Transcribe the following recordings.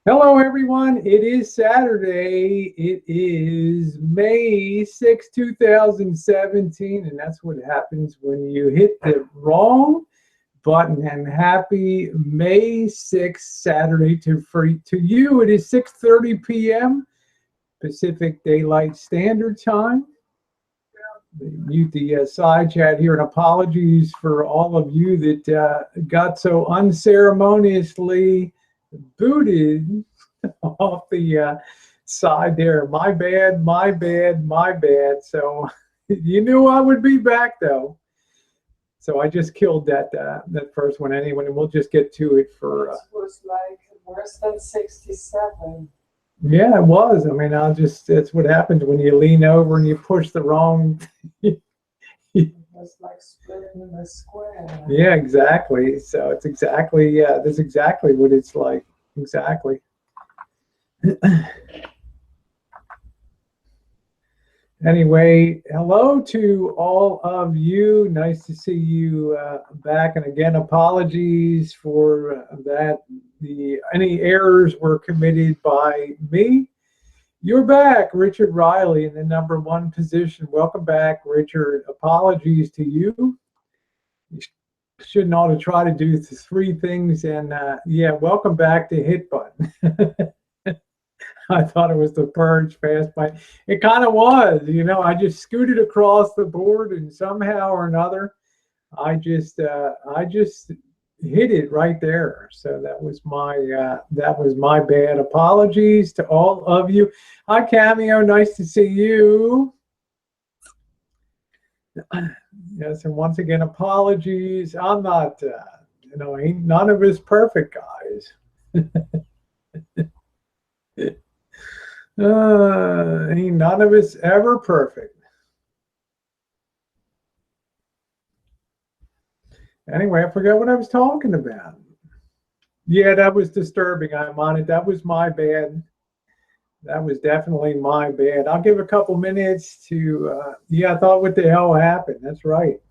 Hello, everyone. It is Saturday. It is May 6, 2017, and that's what happens when you hit the wrong button. And happy May 6th, Saturday to you. It is 6:30 p.m. Pacific Daylight Standard Time. Mute the side chat here, and apologies for all of you that got so unceremoniously booted off the side there. My bad, my bad, my bad. So you knew I would be back though. So I just killed that first one anyway, and we'll just get to it for. It was like worse than 67. Yeah, it was. I mean, that's what happens when you lean over and you push the wrong. It was like splitting a square. Yeah, exactly. So it's exactly, that's exactly what it's like. Exactly. Anyway, hello to all of you. Nice to see you back. And again, apologies for that. Any errors were committed by me. You're back, Richard Riley, in the #1 position. Welcome back, Richard. Apologies to you. You shouldn't ought to try to do 3 things. And yeah, welcome back to Hit Button. I thought it was the purge fast by. It kind of was, you know. I just scooted across the board, and somehow or another, I just hit it right there. So that was my bad. Apologies to all of you. Hi, Cameo. Nice to see you. Yes, and once again, apologies. I'm not, you know, ain't none of us perfect, guys. Ain't none of us ever perfect. Anyway, I forgot what I was talking about. Yeah, that was disturbing. I'm on it. That was my bad. That was definitely my bad. I'll give a couple minutes to, yeah, I thought, what the hell happened? That's right.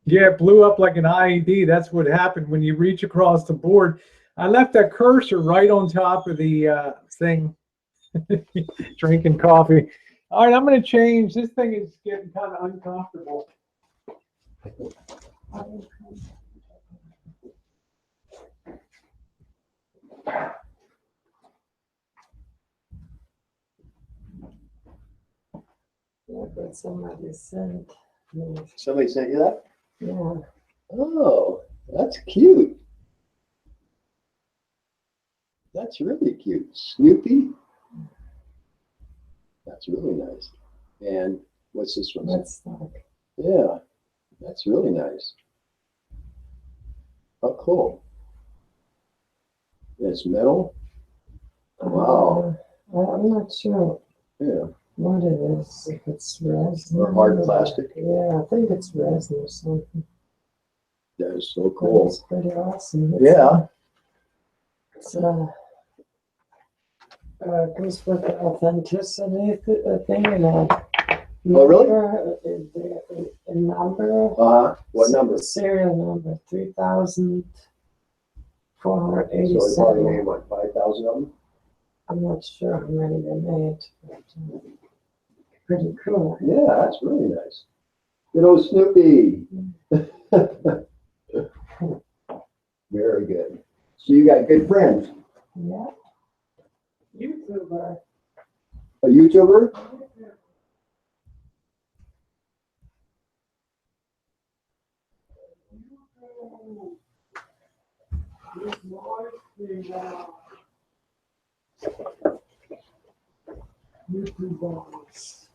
Yeah, it blew up like an IED. That's what happened when you reach across the board. I left that cursor right on top of the thing. Drinking coffee. All right, I'm going to change. This thing is getting kind of uncomfortable. Yeah, but somebody sent me. Somebody sent you that? Yeah. Oh, that's cute. That's really cute. Snoopy. That's really nice. And what's this one? That's like. Yeah, that's really nice. Oh, cool. It's metal. Wow. I'm not sure. Yeah. What it is. If it's resin. Or hard plastic. Yeah, I think it's resin or something. That is so cool. It's pretty awesome. Yeah. It's goes with the authenticity thing, and Oh, really? A number. What number? Serial number 3,487. So we probably made, what, 5,000 of them? I'm not sure how many they made, but pretty cool. Yeah, that's really nice. Good old Snoopy. Very good. So you got good friends. Yeah. YouTuber. A YouTuber? YouTubers.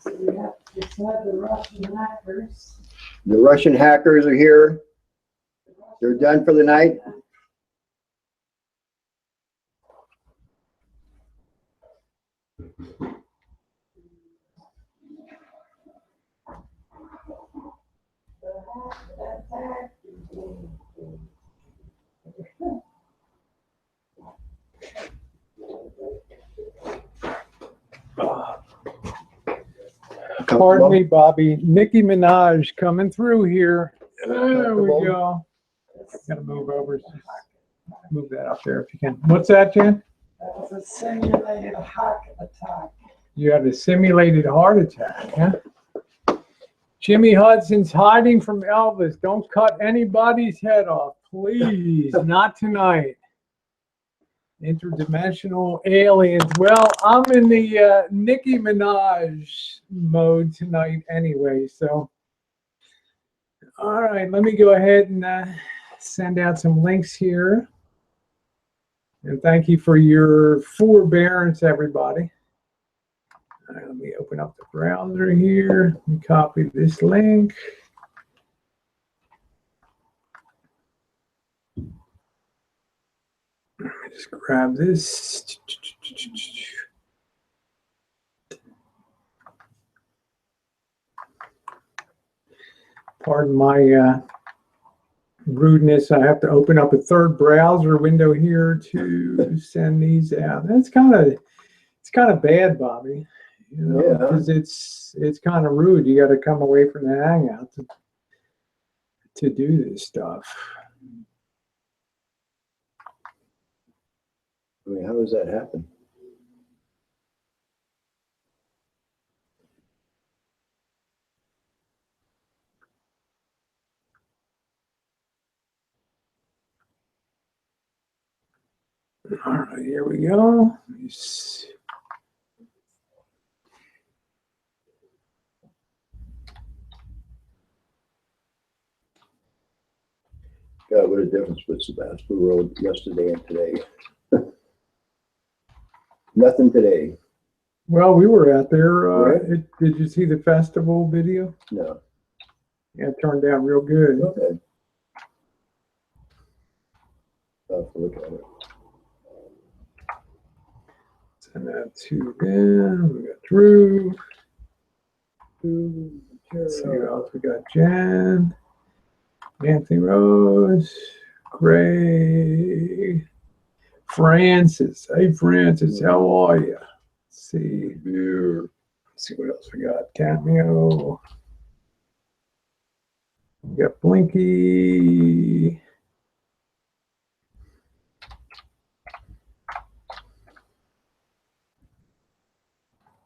So we have the Russian hackers. The Russian hackers are here. They're done for the night. The Pardon me, Bobby. Nicki Minaj coming through here. There we Comfortable? go. Gotta move over. Move that up there if you can. What's that, Jen? That was a simulated heart attack. You had a simulated heart attack, huh? Jimmy Hudson's hiding from Elvis. Don't cut anybody's head off, please. Not tonight. Interdimensional aliens. Well, I'm in the Nicki Minaj mode tonight anyway, so. All right, let me go ahead and send out some links here. And thank you for your forbearance, everybody. All right, let me open up the browser here and copy this link. Let me just grab this. Pardon my rudeness. I have to open up a third browser window here to send these out. It's kind of bad, Bobby. You know, because it's kind of rude. You got to come away from the Hangout to do this stuff. I mean, how does that happen? All right, here we go. God, what a difference with Sebastopol Road yesterday and today. Nothing today. Well, we were out there. Right. Did you see the festival video? No. Yeah, it turned out real good. Okay. I'll have to look at it. Send that to them. We got Drew. Let's see who else we got. Jen, Anthony Rose, Gray, Francis. Hey, Francis, how are you? Let's see here. Let's see what else we got. Cameo. We got Blinky.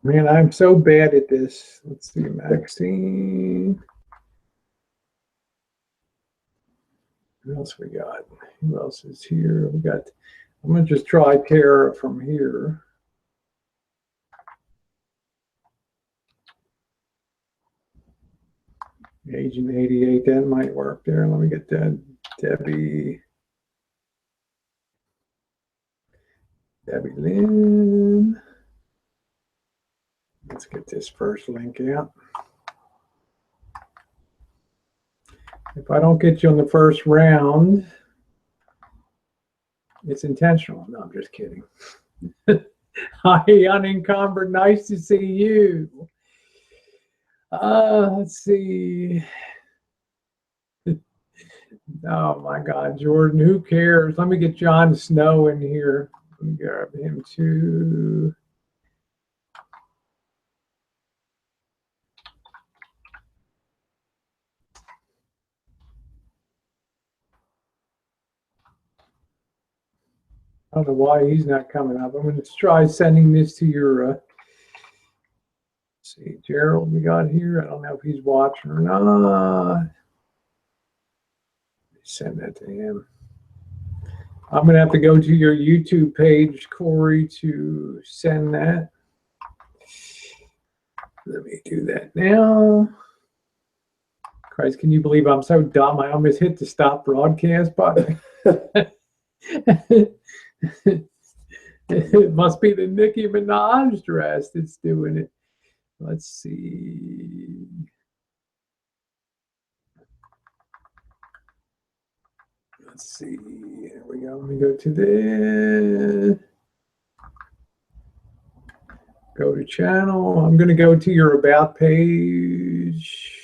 Man, I'm so bad at this. Let's see, Maxine. Who else we got? Who else is here? We got, I'm going to just try Tara from here. Agent 88, that might work there. Let me get that. Debbie Lynn. Let's get this first link out. If I don't get you on the first round, it's intentional. No, I'm just kidding. Hi, unencumbered. Nice to see you. Let's see. Oh my God, Jordan, who cares? Let me get Jon Snow in here. Let me grab him too. I don't know why he's not coming up. I'm going to try sending this to your, let's see, Gerald we got here. I don't know if he's watching or not. Send that to him. I'm going to have to go to your YouTube page, Corey, to send that. Let me do that now. Christ, can you believe I'm so dumb? I almost hit the stop broadcast button. It must be the Nicki Minaj dress that's doing it. Let's see. Let's see. Here we go. Let me go to the go to channel. I'm going to go to your about page.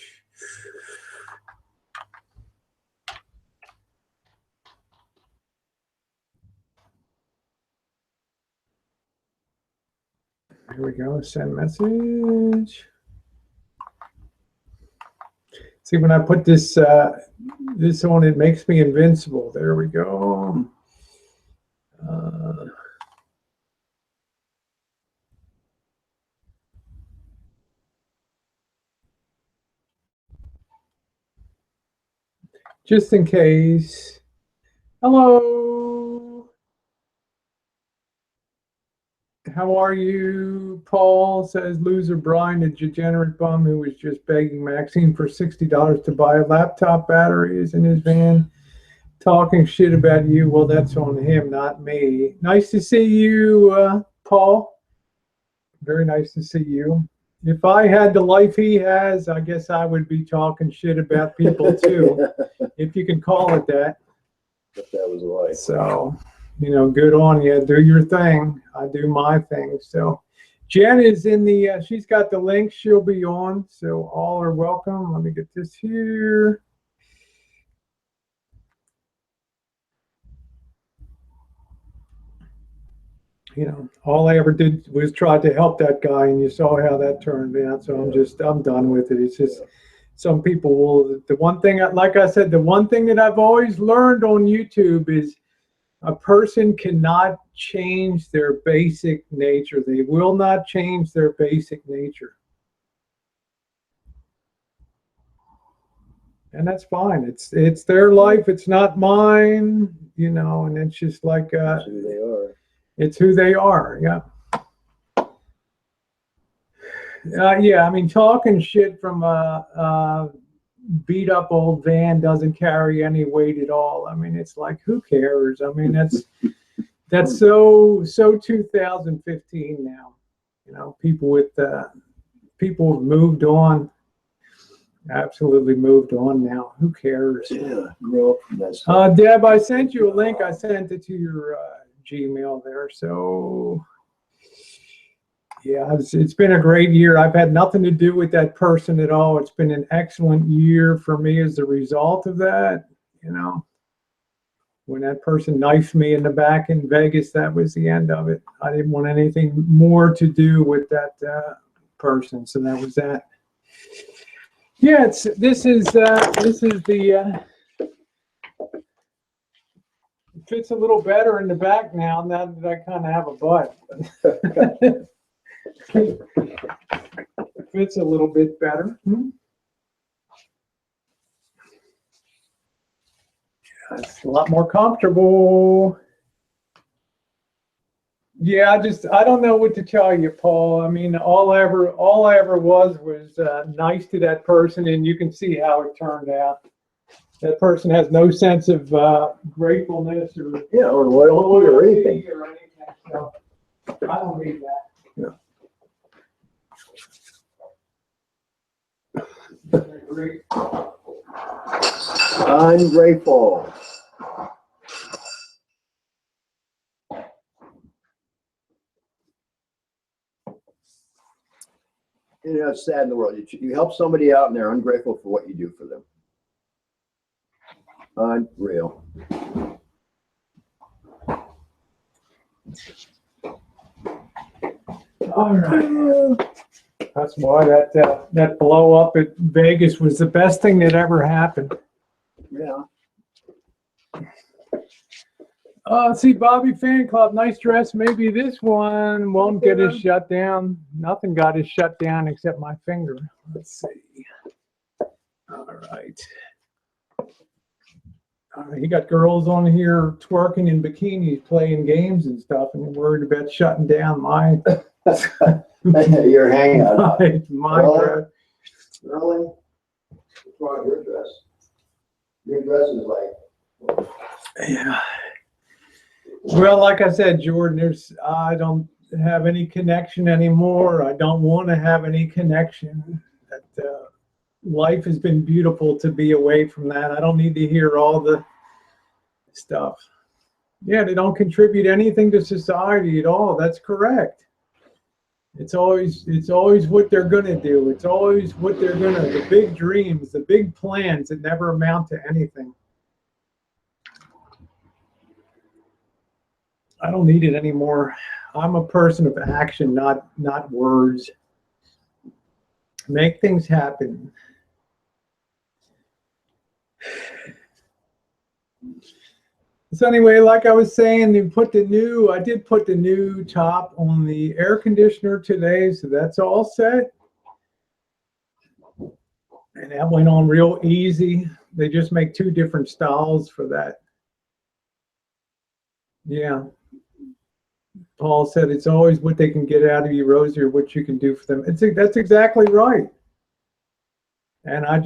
Here we go. Send message. See, when I put this this on, it makes me invincible. There we go. Just in case. Hello. How are you? Paul says, loser Brian, a degenerate bum who was just begging Maxine for $60 to buy laptop batteries in his van, talking shit about you. Well, that's on him, not me. Nice to see you, Paul. Very nice to see you. If I had the life he has, I guess I would be talking shit about people too, if you can call it that. If that was a life. So, you know, good on you. Do your thing. I do my thing. So, Jen is in the, she's got the link. She'll be on. So, all are welcome. Let me get this here. You know, all I ever did was try to help that guy, and you saw how that turned out. So I'm done with it. It's just some people will, the one thing, like I said, the one thing that I've always learned on YouTube is a person cannot change their basic nature. They will not change their basic nature. And that's fine. It's their life. It's not mine, you know, and it's just like, That's who they are. It's who they are, yeah. Yeah, I mean, talking shit from a beat up old van doesn't carry any weight at all. I mean, it's like, who cares? I mean, that's so 2015 now. You know, people have moved on. Absolutely moved on now. Who cares? Yeah, grow up from that stuff. Deb, I sent you a link. I sent it to your Gmail there. So yeah, it's been a great year. I've had nothing to do with that person at all. It's been an excellent year for me as a result of that. You know, when that person knifed me in the back in Vegas, that was the end of it. I didn't want anything more to do with that person. So that was that. Yeah, this is the it fits a little better in the back now that I kind of have a butt. It fits a little bit better. Yeah, it's a lot more comfortable. Yeah, I don't know what to tell you, Paul. I mean, all I ever was nice to that person, and you can see how it turned out. That person has no sense of gratefulness or loyalty or anything. So I don't need that. Yeah. Ungrateful. You know, it's sad in the world. You help somebody out and they're ungrateful for what you do for them. Unreal. All right. That's why that blow up at Vegas was the best thing that ever happened. Yeah. See, Bobby Fan Club, nice dress. Maybe this one won't get us shut down. Nothing got us shut down except my finger. Let's see. All right. You got girls on here twerking in bikinis, playing games and stuff, and you're worried about shutting down my Your hangout. my Really? dress. Really? What's wrong with your dress? Your dress is like. Yeah. Well, like I said, Jordan, I don't have any connection anymore. I don't want to have any connection. That life has been beautiful to be away from that. I don't need to hear all the stuff. Yeah, they don't contribute anything to society at all. That's correct. It's always what they're going to do. It's always what they're going to, the big dreams, the big plans that never amount to anything. I don't need it anymore. I'm a person of action, not words. Make things happen. So anyway, like I was saying, I did put the new top on the air conditioner today, so that's all set. And that went on real easy. They just make 2 different styles for that. Yeah. Paul said it's always what they can get out of you, Rosie, or what you can do for them. That's exactly right. And I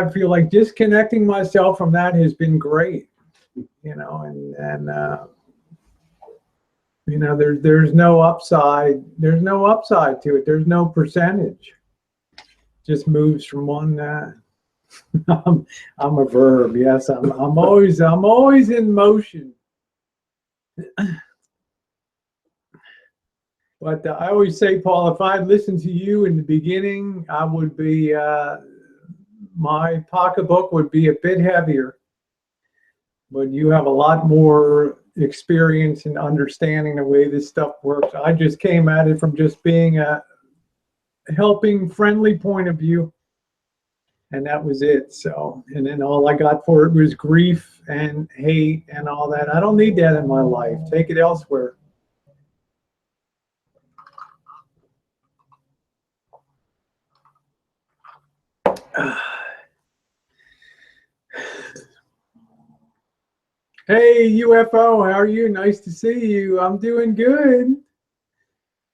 feel like disconnecting myself from that has been great, you know, and you know, there's no upside. There's no upside to it. There's no percentage. Just moves from one. I'm a verb. Yes, I'm always in motion. But I always say, Paul, if I'd listened to you in the beginning, I would be my pocketbook would be a bit heavier. But you have a lot more experience in understanding the way this stuff works. I just came at it from just being a helping, friendly point of view, and that was it. So, and then all I got for it was grief and hate and all that. I don't need that in my life. Take it elsewhere. Hey, UFO, how are you? Nice to see you. I'm doing good.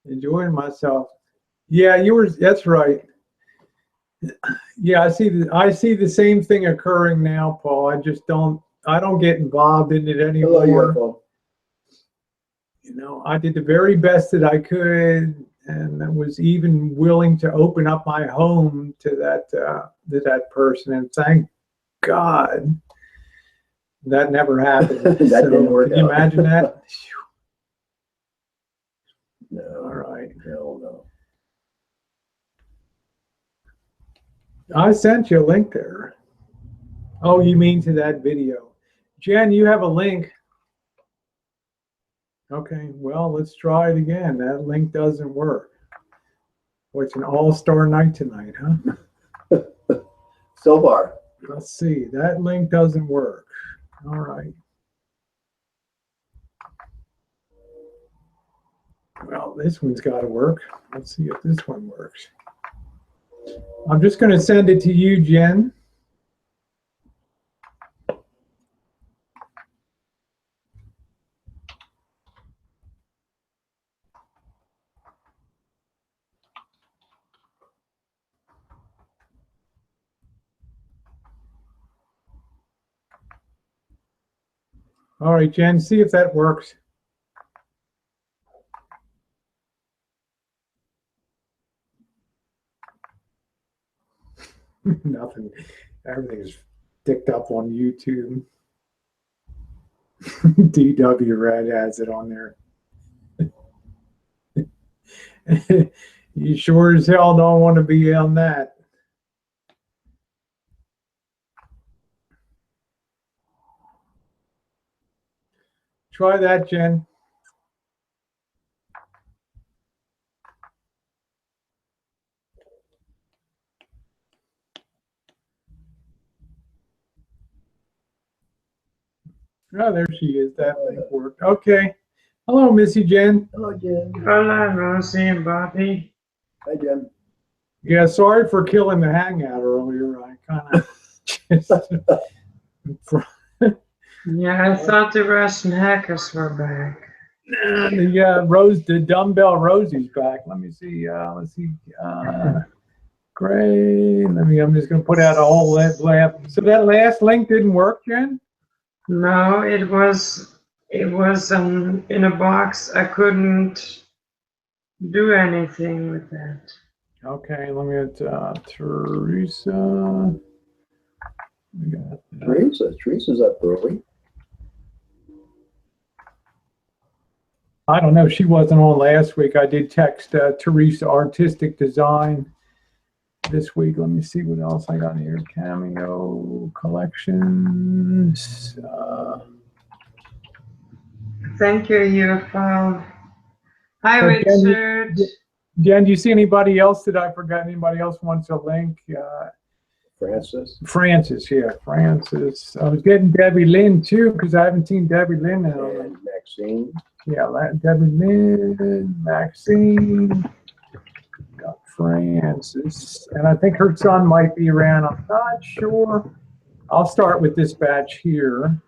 Enjoying myself. Yeah, that's right. Yeah, I see the same thing occurring now, Paul. I don't get involved in it anymore. Hello, you know, I did the very best that I could, and I was even willing to open up my home to that person. And thank God that never happened. That didn't work Can you out. imagine that? No. All right. Hell no. I sent you a link there. Oh, you mean to that video. Jen, you have a link. Okay, well, let's try it again. That link doesn't work. Well, it's an all-star night tonight, huh? So far. Let's see. That link doesn't work. All right. Well, this one's got to work. Let's see if this one works. I'm just going to send it to you, Jen. All right, Jen, see if that works. Nothing. Everything's dicked up on YouTube. DW Red has it on there. You sure as hell don't want to be on that. Try that, Jen. Oh, there she is. That link worked. Okay. Hello, Missy Jen. Hello, Jim. Hola, Rosie and Bobby. Hi, Jim. Yeah, sorry for killing the hangout earlier. I kind of just... Yeah, I thought the Russian hackers were back. The dumbbell Rosie's back. Let me see. Let's see. Great. I'm just going to put out a whole lab. So that last link didn't work, Jen? No, it was in a box. I couldn't do anything with that. Okay, let me get Teresa. We got Teresa's up early. I don't know. She wasn't on last week. I did text Teresa Artistic Design this week. Let me see what else I got here. Cameo collections. Thank you, UFO. Hi, Richard. Jen, do you see anybody else that I forgot? Anybody else wants a link? Francis. Francis, yeah, Francis. I was getting Debbie Lynn too because I haven't seen Debbie Lynn in a And Maxine. Yeah, Debbie Lynn, Maxine, got Francis, and I think her son might be around. I'm not sure. I'll start with this batch here.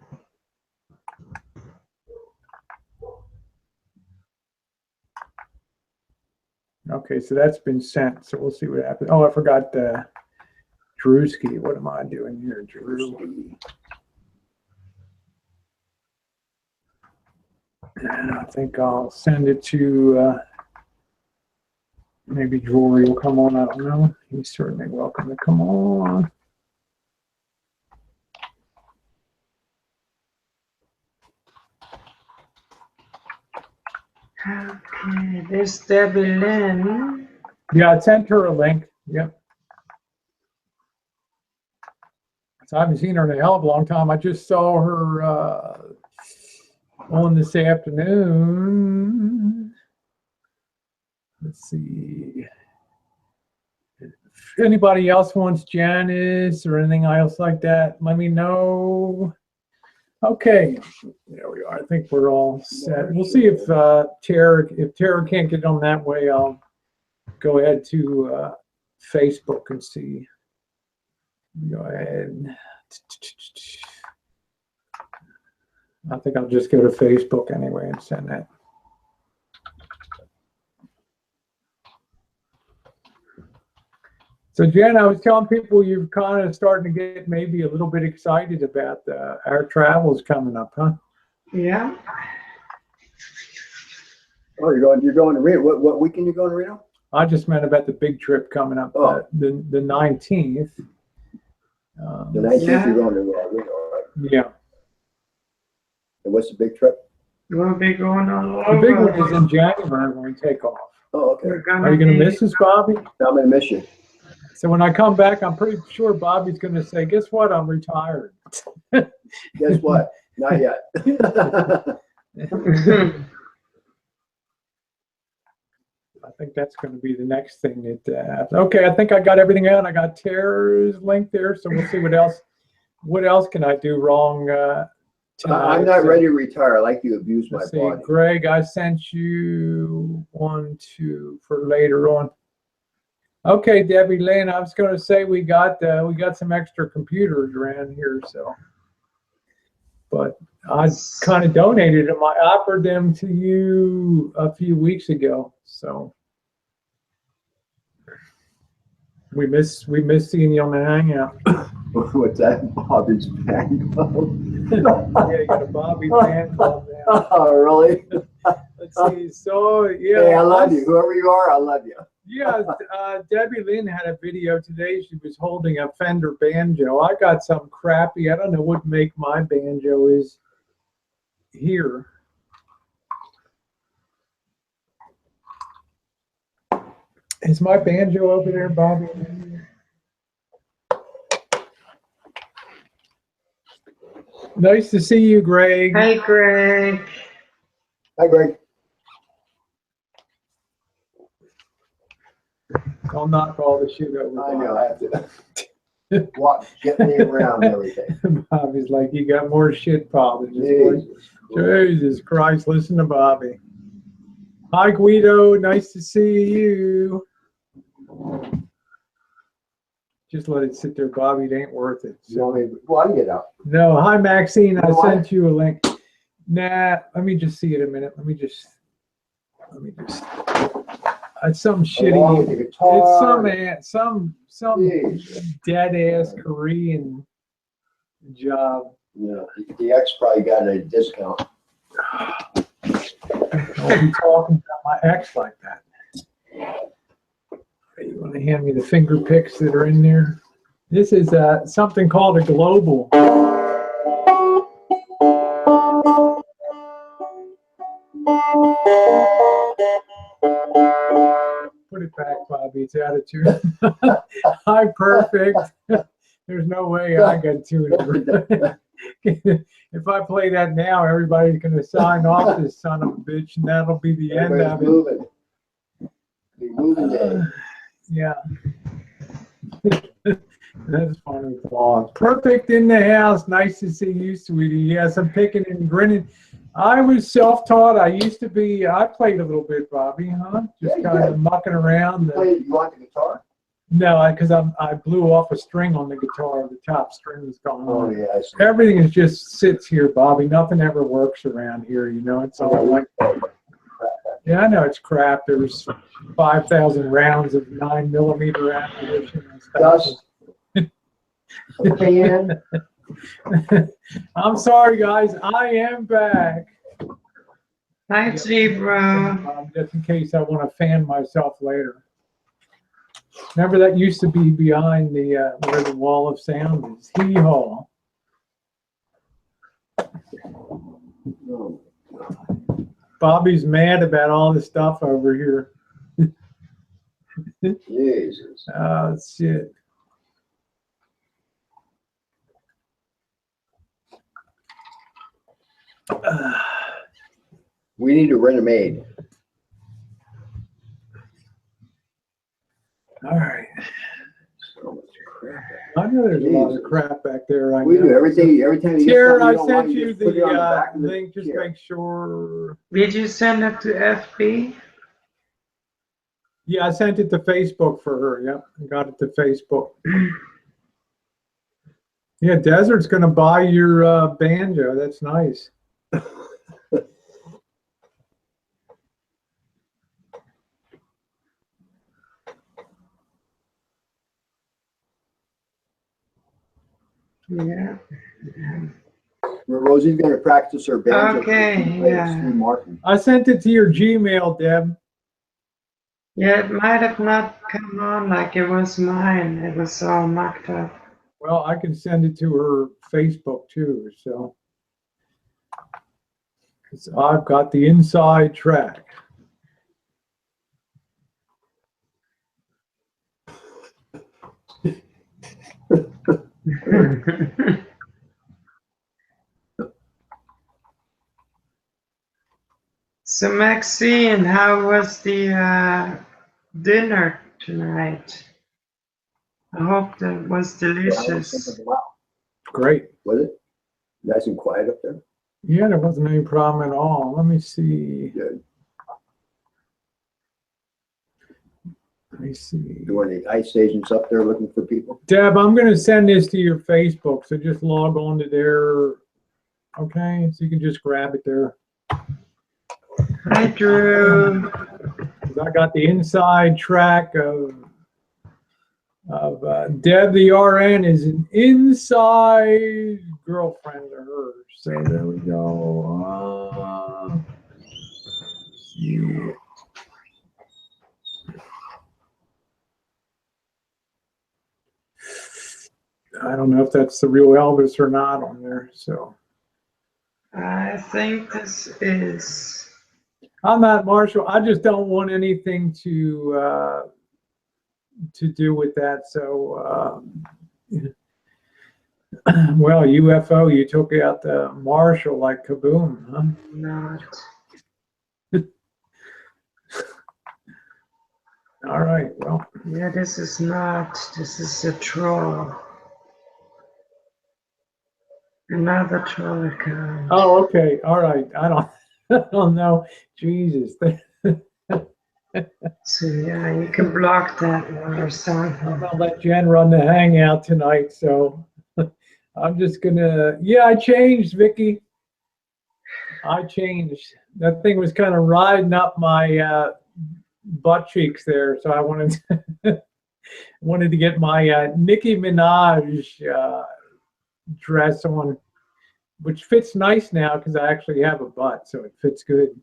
Okay, so that's been sent. So we'll see what happens. Oh, I forgot Drewski. What am I doing here, Drew? And I think I'll send it to maybe Jory will come on. I don't know. He's certainly welcome to come on. Okay, there's Debbie Lynn. Yeah, I sent her a link. Yep. So I haven't seen her in a hell of a long time. I just saw her on this afternoon. Let's see. If anybody else wants Janice or anything else like that, let me know. Okay, there we are. I think we're all set. We'll see if Tara can't get on that way. I'll go ahead to Facebook and see. Go ahead. I think I'll just go to Facebook anyway and send that. So Jen, I was telling people you're kind of starting to get maybe a little bit excited about our travels coming up, huh? Yeah. Oh, you're going to Reno. What weekend you going to Reno? I just meant about the big trip coming up, the 19th. The 19th you're going to Reno, right? Yeah. And what's the big trip? We'll be going all The big over. one is in January when we take off. Oh, okay. We're Are you going to miss us, Bobby? I'm going to miss you. So when I come back, I'm pretty sure Bobby's going to say, guess what? I'm retired. Guess what? Not yet. I think that's going to be the next thing that okay, I think I got everything out. I got Tara's link there, so we'll see what else can I do wrong tonight. I'm not ready to retire. I like you abuse my Let's see, body. Greg, I sent you 1, 2 for later on. Okay, Debbie Lynn, I was going to say we got some extra computers around here, so, but I kind of donated them. I offered them to you a few weeks ago, so we miss seeing you on the Hangout. What's that? Bobby's fan club. Yeah, you got a Bobby fan club now. Oh, really? Let's see. So yeah, Hey, I love you. Whoever you are, I love you. Yeah, Debbie Lynn had a video today. She was holding a Fender banjo. I got some crappy. I don't know what make my banjo is here. Is my banjo over there, Bobby? Nice to see you, Greg. Hi, Greg. Hi, Greg. I'll knock all the shit over. I know. I have to walk gently around everything. Bobby's like, you got more shit problems. Jesus. Jesus Christ, listen to Bobby. Hi, Guido. Nice to see you. Just let it sit there, Bobby. It ain't worth it. You want me? Well, I can get out. No. Hi, Maxine. I No, sent you a link. Nah, let me just see it a minute. Let me just. It's some Along with shitty. the guitar. It's some Jesus. dead ass Korean job. Yeah, the ex probably got a discount. Don't be talking about my ex like that. You want to hand me the finger picks that are in there? This is something called a global. Put it back, Bobby. It's out of tune. Hi, perfect. There's no way I got tuned. If I play that now, everybody's going to sign off this son of a bitch, and that'll be the end of it. Moving. The moving day. Yeah. That's funny, Paul. Perfect in the house. Nice to see you, sweetie. Yes, I'm picking and grinning. I was self-taught. I used to be. I played a little bit, Bobby. Huh? Just Yeah, kind of mucking around. You want the guitar? No, because I blew off a string on the guitar. The top string is gone. Oh yeah, I see. Everything is just sits here, Bobby. Nothing ever works around here. You know, it's all like. Yeah, I know it's crap. There's 5,000 rounds of 9mm ammunition and stuff. Gus, a fan. I'm sorry, guys. I am back. Hi, Zebra. Just in case I want to fan myself later. Remember that used to be behind the where the wall of sound is. Hee-haw. Bobby's mad about all this stuff over here. Jesus. Oh, shit. We need to rent a maid. All right. So much crap. I know there's a lot of crap back there. I We do know. everything. Every time you get Here, something I you don't want, sent you you just put it on the back the of the link. Just chair. make sure. Did you send it to FB? Yeah, I sent it to Facebook for her. Yep, I got it to Facebook. Yeah, Desert's going to buy your banjo. That's nice. Yeah. Rosie's going to practice her banjo. Okay, yeah. I sent it to your Gmail, Deb. Yeah, it might have not come on like it was mine. It was all mucked up. Well, I can send it to her Facebook too. So, 'cause I've got the inside track. So Maxine, how was the dinner tonight? I hope that was delicious. Wow. Great. Was it? Nice and quiet up there? Yeah, there wasn't any problem at all. Let me see. Good. Let me see. Doing the ice agents up there looking for people? Deb, I'm going to send this to your Facebook, so just log on to there. Okay, so you can just grab it there. Hi, Drew. I got the inside track of Deb the RN is an inside girlfriend of hers. So there we go. Yeah. I don't know if that's the real Elvis or not on there. So I think this is. I'm not Marshall. I just don't want anything to do with that. So, well, UFO, you took out the Marshall like kaboom, huh? Not. All right, well. Yeah, this is not. This is a troll. Another troll account. Oh, okay. All right. I don't know. Jesus. So yeah, you can block that one or something. I'm gonna let Jen run the hangout tonight, so I'm just gonna. Yeah, I changed, Vicky. I changed. That thing was kind of riding up my butt cheeks there, so I wanted to get my Nicki Minaj dress on, which fits nice now because I actually have a butt, so it fits good.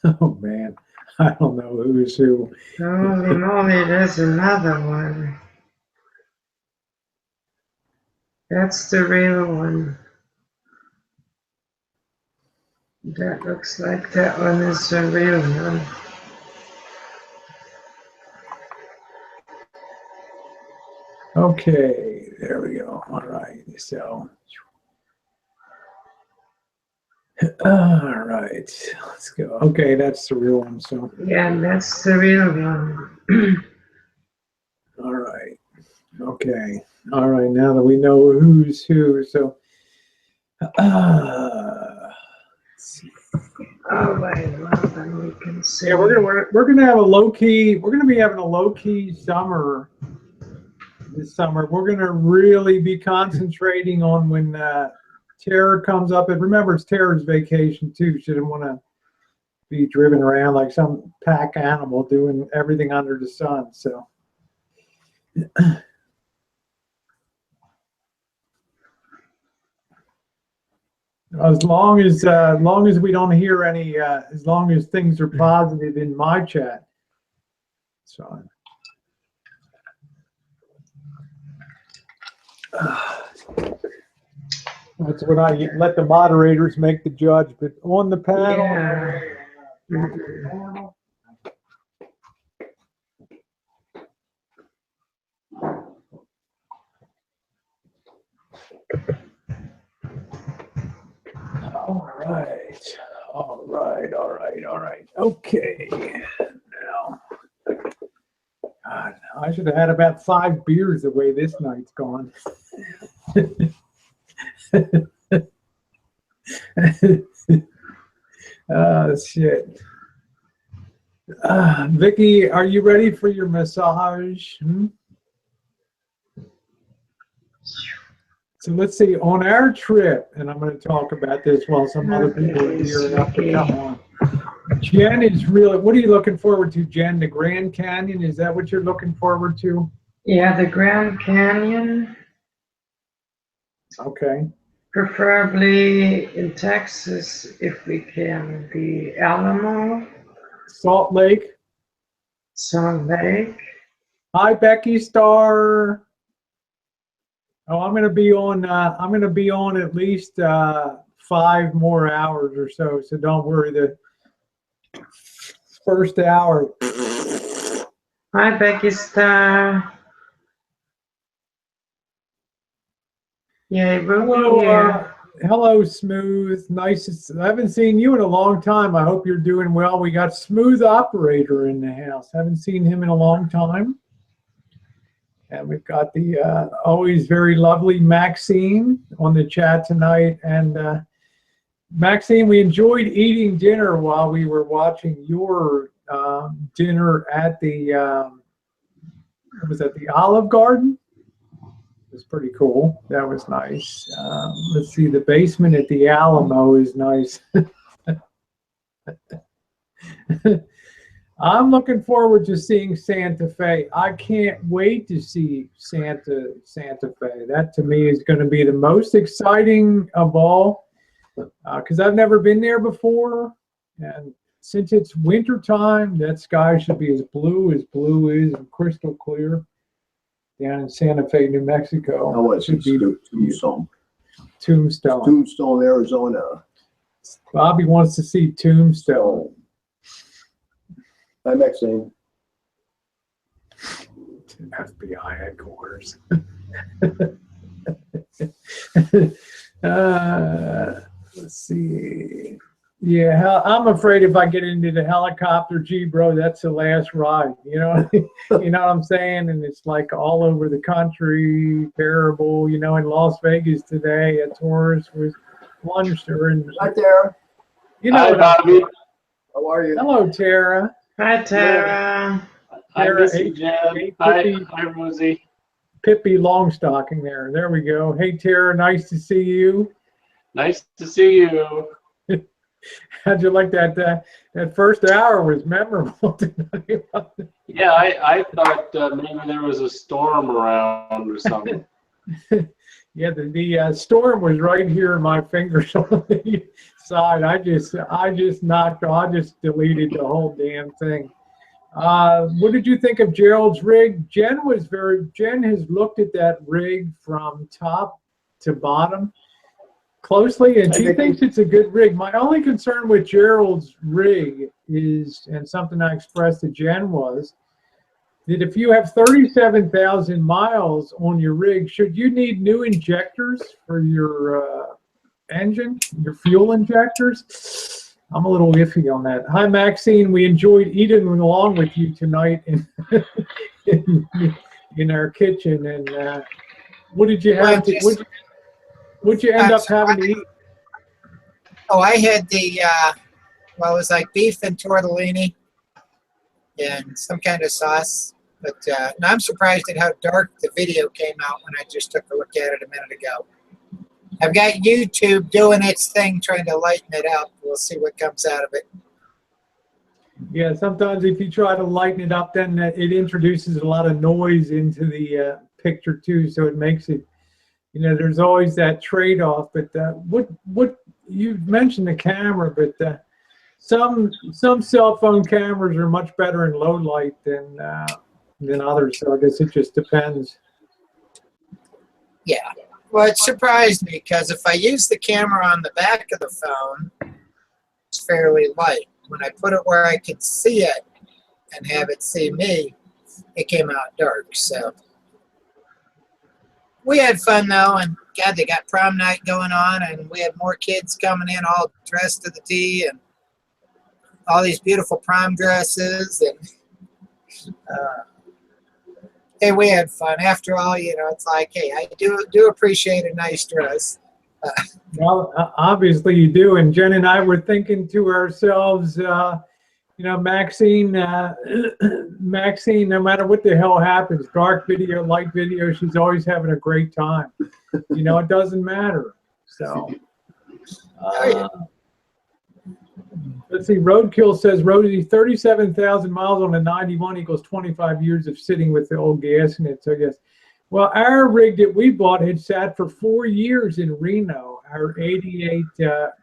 Oh man, I don't know who's who. Holy moly, there's another one. That's the real one. That looks like that one is the real one. Okay, there we go. All right, so All right, let's go. Okay, that's the real one. So, Yeah, that's the real one. all right. Okay. All right. Now that we know who's who, so let's see. Oh, wait, well, then we can see. Yeah, we're gonna have a low key. We're gonna be having a low key summer this summer. We're gonna really be concentrating on when Tara comes up. And remember, it's Tara's vacation too. She didn't want to be driven around like some pack animal doing everything under the sun. So. As long as we don't hear any, as long as things are positive in my chat, it's fine. That's what I let the moderators make the judge. But on the panel, Yeah. All right, all right, all right, all right. Okay, now, God, I should have had about 5 beers the way this night's gone. Shit. Vicky, are you ready for your massage? So let's see, on our trip, and I'm going to talk about this while some other people are gearing up to come on. Jen is really, what are you looking forward to, Jen? The Grand Canyon? Is that what you're looking forward to? Yeah, the Grand Canyon. Okay. Preferably in Texas, if we can. The Alamo, Salt Lake. Salt Lake. Hi, Becky Star. Oh, I'm going to be on. I'm going to be on at least 5 more hours or so. So don't worry. The first hour. Hi, Becky Star. Yeah, we'll be here. Hello, Smooth. Nice. I haven't seen you in a long time. I hope you're doing well. We got Smooth Operator in the house. Haven't seen him in a long time. And we've got the always very lovely Maxine on the chat tonight. And Maxine, we enjoyed eating dinner while we were watching your dinner at the, was that the Olive Garden? It was pretty cool. That was nice. Let's see, the basement at the Alamo is nice. I'm looking forward to seeing Santa Fe. I can't wait to see Santa Fe. That to me is going to be the most exciting of all, because I've never been there before. And since it's winter time, that sky should be as blue is and crystal clear down in Santa Fe, New Mexico. I want to see Tombstone. Tombstone, Arizona. Bobby wants to see Tombstone. Hi, Maxine. FBI headquarters. Let's see. Yeah, I'm afraid if I get into the helicopter, gee, bro, that's the last ride. You know, you know what I'm saying? And it's like all over the country, terrible. You know, in Las Vegas today, a tourist was plunged her in. Hi, Tara. You know, hi, Bobby. How are you? Hello, Tara. Hi, Tara. Hi, Missy Jen. Hi, Rosie. Pippi Longstocking there. There we go. Hey, Tara, nice to see you. Nice to see you. How'd you like that? That first hour was memorable. Yeah, I thought maybe there was a storm around or something. Yeah, the storm was right here in my fingers on the side. I just deleted the whole damn thing. What did you think of Gerald's rig? Jen has looked at that rig from top to bottom closely, and she thinks it's a good rig. My only concern with Gerald's rig is, and something I expressed to Jen, was that if you have 37,000 miles on your rig, should you need new injectors for your engine, your fuel injectors. I'm a little iffy on that. Hi, Maxine. We enjoyed eating along with you tonight in our kitchen. And what did you have? What'd you end up having to eat? Oh, I had the, well, it was like beef and tortellini and some kind of sauce. But and I'm surprised at how dark the video came out when I just took a look at it a minute ago. I've got YouTube doing its thing, trying to lighten it up. We'll see what comes out of it. Yeah, sometimes if you try to lighten it up, then it introduces a lot of noise into the picture too, so it makes it, you know, there's always that trade-off. But what you mentioned the camera, but some cell phone cameras are much better in low light than others. So I guess it just depends. Yeah. Well, it surprised me because if I use the camera on the back of the phone, it's fairly light. When I put it where I could see it and have it see me, it came out dark. So we had fun though, and God, they got prom night going on, and we had more kids coming in all dressed to the T, and all these beautiful prom dresses, and hey, we had fun. After all, you know, it's like, hey, I do appreciate a nice dress. Well, obviously you do. And Jen and I were thinking to ourselves, you know, Maxine, Maxine, no matter what the hell happens, dark video, light video, she's always having a great time. You know, it doesn't matter. So, let's see. Roadkill says, Rosie, 37,000 miles on a 91 equals 25 years of sitting with the old gas in it. So, yes. Well, our rig that we bought had sat for 4 years in Reno. Our 88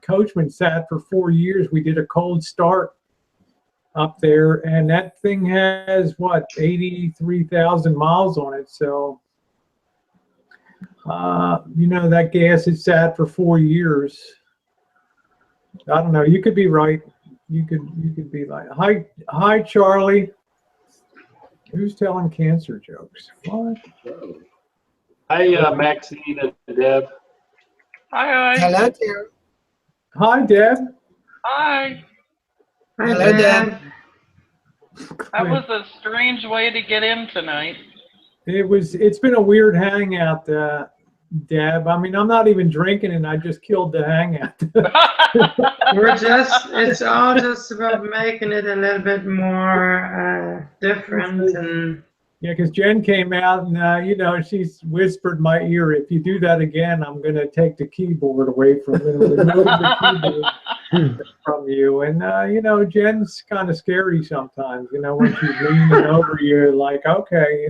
Coachman sat for 4 years. We did a cold start up there, and that thing has, what, 83,000 miles on it. So, you know, that gas had sat for 4 years. I don't know. You could be right. You could be like, hi, Charlie. Who's telling cancer jokes? What? Hi, Maxine and Deb. Hi. Hello, dear. Hi, Deb. Hi. Hello, Deb. That was a strange way to get in tonight. It's been a weird hangout, Deb. I mean, I'm not even drinking, and I just killed the hangout. It's all just about making it a little bit more different. And yeah, because Jen came out and, you know, she's whispered in my ear, if you do that again, I'm going to take the keyboard away from from you. And, you know, Jen's kind of scary sometimes, you know, when she's leaning over you, you're like, okay.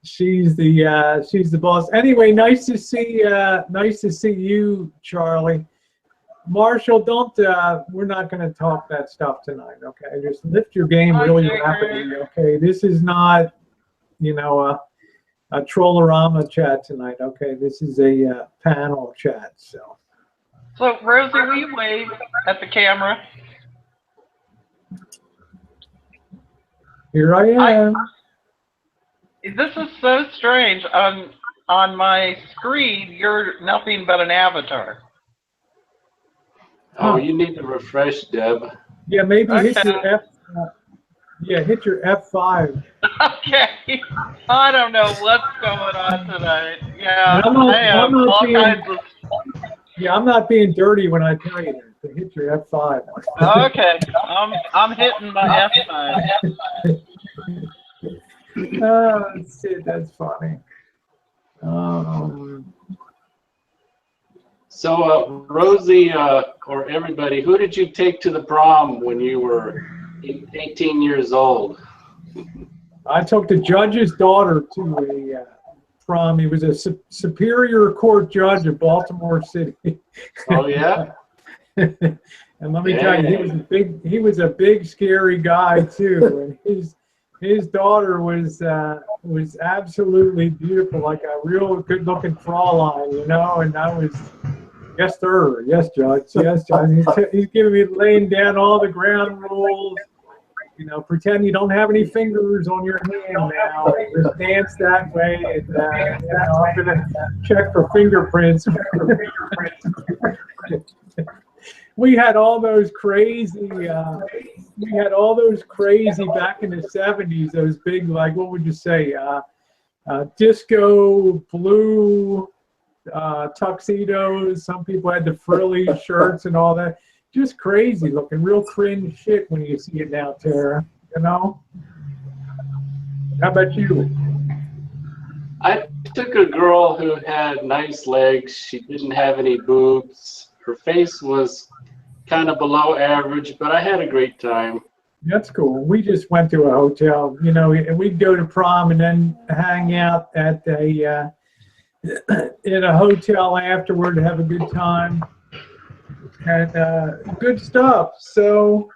She's the boss. Anyway, nice to see you, Charlie. Marshall, we're not going to talk that stuff tonight, okay? Just lift your game really rapidly, okay? This is not, you know, a Trollorama chat tonight, okay? This is a panel chat, so. So, Rosie, will you wave at the camera? Here I am. This is so strange. On my screen, you're nothing but an avatar. Oh, you need to refresh, Deb. Yeah, maybe Okay. hit your hit your F5. Okay. I don't know what's going on tonight. Yeah, I'm not- I have I'm not all being- kinds of... Yeah, I'm not being dirty when I tell you to hit your F5. Okay, I'm hitting my F5. Let's see, that's funny. So, Rosie, or everybody, who did you take to the prom when you were 18 years old? I took the judge's daughter to a prom. He was a Superior Court judge of Baltimore City. Oh, yeah? And let me tell you, he was a big, scary guy too. And his daughter was absolutely beautiful, like a real good-looking Fraulein, you know. And I was, yes, sir, yes, Judge, yes, Judge. He's giving me laying down all the ground rules. You know, pretend you don't have any fingers on your hand now. Just dance that way, and you know, I'm gonna check for fingerprints. We had all those crazy. We had all those crazy back in the '70s. Those big, like, what would you say? Disco blue tuxedos. Some people had the frilly shirts and all that. Just crazy looking, real cringe shit when you see it now, Tara. You know? How about you? I took a girl who had nice legs. She didn't have any boobs. Her face was kind of below average, but I had a great time. That's cool. We just went to a hotel, you know, and we'd go to prom and then hang out at a in a hotel afterward to have a good time. And good stuff. So,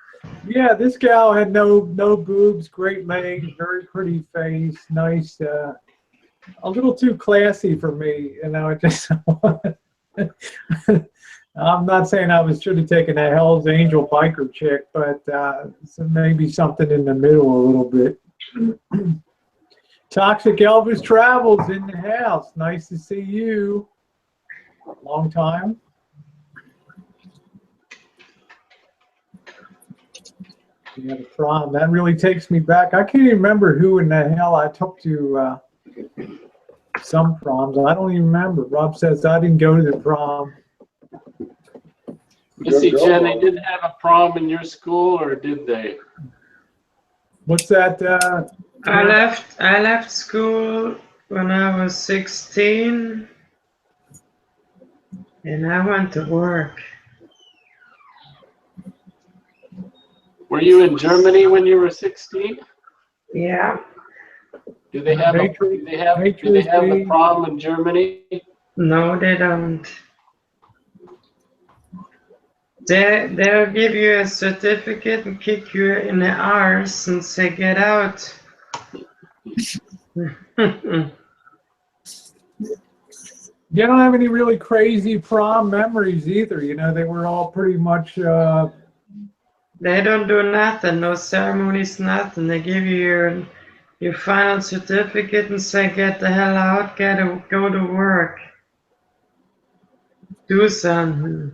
yeah, this gal had no boobs, great legs, very pretty face, nice, a little too classy for me. You know, it just. I'm not saying I should have taken a Hell's Angel biker chick, but so maybe something in the middle a little bit. Toxic Elvis Travels in the house. Nice to see you. Long time. Yeah, the prom. That really takes me back. I can't even remember who in the hell I took to some proms. I don't even remember. Rob says I didn't go to the prom. You see, Jen, they didn't have a prom in your school, or did they? What's that? I left school when I was 16, and I went to work. Were you in Germany when you were 16? Yeah. Do they have the prom in Germany? No, they don't. They'll give you a certificate and kick you in the arse and say, get out. You don't have any really crazy prom memories either. You know, they were all pretty much. They don't do nothing, no ceremonies, nothing. They give you your final certificate and say, get the hell out, go to work. Do something.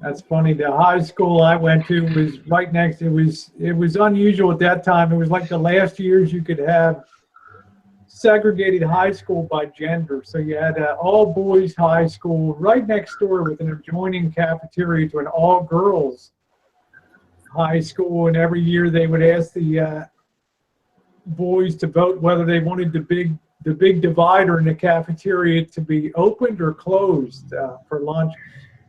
That's funny. The high school I went to was right next. It was unusual at that time. It was like the last years you could have segregated high school by gender. So you had all boys high school right next door with an adjoining cafeteria to an all girls high school. And every year they would ask the boys to vote whether they wanted the big divider in the cafeteria to be opened or closed for lunch.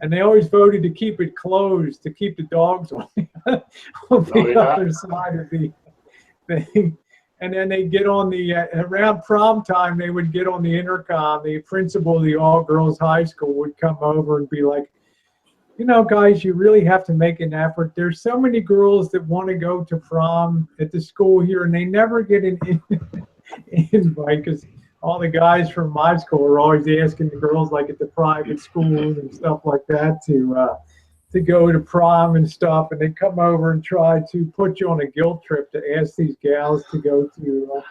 And they always voted to keep it closed, to keep the dogs on the other side of the thing. And then they get on the, around prom time, they would get on the intercom. The principal of the all-girls high school would come over and be like, you know, guys, you really have to make an effort. There's so many girls that want to go to prom at the school here, and they never get an invite because all the guys from my school are always asking the girls, like at the private schools and stuff like that, to go to prom and stuff. And they come over and try to put you on a guilt trip to ask these gals to go to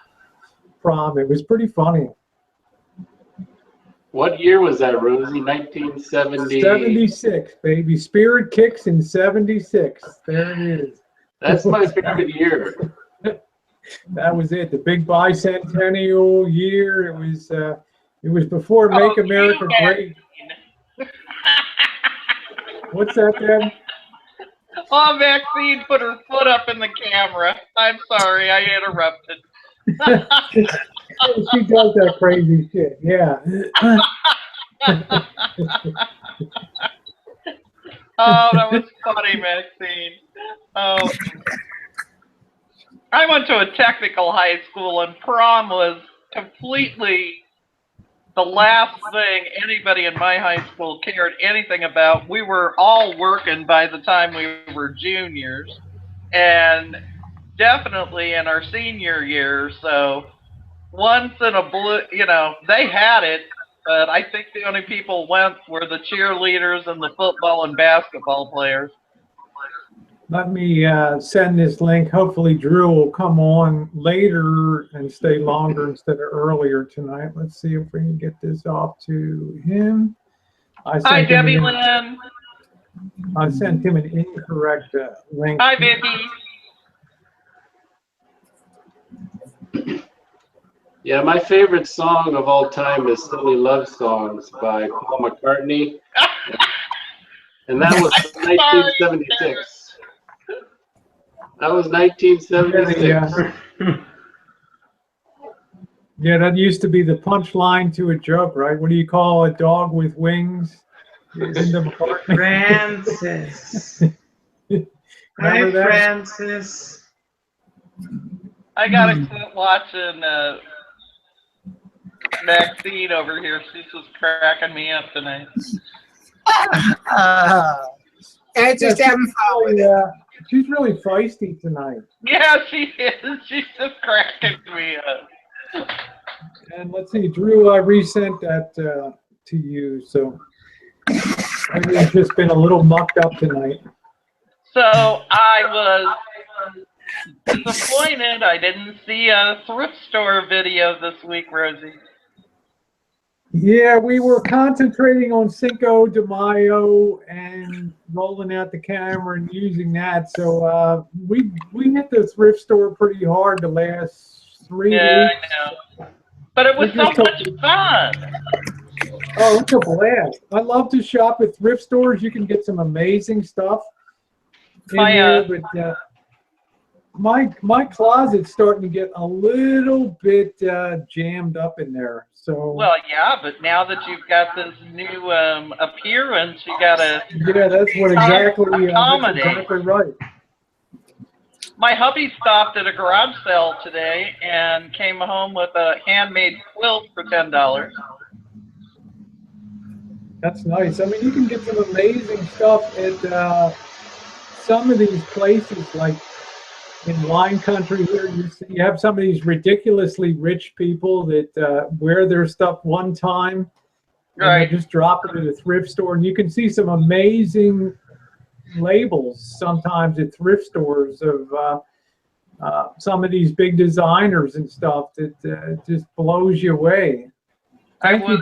prom. It was pretty funny. What year was that, Rosie? 1970? 76, baby. Spirit kicks in 76. There it is. That's my favorite year. That was it. The big bicentennial year. It was before Make America Great. What's that, Deb? Oh, Maxine put her foot up in the camera. I'm sorry, I interrupted. She does that crazy shit. Yeah. Oh, that was funny, Maxine. Oh. I went to a technical high school, and prom was completely the last thing anybody in my high school cared anything about. We were all working by the time we were juniors, and definitely in our senior year. So once in a blue, you know, they had it, but I think the only people went were the cheerleaders and the football and basketball players. let me send this link. Hopefully Drew will come on later and stay longer instead of earlier tonight. Let's see if we can get this off to him. Hi, Debbie Lynn. I sent him an incorrect link. Hi, Vicky. Yeah, my favorite song of all time is Silly Love Songs by Paul McCartney. And that was 1976. That was 1976. Yeah, that used to be the punchline to a joke, right? What do you call a dog with wings? Francis. Hi, Francis. I gotta quit watching Maxine over here. She's just cracking me up tonight. And just having fun with it. She's really feisty tonight. Yeah, she is. She's just cracking me up. And let's see, Drew, I resent that to you, so I've just been a little mucked up tonight. So I was disappointed I didn't see a thrift store video this week, Rosie. Yeah, we were concentrating on Cinco de Mayo and rolling out the camera and using that. So we hit the thrift store pretty hard the last 3 weeks. Yeah, I know. But it was so much fun. Oh, it's a blast. I love to shop at thrift stores. You can get some amazing stuff in there, but my closet's starting to get a little bit jammed up in there. So well, yeah, but now that you've got this new appearance, you gotta that's exactly right. My hubby stopped at a garage sale today and came home with a handmade quilt for $10. That's nice. I mean, you can get some amazing stuff at some of these places, like in wine country here. You have some of these ridiculously rich people that wear their stuff one time, and they just drop it at a thrift store, and you can see some amazing labels sometimes at thrift stores of some of these big designers and stuff that just blows you away. I was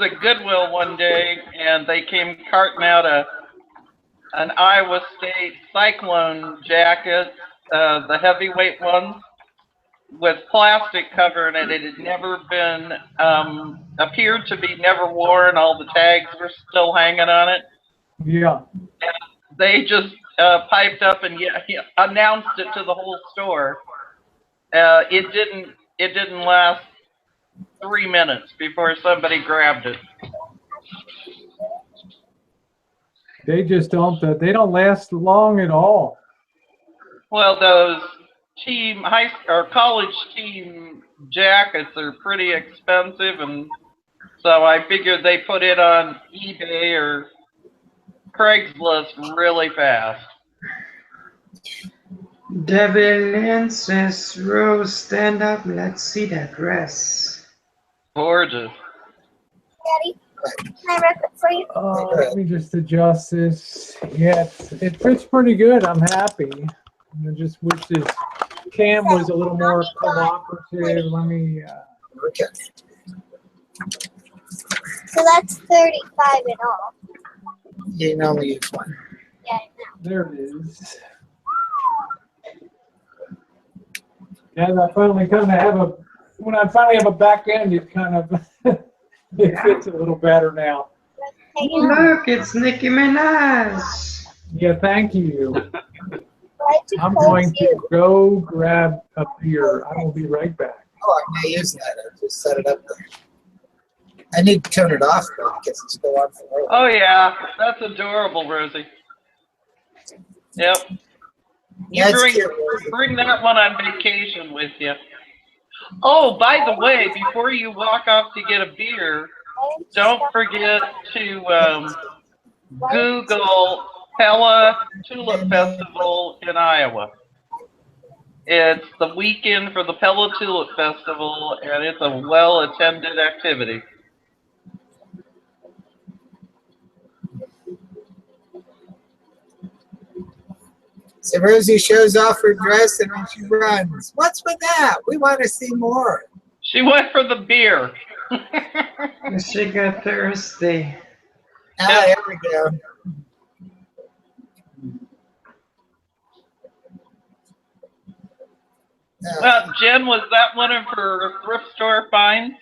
at Goodwill one day, and they came carting out an Iowa State Cyclone jacket, the heavyweight ones, with plastic covering it. It had never been, appeared to be never worn. All the tags were still hanging on it. Yeah. And they just piped up and announced it to the whole store. It didn't last 3 minutes before somebody grabbed it. They just don't. They don't last long at all. Well, those college team jackets are pretty expensive, and so I figured they put it on eBay or Craigslist really fast. Debbie Lynn says, Rose, stand up. Let's see that dress. Gorgeous. Daddy, can I wrap it for you? Let me just adjust this. Yeah, it fits pretty good. I'm happy. I just wish this cam was a little more cooperative. Let me. Okay. So that's 35 in all. You can only use one. Yeah, I know. There it is. And I finally kind of have when I finally have a back end, it kind of it fits a little better now. Look, it's Nicki Minaj. Yeah, thank you. I'm going to go grab a beer. I will be right back. Oh, I'm not using that. I just set it up there. I need to turn it off though, because it's still on for Oh yeah, that's adorable, Rosie. Yep. Yeah, bring that one on vacation with you. Oh, by the way, before you walk off to get a beer, don't forget to Google Pella Tulip Festival in Iowa. It's the weekend for the Pella Tulip Festival, and it's a well-attended activity. So Rosie shows off her dress and then she runs. What's with that? We want to see more. She went for the beer. She got thirsty. Ah, there we go. Jen, was that one of her thrift store finds?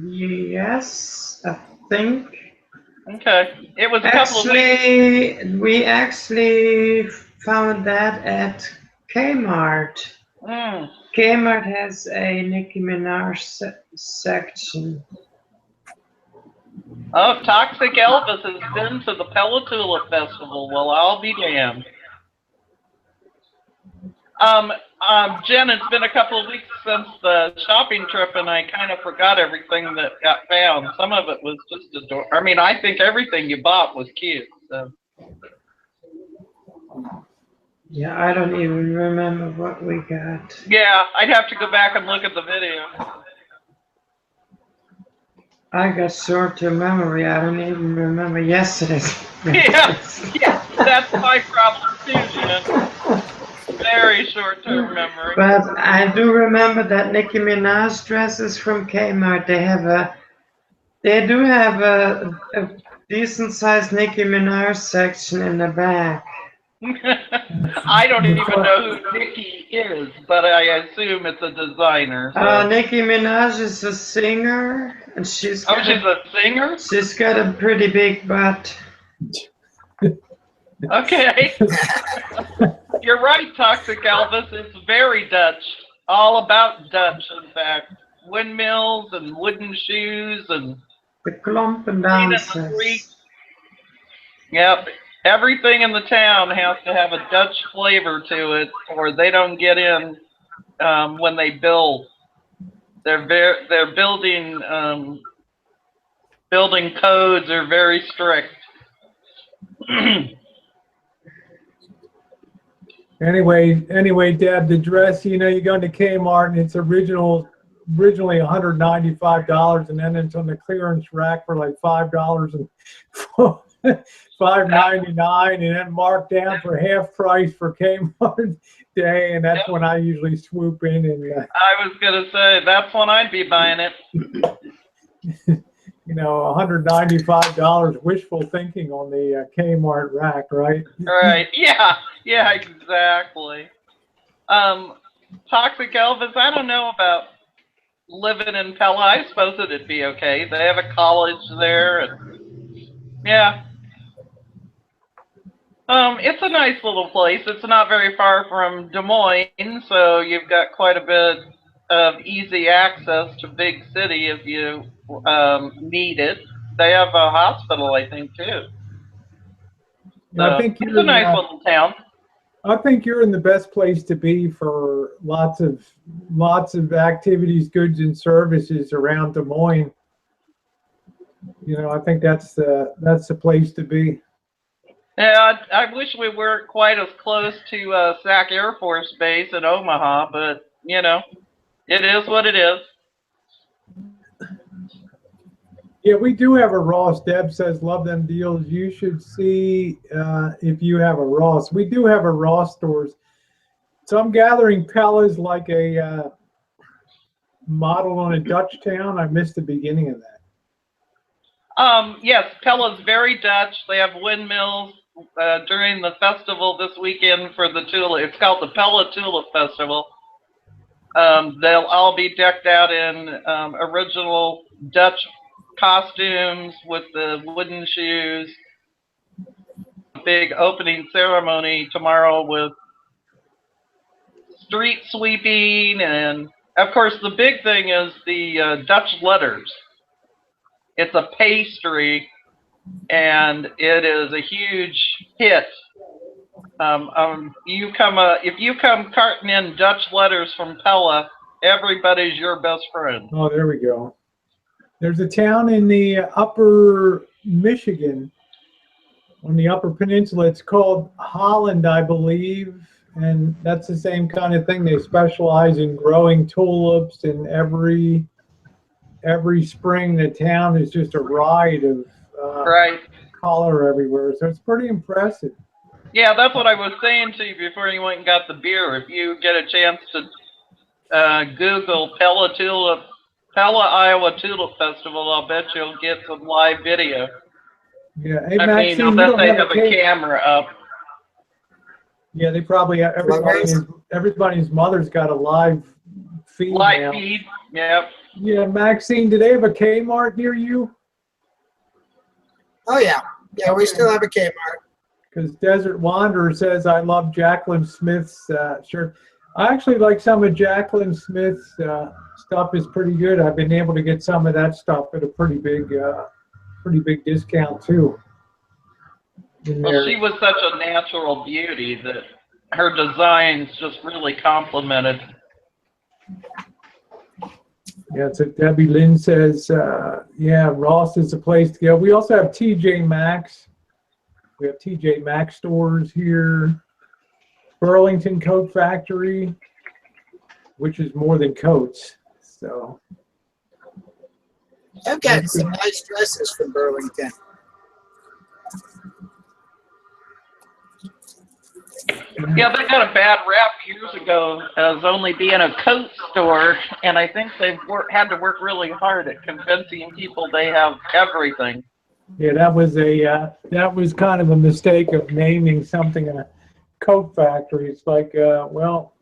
Yes, I think. Okay. It was a couple of weeks. Actually, we actually found that at Kmart. Mm. Kmart has a Nicki Minaj section. Oh, Toxic Elvis has been to the Pellatula Festival. Well, I'll be damned. Jen, it's been a couple of weeks since the shopping trip, and I kind of forgot everything that got found. Some of it was just adorable. I mean, I think everything you bought was cute. So. Yeah, I don't even remember what we got. Yeah, I'd have to go back and look at the video. I got short-term memory. I don't even remember yesterday's. Yeah, that's my problem too, Jen. Very short-term memory. But I do remember that Nicki Minaj dresses from Kmart. They do have a decent-sized Nicki Minaj section in the back. I don't even know who Nicki is, but I assume it's a designer. So. Nicki Minaj is a singer, and she's a singer? She's got a pretty big butt. Okay. You're right, Toxic Elvis. It's very Dutch. All about Dutch, in fact. Windmills and wooden shoes and the klompen dances. Yep. Everything in the town has to have a Dutch flavor to it, or they don't get in when they build. They're building building codes are very strict. Anyway, Deb, the dress, you go into Kmart and it's originally $195, and then it's on the clearance rack for like $5 and $5.99, and then marked down for half price for Kmart Day, and that's when I usually swoop in and. I was gonna say that's when I'd be buying it. $195 wishful thinking on the Kmart rack, right? Right. Yeah, exactly. Toxic Elvis, I don't know about living in Pella. I suppose it'd be okay. They have a college there, and yeah. It's a nice little place. It's not very far from Des Moines, so you've got quite a bit of easy access to big city if you need it. They have a hospital, I think, too. So I think it's a nice little town. I think you're in the best place to be for lots of activities, goods, and services around Des Moines. I think that's the place to be. Yeah, I wish we weren't quite as close to Sac Air Force Base in Omaha, but it is what it is. Yeah, we do have a Ross. Deb says, love them deals. You should see if you have a Ross. We do have a Ross stores. So I'm gathering Pella's like a model on a Dutch town. I missed the beginning of that. Yes, Pella's very Dutch. They have windmills during the festival this weekend for the Tulip. It's called the Pella Tulip Festival. They'll all be decked out in original Dutch costumes with the wooden shoes. Big opening ceremony tomorrow with street sweeping, and of course the big thing is the Dutch letters. It's a pastry, and it is a huge hit. If you come carting in Dutch letters from Pella, everybody's your best friend. Oh, there we go. There's a town in the upper Michigan, on the Upper Peninsula. It's called Holland, I believe, and that's the same kind of thing. They specialize in growing tulips, and every spring the town is just a ride of color everywhere. So it's pretty impressive. Yeah, that's what I was saying to you before you went and got the beer. If you get a chance to Google Pella, Iowa Tulip Festival, I'll bet you'll get some live video. Yeah. Hey, I mean, Maxine, I'll you bet don't they have have a a cake. camera up. Yeah, they probably have, everybody's mother's got a live feed Live now. feed, yep. Yeah, Maxine, do they have a Kmart near you? Oh yeah, yeah. We still have a Kmart. Because Desert Wanderer says, I love Jacqueline Smith's shirt. I actually like some of Jacqueline Smith's stuff is pretty good. I've been able to get some of that stuff at a pretty big discount too. Well, she was such a natural beauty that her designs just really complemented. Yeah, so Debbie Lynn says, yeah, Ross is the place to go. We also have TJ Maxx. We have TJ Maxx stores here. Burlington Coat Factory, which is more than coats. So I've gotten some nice dresses from Burlington. Yeah, they got a bad rap years ago as only being a coat store, and I think they've had to work really hard at convincing people they have everything. yeah, that was kind of a mistake of naming something a coat factory. It's like, well,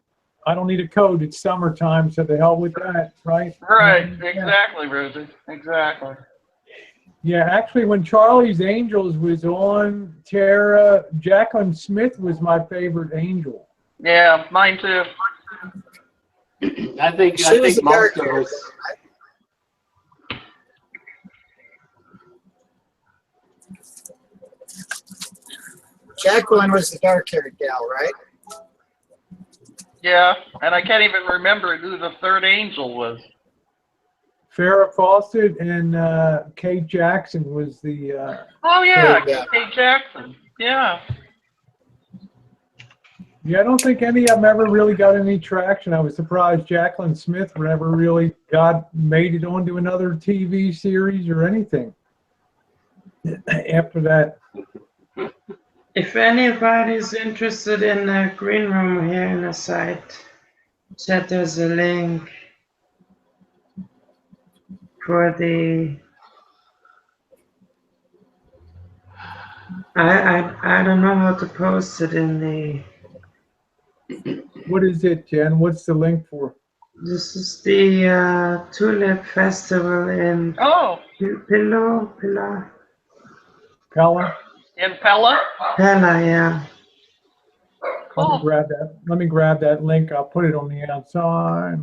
I don't need a coat. It's summertime, so the hell with that, right? Right, exactly, Rosie, exactly. Yeah, actually, when Charlie's Angels was on, Tara, Jacqueline Smith was my favorite angel. Yeah, mine too. I think most of us. Jacqueline was the dark-haired gal, right? Yeah, and I can't even remember who the third angel was. Farrah Fawcett and Kate Jackson was the. Oh yeah, Yeah. Kate Jackson. Yeah. Yeah, I don't think any of them ever really got any traction. I was surprised Jacqueline Smith never really made it onto another TV series or anything after that. If anybody's interested in the green room here in the site, chat, there's a link for the. I don't know how to post it in the. What is it, Jen? What's the link for? This is the Tulip Festival in Oh, Pella, Pella? in Pella? yeah. Cool. Let me grab that link. I'll put it on the outside.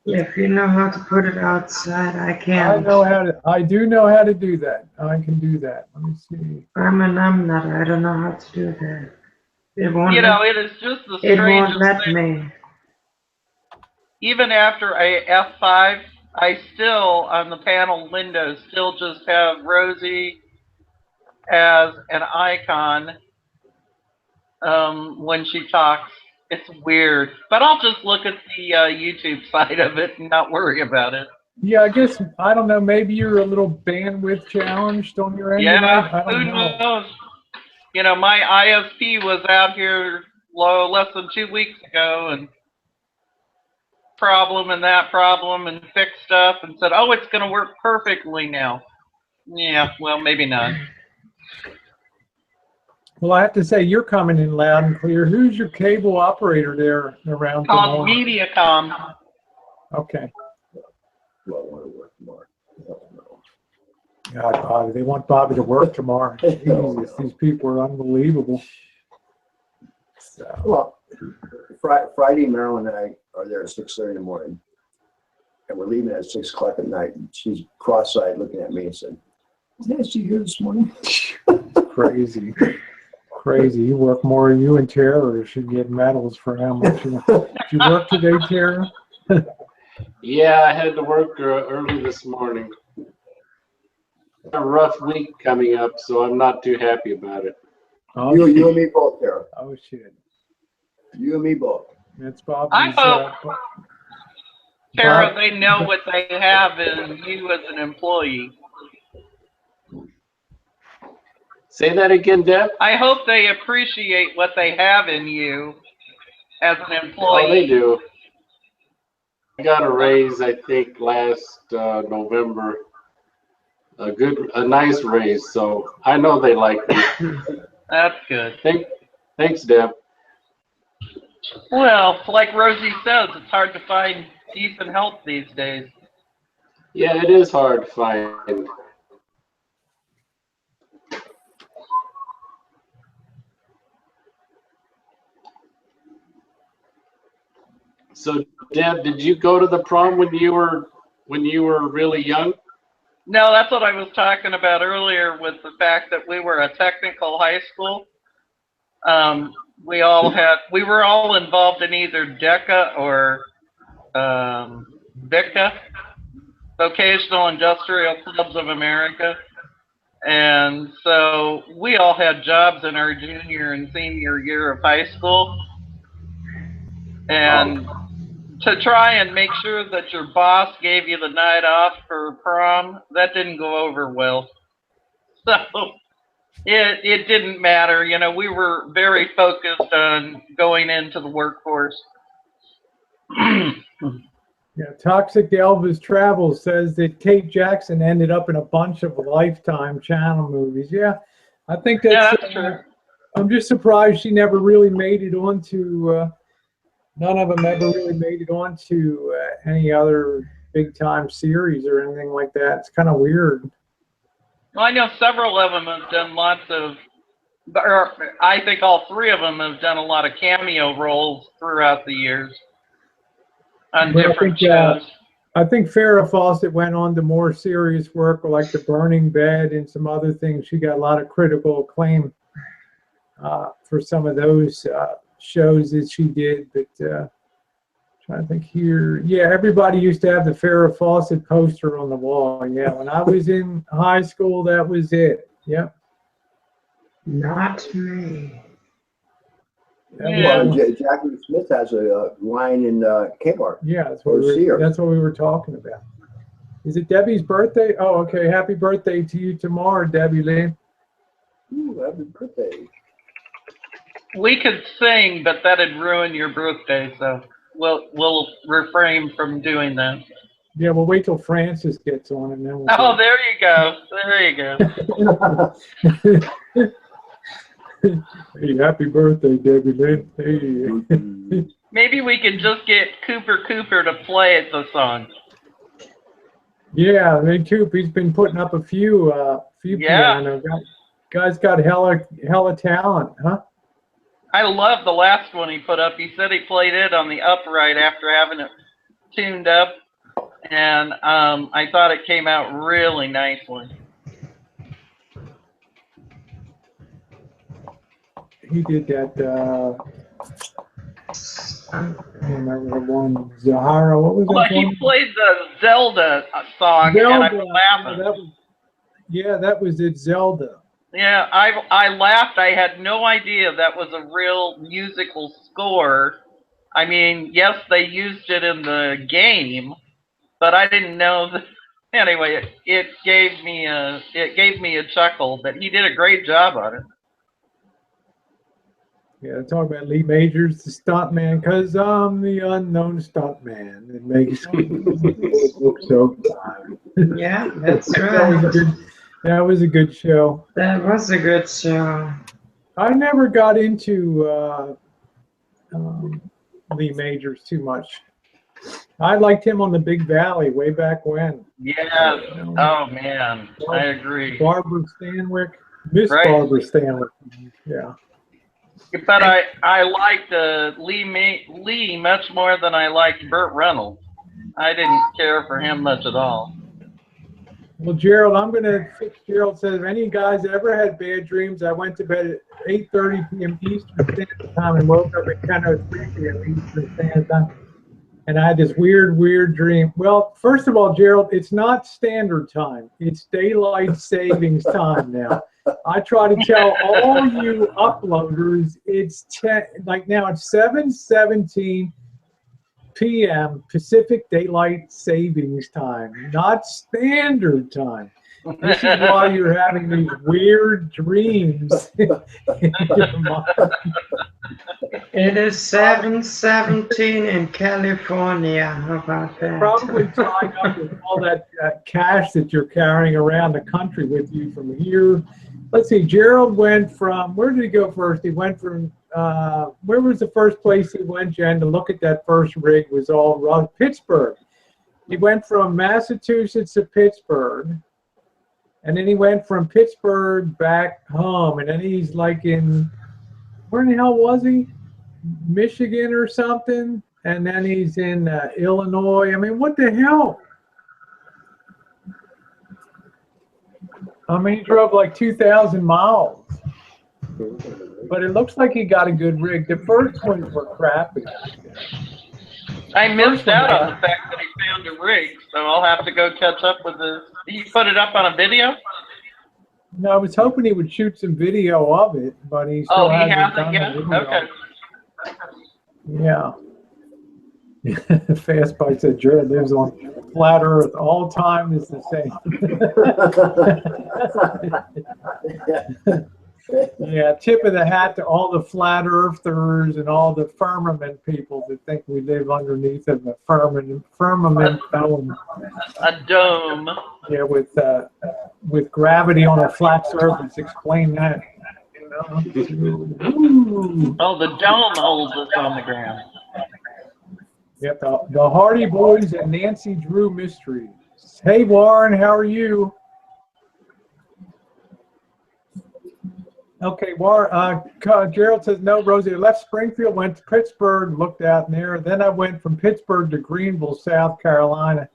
If you know how to put it outside, I can. I do know how to do that. I can do that. Let me see. I'm not. I don't know how to do that. It won't. You know, it is just the It won't strangest let thing. me. Even after a F5, I still, on the panel window, still just have Rosie as an icon when she talks. It's weird. But I'll just look at the YouTube side of it and not worry about it. Yeah, I guess, I don't know, maybe you're a little bandwidth challenged on your end. Yeah, who knows? You know, my ISP was out here less than 2 weeks ago and problem and fixed stuff and said, oh, it's going to work perfectly now. Yeah, well, maybe not. Well, I have to say, you're coming in loud and clear. Who's your cable operator there around? Called Mediacom. Okay. Do I want to work tomorrow? God, Bobby, they want Bobby to work tomorrow. Jesus, these people are unbelievable. So. Well, Friday, Marilyn and I are there at 6:30 in the morning, and we're leaving at 6 o'clock at night. And she's cross-eyed looking at me and said, "Is Nancy here this morning?" Crazy. Crazy. You work more, you and Tara should get medals for how much you did you work today, Tara? Yeah, I had to work early this morning. A rough week coming up, so I'm not too happy about it. Oh, You and me both, Tara. oh shit. You and me both. That's Bobby's. I hope, Tara, they know what they have in you as an employee. Say that again, Deb. I hope they appreciate what they have in you as an employee. Oh, they do. I got a raise, I think, last November. A nice raise. So I know they like me. That's good. Thanks, Deb. Well, like Rosie says, it's hard to find decent help these days. Yeah, it is hard to find. So, Deb, did you go to the prom when you were really young? No, that's what I was talking about earlier with the fact that we were a technical high school. We were all involved in either DECA or VICA, Vocational Industrial Clubs of America. And so we all had jobs in our junior and senior year of high school. And to try and make sure that your boss gave you the night off for prom, that didn't go over well. So it didn't matter. You know, we were very focused on going into the workforce. Yeah, Toxic Elvis Travels says that Kate Jackson ended up in a bunch of Lifetime channel movies. Yeah, I think that's true. I'm just surprised she never really made it onto, none of them ever really made it onto any other big time series or anything like that. It's kind of weird. Well, I know several of them have done lots of, or I think all three of them have done a lot of cameo roles throughout the years on different shows. I think Farrah Fawcett went on to more serious work like The Burning Bed and some other things. She got a lot of critical acclaim for some of those shows that she did. But trying to think here. Yeah, everybody used to have the Farrah Fawcett poster on the wall. Yeah, when I was in high school, that was it. Yep. Not me. Yeah. Jackie Smith has a line in Kmart. Yeah, that's what we were talking about. Is it Debbie's birthday? Oh, okay. Happy birthday to you tomorrow, Debbie Lynn. Ooh, happy birthday. We could sing, but that'd ruin your birthday, so we'll refrain from doing that. Yeah, we'll wait till Francis gets on and then we'll Oh, there you go. There you go. Hey, happy birthday, Debbie Lynn. Hey. Maybe we could just get Cooper to play the song. Yeah, I mean, Coop, he's been putting up a few piano. Guy's got hella talent, huh? I love the last one he put up. He said he played it on the upright after having it tuned up, and I thought it came out really nicely. He did that, I don't remember the one, Zahara, what was that one? He played the Zelda song, and I was laughing. That was it, Zelda. Yeah, I laughed. I had no idea that was a real musical score. I mean, yes, they used it in the game, but I didn't know that. Anyway, it gave me a chuckle, but he did a great job on it. Yeah, talk about Lee Majors, the stuntman, because I'm the unknown stuntman. It makes me look so fine. Yeah, that's right. That was a good show. That was a good show. I never got into Lee Majors too much. I liked him on the Big Valley way back when. Yeah. Oh man, I agree. Barbara Stanwyck, Miss Barbara Stanwyck. Yeah. But I liked Lee much more than I liked Burt Reynolds. I didn't care for him much at all. Well, Gerald, I'm going to fix Gerald says, if any guys ever had bad dreams, I went to bed at 8:30 p.m. Eastern Standard Time and woke up at 10:03 p.m. Eastern Standard Time. And I had this weird dream. Well, first of all, Gerald, it's not standard time. It's daylight savings time now. I try to tell all you uploaders, it's now it's 7:17 p.m. Pacific Daylight Savings Time, not standard time. This is why you're having these weird dreams in your mind. It is 7:17 in California. How about that? Probably tied up with all that cash that you're carrying around the country with you from here. Let's see, Gerald went from, where did he go first? He went from, where was the first place he went, Jen, to look at that first rig was all Pittsburgh. He went from Massachusetts to Pittsburgh, and then he went from Pittsburgh back home, and then he's like in, where in the hell was he? Michigan or something, and then he's in Illinois. I mean, what the hell? I mean, he drove like 2,000 miles. But it looks like he got a good rig. The first ones were crappy. I missed out on the fact that he found a rig, so I'll have to go catch up with this. He put it up on a video? No, I was hoping he would shoot some video of it, but he still hasn't done yet? the video. Okay. Yeah. Fast Bite said Jared lives on flat earth. All time is the same. Yeah, tip of the hat to all the flat earthers and all the firmament people that think we live underneath of a firmament dome. A dome. Yeah, with gravity on a flat surface. Explain that. Ooh. Oh, the dome holds us on the ground. Yep, the Hardy Boys and Nancy Drew Mysteries. Hey, Warren, how are you? Okay, Warren, Gerald says, no, Rosie, I left Springfield, went to Pittsburgh, looked out there. Then I went from Pittsburgh to Greenville, South Carolina.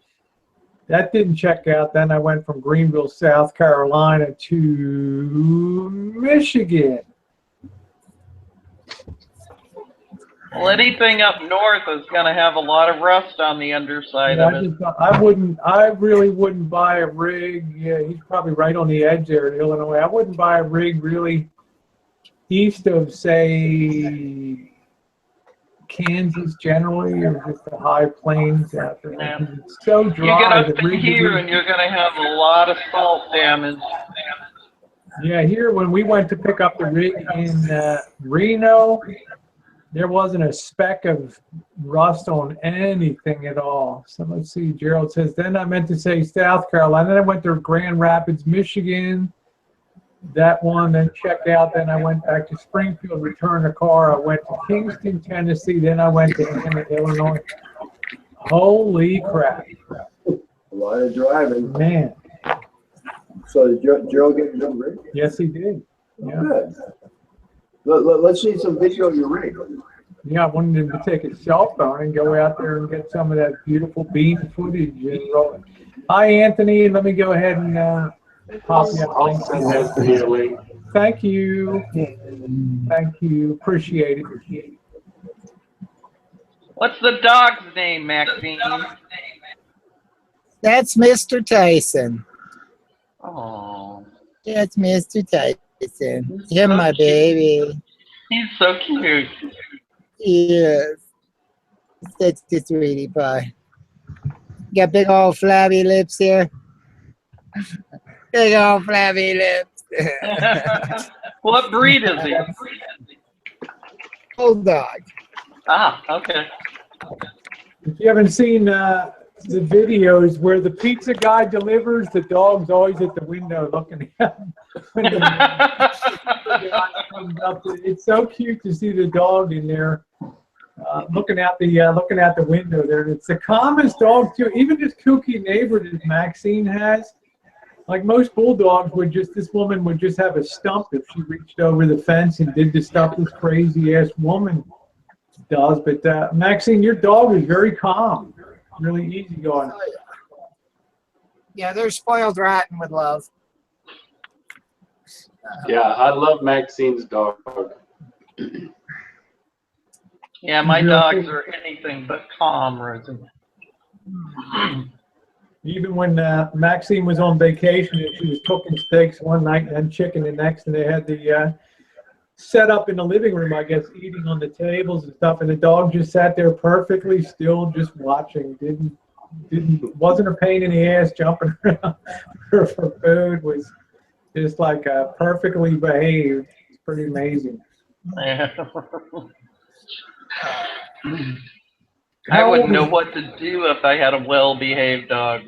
That didn't check out. Then I went from Greenville, South Carolina to Michigan. Well, anything up north is going to have a lot of rust on the underside of it. I really wouldn't buy a rig. Yeah, he's probably right on the edge there in Illinois. I wouldn't buy a rig really east of, say, Kansas generally, or just the high plains out there. Yeah. It's so dry. You get up to here and you're going to have a lot of salt damage. Yeah, here when we went to pick up the rig in Reno, there wasn't a speck of rust on anything at all. So let's see, Gerald says, then I meant to say South Carolina. Then I went to Grand Rapids, Michigan. That one, then checked out. Then I went back to Springfield, returned the car. I went to Kingston, Tennessee. Then I went to Emmett, Illinois. Holy crap. A lot of driving. Man. So did Gerald get a new rig? Yes, he did. Yeah. Good. Let's see some video of your rig. Yeah, I wanted him to take his cell phone and go out there and get some of that beautiful bean footage and roll it. Hi, Anthony. Let me go ahead and pop you up links. Thank you. Thank you. Appreciate it. What's the dog's name, Maxine? That's Mr. Tyson. Oh. That's Mr. Tyson. You're my baby. He's so cute. Yes. That's the sweetie pie. Got big old flabby lips here. Big old flabby lips. What breed is he? Bulldog. Ah, okay. If you haven't seen the videos where the pizza guy delivers, the dog's always at the window looking at him. It's so cute to see the dog in there looking out the window there. It's the calmest dog too. Even this kooky neighbor that Maxine has, like most bulldogs would this woman would just have a stump if she reached over the fence and did the stuff this crazy ass woman does. But Maxine, your dog is very calm. Really easy going. Oh, yeah, they're spoiled rotten with love. Yeah, I love Maxine's dog. Yeah, my dogs are anything but calm, Rosie. Even when Maxine was on vacation and she was cooking steaks one night and then chicken the next, and they had the set up in the living room, I guess, eating on the tables and stuff, and the dog just sat there perfectly still, just watching, didn't wasn't a pain in the ass jumping around for food. Was just like perfectly behaved. It's pretty amazing. I wouldn't know what to do if I had a well-behaved dog.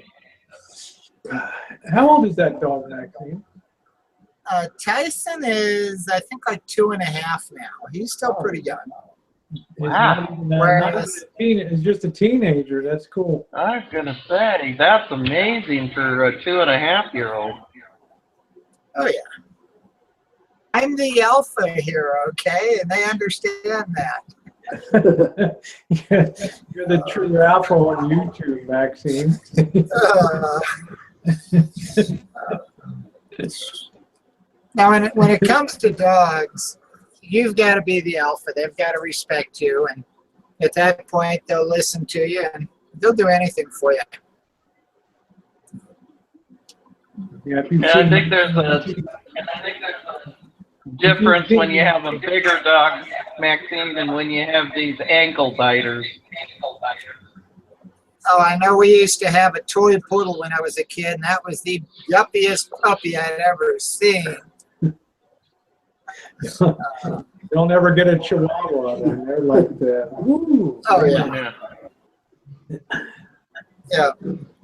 How old is that dog, Maxine? Tyson is, I think, like 2.5 now. He's still pretty young. Wow. He's just a teenager. That's cool. I was gonna say, that's amazing for a 2.5-year-old. Oh yeah. I'm the alpha here, okay, and they understand that. You're the true alpha on YouTube, Maxine. Now, when it comes to dogs, you've got to be the alpha. They've got to respect you, and at that point, they'll listen to you, and they'll do anything for you. Yeah, I think there's a difference when you have a bigger dog, Maxine, than when you have these ankle biters. Oh, I know we used to have a toy poodle when I was a kid, and that was the yuppiest puppy I'd ever seen. You'll never get a Chihuahua. They're like that. Woo. Oh, yeah. Yeah.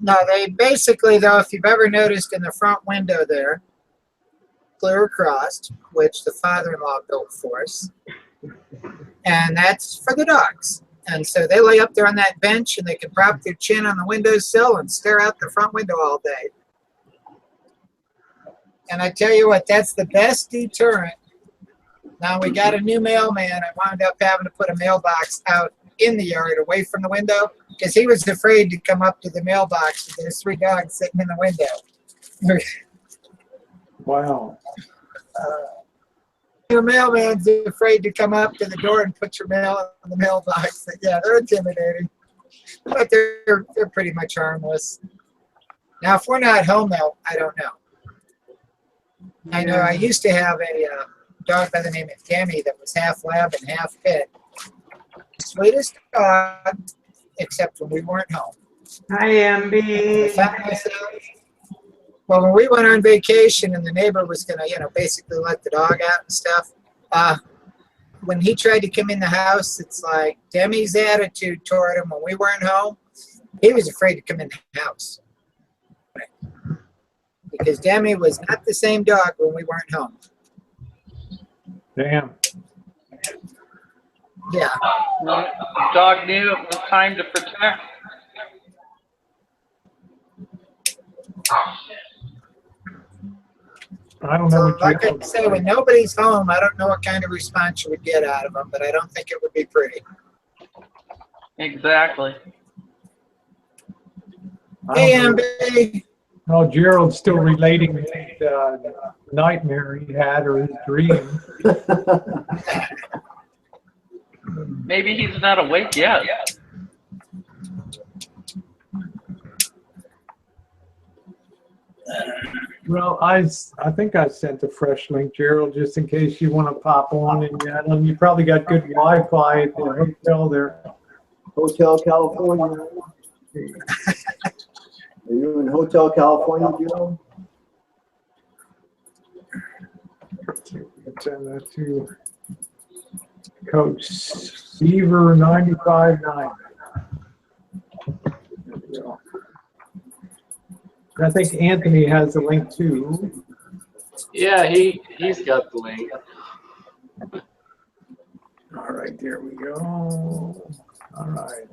No, they basically, though, if you've ever noticed in the front window there, clear across, which the father-in-law built for us, and that's for the dogs. And so they lay up there on that bench, and they can prop their chin on the windowsill and stare out the front window all day. And I tell you what, that's the best deterrent. Now, we got a new mailman. I wound up having to put a mailbox out in the yard away from the window because he was afraid to come up to the mailbox with there's 3 dogs sitting in the window. Wow. Your mailman's afraid to come up to the door and put your mail in the mailbox. Yeah, they're intimidating, but they're pretty much harmless. Now, if we're not home, though, I don't know. I know I used to have a dog by the name of Demi that was half lab and half pit. Sweetest dog, except when we weren't home. Hi, MB. Well, when we went on vacation and the neighbor was going to, basically let the dog out and stuff, when he tried to come in the house, it's like Demi's attitude toward him when we weren't home, he was afraid to come in the house. Because Demi was not the same dog when we weren't home. Damn. Yeah. The dog knew it was time to protect. I don't know So, like I say, when nobody's home, I don't know what kind of response you would get out of them, but I don't think it would be pretty. Exactly. Hey, MB. Oh, Gerald's still relating the nightmare he had or his dream. Maybe he's not awake yet. Well, I think I sent a fresh link, Gerald, just in case you want to pop on. And you probably got good Wi-Fi at the hotel there. Hotel California. Are you in Hotel California, Joe? Send that to Coach Seaver 95.9. There we go. I think Anthony has the link too. Yeah, he's got the link. All right, there we go. All right.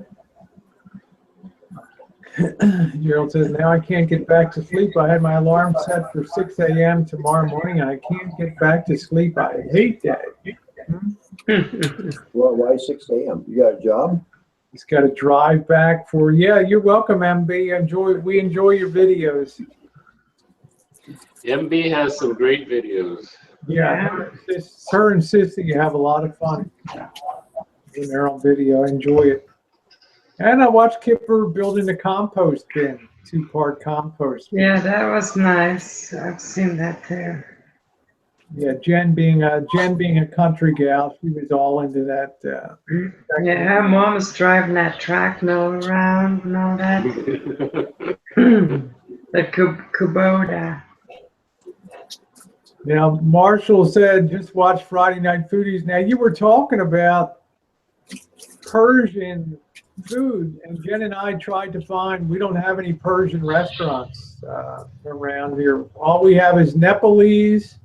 Gerald says, now I can't get back to sleep. I had my alarm set for 6 a.m. tomorrow morning, and I can't get back to sleep. I hate that. Well, why 6 a.m.? You got a job? He's got to drive back for, yeah, you're welcome, MB. We enjoy your videos. MB has some great videos. Yeah, her and Sissy have a lot of fun in their own video. I enjoy it. And I watched Kipper building a compost bin, 2-part compost bin. Yeah, that was nice. I've seen that there. Yeah, Jen being a country gal, she was all into that. Yeah, her mom is driving that track mill around and all that. The Kubota. Now, Marshall said, just watch Friday Night Foodies. Now, you were talking about Persian food, and Jen and I tried to find, we don't have any Persian restaurants around here. All we have is Nepalese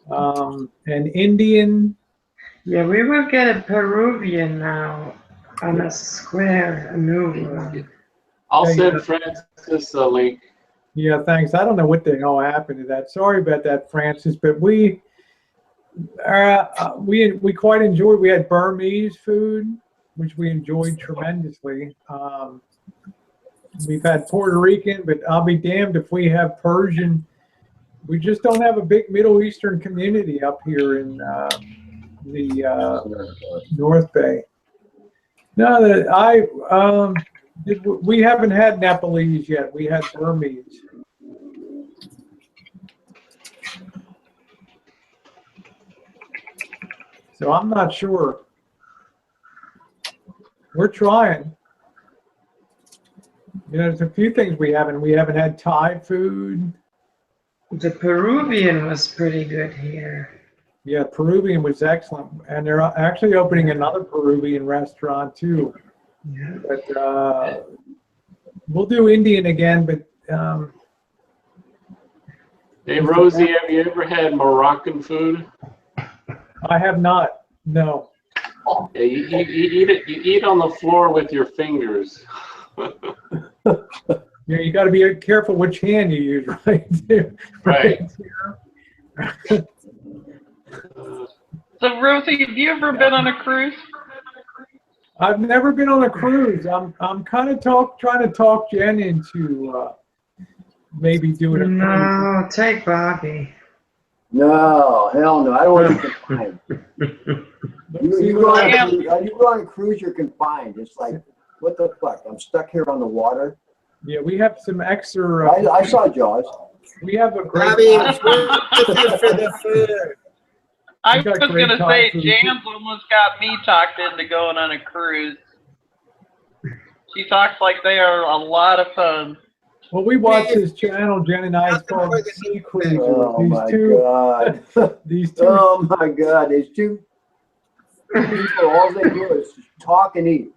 and Indian. Yeah, we will get a Peruvian now on a square, a new one. I'll send Francis a link. Yeah, thanks. I don't know what the hell happened to that. Sorry about that, Francis. But we quite enjoyed. We had Burmese food, which we enjoyed tremendously. We've had Puerto Rican, but I'll be damned if we have Persian. We just don't have a big Middle Eastern community up here in the North Bay. No, we haven't had Nepalese yet. We had Burmese. So I'm not sure. We're trying. You know, there's a few things we haven't. We haven't had Thai food. The Peruvian was pretty good here. Yeah, Peruvian was excellent. And they're actually opening another Peruvian restaurant too. Yeah. But we'll do Indian again, but Hey, Rosie, have you ever had Moroccan food? I have not. No. Yeah, you eat it. You eat on the floor with your fingers. Yeah, you got to be careful which hand you use, right? Right. So, Rosie, have you ever been on a cruise? I've never been on a cruise. I'm kind of trying to talk Jen into maybe doing a cruise. No, take Bobby. No, hell no. I don't want to be confined. You go on a cruise, you're confined. It's like, what the fuck? I'm stuck here on the water. Yeah, we have some extra. I saw Jaws. We have a great. Bobby, it's worth for the food. I was got going great to Thai say, food. Jan's almost got me talked into going on a cruise. She talks like they are a lot of fun. Well, we watch this channel, Jen and I. It's called Sea Cruiser. Oh my God. These two. Oh my God. There's two people. All they do is talk and eat.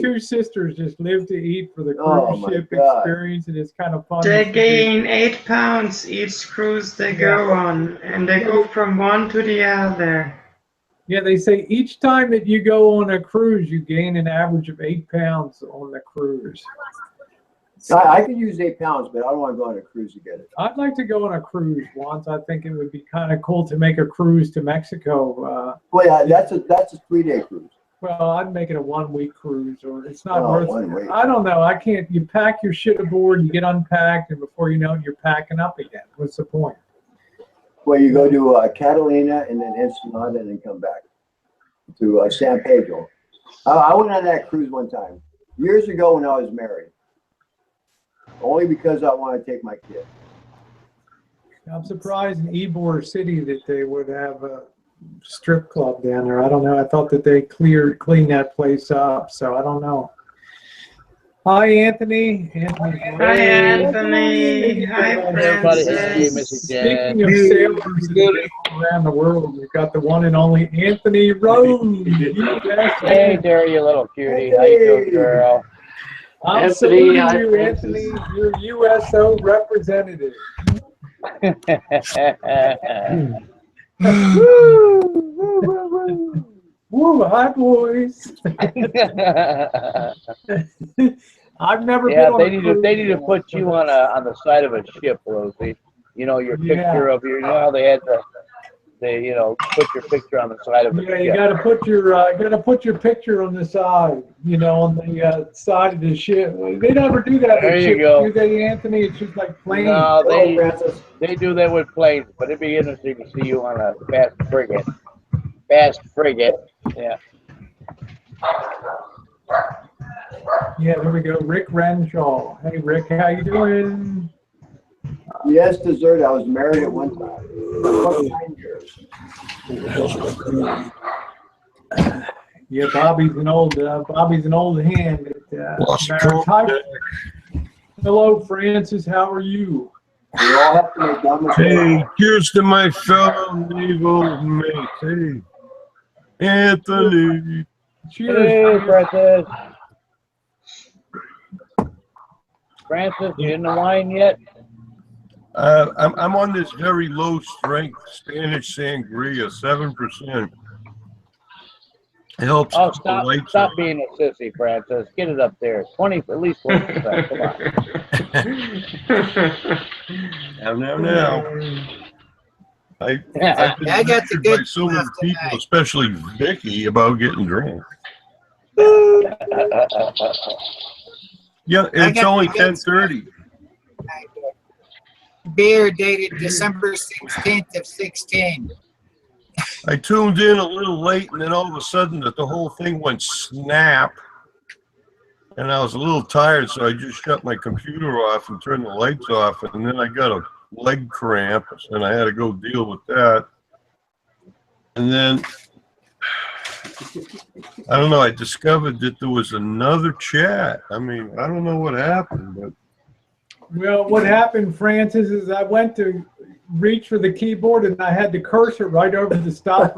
Two sisters just live to eat for the Oh, cruise my ship God. experience, and it's kind of fun. They gain 8 pounds each cruise they go on, and they go from one to the other. Yeah, they say each time that you go on a cruise, you gain an average of 8 pounds on the cruise. I could use 8 pounds, but I don't want to go on a cruise to get it. I'd like to go on a cruise once. I think it would be kind of cool to make a cruise to Mexico. Well, yeah, that's a 3-day cruise. Well, I'd make it a 1-week cruise, or it's not Oh, worth 1 week. it. I don't know. I can't. You pack your shit aboard, you get unpacked, and before you know it, you're packing up again. What's the point? Well, you go to Catalina and then Ensenada and then come back to San Pedro. I went on that cruise one time, years ago when I was married. Only because I want to take my kid. I'm surprised in Ybor City that they would have a strip club down there. I don't know. I thought that they cleaned that place up, so I don't know. Hi, Anthony. Hi, Anthony. Hi, Francis. Speaking of sailors around the world, we've got the one and only Anthony Rose. Hey there, you little cutie. How you doing, girl? I'm Anthony, saluting you, Anthony. You're USO representative. Woo, hi, boys. I've never been on they a need cruise to before, put you on the side of a ship, Rosie. You know your picture of your. You know how they had put your picture on the side of a Yeah, ship. you gotta put your picture on the side. You know, on the side of the ship. They never do that There with you ships, go. do they, Anthony? It's just like planes. No, Francis. they do that with planes, but it'd be interesting to see you on a fast frigate. Fast frigate. Yeah. Yeah, there we go. Rick Renshaw. Hey, Rick, how you doing? Yes, dessert. I was married at one time. For 9 years. Yeah, Bobby's an old hand at marriage. Hi. Hello, Francis. How are you? We all have to make dumb mistakes. Hey, cheers to my fellow naval mates. Hey, Anthony. Cheers. Hey, Francis. Francis, you in the wine yet? I'm on this very low strength Spanish sangria, 7%. It helps. Oh, stop being a sissy, Francis. Get it up there. 20, at least 20%. Come on. Now. I got the good by so many stuff people, tonight. especially Vicky, about getting drunk. Yeah, it's only 10:30. Beer dated December 16th of 16. I tuned in a little late, and then all of a sudden the whole thing went snap. And I was a little tired, so I just shut my computer off and turned the lights off, and then I got a leg cramp, and I had to go deal with that. And then, I don't know, I discovered that there was another chat. I mean, I don't know what happened, but... Well, what happened, Francis, is I went to reach for the keyboard and I had the cursor right over the stop,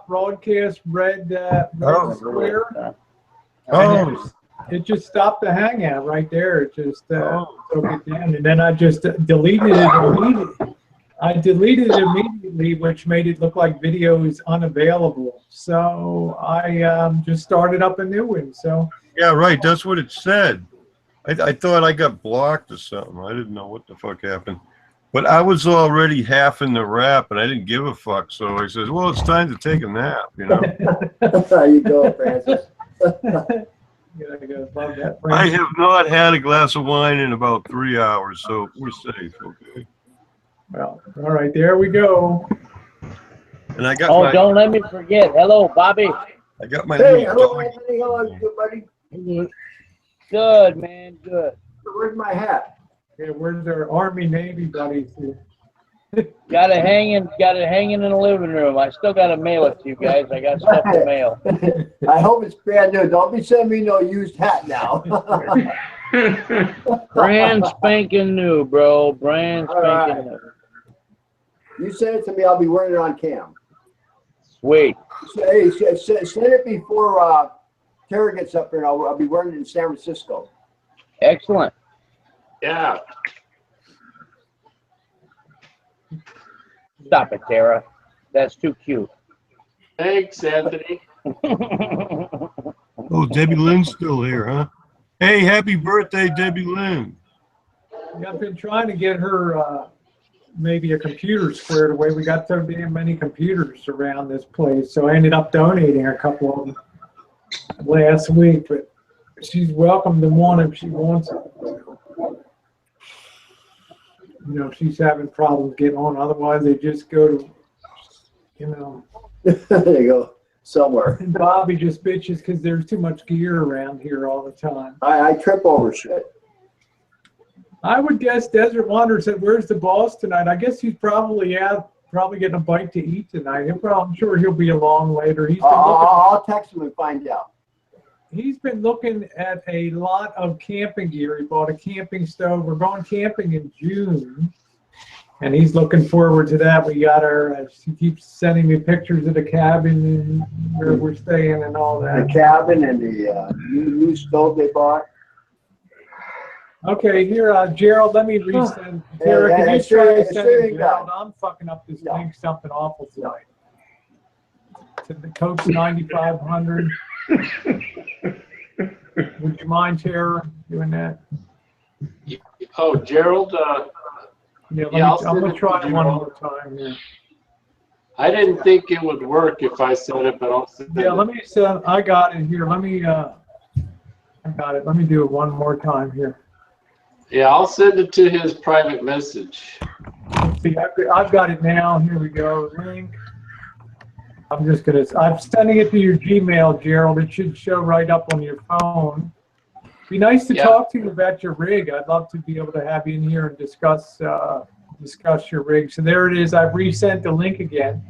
broadcast red square. Oh. It just stopped the hangout right there. It just broke it down, and then I just deleted it immediately. I deleted it immediately, which made it look like video is unavailable. So I just started up a new one. So Yeah, right. That's what it said. I thought I got blocked or something. I didn't know what the fuck happened. But I was already half in the wrap, and I didn't give a fuck. So I says, well, it's time to take a nap, you know. How you go, Francis? I have not had a glass of wine in about 3 hours, so we're safe, okay? Well, all right, there we go. And I got don't let me forget. Hello, Bobby. I got my Hey, little hello, dog. Anthony. Hello, good buddy. Good, man. Good. Where's my hat? Yeah, where's our Army Navy buddies here? Got it hanging in the living room. I still got to mail it to you guys. I got stuff to mail. I hope it's brand new. Don't be sending me no used hat now. Brand spanking new, bro. Brand spanking new. You send it to me. I'll be wearing it on cam. Sweet. Hey, send it before Tara gets up here, and I'll be wearing it in San Francisco. Excellent. Yeah. Stop it, Tara. That's too cute. Thanks, Anthony. Oh, Debbie Lynn's still here, huh? Hey, happy birthday, Debbie Lynn. Yeah, I've been trying to get her maybe a computer squared away. We got so damn many computers around this place, so I ended up donating a couple of them last week. But she's welcome to one if she wants it. You know, if she's having problems getting on. Otherwise, they just go to, you know. There you go. Somewhere. And Bobby just bitches because there's too much gear around here all the time. I trip over shit. I would guess Desert Wanderer said, "Where's the boss tonight?" I guess he's probably getting a bite to eat tonight. I'm sure he'll be along later. I'll text him and find out. He's been looking at a lot of camping gear. He bought a camping stove. We're going camping in June, and he's looking forward to that. We got he keeps sending me pictures of the cabin and where we're staying and all that. The cabin and the new stove they bought. Okay, here, Gerald, let me resend. Tara, can you try sending Gerald? I'm fucking up this link, something awful tonight. To the Coach 9500. Would you mind, Tara, doing that? Oh, Gerald? Yeah, I'm going to try it one more time here. I didn't think it would work if I said it, but I'll send it. Yeah, let me send. I got it here. I got it. Let me do it one more time here. Yeah, I'll send it to his private message. Let's see, I've got it now. Here we go. Link. I'm sending it to your Gmail, Gerald. It should show right up on your phone. Be nice to Yeah. talk to you about your rig. I'd love to be able to have you in here and discuss your rig. So there it is. I've resent the link again.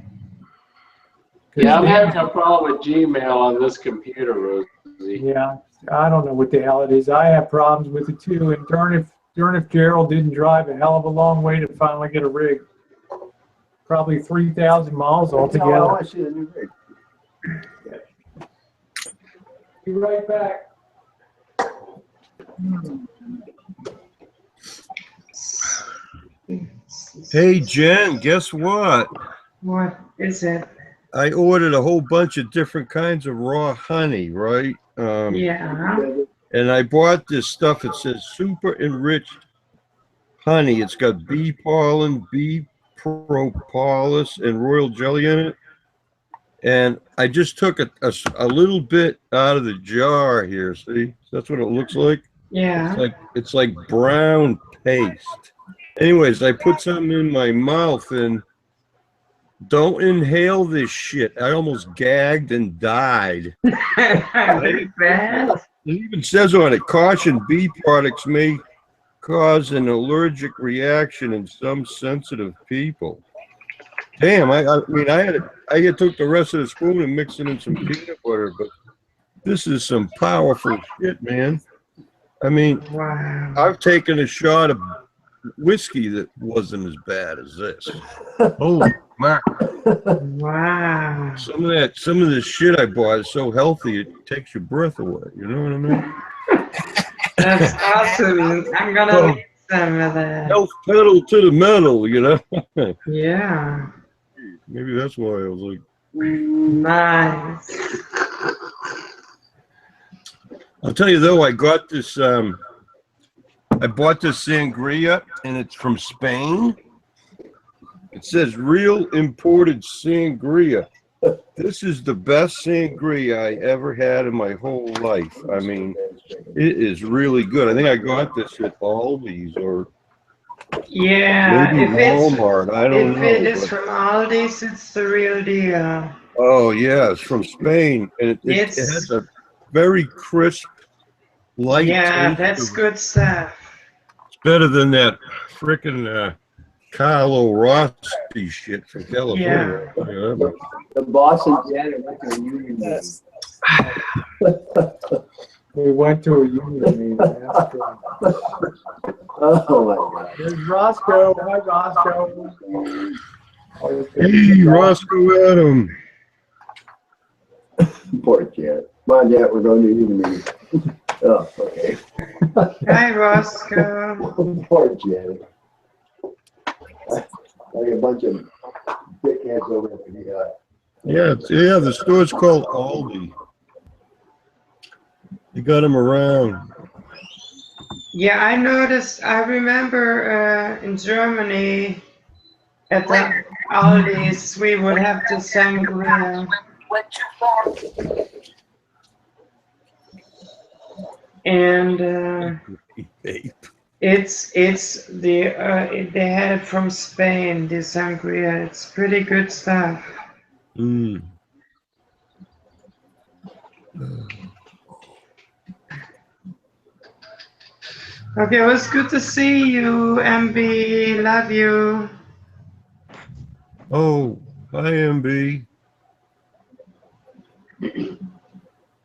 Yeah, I'm having a problem with Gmail on this computer, Rosie. Yeah, I don't know what the hell it is. I have problems with it too. And darn if Gerald didn't drive a hell of a long way to finally get a rig. Probably 3,000 miles altogether. I want to see the new rig. Be right back. Hey, Jen, guess what? What is it? I ordered a whole bunch of different kinds of raw honey, right? Yeah. And I bought this stuff. It says super enriched honey. It's got bee pollen, bee propolis, and royal jelly in it. And I just took a little bit out of the jar here. See, that's what it looks like. Yeah. It's like brown paste. Anyways, I put some in my mouth and don't inhale this shit. I almost gagged and died. Very bad. It even says on it, caution, bee products may cause an allergic reaction in some sensitive people. Damn, I mean, I took the rest of the spoon and mixed it in some peanut butter, but this is some powerful shit, man. I mean, Wow. I've taken a shot of whiskey that wasn't as bad as this. Holy man. Wow. Some of this shit I bought is so healthy it takes your breath away. You know what I mean? That's awesome. I'm gonna need some of that. Health pedal to the metal, you know? Yeah. Maybe that's why I was like, Nice. I'll tell you though, I got this I bought this sangria and it's from Spain. It says real imported sangria. This is the best sangria I ever had in my whole life. I mean, it is really good. I think I got this at Aldi's or Yeah. maybe Walmart. I don't know. If it is But, from Aldi's, it's the real deal. oh yeah, it's from Spain, and it has a very crisp, light. Yeah, taste that's of- good stuff. It's better than that frickin' Carlo Rossi shit from California. Yeah, but- The boss and Janet went to a union meeting. We went to a union meeting. After. Oh my God. There's Roscoe. Hi, Roscoe. Hey, Roscoe Adam. Poor Janet. Come on, Janet, we're going to a union meeting. Oh, okay. Hi, Roscoe. Poor Janet. Like a bunch of dickheads over at the Yeah, the store's called Aldi. You got them around. Yeah, I noticed. I remember in Germany at the Aldi's, we would have the sangria. And it's the they had it from Spain, the sangria. It's pretty good stuff. Mm. Okay, it was good to see you, MB. Love you. Oh, hi, MB.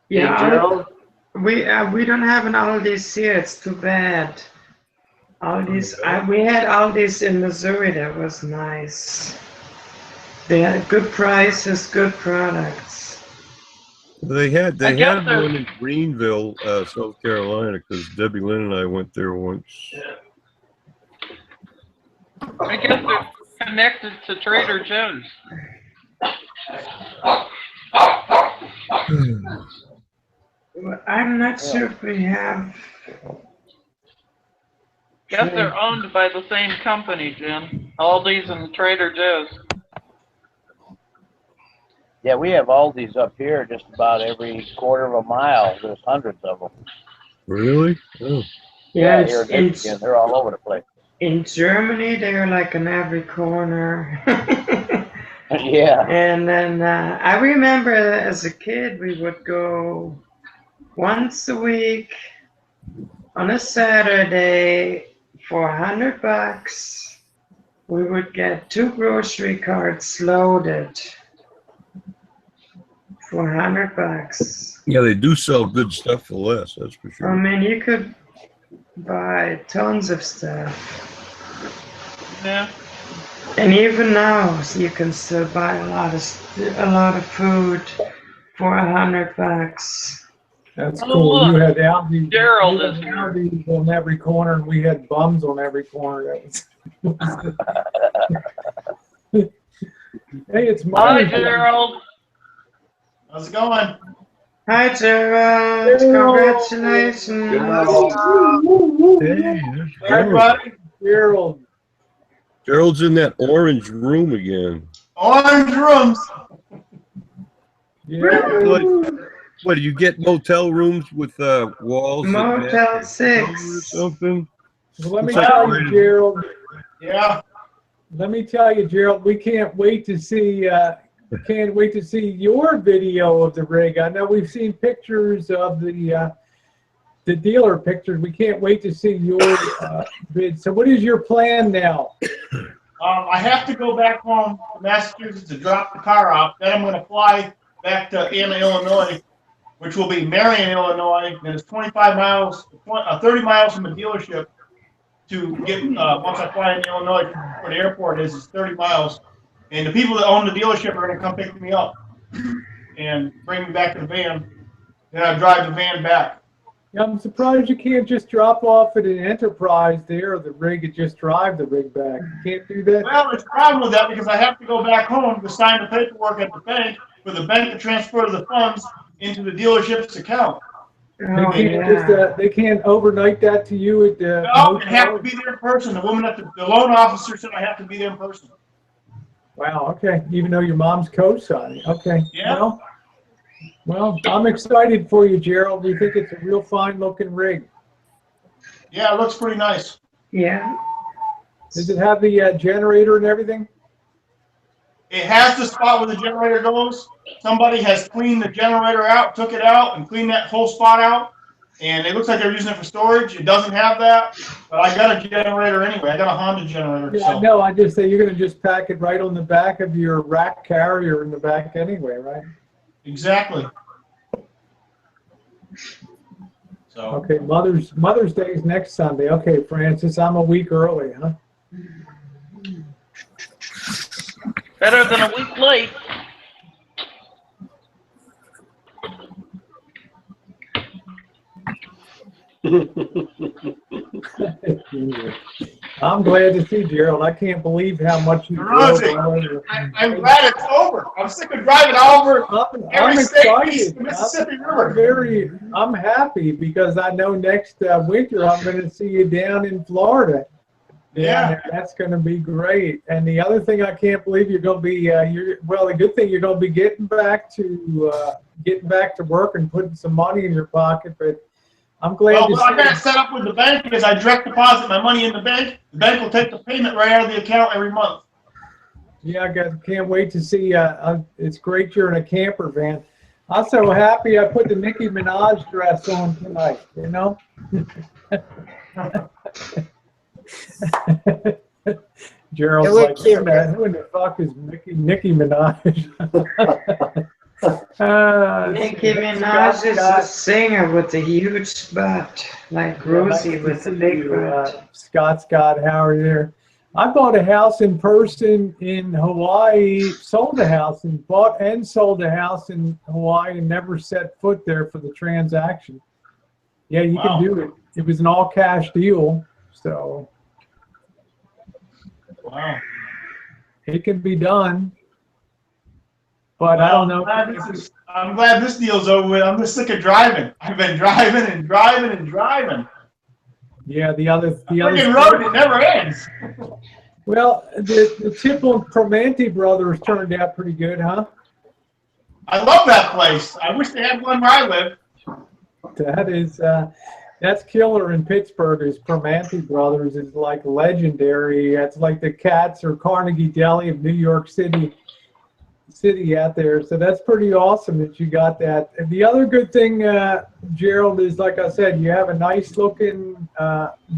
Yeah, Hey, Gerald. we don't have an Aldi's here. It's too bad. Aldi's. We had Aldi's in Missouri. That was nice. They had good prices, good products. They had I guess one there's- in Greenville, South Carolina, because Debbie Lynn and I went there once. I guess they're connected to Trader Joe's. Well, I'm not sure if we have. Guess they're owned by the same company, Jim. Aldi's and Trader Joe's. Yeah, we have Aldi's up here just about every quarter of a mile. There's hundreds of them. Really? Oh. Yeah, Here in Michigan, they're all over the place. in Germany, they're like in every corner. Yeah. And then I remember as a kid, we would go once a week On a Saturday, for $100, we would get 2 grocery carts loaded for $100. Yeah, they do sell good stuff for less, that's for I sure. mean, you could buy tons of stuff. Yeah. And even now, you can still buy a lot of food for $100. That's Oh, cool. look. You had Aldi's, Gerald you had is here. Aldi's on every corner, and we had bums on every corner. That was, hey, it's Hi, Mother's Day. Gerald. How's it going? Hi, Gerald. Congratulations. Hey, there's Gerald. Everybody, Gerald. Gerald's in that orange room again. orange rooms. Yeah. What, do you get motel rooms with walls? that match Motel your 6. color or something? Well, let me It's like tell you, rated- Gerald. Yeah. Let me tell you, Gerald. We can't wait to see. Can't wait to see your video of the rig. I know we've seen pictures of the dealer pictures. We can't wait to see your bid. So, what is your plan now? I have to go back home to Massachusetts to drop the car off. Then I'm going to fly back to Anna, Illinois, which will be Marion, Illinois. And it's 25 miles, 30 miles from the dealership to get, once I fly in Illinois where the airport is 30 miles. And the people that own the dealership are going to come pick me up and bring me back to the van. Then I drive the van back. Yeah, I'm surprised you can't just drop off at an Enterprise there, or the rig, and just drive the rig back. You can't do that? Well, there's a problem with that because I have to go back home to sign the paperwork at the bank for the bank to transfer the funds into the dealership's account. They can't overnight that to you at the No, I have to be there in person. The woman at the loan officer said I have to be there in person. Wow, okay. Even though your mom's co-signing. Okay. Yeah. Well, I'm excited for you, Gerald. We think it's a real fine looking rig. Yeah, it looks pretty nice. Yeah. Does it have the generator and everything? It has the spot where the generator goes. Somebody has cleaned the generator out, took it out, and cleaned that whole spot out. And it looks like they're using it for storage. It doesn't have that, but I got a generator anyway. I got a Honda generator. Yeah, So. no, I just say you're going to just pack it right on the back of your rack carrier in the back anyway, right? Exactly. So. Okay, Mother's Day is next Sunday. Okay, Francis, I'm a week early, huh? Better than a week late. I'm glad to see Gerald. I can't believe how much you Rosie, I'm glad it's over. I'm sick of driving over I'm excited. Mississippi River. I'm happy because I know next winter I'm going to see you down in Florida. Yeah, that's going to be great. And the other thing I can't believe you're going to be the good thing you're going to be getting back to work and putting some money in your pocket. But I'm glad. Well, I got it set up with the bank because I direct deposit my money in the bank. The bank will take the payment right out of the account every month. Yeah, I can't wait to see. It's great you're in a camper van. I'm so happy I put the Nicki Minaj dress on tonight. You know. Gerald's like, who in the fuck is Nicki Minaj? Nicki Minaj is a singer with a huge butt, like Rosie with a big butt. Scott, how are you there? I bought a house in person in Hawaii, bought and sold a house in Hawaii and never set foot there for the transaction. Yeah, you can do it. It was an all cash deal, so. Wow. It can be done. But I don't know. I'm glad this deal's over with. I'm just sick of driving. I've been driving and driving and driving. Yeah, the other road, it never ends. Well, the Tipple Promanti brothers turned out pretty good, huh? I love that place. I wish they had one where I live. That is, that's killer in Pittsburgh. Is Promanti brothers is like legendary. It's like the Katz or Carnegie Deli of New York City. city out there. So that's pretty awesome that you got that. And the other good thing, Gerald, is like I said, you have a nice looking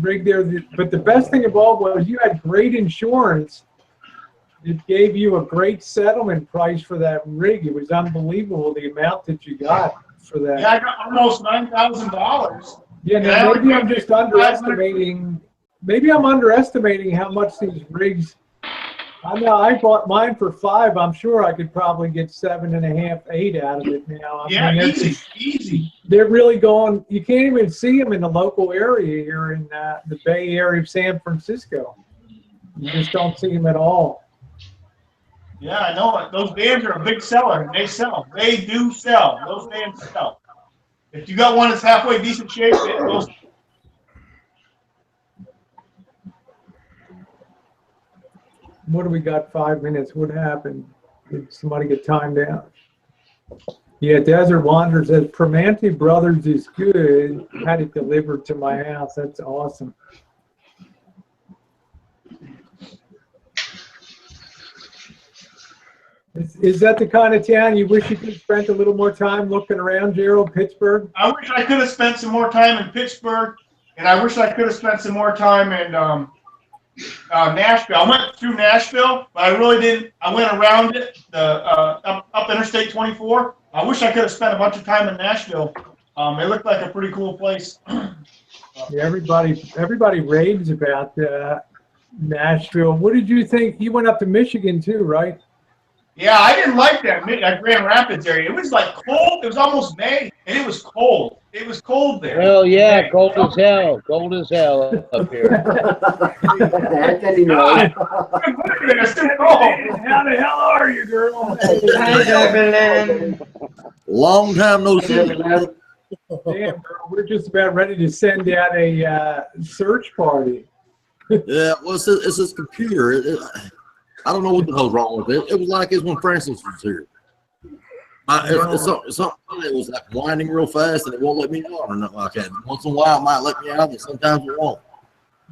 rig there. But the best thing of all was you had great insurance. It gave you a great settlement price for that rig. It was unbelievable the amount that you got for that. Yeah, I got almost $9,000. Yeah, now maybe I'm just underestimating. Maybe I'm underestimating how much these rigs. I know I bought mine for $5. I'm sure I could probably get 7.5, 8 out of it now. Yeah, I mean, easy. They're really going. You can't even see them in the local area here in the Bay Area of San Francisco. You just don't see them at all. Yeah, I know it. Those vans are a big seller. They sell. They do sell. Those vans sell. If you got one that's halfway decent shape, it goes. What do we got? 5 minutes. What happened? Did somebody get timed out? Yeah, Desert Wanderer says Primanti Brothers is good. Had it delivered to my house. That's awesome. Is that the kind of town you wish you could spend a little more time looking around, Gerald? Pittsburgh? I wish I could have spent some more time in Pittsburgh, and I wish I could have spent some more time in Nashville. I went through Nashville, but I really didn't. I went around it, up Interstate 24. I wish I could have spent a bunch of time in Nashville. It looked like a pretty cool place. Yeah, everybody raves about Nashville. What did you think? You went up to Michigan too, right? Yeah, I didn't like that Grand Rapids area. It was like cold. It was almost May, and it was cold. It was cold there. Well, yeah, cold as hell. Cold as hell up here. Anthony knows. How the hell are you, girl? Hi, Evelyn. Long time no see. Damn, girl, we're just about ready to send out a search party. Yeah, well, it's this computer. I don't know what the hell's wrong with it. It was like it's when Francis was here. It's something that was like winding real fast, and it won't let me on or nothing like that. Once in a while, it might let me out, and sometimes it won't.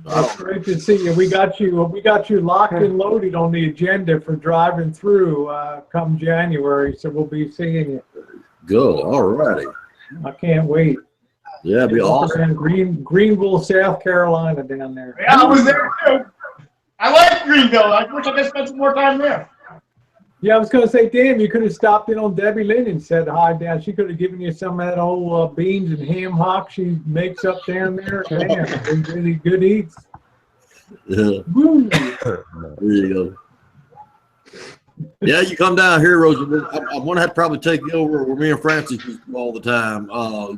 It's great to see you. We got you locked and loaded on the agenda for driving through come January, so we'll be seeing you. Good. All righty. I can't wait. Yeah, it'd be awesome. Greenville, South Carolina, down there. Yeah, I was there too. I like Greenville. I wish I could spend some more time there. Yeah, I was going to say, damn, you could have stopped in on Debbie Lynn and said hi down. She could have given you some of that old beans and ham hock she makes up down there. Damn, really good eats. Yeah. Woo. There you go. Yeah, you come down here, Rosie. I'm going to have to probably take you over where me and Francis used to go all the time,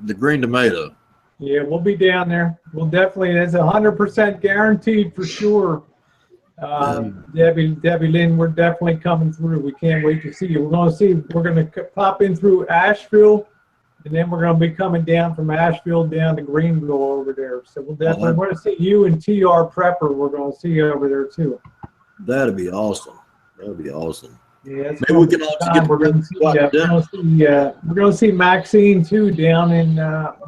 the Green Tomato. Yeah, we'll be down there. We'll definitely, that's 100% guaranteed for sure. Debbie Lynn, we're definitely coming through. We can't wait to see you. We're going to pop in through Asheville, and then we're going to be coming down from Asheville down to Greenville over there. So we'll definitely want to see you and TR Prepper. We're going to see you over there too. That'd be awesome. That'd be awesome. Yeah, maybe we can also get we're going to see Maxine too down in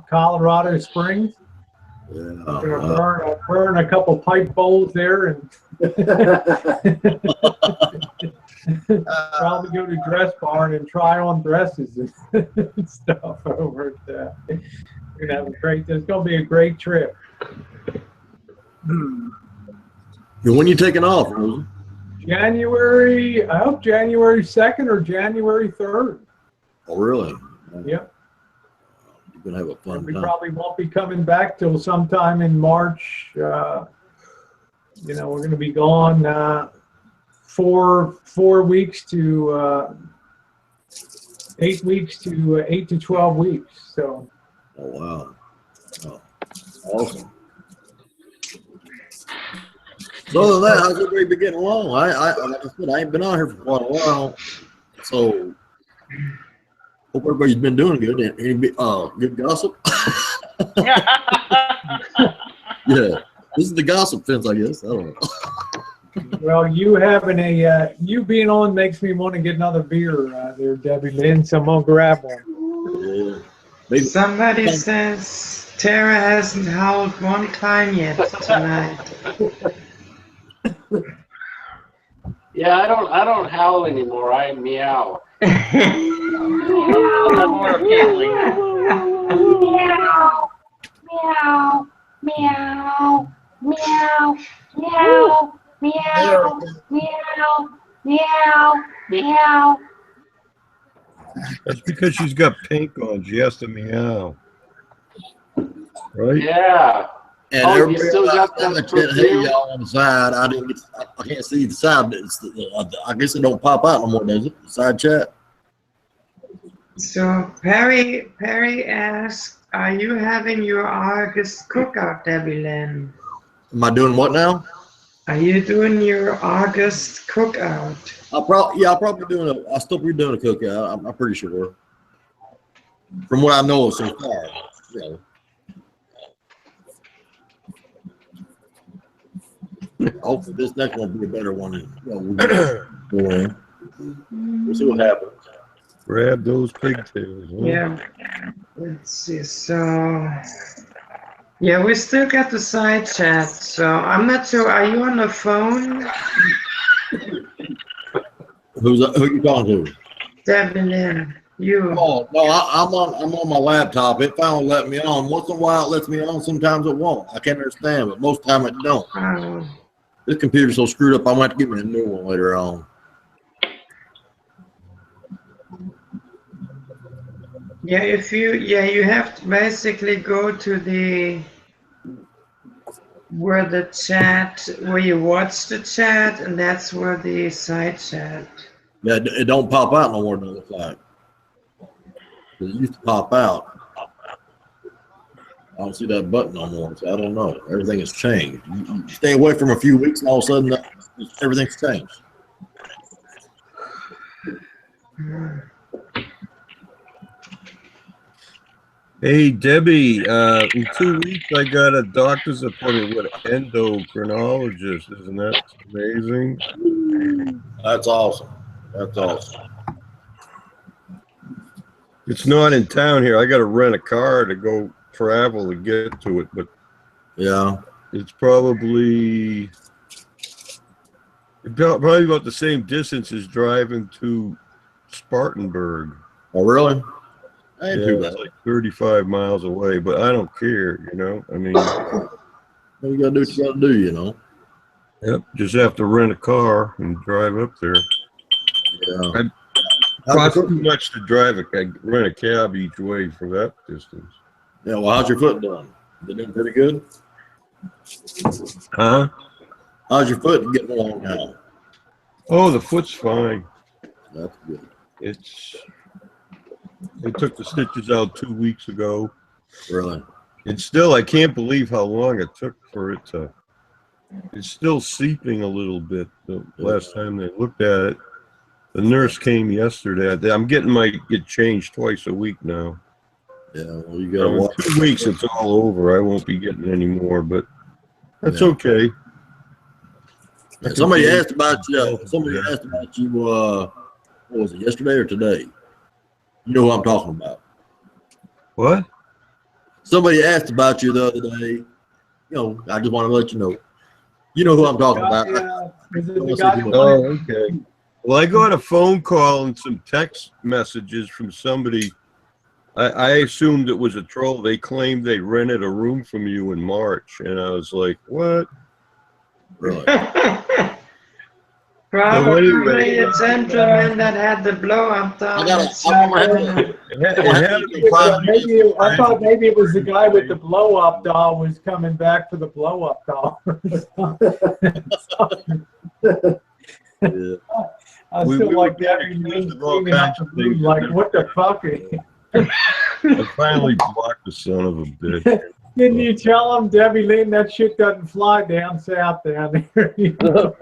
Colorado Springs. Yeah, we're going to burn a couple pipe bowls there and probably go to Dress Barn and try on dresses and stuff over at we're going to have there's going to be a great trip. When you taking off, Rosie? January, I hope January 2nd or January 3rd. Oh, really? Yep. You're going to have a fun time. We probably won't be coming back till sometime in March. We're going to be gone 4 weeks to 8 weeks to 8 to 12 weeks. So. Oh, wow. Oh, awesome. So other than that, how's everybody been getting along? Like I said, I ain't been on here for quite a while, so hope everybody's been doing good. Any good gossip? Yeah, this is the gossip fence, I guess. I don't know. Well, you being on makes me want to get another beer there, Debbie Lynn. So I'm gonna grab one. Yeah. Maybe. Somebody says Tara hasn't howled one time yet tonight. Yeah, I don't howl anymore. I meow. More appealing. Meow, meow, meow, meow, meow, meow, meow, meow, meow. That's because she's got pink on. She has to meow. Right? Yeah. And Oh, you everybody still else got that out there, hey, perfume? y'all on the side. I can't see the side. But I guess it don't pop out no more, does it? The side chat. So Perry asked, "Are you having your August cookout, Debbie Lynn? Am I doing what now? Are you doing your August cookout?" I'll still be doing a cookout. I'm pretty sure. From what I know so far. Yeah. Hopefully this next one will be a better one. We'll see what happens. Grab those pigtails. Huh? Yeah. Let's see. So yeah, we still got the side chat. So I'm not sure. Are you on the phone, Who you talking to? Debbie Lynn? You. Oh no, I'm on my laptop. It finally let me on. Once in a while it lets me on. Sometimes it won't. I can't understand, but most of the time it don't. Oh. This computer's so screwed up. I might have to get me a new one later on. Yeah, you have to basically go to where you watch the chat, and that's where the side chat. Yeah, it don't pop out no more. It looks like it used to pop out. I don't see that button no more, so I don't know. Everything has changed. You stay away from a few weeks, and all of a sudden, everything's changed. Hey, Debbie, in 2 weeks, I got a doctor's appointment with an endocrinologist. Isn't that amazing? That's awesome. That's awesome. It's not in town here. I got to rent a car to go travel to get to it, but yeah, it's probably about the same distance as driving to Spartanburg. Oh, really? Yeah, it's like 35 miles away, but I don't care, you know. I mean, you gotta do what you gotta do, you know. Yep, just have to rent a car and drive up there. Yeah. It costs too much to drive rent a cab each way for that distance. Yeah, well, how's your foot doing? Is it doing pretty good? Huh? How's your foot getting along now? Oh, the foot's fine. That's good. They took the stitches out 2 weeks ago. Really? And still, I can't believe how long it took for it to. It's still seeping a little bit. The last time they looked at it, the nurse came yesterday. I'm getting get changed twice a week now. Yeah, well, you got in 2 weeks. It's all over. I won't be getting any more, but that's okay. Yeah, somebody asked about you. Somebody asked about you. What was it? Yesterday or today? You know who I'm talking about. What? Somebody asked about you the other day. You know, I just want to let you know. You know who I'm talking about. Oh, okay. Well, I got a phone call and some text messages from somebody. I assumed it was a troll. They claimed they rented a room from you in March, and I was like, "What?" Really? Probably a gentleman that had the blow-up doll. I thought maybe it was the guy with the blow-up doll was coming back for the blow-up doll. I still like that. Like, what the fuck? I finally blocked the son of a bitch. Didn't you tell him, Debbie Lynn, that shit doesn't fly down south down there? You know?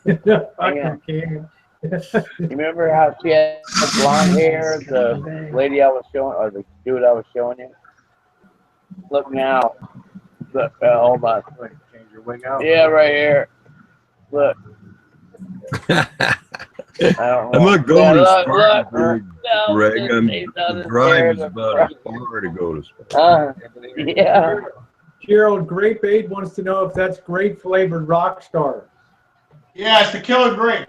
Fucking can. You remember how she had blonde hair, the lady I was showing, or the dude I was showing you? Look now. Look, hold on. Change your wing out? Yeah, right here. Look. I'm not going to Spartanburg, Greg. The drive is about as far to go to Spartanburg. Yeah. Gerald Grape Aid wants to know if that's grape flavored Rockstar. Yeah, it's the killer grape.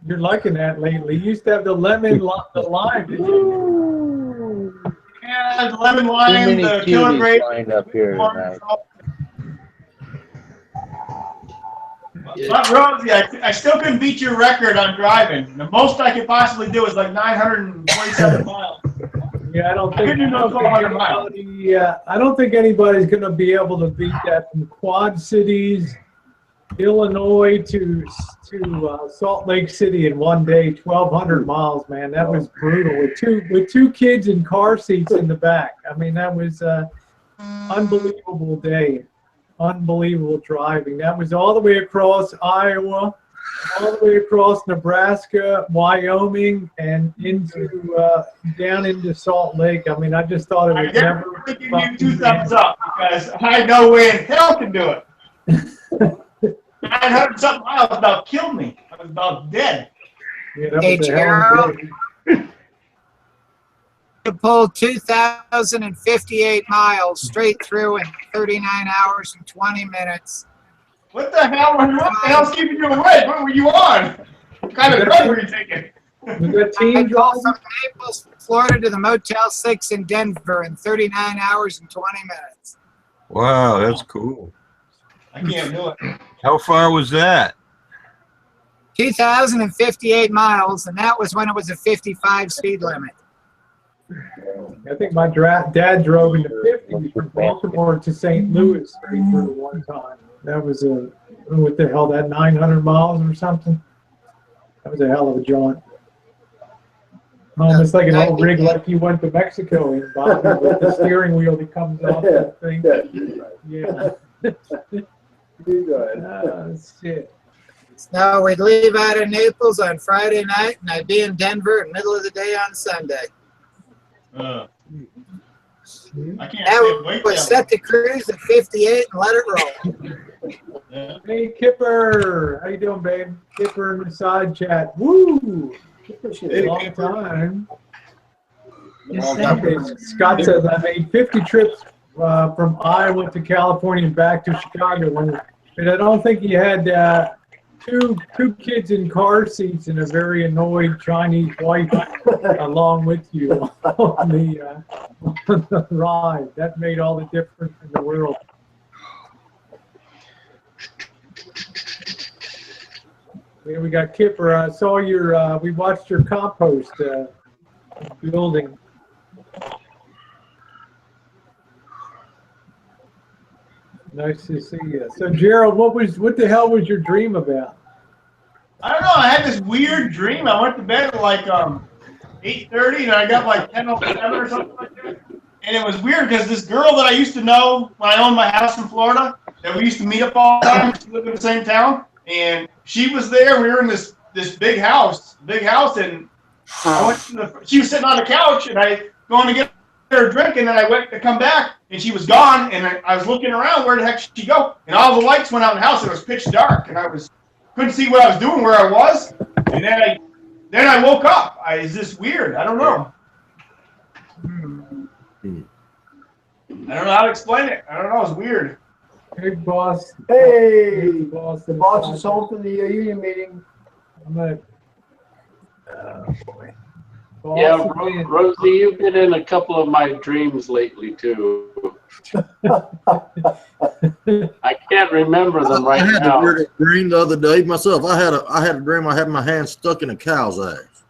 You're liking that lately. You used to have the lemon, the lime. Didn't you? Yeah, the lemon Too lime, many the killing cuties grape. lined up here tonight. But Rosie, I still couldn't beat your record on driving. The most I could possibly do is like 927 miles. Yeah, I don't I think, couldn't do 1,200 miles. I don't think anybody's going to be able to beat that from Quad Cities, Illinois to Salt Lake City in one day, 1,200 miles, man. That was brutal with two kids in car seats in the back. I mean, that was unbelievable day. Unbelievable driving. That was all the way across Iowa, all the way across Nebraska, Wyoming, and into down into Salt Lake. I mean, I just thought it was never. I give you 2 thumbs up because I no way in hell can do it. 900 something miles about killed me. I was about dead. Yeah, that Hey, was a hell of a day. To pull 2,058 miles straight through in 39 hours and 20 minutes. What the hell? What the hell's keeping you awake? What were you on? What kind of drug were you taking? Was that team I drove driving? from Naples, Florida to the Motel 6 in Denver in 39 hours and 20 minutes. Wow, that's cool. I can't do it. How far was that? 2,058 miles, and that was when it was a 55 speed limit. I think my dad drove in the 50s from Baltimore to St. Louis straight through one time. That was what the hell, that 900 miles or something? That was a hell of a jaunt. Almost like an old rig like you went to Mexico in, Bob, with the steering wheel that comes off that thing. Yeah. Shit. No, we'd leave out of Naples on Friday night, and I'd be in Denver in the middle of the day on Sunday. I can't That wait was set to cruise at 58 and let it roll. Hey, Kipper. How you doing, babe? Kipper in the side chat. Woo! Hey, Long time. Scott says I made 50 trips from Iowa to California and back to Chicago. But I don't think you had two kids in car seats and a very annoyed Chinese wife along with you on the ride. That made all the difference in the world. Here we got Kipper. I saw we watched your compost building. Nice to see you. So Gerald, what the hell was your dream about? I don't know. I had this weird dream. I went to bed at like 8:30, and I got like 10:07 or something like that. And it was weird because this girl that I used to know when I owned my house in Florida, that we used to meet up all the time, we lived in the same town, and she was there. We were in this big house, and I went she was sitting on the couch, and I going to get her a drink, and then I went to come back, and she was gone, and I was looking around, where the heck did she go? And all the lights went out in the house, and it was pitch dark, and couldn't see what I was doing, where I was, and then I woke up. Is this weird? I don't know. I don't know how to explain it. I don't know. It's weird. Big boss. Hey, Big boss. the boss is home from the union meeting. I'm gonna. Boy. Yeah, Boss, Rosie, you've been in a couple of my dreams lately too. I can't remember them right I had now. a weird dream the other day myself. I had a dream I had my hand stuck in a cow's ass.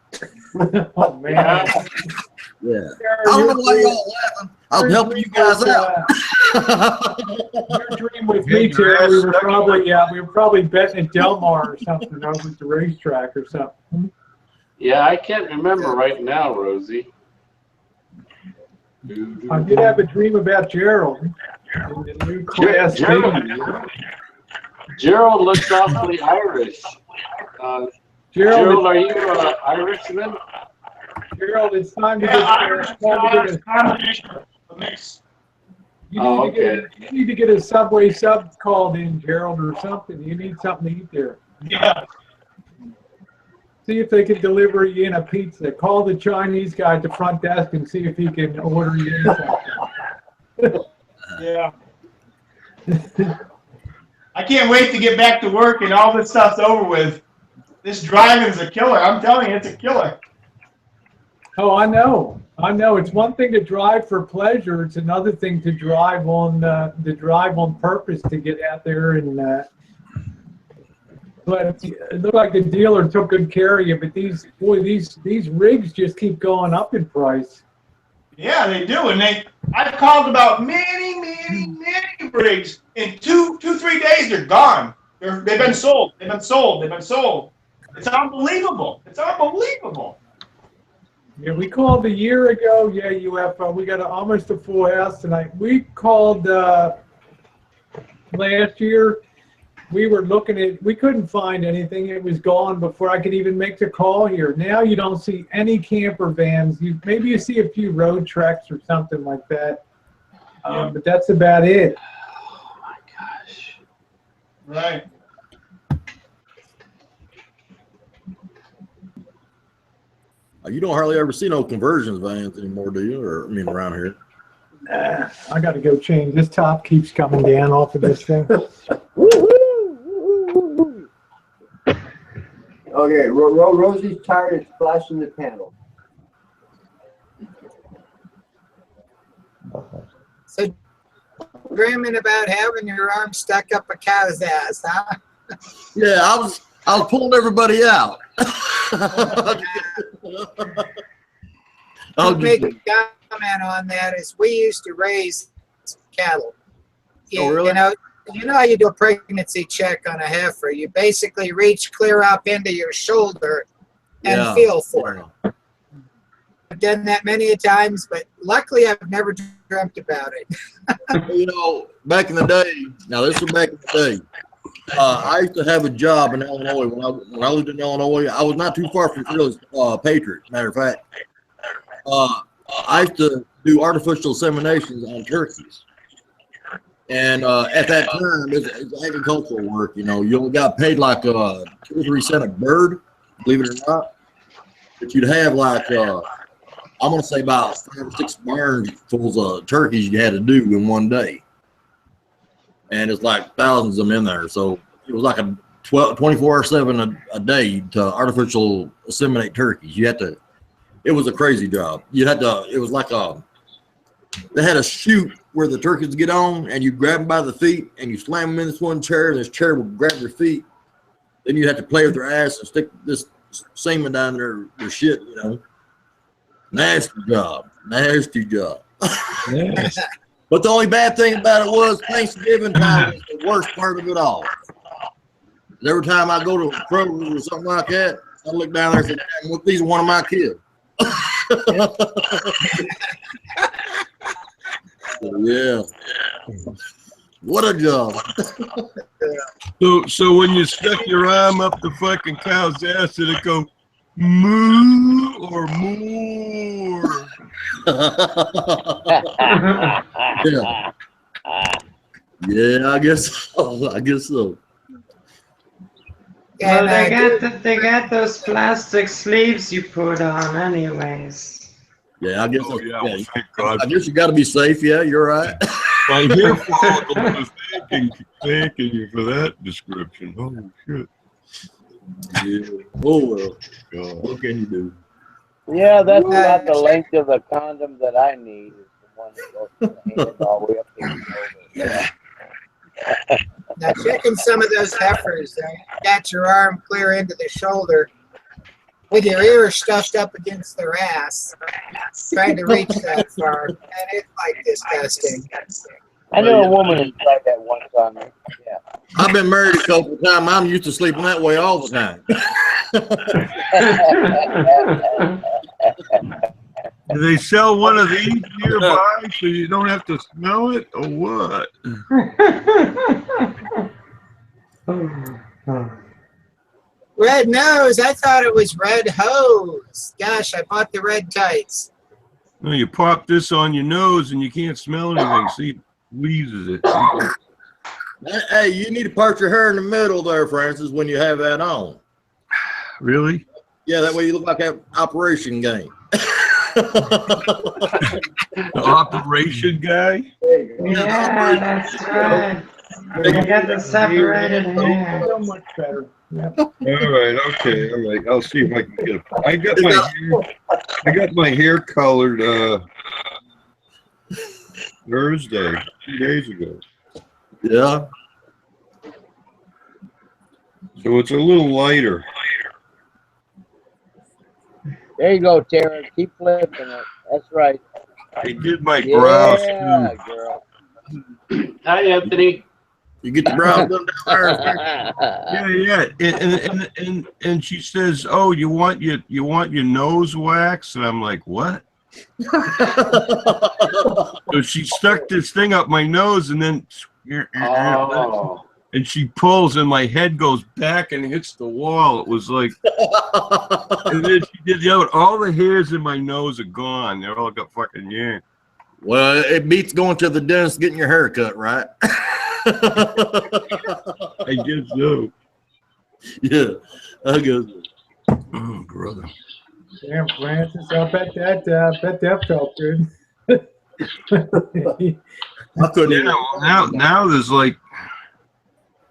Oh man. Yeah. I don't know why y'all laughing. I was helping you guys out. Your dream with me too. We were probably betting at Del Mar or something over at the racetrack or something. Yeah, I can't remember right now, Rosie. I did have a dream about Gerald. In the new class Gerald looks awfully Irish. Gerald, are you an Irishman? Gerald, it's time to You need to get a Subway sub called in, Gerald, or something. You need something to eat there. Yeah. See if they can deliver you in a pizza. Call the Chinese guy at the front desk and see if he can order you in something. Yeah. I can't wait to get back to work and all this stuff's over with. this driving is a killer. I'm telling you, it's a killer. Oh, I know. I know. It's one thing to drive for pleasure. It's another thing to drive on purpose to get out there and. But it looked like the dealer took good care of you. But these rigs just keep going up in price. Yeah, they do, and I've called about many rigs. In 3 days, they're gone. They've been sold. They've been sold. It's unbelievable. It's unbelievable. Yeah, we called a year ago. Yeah, UFO. We got almost a full house tonight. We called last year. We were looking at, we couldn't find anything. It was gone before I could even make the call here. Now you don't see any camper vans. Maybe you see a few road treks or something like that. But that's about it. Oh my gosh. Right. You don't hardly ever see no conversions vans anymore, do you? Or I mean, around here. I got to go change. This top keeps coming down off of this thing. Okay, Rosie's tired of splashing the panel. So, dreaming about having your arm stuck up a cow's ass, huh? Yeah, I was pulling everybody out. I'll make a comment on that. Is we used to raise cattle. Oh, really? You know how you do a pregnancy check on a heifer? You basically reach clear up into your shoulder and feel for it. I've done that many a times, but luckily I've never dreamt about it. Back in the day, now this was back in the day, I used to have a job in Illinois. When I lived in Illinois, I was not too far from Philly's Patriot, matter of fact. I used to do artificial inseminations on turkeys. And at that time, it's agricultural work. You only got paid like 2 or 3 cents a bird, believe it or not. But you'd have like, I'm going to say about 5 or 6 barns full of turkeys you had to do in one day. And it's like thousands of them in there. So it was like a 24/7 a day to artificial inseminate turkeys. It was a crazy job. It was like they had a chute where the turkeys get on, and you grab them by the feet, and you slam them in this one chair, and this chair will grab their feet. Then you have to play with their ass and stick this semen down their shit, Nasty job. Nasty job. Yes. But the only bad thing about it was Thanksgiving time was the worst part of it all. Every time I go to a program or something like that, I look down there and say, "Look, these are one of my kids." Yeah. What a job. So when you stuck your arm up the fucking cow's ass, did it go moo or more? Yeah. Yeah, I guess so. Well, they got those plastic sleeves you put on, anyways. Yeah, I guess. Oh, yeah, well, thank God. I guess you got to be safe. Yeah, you're right. My hair follicle was thanking you for that description. Oh shit. Yeah. Oh well. God. What can you do? Yeah, that's about the length of the condom that I need. Is the one that goes from the hand all the way up to the shoulder. Yeah. Now, checking some of those heifers, got your arm clear into the shoulder with your ear stuffed up against their ass, trying to reach that far. And it's like disgusting. I know a woman who tried that one time. Yeah. I've been married a couple of times. I'm used to sleeping that way all the time. Do they sell one of these nearby so you don't have to smell it, or what? Red nose. I thought it was red hose. Gosh, I bought the red tights. No, you pop this on your nose and you can't smell anything. See, it wheezes it. Hey, you need to part your hair in the middle there, Francis, when you have that on. Really? Yeah, that way you look like an operation game. The operation guy? Yeah, that's right. You got the separated hair. So much better. Yep. All right, okay, all right. I'll see if I can get it. I got my hair colored Thursday, 2 days ago. Yeah. So it's a little lighter. There you go, Tara. Keep flipping it. That's right. I did my brows Yeah, too. girl. Hi, Anthony. You get your brows done down there. Yeah. And she says, "Oh, you want your nose wax?" And I'm like, "What?" So she stuck this thing up my nose, and then Oh. and she pulls, and my head goes back and hits the wall. It was like, and then she did the other. All the hairs in my nose are gone. They're all got fucking yanked. Well, it beats going to the dentist getting your hair cut, right? I guess so. Yeah, I guess so. Oh, brother. Damn, Francis, I bet that felt good. I couldn't Yeah, even. well, now there's like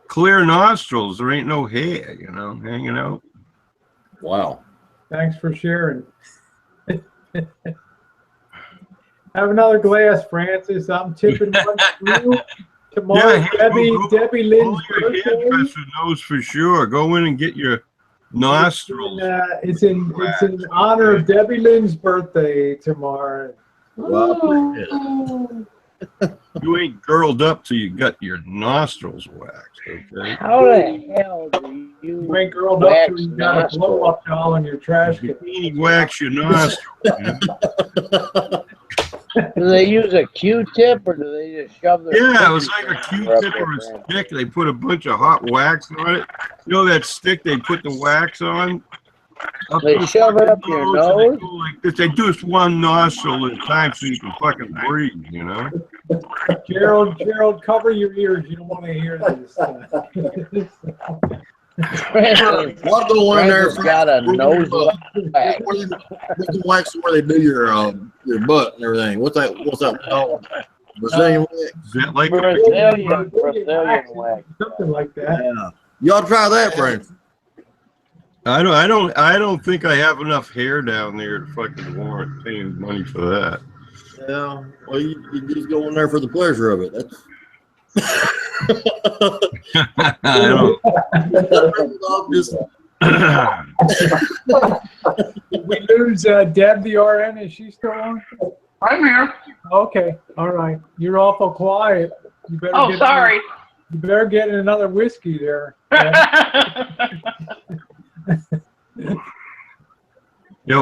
clear nostrils. There ain't no hair, hanging out. Wow. Thanks for sharing. Have another glass, Francis. I'm tipping one for you. Tomorrow, Debbie Lynn's birthday. Hairdresser knows for sure. Go in and get your nostrils. It's in honor of Debbie Lynn's birthday tomorrow. Wow. You ain't girled up till you got your nostrils waxed, okay? How the hell do You ain't girled up till you got a blow up doll in your trash can. You wax your nostrils. Do they use a Q-tip or do they just shove their Yeah, it was like a Q-tip or a stick. They put a bunch of hot wax on it. You know that stick they put the wax on? They shove it up your nose? They go like this. They do this one nostril at a time so you can fucking breathe, Gerald, cover your ears. You don't want to hear this. I'll go in there. Got a nose wax. What's the wax where they do your butt and everything? What's that called? Brazilian wax? Is that like Brazilian wax? Something like that. Yeah. Y'all try that, friends. I don't think I have enough hair down there to fucking warrant paying money for that. Yeah. Well, you just go in there for the pleasure of it. That's. I don't. Did we lose Deb the RN? Is she still on? I'm here. Okay, all right. You're awful quiet. You better Oh, sorry. You better get another whiskey there.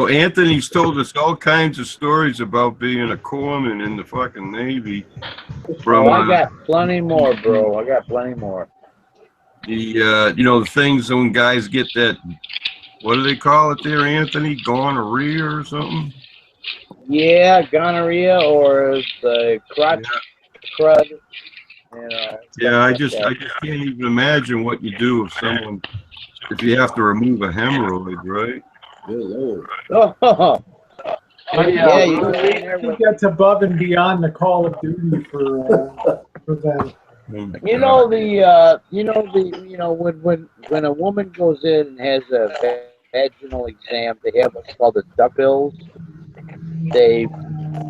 Anthony's told us all kinds of stories about being a corpsman in the fucking Navy. From I got plenty more, bro. I got plenty more. The things when guys get that, what do they call it there, Anthony? Gonorrhea or something? Yeah, gonorrhea or the crotch crud. Yeah, I just can't even imagine what you do if you have to remove a hemorrhoid, right? Good Lord. Oh, yeah, you I think that's above and beyond the Call of Duty for them. when a woman goes in and has a vaginal exam, they have what's called the duck bills. They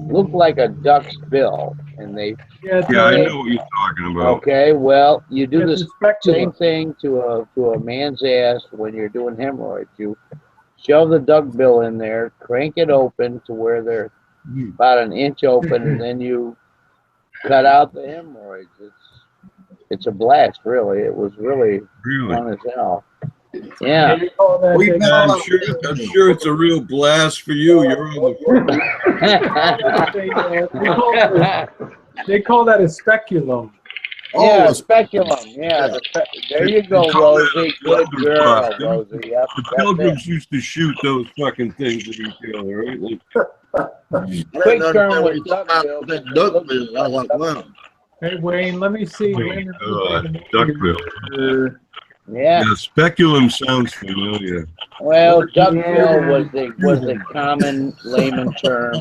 look like a duck's bill, and they. Yeah, I know what you're talking about. Okay, well, you do the same thing to a man's ass when you're doing hemorrhoids. You shove the duck bill in there, crank it open to where they're about an inch open, and then you cut out the hemorrhoids. It's a blast, really. It was really fun as hell. Yeah. I'm sure it's a real blast for you. You're on They call that a speculum. Yeah, speculum. Yeah, there you go, Rosie. Good girl, Rosie. Yep, the Pilgrims used to shoot those fucking things at each other, right? Quick turn with duck bill. I was like, wow. Hey, Wayne, let me see. Duckbill. Yeah. Speculum sounds familiar. Well, duckbill was the common layman term.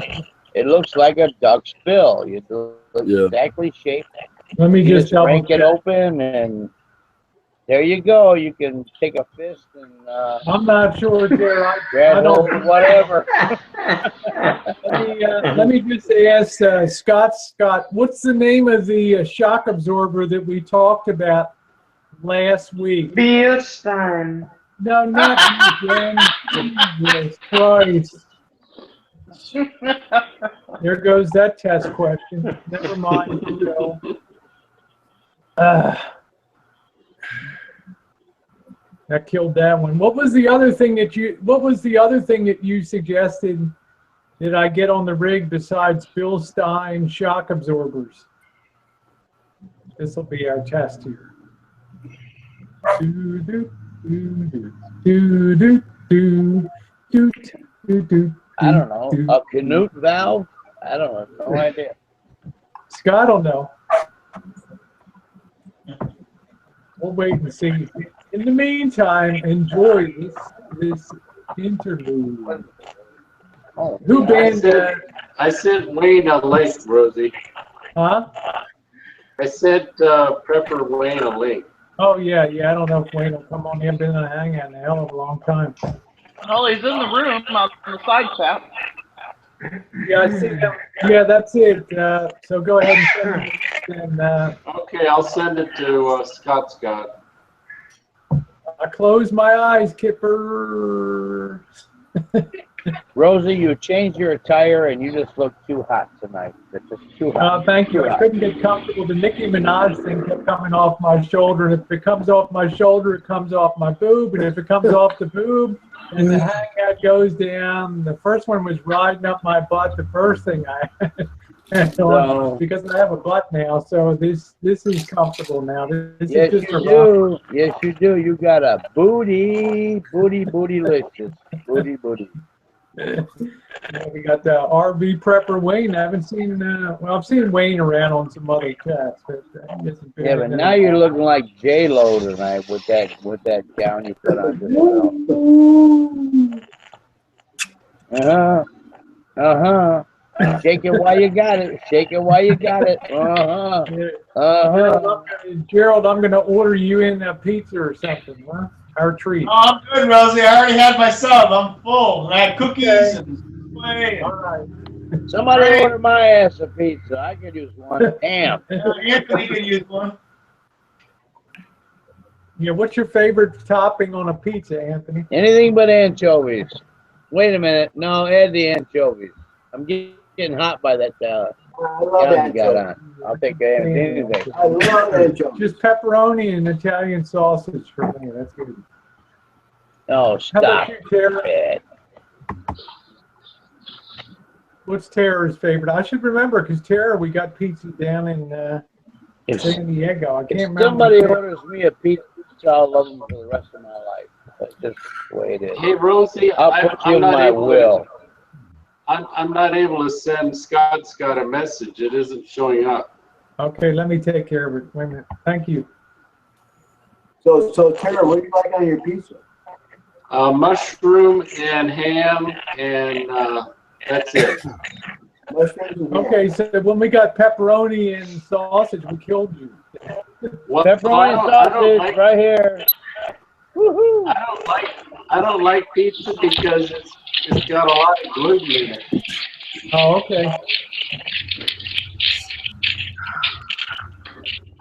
It looks like a duck's bill. You do exactly shaped. Let me just crank it open and There you go. You can take a fist and I'm not sure, Tara. I grab hold don't. of whatever. Let me just ask Scott, what's the name of the shock absorber that we talked about last week? Bierstein. No, not you, Jen. Jesus Christ. There goes that test question. Never mind. Joe. That killed that one. What was the other thing that you suggested that I get on the rig besides Bilstein shock absorbers? This will be our test here. I don't know. A Canute valve? I don't know. No idea. Scott will know. We'll wait and see. In the meantime, enjoy this interlude. Oh, Who banned that? I sent Wayne a link, Rosie. Huh? I sent Prepper Wayne a link. Oh, yeah. I don't know if Wayne will come on. He hasn't been on a hangout in a hell of a long time. Well, he's in the room on the side chat. Yeah, I see him. Yeah, that's it. So go ahead and send it. And, okay, I'll send it to Scott. I close my eyes, Kipper. Rosie, you changed your attire and you just look too hot tonight. It's just too hot. Thank you. I couldn't get comfortable. The Nicki Minaj thing kept coming off my shoulder. And if it comes off my shoulder, it comes off my boob. And if it comes off the boob and the hangout goes down, the first one was riding up my butt. The first thing I had on, because I have a butt now. So this is comfortable now. This Yes, is just you do. Yes, you do. You got a bootylicious. Booty. We got the RV Prepper Wayne. I haven't seen, well, I've seen Wayne around on some other chats. But yeah, but now you're looking like J-Lo tonight with that gown you put on yourself. Shake it while you got it. Shake it while you got it. Gerald, I'm going to order you in a pizza or something, huh? Our treat. Oh, I'm good, Rosie. I already had my sub. I'm full. I had cookies and Somebody order my ass a pizza. I could use one. Damn. Anthony can use one. Yeah, what's your favorite topping on a pizza, Anthony? Anything but anchovies. Wait a minute. No, add the anchovies. I'm getting hot by that I love gown you got on. I'll take anything. I love anchovies. Just pepperoni and Italian sausage for me. That's good. Oh, stop it. What's Tara's favorite? I should remember because Tara, we got pizza down in San Diego. I can't remember. Somebody orders me a pizza, I'll love them for the rest of my life. That's just the way it is. Hey, Rosie, I'll put you in my will. I'm not able to send Scott a message. It isn't showing up. Okay, let me take care of it. Wait a minute. Thank you. So Tara, what do you like on your pizza? Mushroom and ham, and that's it. Okay, so when we got pepperoni and sausage, we killed you. Pepperoni and sausage right here. Woohoo! I don't like pizza because it's got a lot of gluten in it. Oh, okay.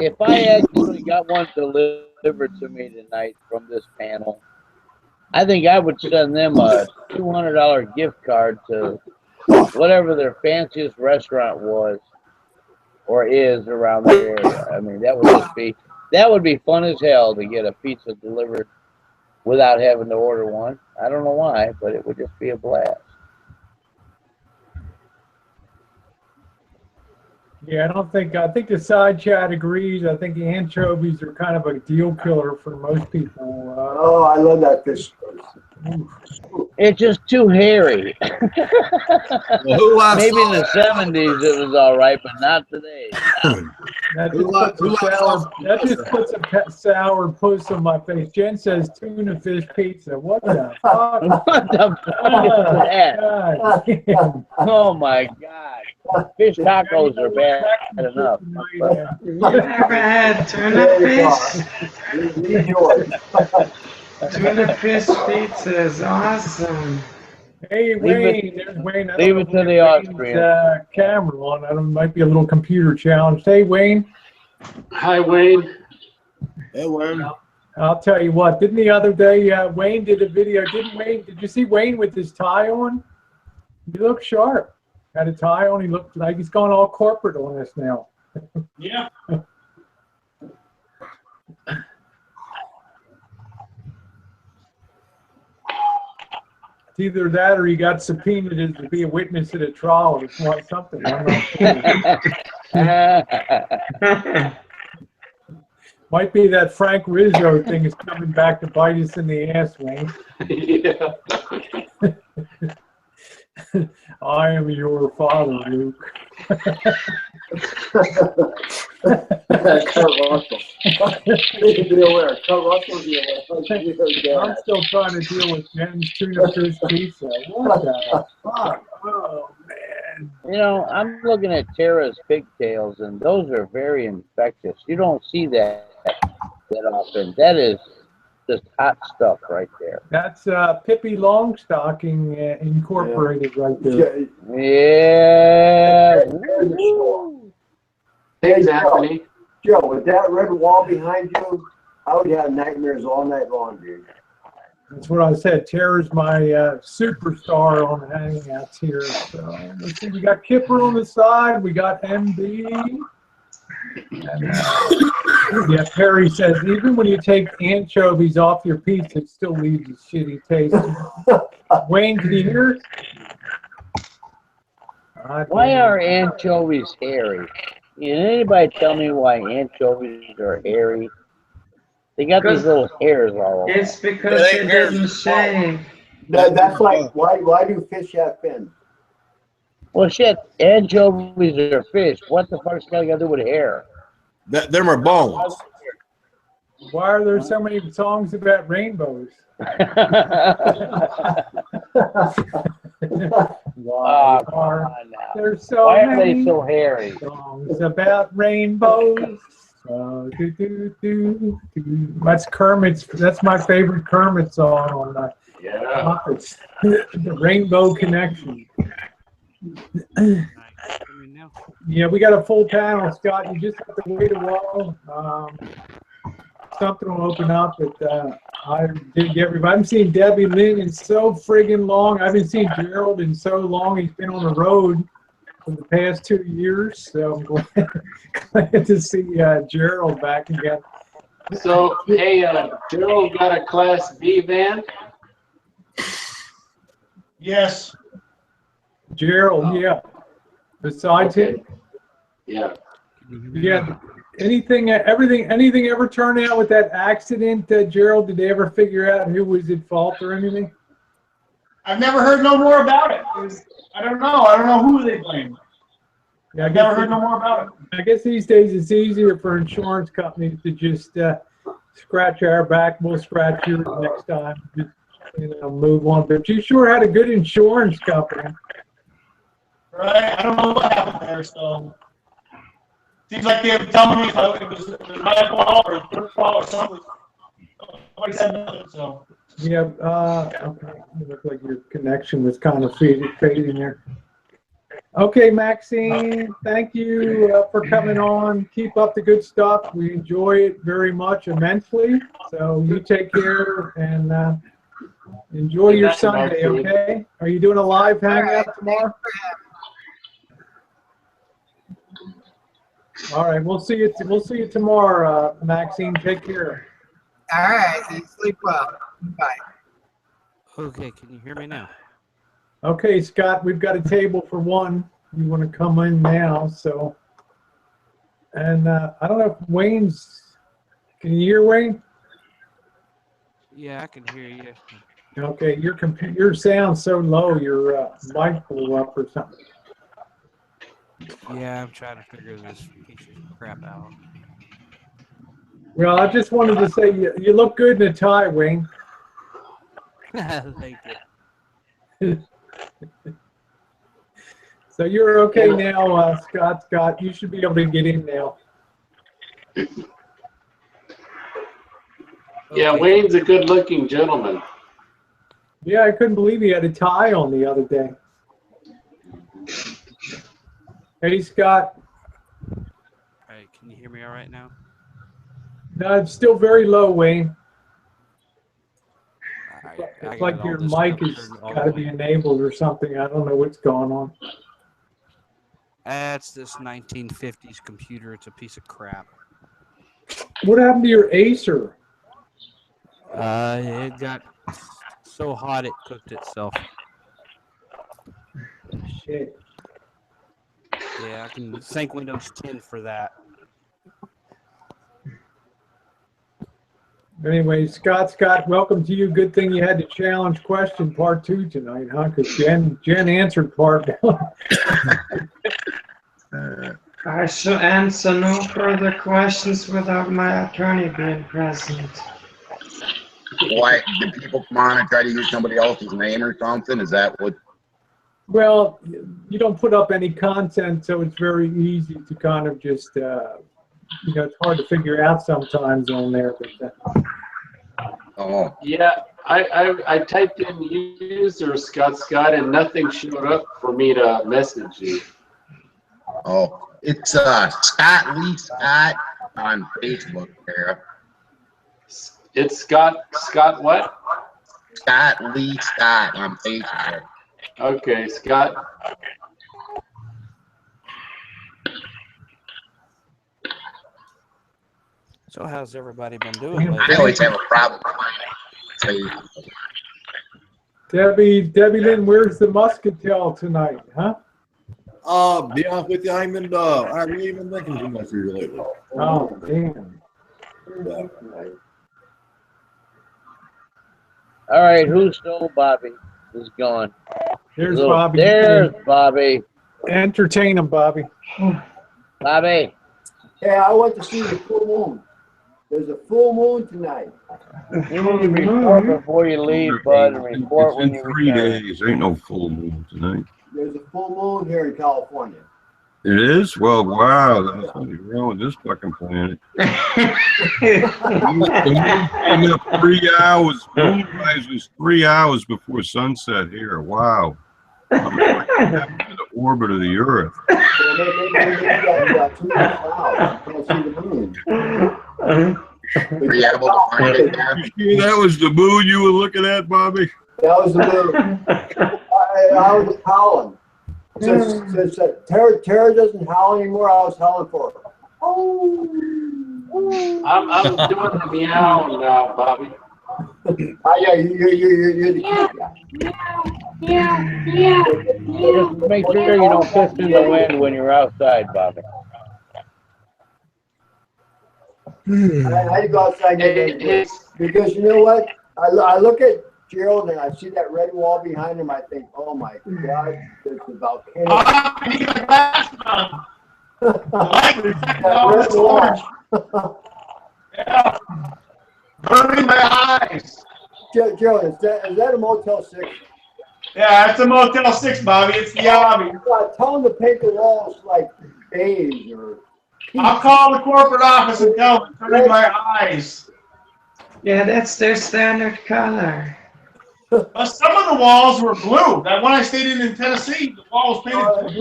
If I actually got one delivered to me tonight from this panel, I think I would send them a $200 gift card to whatever their fanciest restaurant was or is around the area. I mean, that would be fun as hell to get a pizza delivered without having to order one. I don't know why, but it would just be a blast. Yeah, I think the side chat agrees. I think the anchovies are kind of a deal killer for most people. Oh, I love that fish. It's just too hairy. Maybe in the 70s it was all right, but not today. That just puts a sour puss on my face. Jen says tuna fish pizza. What the fuck? What the fuck is that? God. Oh my God. Fish tacos are bad enough. You never had tuna fish? Tuna fish pizza is awesome. Hey, Leave Wayne. There's Wayne. I leave don't it know to if the Wayne's, Austrian. camera on. I don't. Might be a little computer challenge. Hey, Wayne. Hi, Wayne. Hey, Wayne. I'll tell you what. Didn't the other day Wayne did a video? Didn't Wayne? Did you see Wayne with his tie on? He looked sharp. Had a tie on. He looked like he's gone all corporate on us now. Yeah. It's either that or he got subpoenaed to be a witness at a trial or something. I'm not sure. Might be that Frank Rizzo thing is coming back to bite us in the ass, Wayne. Yeah. I am your father, Luke. Kurt Russell. Be aware. Kurt Russell's the I'm still trying to deal with Jen's tuna fish pizza. What the fuck? Oh, man. You know, I'm looking at Tara's pigtails, and those are very infectious. You don't see that often. That is just hot stuff right there. That's Pippi Longstocking Incorporated right there. Yeah. Thanks, Anthony. Joe, with that red wall behind you, I would have nightmares all night long, dude. That's what I said. Tara's my superstar on Hangouts here. So let's see. We got Kipper on the side. We got MB. And, yeah, Perry says, even when you take anchovies off your pizza, it still leaves a shitty taste. Wayne, can you hear? Why are anchovies hairy? Can anybody tell me why anchovies are hairy? They got these little hairs all over. It's because it doesn't shave. That's like, why do fish have fins? Well, shit, anchovies are fish. What the fuck's got to do with hair? Them are bones. Why are there so many songs about rainbows? Why are so Why are many they so hairy? songs about rainbows? That's Kermit's. That's my favorite Kermit song on that. Yeah. The Rainbow Connection. Yeah, we got a full panel, Scott. You just have to wait a while. Something will open up, but I did get everybody. I've seen Debbie Lynn in so friggin' long. I haven't seen Gerald in so long. He's been on the road for the past 2 years, so I'm glad to see Gerald back again. So, hey, Gerald got a Class B van? Yes. Gerald, yeah. Besides him? Yeah. Yeah. Anything ever turn out with that accident, Gerald? Did they ever figure out who was at fault or anything? I've never heard no more about it. I don't know. I don't know who they blame. Yeah, I've never heard no more about it. I guess these days it's easier for insurance companies to just scratch our back. We'll scratch yours next time. Just, move on. But you sure had a good insurance company. Right? I don't know what happened there, so. Seems like they were telling me if it was my fault or their fault or something. Nobody said nothing, so. Yeah, okay. It looked like your connection was kind of fading there. Okay, Maxine, thank you for coming on. Keep up the good stuff. We enjoy it very much, immensely. So you take care and enjoy your Sunday, okay? Are you doing a live hangout tomorrow? All right, we'll see you tomorrow, Maxine. Take care. All right, you sleep well. Bye. Okay, can you hear me now? Okay, Scott, we've got a table for one. You want to come in now, so. And I don't know if Wayne's, can you hear Wayne? Yeah, I can hear you. Okay, your sound's so low, your mic blew up or something. Yeah, I'm trying to figure this piece of crap out. Well, I just wanted to say you look good in a tie, Wayne. Thank you. So you're okay now, Scott. You should be able to get in now. Yeah, Wayne's a good-looking gentleman. Yeah, I couldn't believe he had a tie on the other day. Hey, Scott. All right, can you hear me all right now? No, it's still very low, Wayne. It's like got your all this mic stuff has turned all got to the be way- enabled or something. I don't know what's going on. That's this 1950s computer. It's a piece of crap. What happened to your Acer? It got so hot it cooked itself. Shit. Yeah, I can thank Windows 10 for that. Anyway, Scott, welcome to you. Good thing you had the challenge question part 2 tonight, huh? Because Jen answered part 1. I shall answer no further questions without my attorney being present. Why do people come on and try to use somebody else's name or something? Is that what? Well, you don't put up any content, so it's very easy to kind of just, it's hard to figure out sometimes on there. But, Oh. Yeah, I typed in user Scott, and nothing showed up for me to message you. Oh, it's Scott Lee Scott on Facebook there. It's Scott what? Scott Lee Scott on Facebook. Okay, Scott. So how's everybody been doing I lately? always have a problem. Debbie Lynn, where's the muscatel tonight, huh? Be honest with you, I haven't even thinking too much of you lately. Oh, damn. All right, who's still Bobby? Who's gone? There's Bobby. There's Bobby. Entertain him, Bobby. Bobby. Hey, I went to see the full moon. There's a full moon tonight. You need to report before you leave, bud, and report when you It's in 3 return. days. Ain't no full moon tonight. There's a full moon here in California. It is? Well, wow. That's what's wrong with this fucking planet. Came up 3 hours. Moonrise was 3 hours before sunset here. Wow. I'm like in the orbit of the Earth. Were you able to find it there? You sure that was the moon you were looking at, Bobby? That was the moon. I was howling. Since Tara doesn't howl anymore, I was howling for her. I'm doing the meow now, Bobby. Yeah, you're the kid guy. Just make sure you don't piss in the wind when you're outside, Bobby. I had to go outside and get because you know what? I look at Gerald and I see that red wall behind him. I think, oh my God, there's a volcano. I need my glasses on. That red wall. Yeah. Burning my eyes. Gerald, is that a Motel 6? Yeah, it's a Motel 6, Bobby. It's the hobby. Tell them to paint the walls like beige or peach. I'll call the corporate office and tell them to burn my eyes. Yeah, that's their standard color. Some of the walls were blue. That one I stayed in Tennessee, the wall was painted.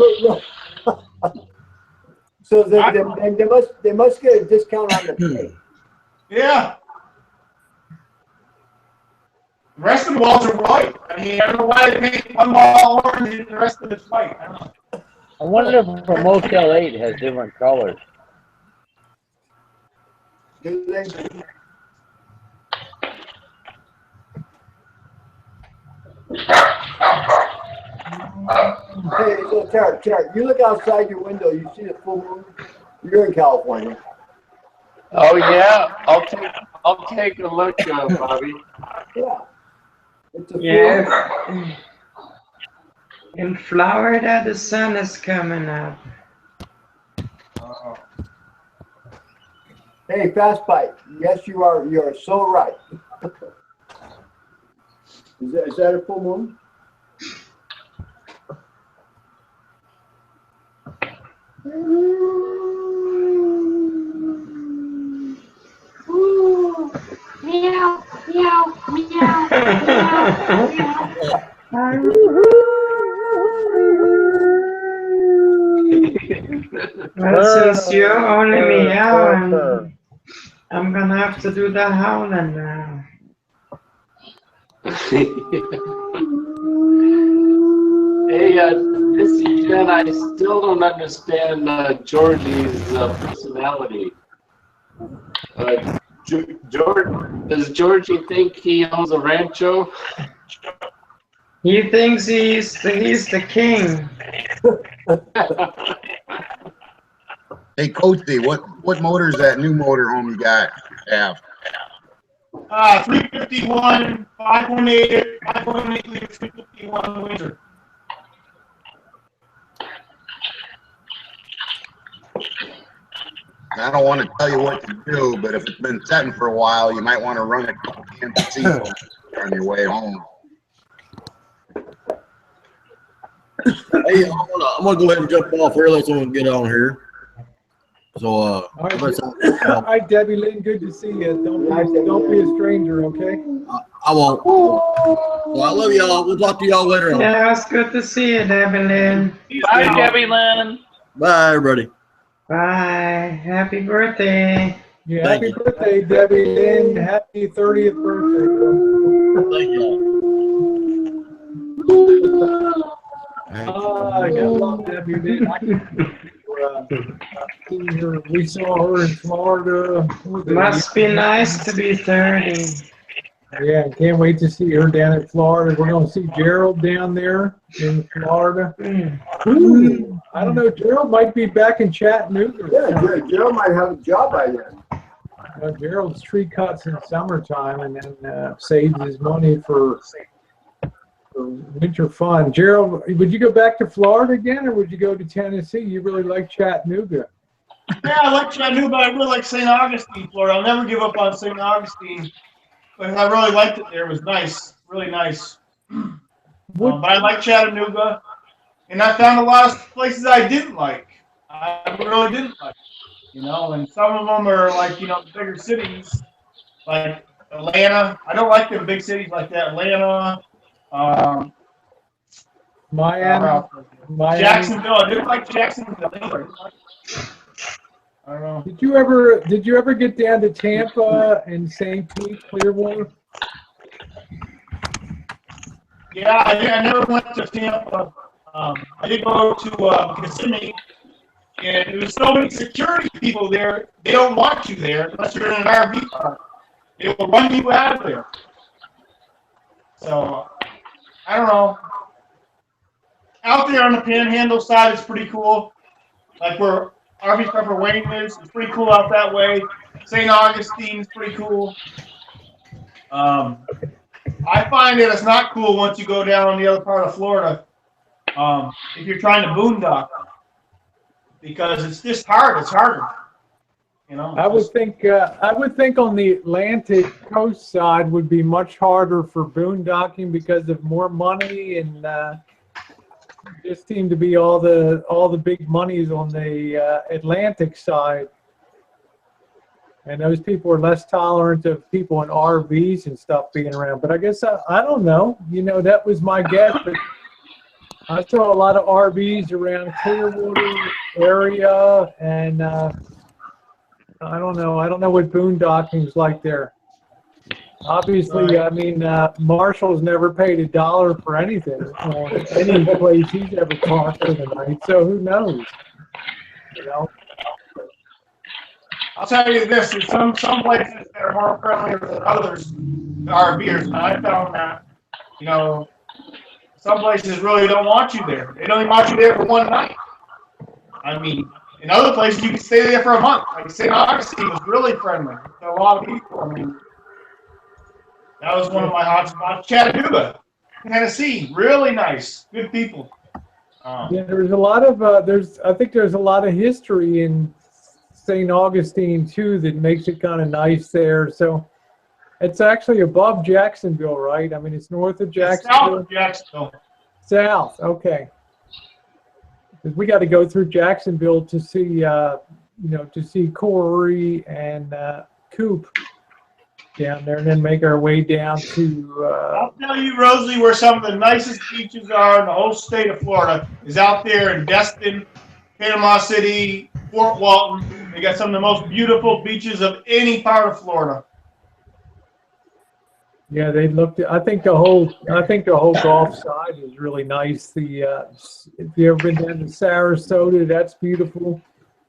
So they must get a discount on the paint. Yeah. The rest of the walls are white. I mean, I don't know why they painted one wall orange and the rest of it's white. I don't know. I wonder if a Motel 8 has different colors. Do they? Hey, so Tara, you look outside your window, you see the full moon. You're in California. Oh yeah, I'll take a look, Bobby. Yeah. It's a Yeah. In Florida, the sun is coming up. Hey, Fast Bite. Yes, you are. You are so right. Is that a full moon? Meow, meow, meow, That's just your only meow, and I'm gonna have to do the howling now. Hey, Missy Jen, I still don't understand Georgie's personality. Does Georgie think he owns a rancho? He thinks he's the king. Hey, Coachy, what motor is that new motorhome you got? Have 351, 5.8 liter, 351 winter. I don't want to tell you what to do, but if it's been setting for a while, you might want to run a couple cans of diesel on your way home. Hey, I'm gonna go ahead and jump off here. Let someone get on here. So, All right, Debbie Lynn, good to see you. Don't be a stranger, okay? I won't. Well, I love y'all. We'll talk to y'all later on. Yeah, it's good to see you, Debbie Lynn. Bye, Debbie Lynn. Bye, everybody. Bye. Happy birthday. Yeah, happy birthday, Debbie Lynn. Happy 30th birthday, girl. Thank you. I love Debbie Lynn. We saw her in Florida. Must be nice to be 30. Yeah, can't wait to see her down in Florida. We're going to see Gerald down there in Florida. I don't know, Gerald might be back in Chattanooga. Yeah, Gerald might have a job by then. Gerald's tree cuts in summertime and then saves his money for winter fun. Gerald, would you go back to Florida again, or would you go to Tennessee? You really like Chattanooga. Yeah, I like Chattanooga, but I really like St. Augustine, Florida. I'll never give up on St. Augustine. But I really liked it there. It was nice, really nice. But I like Chattanooga, and I found a lot of places I didn't like. I really didn't like, and some of them are like, bigger cities, like Atlanta. I don't like them big cities like that. Atlanta, Miami. Jacksonville. I didn't like Jacksonville either. I don't know. Did you ever get down to Tampa and St. Pete, Clearwater? Yeah, I never went to Tampa. I did go to Kissimmee, and there was so many security people there. They don't want you there unless you're in an RV park. They will run you out of there. So, I don't know. Out there on the Panhandle side, it's pretty cool. Like where RV park for Wayne is, it's pretty cool out that way. St. Augustine is pretty cool. I find that it's not cool once you go down on the other part of Florida. If you're trying to boondock, because it's just hard. It's harder. I would think on the Atlantic coast side would be much harder for boondocking because of more money, and just seem to be all the big monies on the Atlantic side. And those people are less tolerant of people in RVs and stuff being around. But I guess I don't know. That was my guess. But I saw a lot of RVs around Clearwater area, and I don't know. I don't know what boondocking is like there. Obviously, I mean, Marshall's never paid $1 for anything on any place he's ever parked for the night. So who knows? I'll tell you this: there's some places that are more friendlier than others, the RVers. And I found that, some places really don't want you there. They don't even want you there for one night. I mean, in other places you can stay there for a month. Like St. Augustine was really friendly to a lot of people. I mean, that was one of my hot spots. Chattanooga, Tennessee, really nice, good people. Yeah, there's a lot of I think there's a lot of history in St. Augustine too that makes it kind of nice there. So it's actually above Jacksonville, right? I mean, it's north of Jacksonville. South of Jacksonville. South, okay. because we got to go through Jacksonville to see, to see Corey and Coop down there, and then make our way down to. I'll tell you, Rosie, where some of the nicest beaches are in the whole state of Florida is out there in Destin, Panama City, Fort Walton. They got some of the most beautiful beaches of any part of Florida. Yeah, they looked. I think the whole Gulf side is really nice. If you ever been down to Sarasota, that's beautiful.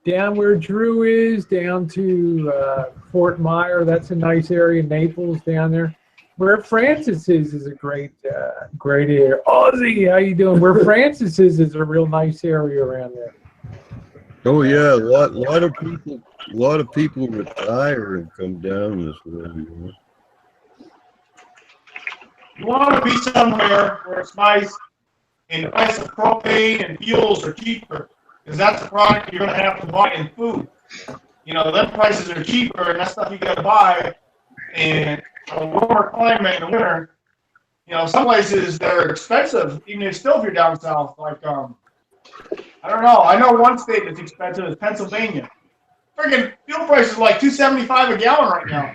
Down where Drew is, down to Fort Myer, that's a nice area. Naples down there. Where Francis is a great area. Ozzy, how you doing? Where Francis is a real nice area around there. Oh yeah, a lot of people retire and come down this way. You know? You want to be somewhere where it's nice and the price of propane and fuels are cheaper, because that's the product you're going to have to buy in food. You know, them prices are cheaper, and that's stuff you got to buy. And a warmer climate in the winter, you know, some places they're expensive, even if you're down south. Like, I don't know. I know one state that's expensive is Pennsylvania. Friggin' fuel prices are like $2.75 a gallon right now.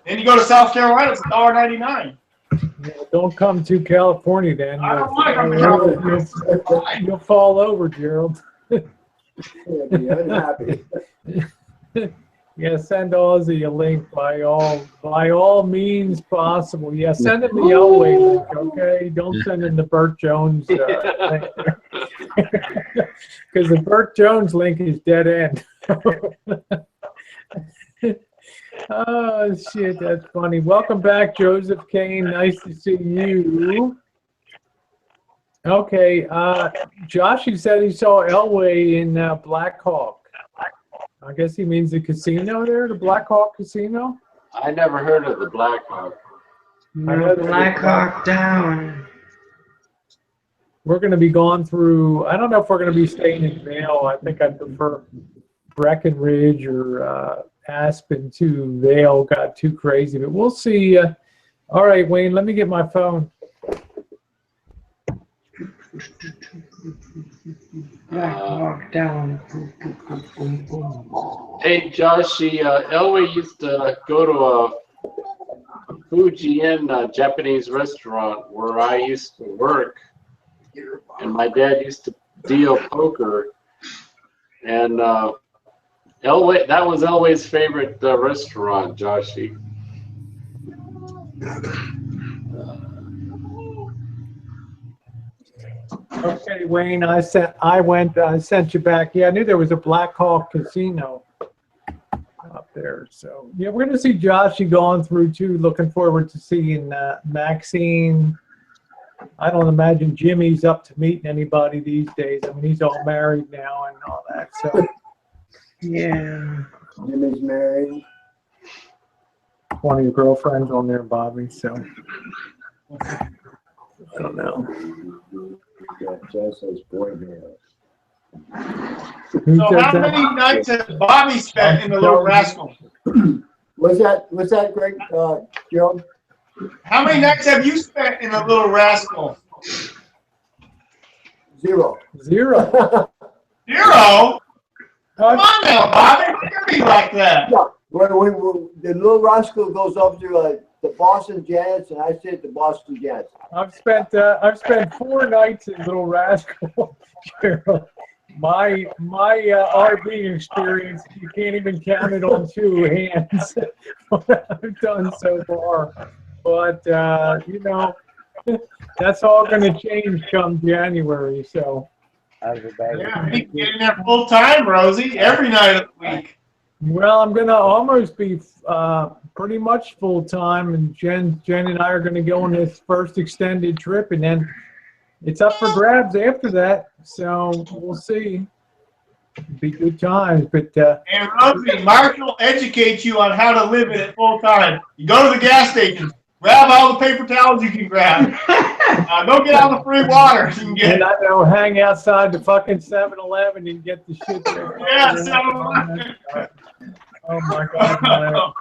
And you go to South Carolina, it's $1.99. Yeah, don't come to California then. I don't want to come to California. You'll fall over, Gerald. You'll be unhappy. Yeah, send Ozzy a link by all means possible. Yeah, send him the Elway link, okay? Don't send him the Burt Jones link. Because the Burt Jones link is dead end. Oh, shit, that's funny. Welcome back, Joseph Kane. Nice to see you. Okay, Josh, you said he saw Elway in Black Hawk. I guess he means the casino there, the Black Hawk Casino? I never heard of the Black Hawk. Black Hawk Down. We're going to be going through, I don't know if we're going to be staying in Vail. I think I prefer Breckenridge or Aspen to Vail. Got too crazy, but we'll see. All right, Wayne, let me get my phone. Black Hawk Down. Hey, Joshy, Elway used to go to a Fujian Japanese restaurant where I used to work, and my dad used to deal poker, and Elway, that was Elway's favorite restaurant, Joshy. Okay, Wayne, I sent you back. Yeah, I knew there was a Black Hawk Casino up there. So yeah, we're gonna see Joshy going through too. Looking forward to seeing Maxine. I don't imagine Jimmy's up to meeting anybody these days. I mean, he's all married now and all that. So yeah, Jimmy's married. One of your girlfriends on there, Bobby. So I don't know. Yeah, Jess says boy band. So how many nights has Bobby spent in the Little Rascal? What's that, Greg? Gerald? How many nights have you spent in the Little Rascal? Zero. Zero? Come on now, Bobby. You can't be like that. Yeah. When the Little Rascal goes up to the Boston Jets, and I sit at the Boston Jets. I've spent 4 nights in Little Rascal. My RV experience, you can't even count it on 2 hands. What I've done so far, but you know, that's all going to change come January. So. Yeah, you getting there full time, Rosie, every night of the week. Well, I'm going to almost be pretty much full time, and Jen and I are going to go on this first extended trip, and then it's up for grabs after that. So we'll see. It'll be good times, but and Rosie, Marshall educates you on how to live it at full time. You go to the gas station, grab all the paper towels you can grab. Go get all the free water you can get. And I know, hang outside the fucking 7-Eleven and get the shit there. Yeah, 7-Eleven. Oh my God.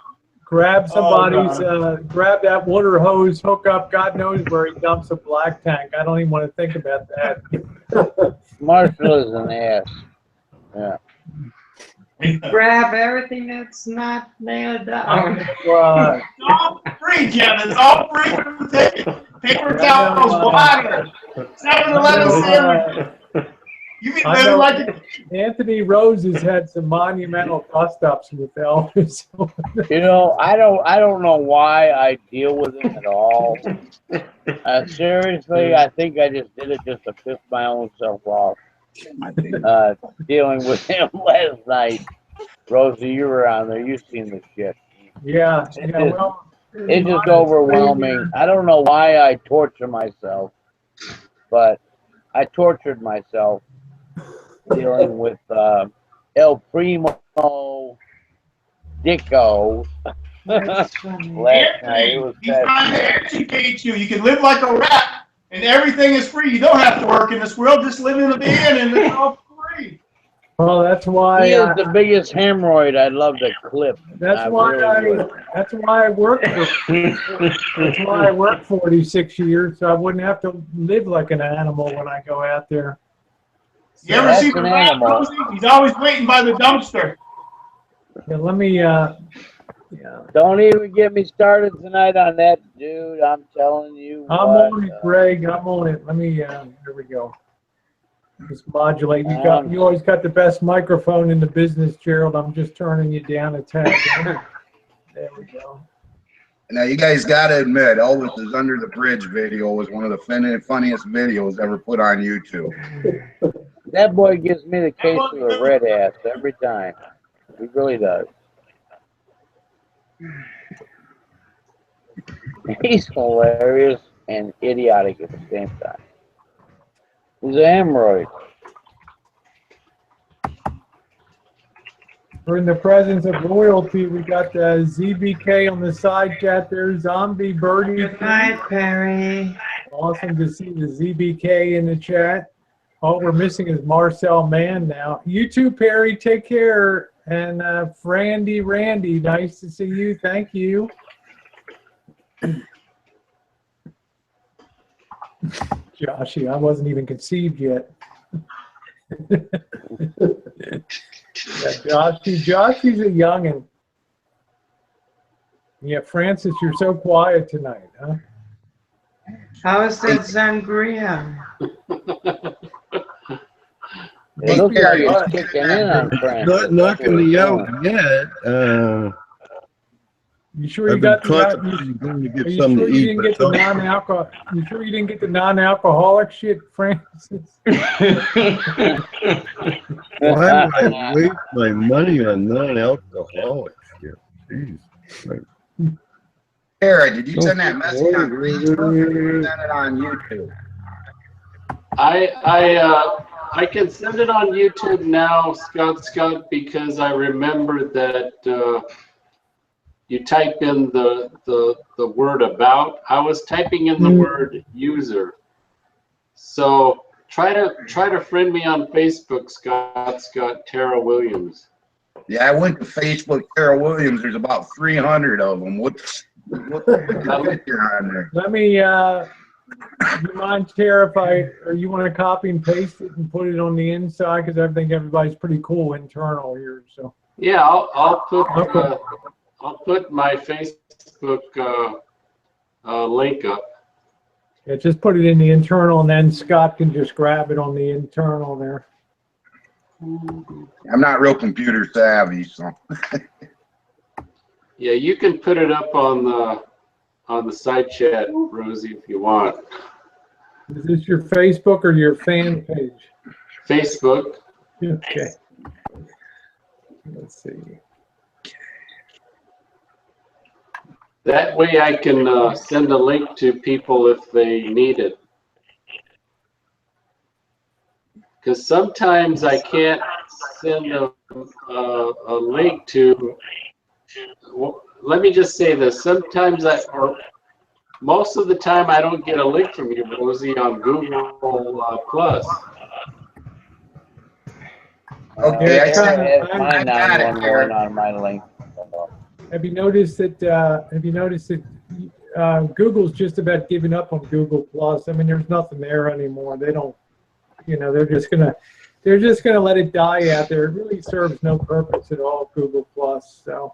grab somebody's, God. grab that water hose, hook up, God knows where he dumps a black tank. I don't even want to think about that. Marshall is an ass. Yeah. Grab everything that's not nailed down. It's all free, Jim. It's all free for the ticket. Paper towels, water, 7-Eleven sandwich. You be living like a... Anthony Rose has had some monumental bust-ups with Elvis. You know, I don't know why I deal with him at all. Seriously, I think I just did it just to piss my own self off. Dealing with him last night. Rosie, you were on there. You've seen the shit. Yeah. It's just overwhelming. I don't know why I torture myself, but I tortured myself dealing with El Primo Dicko last night. It was He's trying to educate you. You can live like a rat, and everything is free. You don't have to work in this world. Just live in a van, and it's all free. Well, that's why he is the biggest hemorrhoid I'd love to clip. That's why I worked that's why I worked 46 years, so I wouldn't have to live like an animal when I go out there. You ever see the rat, Rosie? He's always waiting by the dumpster. Yeah, let me Don't even get me started tonight on that, dude. I'm telling you. I'm on it, Greg. I'm on it. Let me here we go. Just modulate. You always got the best microphone in the business, Gerald. I'm just turning you down a tad. There we go. Now you guys got to admit, Elvis is Under the Bridge video was one of the funniest videos ever put on YouTube. That boy gives me the case of a red ass every time. He really does. He's hilarious and idiotic at the same time. He's a hemorrhoid. We're in the presence of royalty. We got the ZBK on the side chat there. Zombie Birdie. Good night, Perry. Awesome to see the ZBK in the chat. All we're missing is Marcel Mann now. You too, Perry. Take care. And Randy, nice to see you. Thank you. Joshy, I wasn't even conceived yet. Yeah, Joshy's a youngin'. Yeah, Francis, you're so quiet tonight, huh? How is that sangria? It looks like it's kicking in on Francis. Not knocking me out yet. You sure you got the? Are you sure you didn't get the non-alcohol? You sure you didn't get the non-alcoholic shit, Francis? Why would I waste my money on non-alcoholic shit? Jeez. Eric, did you send that message on Facebook or send it on YouTube? I can send it on YouTube now, Scott, because I remember that you type in the word about. I was typing in the word user. So try to friend me on Facebook, Scott Tara Williams. Yeah, I went to Facebook, Tara Williams. There's about 300 of them. What's on there? Let me. Do you mind, Tara, or you want to copy and paste it and put it on the inside? Because I think everybody's pretty cool internal here. So yeah, I'll put my Facebook link up. Yeah, just put it in the internal, and then Scott can just grab it on the internal there. I'm not real computer savvy, so. Yeah, you can put it up on the side chat, Rosie, if you want. Is this your Facebook or your fan page? Facebook. Okay. Let's see. That way I can send a link to people if they need it. Because sometimes I can't send a link to, well, let me just say this. Sometimes most of the time I don't get a link from you, Rosie, on Google Plus. Okay, I have my 911 on my link. Have you noticed that? Google's just about giving up on Google Plus? I mean, there's nothing there anymore. They don't. They're just gonna let it die out there. It really serves no purpose at all, Google Plus. So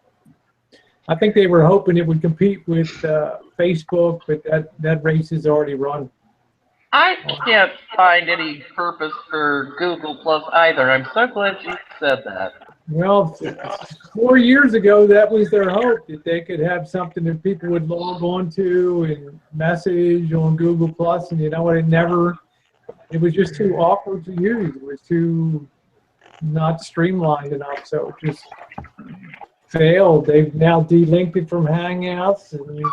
I think they were hoping it would compete with Facebook, but that race is already run. I can't find any purpose for Google Plus either. I'm so glad you said that. Well, 4 years ago, that was their hope, that they could have something that people would log on to and message on Google Plus, and you know what? It was just too awkward to use. It was too not streamlined enough, so it just failed. They've now delinked it from Hangouts, and you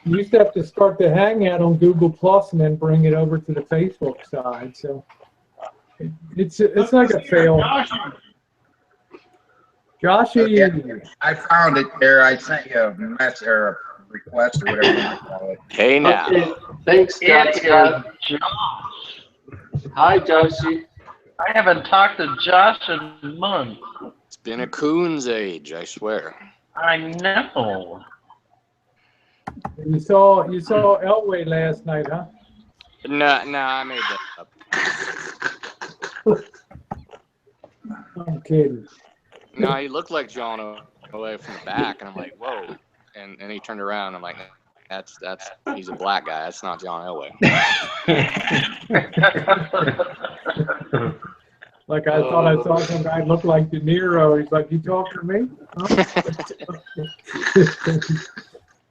used to have to start the Hangout on Google Plus and then bring it over to the Facebook side. So it's like a fail. Joshy, I found it there. I sent you a mess or a request or whatever you want to call it. Hey now. Okay. Thanks, Josh. Hi, Joshy. I haven't talked to Josh in months. It's been a coon's age, I swear. I know. You saw Elway last night, huh? No, I made that up. I'm kidding. No, he looked like John away from the back, and I'm like, whoa. And he turned around, and I'm like, he's a black guy. That's not John Elway. Like I thought I saw some guy look like De Niro. He's like, you talking to me? Huh?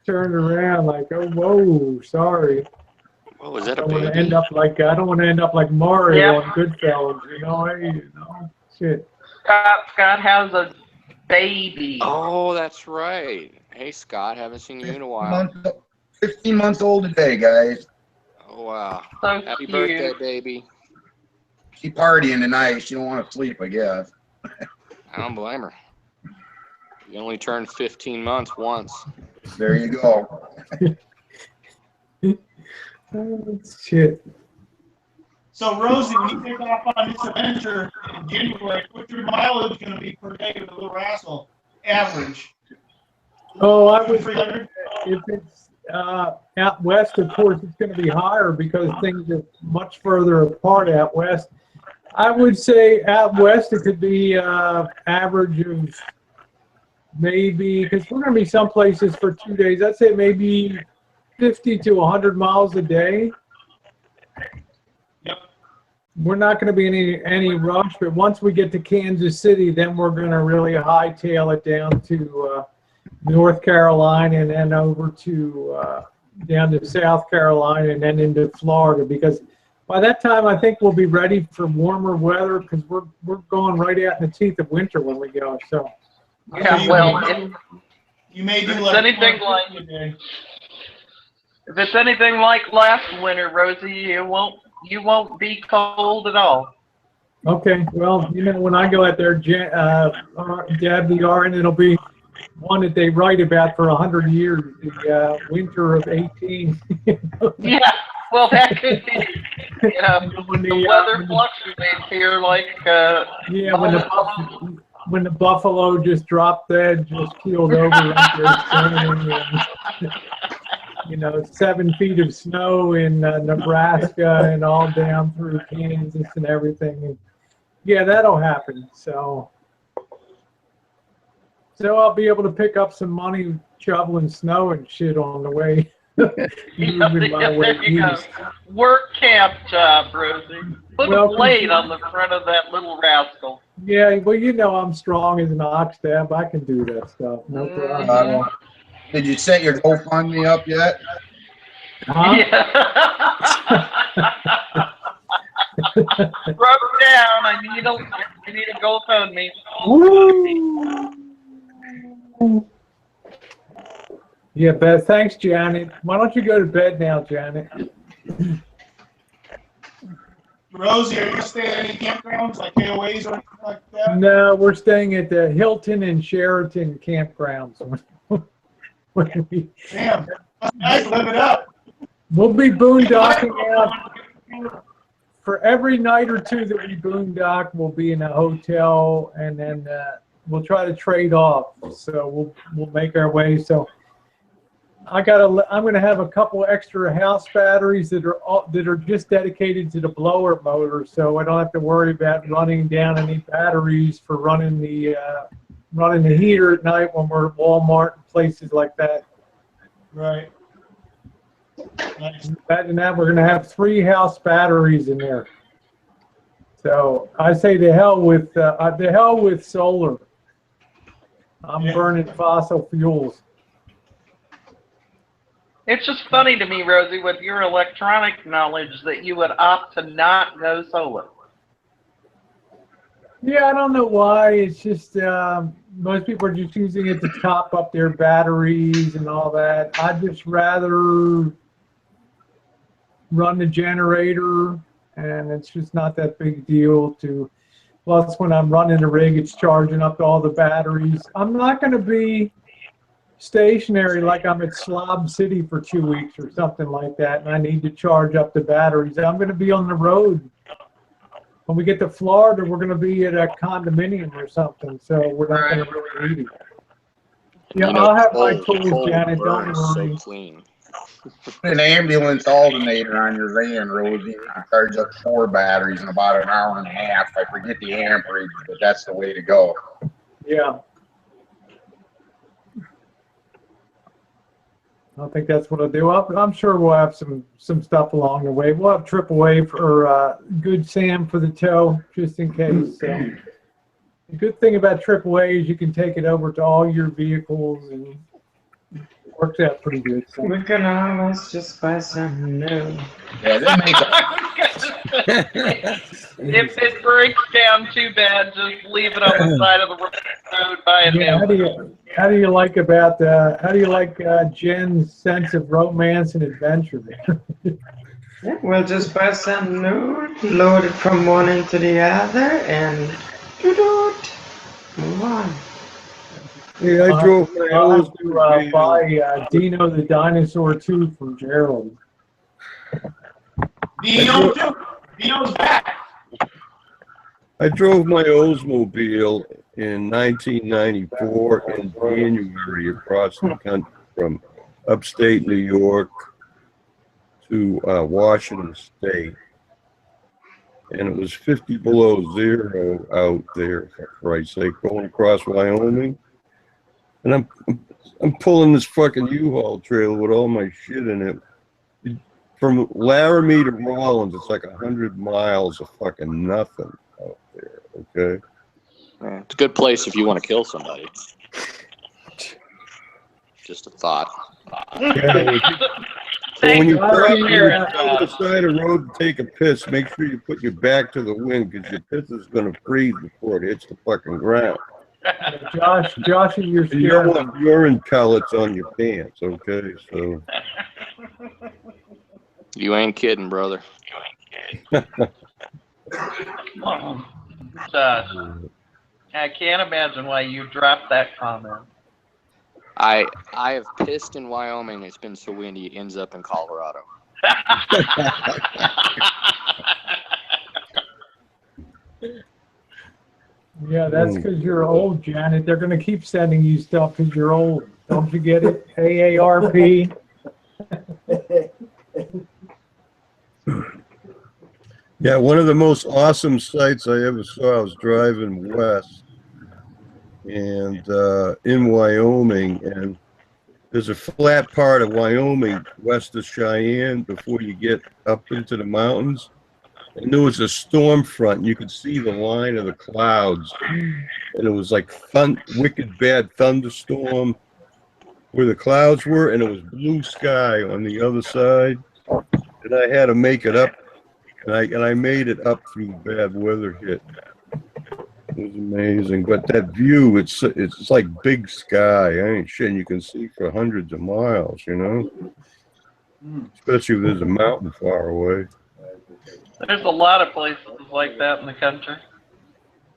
Turned around like, oh, whoa, sorry. What was that? I don't want to end up like Mario on Goodfellas. Shit. Scott has a baby. Oh, that's right. Hey, Scott, haven't seen you in a while. 15 months old today, guys. Oh, wow. So Happy cute. birthday, baby. She partying tonight. She don't want to sleep, I guess. I don't blame her. You only turned 15 months once. There you go. Oh, shit. So, Rosie, when you take off on this adventure in January, what's your mileage going to be per day with a little rascal? Average. Oh, I would. If it's out west, of course, it's going to be higher because things are much further apart out west. I would say out west it could be average of maybe, because we're going to be some places for 2 days. I'd say maybe 50 to 100 miles a day. We're not going to be in any rush, but once we get to Kansas City, then we're going to really hightail it down to North Carolina and then over to down to South Carolina and then into Florida, because by that time I think we'll be ready for warmer weather, because we're going right out in the teeth of winter when we go. So yeah, well, you may do if it's anything like last winter, Rosie, you won't be cold at all. Okay, well, when I go out there, Dab the R, and it'll be one that they write about for 100 years, the winter of 18. Yeah, well, that could be. The weather fluctuates here like. Yeah, when the buffalo just dropped dead, just keeled over right there, standing, and 7 feet of snow in Nebraska and all down through Kansas and everything. And yeah, that'll happen. So I'll be able to pick up some money shoveling snow and shit on the way. Moving my way east. Work camp job, Rosie. Put a blade on the front of that little rascal. Yeah, well, I'm strong as an ox, Dab. I can do that stuff. No problem. Did you set your GoFundMe up yet? Huh? Yeah. Rub it down. I need a GoFundMe. Woo! Yeah, Beth. Thanks, Janet. Why don't you go to bed now, Janet? Rosie, are you staying at any campgrounds like KOAs or anything like that? No, we're staying at the Hilton and Sheraton campgrounds. Damn, nice, live it up. We'll be boondocking out. For every night or two that we boondock, we'll be in a hotel, and then we'll try to trade off. So we'll make our way. So I'm gonna have a couple extra house batteries that are just dedicated to the blower motor, so I don't have to worry about running down any batteries for running the heater at night when we're at Walmart and places like that. Right. Nice. Imagine that, we're gonna have 3 house batteries in there. So I say the hell with solar. I'm burning fossil fuels. It's just funny to me, Rosie, with your electronic knowledge, that you would opt to not go solar. Yeah, I don't know why. It's just most people are just using it to top up their batteries and all that. I'd just rather run the generator, and it's just not that big deal to. Plus, when I'm running the rig, it's charging up all the batteries. I'm not going to be stationary like I'm at Slob City for 2 weeks or something like that, and I need to charge up the batteries. I'm going to be on the road. When we get to Florida, we're going to be at a condominium or something, so we're not going to really need it. Yeah, You know, I'll have my coal tools, Janet, don't burns worry. so clean. An ambulance alternator on your van, Rosie. You can charge up 4 batteries in about an hour and a half. I forget the amperage, but that's the way to go. Yeah. I think that's what I'll do. I'm sure we'll have some stuff along the way. We'll have AAA for good SAM for the tow, just in case. So the good thing about AAA is you can take it over to all your vehicles, and it works out pretty good. So. We can always just buy something new. Yeah, they make If it breaks down too bad, just leave it on the side of the road, buy a Yeah, new. how do you like Jen's sense of romance and adventure? We'll just buy something new, load it from one into the other, and move on. Yeah, I drove my I'll old have to buy Dino the Dinosaur 2 from Gerald. Dino too. Dino's back. I drove my Oldsmobile in 1994 in January across the country from upstate New York to Washington State. And it was 50 below zero out there, for Christ's sake, going across Wyoming. And I'm pulling this fucking U-Haul trailer with all my shit in it. From Laramie to Rawlins, it's like 100 miles of fucking nothing out there, okay? Yeah, it's a good place if you want to kill somebody. Just a thought. Yeah, so when you pull to the side of the road to take a piss, make sure you put your back to the wind, because your piss is going to freeze before it hits the fucking ground. Josh, you're And you don't want urine pellets on your pants, okay? So You ain't kidding, brother. Josh, I can't imagine why you dropped that comment. I have pissed in Wyoming. It's been so windy it ends up in Colorado. Yeah, that's because you're old, Janet. They're going to keep sending you stuff because you're old. Don't you get it? AARP. yeah, one of the most awesome sights I ever saw, I was driving west and in Wyoming, and there's a flat part of Wyoming west of Cheyenne before you get up into the mountains, and there was a storm front, and you could see the line of the clouds, and it was like wicked bad thunderstorm where the clouds were, and it was blue sky on the other side, and I had to make it up, and I made it up through bad weather hit. It was amazing, but that view, it's like big sky. I ain't shit. You can see for hundreds of miles, you know, especially if there's a mountain far away. There's a lot of places like that in the country.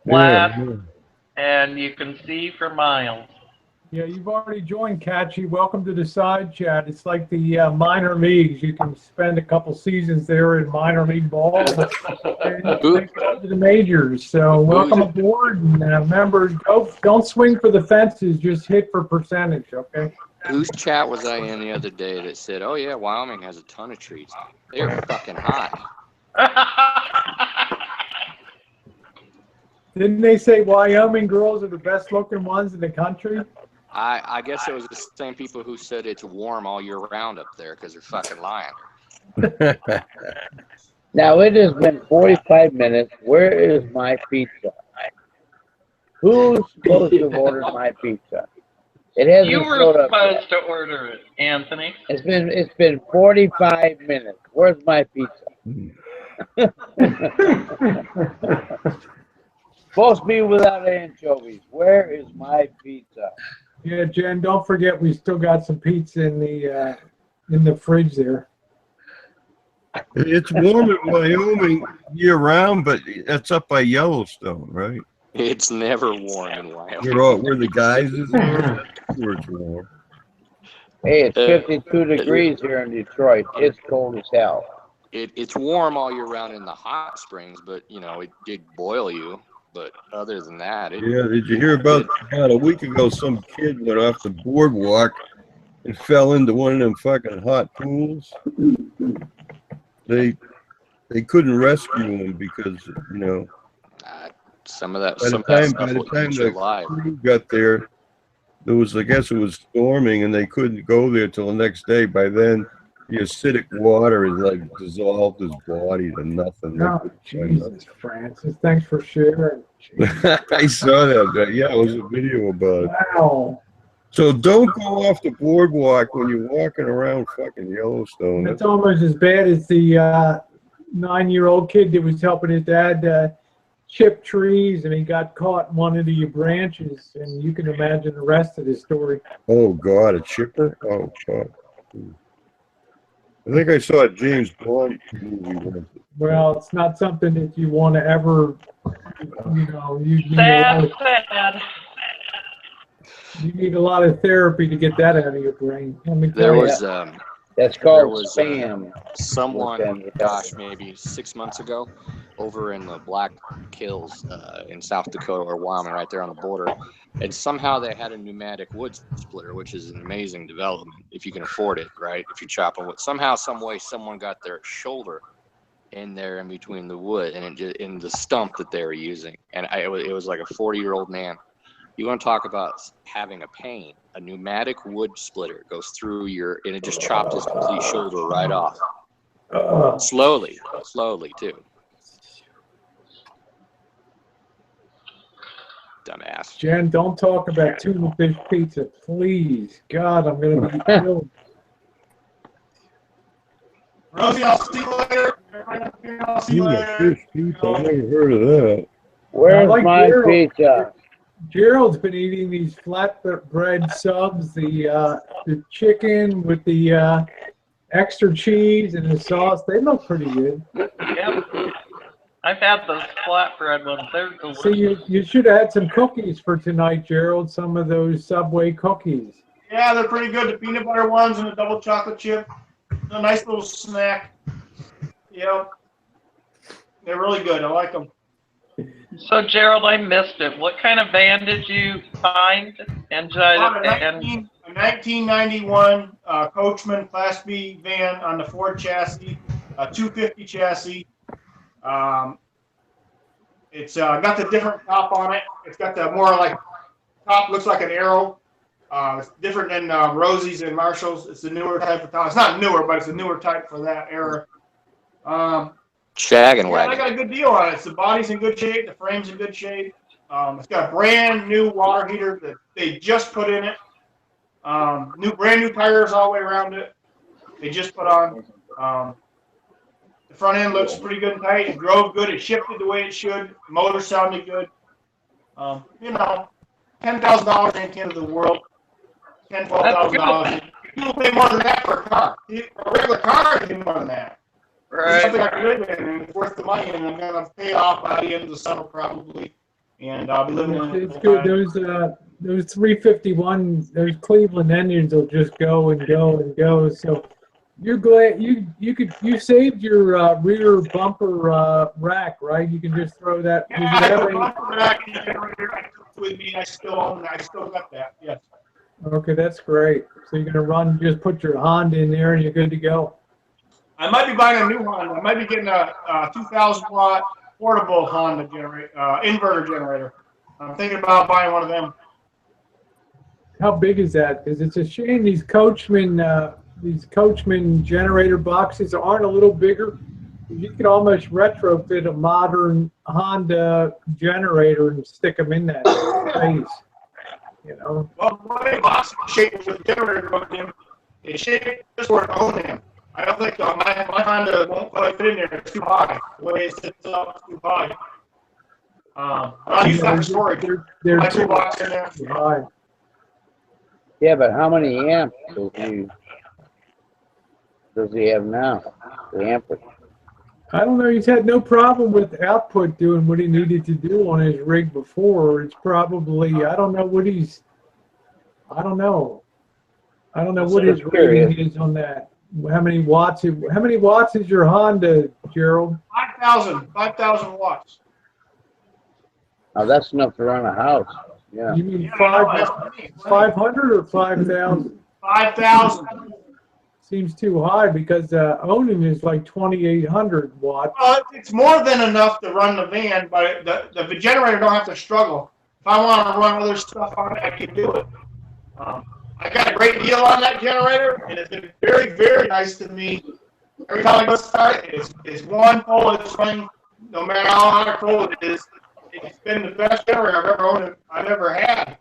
Yeah, Flat, and you can see for miles. Yeah, you've already joined, Catchy. Welcome to the side chat. It's like the minor leagues. You can spend a couple seasons there in minor league ball and make it up to the majors. So welcome aboard. And members, don't swing for the fences. Just hit for percentage, okay? Whose chat was I in the other day that said, "Oh yeah, Wyoming has a ton of trees. They're fucking hot." Didn't they say Wyoming girls are the best looking ones in the country? I guess it was the same people who said it's warm all year round up there because they're fucking lying. Now it has been 45 minutes. Where is my pizza? Who's supposed to have ordered my pizza? It hasn't You were showed up supposed yet. to order it, Anthony. It's been 45 minutes. Where's my pizza? Supposed to be without anchovies. Where is my pizza? Yeah, Jen, don't forget we still got some pizza in the fridge there. It's warm in Wyoming year round, but that's up by Yellowstone, right? It's never warm in Wyoming. Where the guys is there, that's where it's warm. Hey, it's 52 degrees here in Detroit. It's cold as hell. It's warm all year round in the hot springs, but you know it did boil you. But other than that, Yeah, did you hear about a week ago? Some kid went off the boardwalk and fell into one of them fucking hot pools. They couldn't rescue him because some of that. By Some the of that time stuff will eat you alive. crew got there, I guess it was storming, and they couldn't go there till the next day. By then, the acidic water is like dissolved his body to nothing. Oh, Jesus, Francis. Thanks for sharing. I saw that. Yeah, it was a video about it. Wow. So don't go off the boardwalk when you're walking around fucking Yellowstone. It's almost as bad as the 9-year-old kid that was helping his dad chip trees, and he got caught in one of the branches, and you can imagine the rest of the story. Oh, God, a chipper? Oh, fuck. I think I saw a James Bond movie once. Well, it's not something that you want to ever, you need a lot of therapy to get that out of your brain. Let me tell There you. was that's called spam. Someone, gosh, maybe 6 months ago, over in the Black Hills in South Dakota or Wyoming, right there on the border, and somehow they had a pneumatic wood splitter, which is an amazing development if you can afford it, right? If you chop on wood, somehow, some way, someone got their shoulder in there in between the wood and in the stump that they were using, and it was like a 40-year-old man. You want to talk about having a pain? A pneumatic wood splitter goes through and it just chopped his complete shoulder right off. Slowly too. Dumbass. Jen, don't talk about tuna fish pizza, please. God, I'm going to be killed. Rosie, I'll see you later. I'll see you later. Fish pizza, I never heard of that. Where's my pizza? Gerald's been eating these flatbread subs, the chicken with the extra cheese and the sauce. They look pretty good. Yep. I've had those flatbread ones. They're delicious. See, you should have had some cookies for tonight, Gerald. Some of those Subway cookies. Yeah, they're pretty good. The peanut butter ones and the double chocolate chip. A nice little snack. Yep. They're really good. I like them. So, Gerald, I missed it. What kind of van did you find? And a 1991 Coachman Class B van on the Ford chassis, a 250 chassis. It's got the different top on it. It's got the more like top looks like an arrow. It's different than Rosie's and Marshall's. It's the newer type of top. It's not newer, but it's a newer type for that era. Shaggin' Yeah, wagon. I got a good deal on it. The body's in good shape. The frame's in good shape. It's got a brand new water heater that they just put in it. Brand new tires all the way around it. They just put on. The front end looks pretty good and tight. It drove good. It shifted the way it should. The motor sounded good. $10,000 ain't the end of the world. $10,000, $12,000. People pay more than that for a car. A regular car is more than that. Right. Something I can live in and it's worth the money, and I'm gonna pay it off by the end of the summer probably, and I'll be living in it. It's good. those 351, those Cleveland engines will just go and go and go. So you're glad you saved your rear bumper rack, right? You can just throw that. Yeah, I have a bumper rack and generator. I took with me. I still got that. Yes. Okay, that's great. So you're gonna just put your Honda in there and you're good to go. I might be buying a new Honda. I might be getting a 2,000 watt portable Honda inverter generator. I'm thinking about buying one of them. How big is that? Because it's a shame these Coachman generator boxes aren't a little bigger. You could almost retrofit a modern Honda generator and stick them in that space. You know. Well, the way box shaped with the generator goes in, it's shaped just where it's on them. I don't think my Honda won't quite fit in there. It's too high. The way it sits up, it's too high. I'll use that for storage. My toolbox in there. High. Yeah, but how many amps does he have now? The amp. I don't know. He's had no problem with output doing what he needed to do on his rig before. It's probably, I don't know what his rating is on that. How many watts is your Honda, Gerald? 5,000 watts. Oh, that's enough to run a house. Yeah. You mean 500 or 5,000? 5,000. Seems too high because owning is like 2,800 watts. It's more than enough to run the van, but the generator don't have to struggle. If I want to run other stuff on it, I can do it. I got a great deal on that generator, and it's been very, very nice to me. Every time I go start it, it's one pole it's running, no matter how hot or cold it is. It's been the best generator I've ever had.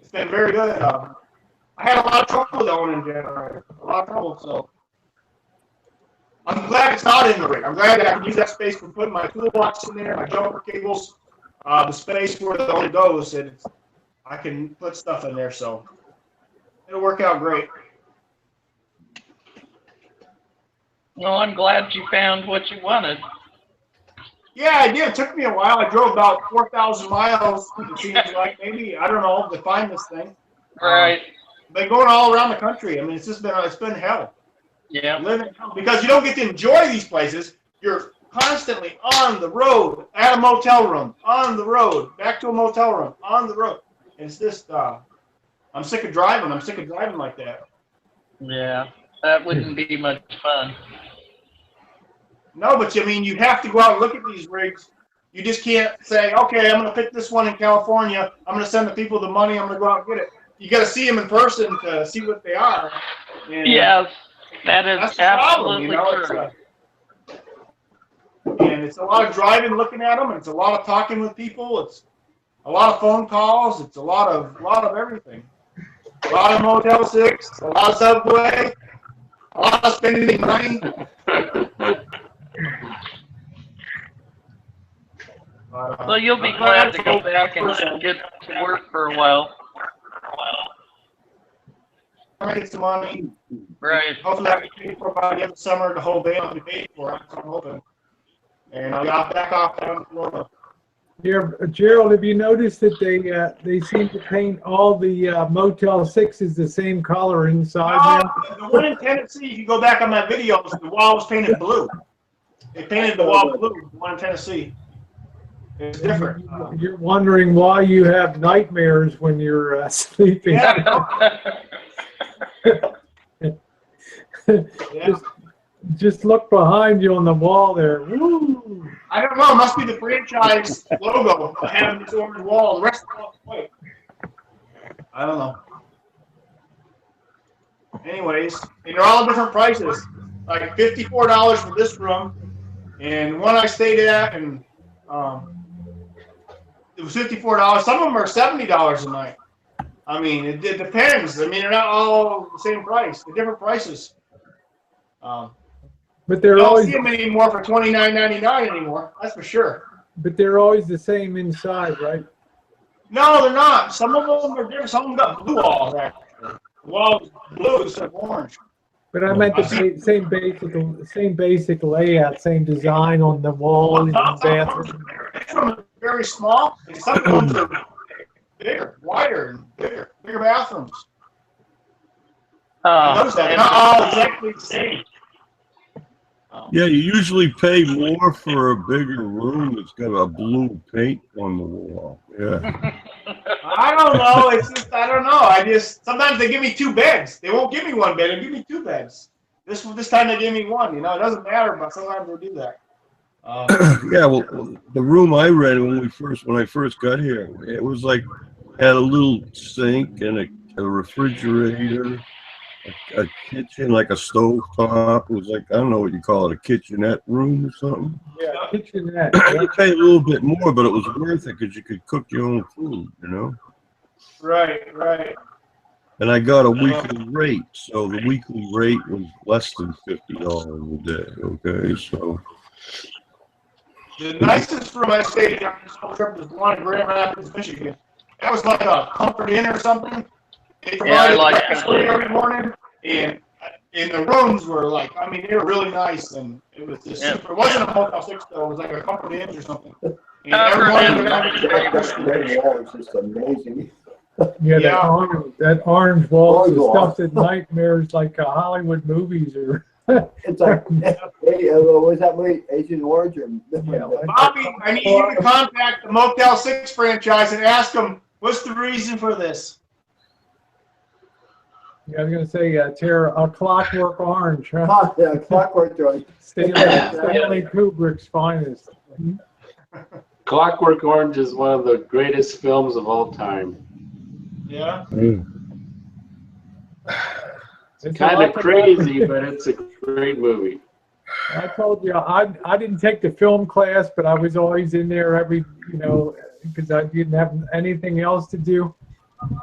It's been very good. I had a lot of trouble with owning a generator, a lot of trouble. So I'm glad it's not in the rig. I'm glad that I can use that space for putting my toolbox in there, my jumper cables, the space where the owner goes, and I can put stuff in there. So it'll work out great. Well, I'm glad you found what you wanted. Yeah, I did. It took me a while. I drove about 4,000 miles, it seems like, maybe, I don't know, to find this thing. Right. Been going all around the country. I mean, it's been hell. Yeah. Living hell. Because you don't get to enjoy these places. You're constantly on the road, at a motel room, on the road, back to a motel room, on the road. And it's just, I'm sick of driving. I'm sick of driving like that. Yeah, that wouldn't be much fun. No, but I mean, you have to go out and look at these rigs. You just can't say, okay, I'm going to pick this one in California. I'm going to send the people the money. I'm going to go out and get it. You got to see them in person to see what they are. And yes, that is absolutely true. And it's a lot of driving, looking at them, and it's a lot of talking with people. It's a lot of phone calls. It's a lot of everything. A lot of Motel 6, a lot of Subway, a lot of spending money. So you'll be glad to go back and get to work for a while. I get some money. Right. Hopefully I can pay for by the end of the summer. The whole band will be paid for. I'm hoping. And I'll get back off down to Florida. Yeah, Gerald, have you noticed that they seem to paint all the Motel 6s the same color inside now? The one in Tennessee, if you go back on my videos, the wall was painted blue. They painted the wall blue, the one in Tennessee. It's different. You're wondering why you have nightmares when you're sleeping. Yeah. Just look behind you on the wall there. Woo! I don't know. It must be the franchise logo having this orange wall. The rest of the wall is white. I don't know. Anyways, and they're all different prices. Like $54 for this room, and one I stayed at, and it was $54. Some of them are $70 a night. I mean, it depends. I mean, they're not all the same price. They're different prices. But they're you don't always see them anymore for $29.99 anymore. That's for sure. But they're always the same inside, right? No, they're not. Some of them are different. Some of them got blue walls. Actually, the wall is blue instead of orange. But I meant the same basic layout, same design on the walls and bathroom. Some are very small, and some of them bigger, wider, and bigger bathrooms. Oh, I noticed that. Not all exactly the same. Yeah, you usually pay more for a bigger room that's got a blue paint on the wall. Yeah. I don't know. It's just, I don't know. Sometimes they give me 2 beds. They won't give me 1 bed. They give me 2 beds. This time they gave me 1. You know, it doesn't matter, but sometimes they do that. Yeah, well, the room I rented when I first got here, it was like had a little sink and a refrigerator, a kitchen, like a stove top. It was like, I don't know what you call it, a kitchenette room or something. Yeah, kitchenette. You pay a little bit more, but it was worth it because you could cook your own food, you know? Right, right. And I got a weekly rate, so the weekly rate was less than $50 a day, okay? So the nicest room I stayed in on this whole trip was the one in Grand Rapids, Michigan. That was like a Comfort Inn or something. They provided breakfast every morning, and the rooms were like, I mean, they were really nice, and it was just super. It wasn't a Motel 6 though; it was like a Comfort Inn or something. And every morning we got breakfast. That wall is just amazing. Yeah, that orange wall is stuff that nightmares like Hollywood movies or. It's like, hey, what was that movie? Agent Orange? Bobby, I need you to contact the Motel 6 franchise and ask them what's the reason for this. Yeah, I was going to say, Tara, Clockwork Orange, huh? Yeah, Clockwork Orange. Stanley Kubrick's finest. Clockwork Orange is one of the greatest films of all time. Yeah. It's kind of crazy, but it's a great movie. I told you, I didn't take the film class, but I was always in there every, because I didn't have anything else to do.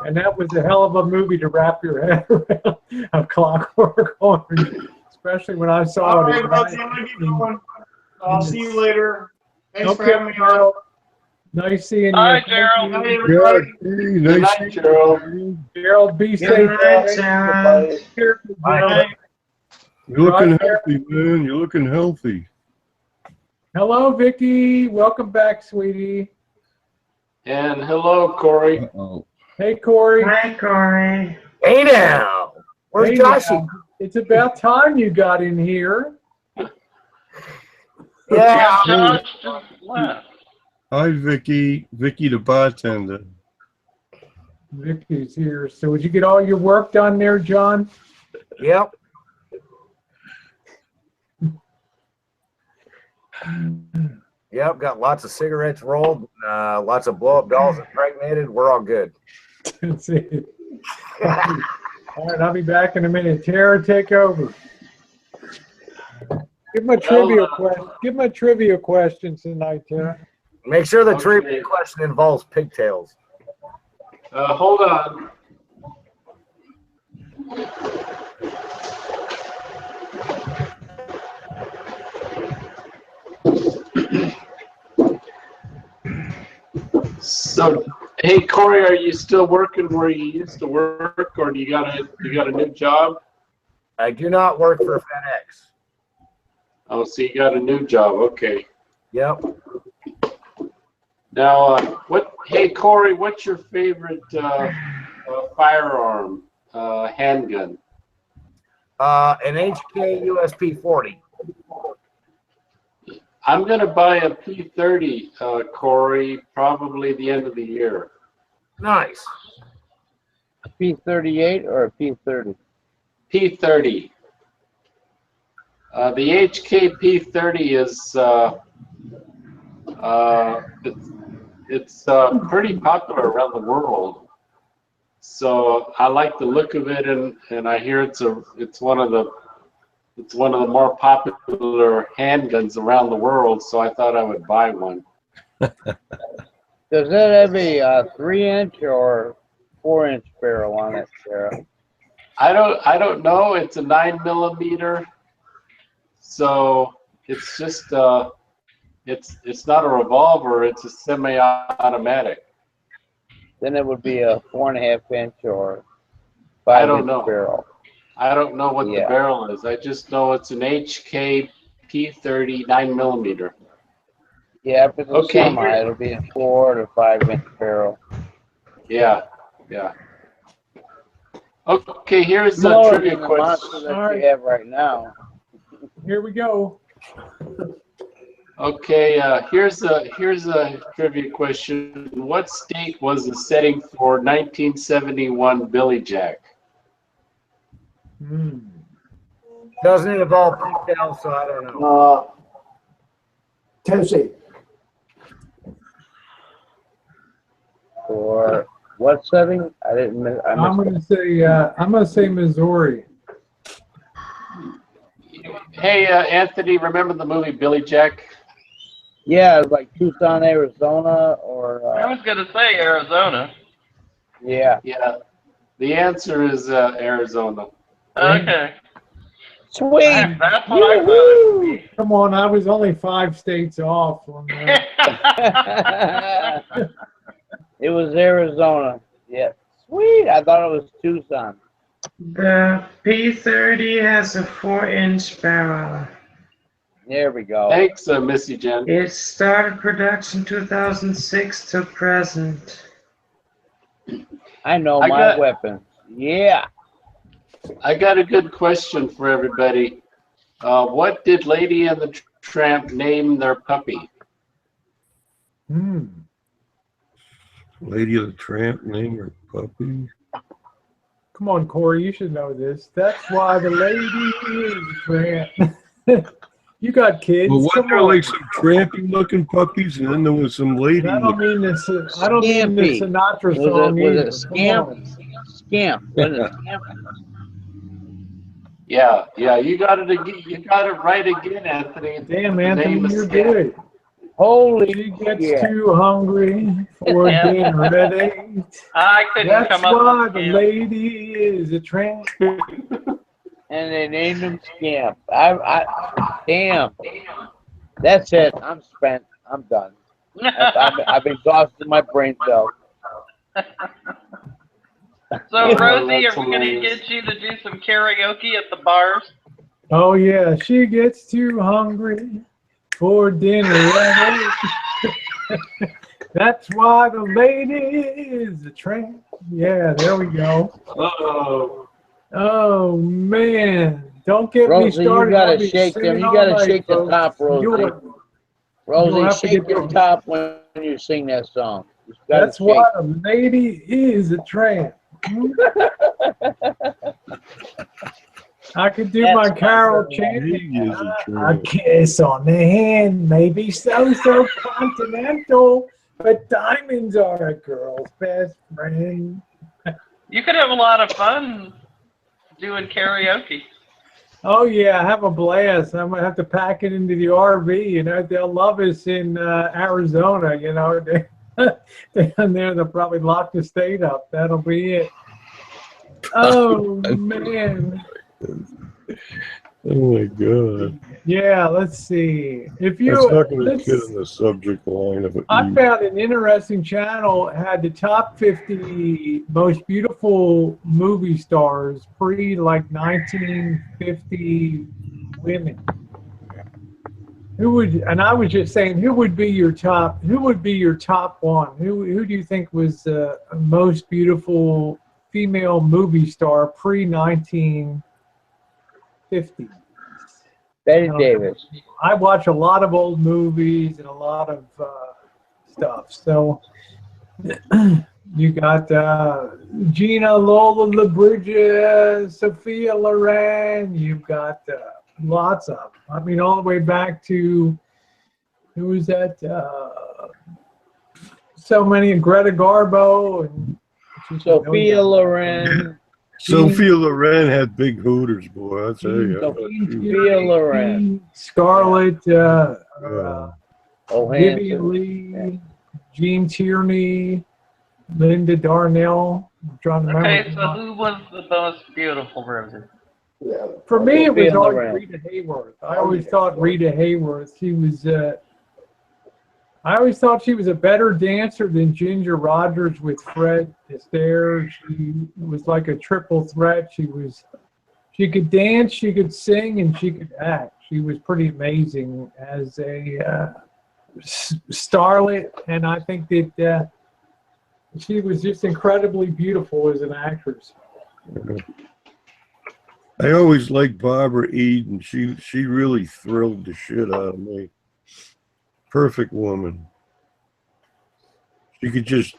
And that was a hell of a movie to wrap your head around, a Clockwork Orange, especially when I saw it. All right, I'll see you later. Thanks for having me on. Nice seeing you. Hi, Gerald. Hi, everybody. Hey, nice seeing you, Gerald. Gerald, be safe. Bye. You're looking healthy, man. You're looking healthy. Hello, Vicky. Welcome back, sweetie. And hello, Corey. Uh-oh. Hey, Corey. Hi, Corey. Hey now. Where's Joshy? It's about time you got in here. Yeah. Josh just left. Hi, Vicky. Vicky, the bartender. Vicky's here. So, would you get all your work done there, John? Yep. Yep, got lots of cigarettes rolled, lots of blow-up dolls impregnated. We're all good. That's it. All right, I'll be back in a minute. Tara, take over. Give him a trivia question. Give him a trivia question tonight, Tara. Make sure the trivia question involves pigtails. Hold on. So, hey Corey, are you still working where you used to work, or do you got a new job? I do not work for FedEx. Oh, so you got a new job? Okay. Yep. Now, Hey Corey, what's your favorite firearm, handgun? An HK USP 40. I'm going to buy a P30, Corey, probably the end of the year. Nice. A P38 or a P30? P30. The HK P30 is it's pretty popular around the world. So I like the look of it, and I hear it's one of the more popular handguns around the world, so I thought I would buy one. Does that have a 3-inch or 4-inch barrel on it, Sarah? I don't know. It's a 9mm, so it's just it's not a revolver. It's a semi-automatic. Then it would be a 4.5-inch or 5-inch barrel. I don't know what the barrel is. I just know it's an HK P30 9mm. Yeah, if it's a semi, it'll be a 4 to 5-inch barrel. Yeah, yeah. Okay, here's the Smaller trivia than the monster question. that you have right now. Here we go. Okay, here's a trivia question. What state was the setting for 1971 Billy Jack? Doesn't it involve pigtails, so I don't know. Tennessee. For what setting? I didn't. I'm gonna say Missouri. Hey, Anthony, remember the movie Billy Jack? Yeah, like Tucson, Arizona, or. I was gonna say Arizona. Yeah. Yeah. The answer is Arizona. Okay. Sweet. That's what I thought it would be. Come on, I was only 5 states off on that. It was Arizona. Yeah. Sweet. I thought it was Tucson. The P30 has a 4-inch barrel. There we go. Thanks, Missy Jen. It started production 2006 to present. I know I my got- weapon. Yeah. I got a good question for everybody. What did Lady and the Tramp name their puppy? Lady of the Tramp named her puppy. Come on, Corey, you should know this. That's why the lady is a tramp. You got kids. Well, wasn't Come there on. like some trampy looking puppies, and then there was some lady? I don't mean this. I don't mean the Scampy. Sinatra Was song it either. Scamp? Come on. Scamp. Wasn't it Scamp? Yeah, you got it again. You got it right again, Anthony. Damn, The Anthony, name is you're Scamp. good. Holy She gets shit. too hungry for Yeah. dinner at 8. I couldn't That's come up why with the Scamp. lady is a tramp. And they named him Scamp. Damn. That's it. I'm spent. I'm done. I've exhausted my brain cells. So, Rosie, are we going to get you to do some karaoke at the bars? Oh yeah, she gets too hungry for dinner at 8. That's why the lady is a tramp. Yeah, there we go. Uh-oh. Oh man, don't get Rosie, me started. you gotta I'll be shake them. singing You all gotta night, shake the folks. top, Rosie. You'll Rosie, have to shake get your your- top when you sing that song. You gotta That's shake. why the lady is a tramp. I could do my carol chanting. A kiss on the hand may be so continental, but diamonds are a girl's best friend. You could have a lot of fun doing karaoke. Oh yeah, have a blast. I'm gonna have to pack it into the RV. You know, they'll love us in Arizona. You know, down there they'll probably lock the state up. That'll be it. Oh man. Oh my God. Yeah, let's see. If you That's not going to let's- get in the subject line of it. I found an interesting channel, had the top 50 most beautiful movie stars pre like 1950 women. Who would, and I was just saying, who would be your top one? Who do you think was the most beautiful female movie star pre 1950? Betty Davis. I watch a lot of old movies and a lot of stuff. So you got Gina Lola LaBridge, Sophia Loren. You've got lots of. I mean, all the way back to who was that? So many. Greta Garbo and Sophia Loren. Sophia Loren had big hooters, boy. I'll tell you. Sophia Loren. Scarlett, Johansson. Vivian Lee, Jean Tierney, Linda Darnell. I'm trying to remember. Okay, so who was the most beautiful, Rosie? For me, it was Sophia always Loren. Rita Hayworth. I always thought Rita Hayworth. She was. I always thought she was a better dancer than Ginger Rogers with Fred Astaire. She was like a triple threat. She could dance, she could sing, and she could act. She was pretty amazing as a starlet. And I think that She was just incredibly beautiful as an actress. I always liked Barbara Eden. She really thrilled the shit out of me. Perfect woman. She could just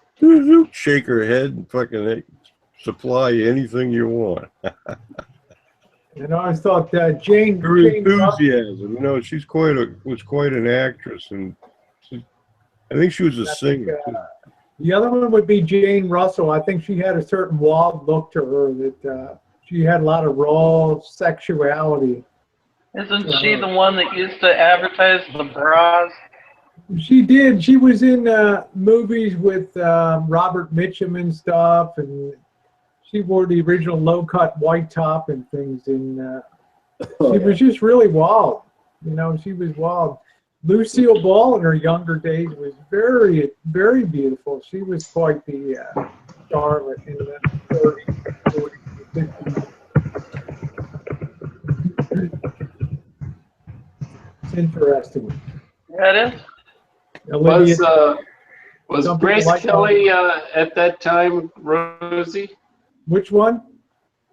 shake her head and fucking supply anything you want. And I always thought that Jane. Her enthusiasm, you know, she's was quite an actress, and I think she was a singer. The other one would be Jane Russell. I think she had a certain wild look to her that she had a lot of raw sexuality. Isn't she the one that used to advertise the bras? She did. She was in movies with Robert Mitchum and stuff, and she wore the original low-cut white top and things. And she was just really wild. You know, she was wild. Lucille Ball in her younger days was very, very beautiful. She was quite the starlet in the 30s, 40s, 50s. It's interesting. Yeah, it is. Was Grace Kelly at that time, Rosie? Which one?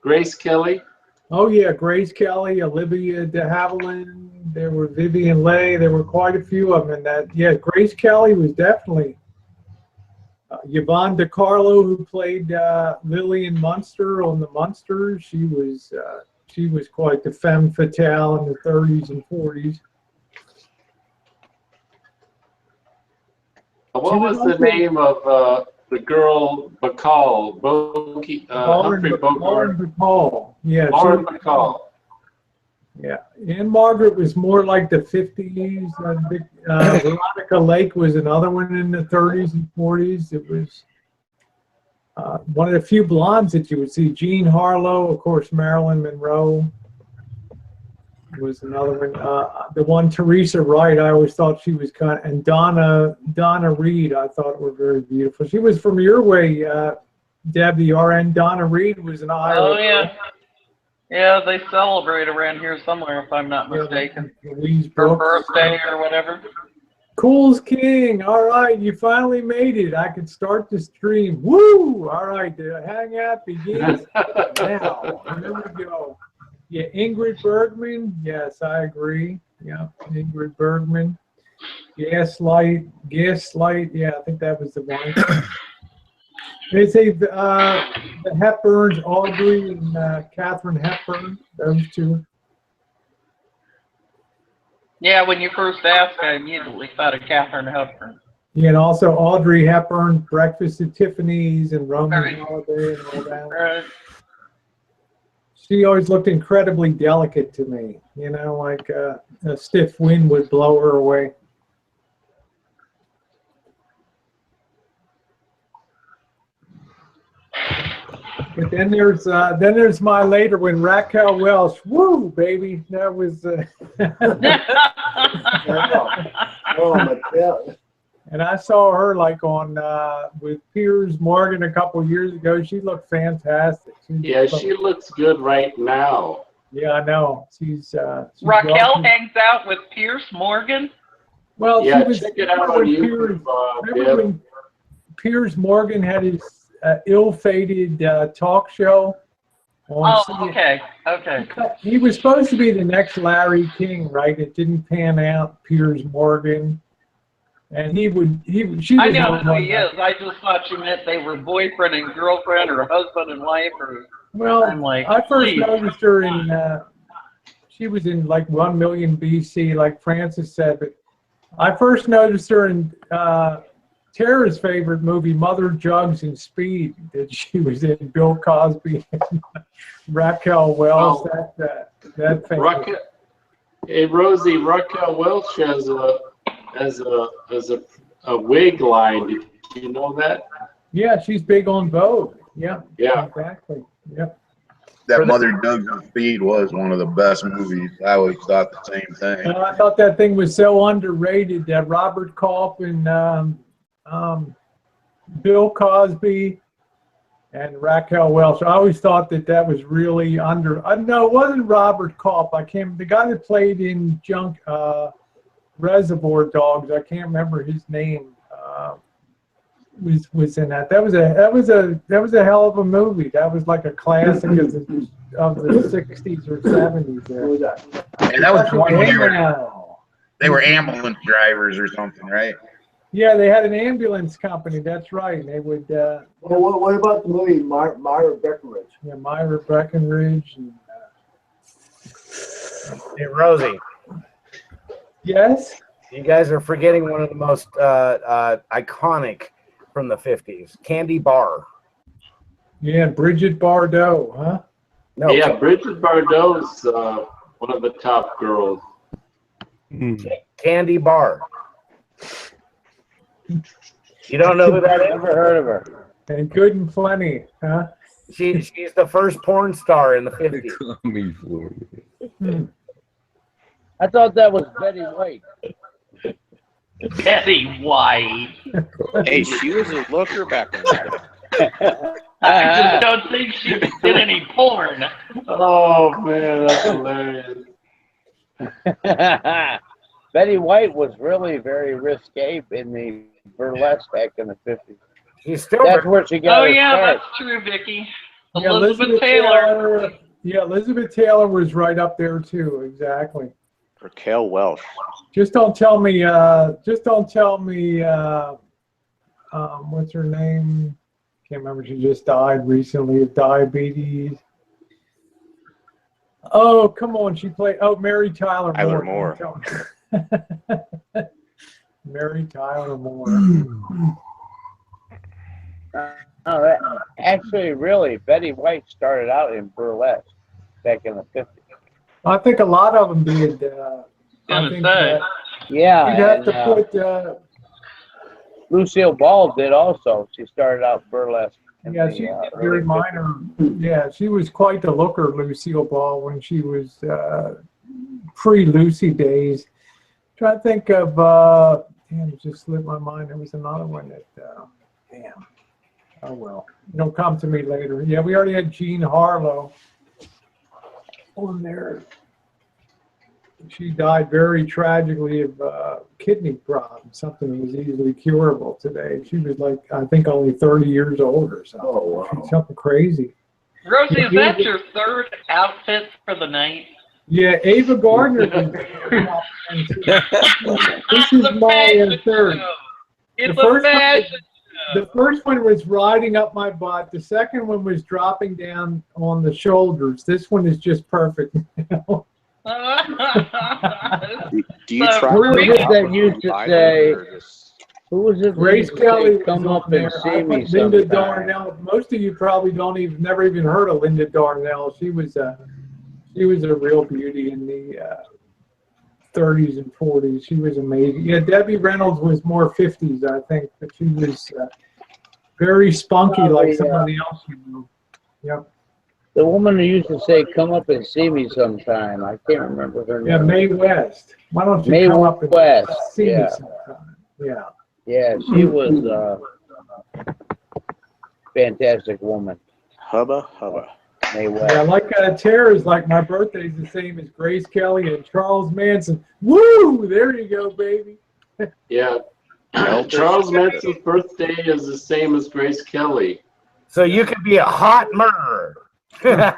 Grace Kelly. Oh yeah, Grace Kelly, Olivia de Havilland. There were Vivian Leigh. There were quite a few of them in that. Yeah, Grace Kelly was definitely. Yvonne DiCarlo, who played Lillian Munster on the Munsters, she was quite the femme fatale in the 30s and 40s. What was the name of the girl Bacall? Humphrey Bogart. Bacall. Yeah. Lauren Bacall. Yeah. Anne Margaret was more like the 50s. Veronica Lake was another one in the 30s and 40s. It was one of the few blondes that you would see. Jean Harlow, of course, Marilyn Monroe was another one. The one Teresa Wright, I always thought she was kind of, and Donna Reed, I thought were very beautiful. She was from your way, Deb, the RN. Donna Reed was an Iowa. Oh yeah, yeah. They celebrate around here somewhere, if I'm not mistaken. Her birthday or whatever. Cool's King. All right, you finally made it. I can start the stream. Woo! All right, the hangout begins now. Here we go. Yeah, Ingrid Bergman. Yes, I agree. Yeah, Ingrid Bergman. Gaslight. Yeah, I think that was the one. They say the Hepburns, Audrey and Katharine Hepburn. Those two. Yeah, when you first asked, I immediately thought of Katharine Hepburn. Yeah, and also Audrey Hepburn, Breakfast at Tiffany's and Roman Holiday and all that. Right. She always looked incredibly delicate to me, you know, like a stiff wind would blow her away. But then there's my later one, Raquel Welch. Woo, baby, that was. Oh my God. And I saw her like on with Piers Morgan a couple years ago. She looked fantastic. She looks good right now. Yeah, I know. She's Raquel hangs out with Piers Morgan. Well, yeah, she was, check it out on YouTube. remember when Piers Morgan had his ill-fated talk show? Okay. He was supposed to be the next Larry King, right? It didn't pan out. Piers Morgan. And she I know who he is. I just thought you meant they were boyfriend and girlfriend or husband and wife. Well, I'm like, I first noticed her in, she was in like 1 Million BC, like Francis said, but I first noticed her in Tara's favorite movie, Mother Jugs and Speed, that she was in. Bill Cosby and Raquel Welch. That famous. Hey Rosie, Raquel Welch has a wig line. Did you know that? Yeah, she's big on Vogue. Yeah. Yeah. Exactly. Yep. That Mother Jugs and Speed was one of the best movies. I always thought the same thing. I thought that thing was so underrated that Robert Culp and Bill Cosby and Raquel Welch. I always thought that was really no, it wasn't Robert Culp. The guy that played in Reservoir Dogs. I can't remember his name. was in that. That was a hell of a movie. That was like a classic of the 60s or 70s. There. And that was one where Wow. they were ambulance drivers or something, right? Yeah, they had an ambulance company. That's right. And they would. Well, what about the movie Myra Breckenridge? Yeah, Myra Breckenridge. And, Hey, Rosie. Yes. You guys are forgetting one of the most iconic from the 50s, Candy Bar. Yeah, Bridget Bardot, huh? No, yeah, Bridget Bardot's one of the top girls. Candy Bar. You don't know who that is? Never heard of her. And Good and Plenty, huh? She's the first porn star in the 50s. I thought that was Betty White. Betty White. Hey, she was a looker back in the day. I just don't think she did any porn. Oh man, that's hilarious. Betty White was really very risque in the burlesque back in the 50s. That's where she got Oh her yeah, start. that's true, Vicky. Yeah, Elizabeth Taylor. Yeah, Elizabeth Taylor was right up there too. Exactly. Raquel Welch. Just don't tell me. What's her name? Can't remember. She just died recently of diabetes. Oh, come on. She played. Oh, Mary Tyler Moore. Mary Tyler Moore. Actually, really, Betty White started out in burlesque back in the 50s. I think a lot of them did. I think that, yeah, you'd have to put. Lucille Ball did also. She started out burlesque. Yeah, she did very minor. Yeah, she was quite the looker, Lucille Ball, when she was pre-Lucy days. Trying to think of. Damn, it just slipped my mind. There was another one that. Damn. Oh well, it'll come to me later. Yeah, we already had Jean Harlow on there. She died very tragically of kidney problems, something that was easily curable today. She was like, I think, only 30 years old or something. Oh, wow. Something crazy. Rosie, is that your third outfit for the night? Yeah, Ava Gardner. This is my third. It's a fashion. The first one was riding up my butt. The second one was dropping down on the shoulders. This one is just perfect. Do you try Who was it that used to say? Who was it? Grace Kelly, come up and see me Linda sometime. Darnell. Most of you probably never even heard of Linda Darnell. She was a real beauty in the 30s and 40s. She was amazing. Yeah, Debbie Reynolds was more 50s, I think, but she was very spunky, like somebody else you know. Yep. The woman who used to say, "Come up and see me sometime." I can't remember her name. Yeah, Mae West. Why don't you Mae come up and West, see yeah. me sometime? Yeah. Yeah, she was a fantastic woman. Hubba. Mae West. Yeah, like Tara's, like my birthday's the same as Grace Kelly and Charles Manson. Woo! There you go, baby. Yeah. Charles Manson's birthday is the same as Grace Kelly. So you could be a hot murderer. I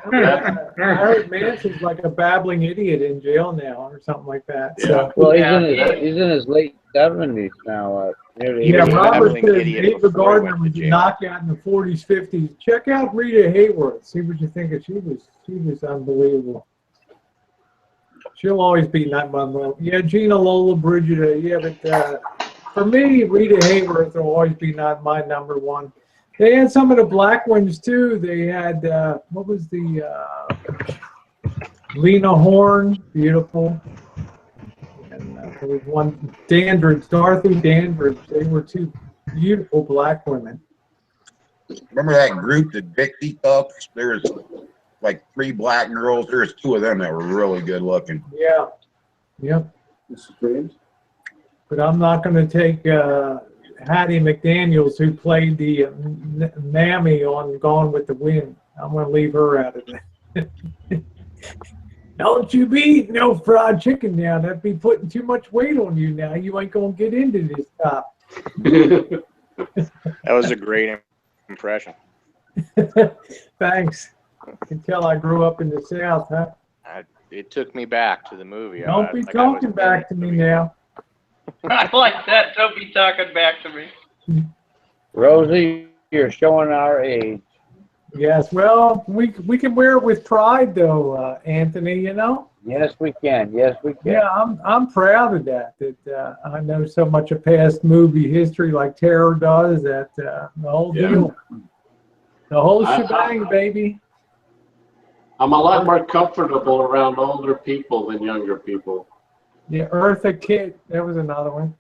heard Manson's like a babbling idiot in jail now or something like that. So. Well, he's in his late 70s now. Nearly Yeah, 80. Robert said Ava Gardner was a knockout in the 40s, 50s. Check out Rita Hayworth. See what you think of. She was unbelievable. She'll always be not my mom. Yeah, Gina, Lola, Brigida. Yeah, but for me, Rita Hayworth will always be not my number one. They had some of the black ones too. They had what was the Lena Horne, beautiful. And there was one Dandridge, Dorothy Dandridge. They were two beautiful black women. Remember that group, the Dixie Cups? There's like 3 black girls. There's 2 of them that were really good looking. Yeah. Yep. But I'm not going to take Hattie McDaniels, who played the Mammy on Gone with the Wind. I'm going to leave her out of it. Don't you be eating no fried chicken now. That'd be putting too much weight on you now. You ain't going to get into this top. That was a great impression. Thanks. You can tell I grew up in the South, huh? It took me back to the movie. Don't be talking back to me now. I like that. Don't be talking back to me. Rosie, you're showing our age. Yes, well, we can wear it with pride, though, Anthony. You know. Yes, we can. Yes, we can. Yeah, I'm proud of that. That I know so much of past movie history, like Tara does. That the whole deal, the whole shebang, baby. I'm a lot more comfortable around older people than younger people. Yeah, Eartha Kitt, that was another one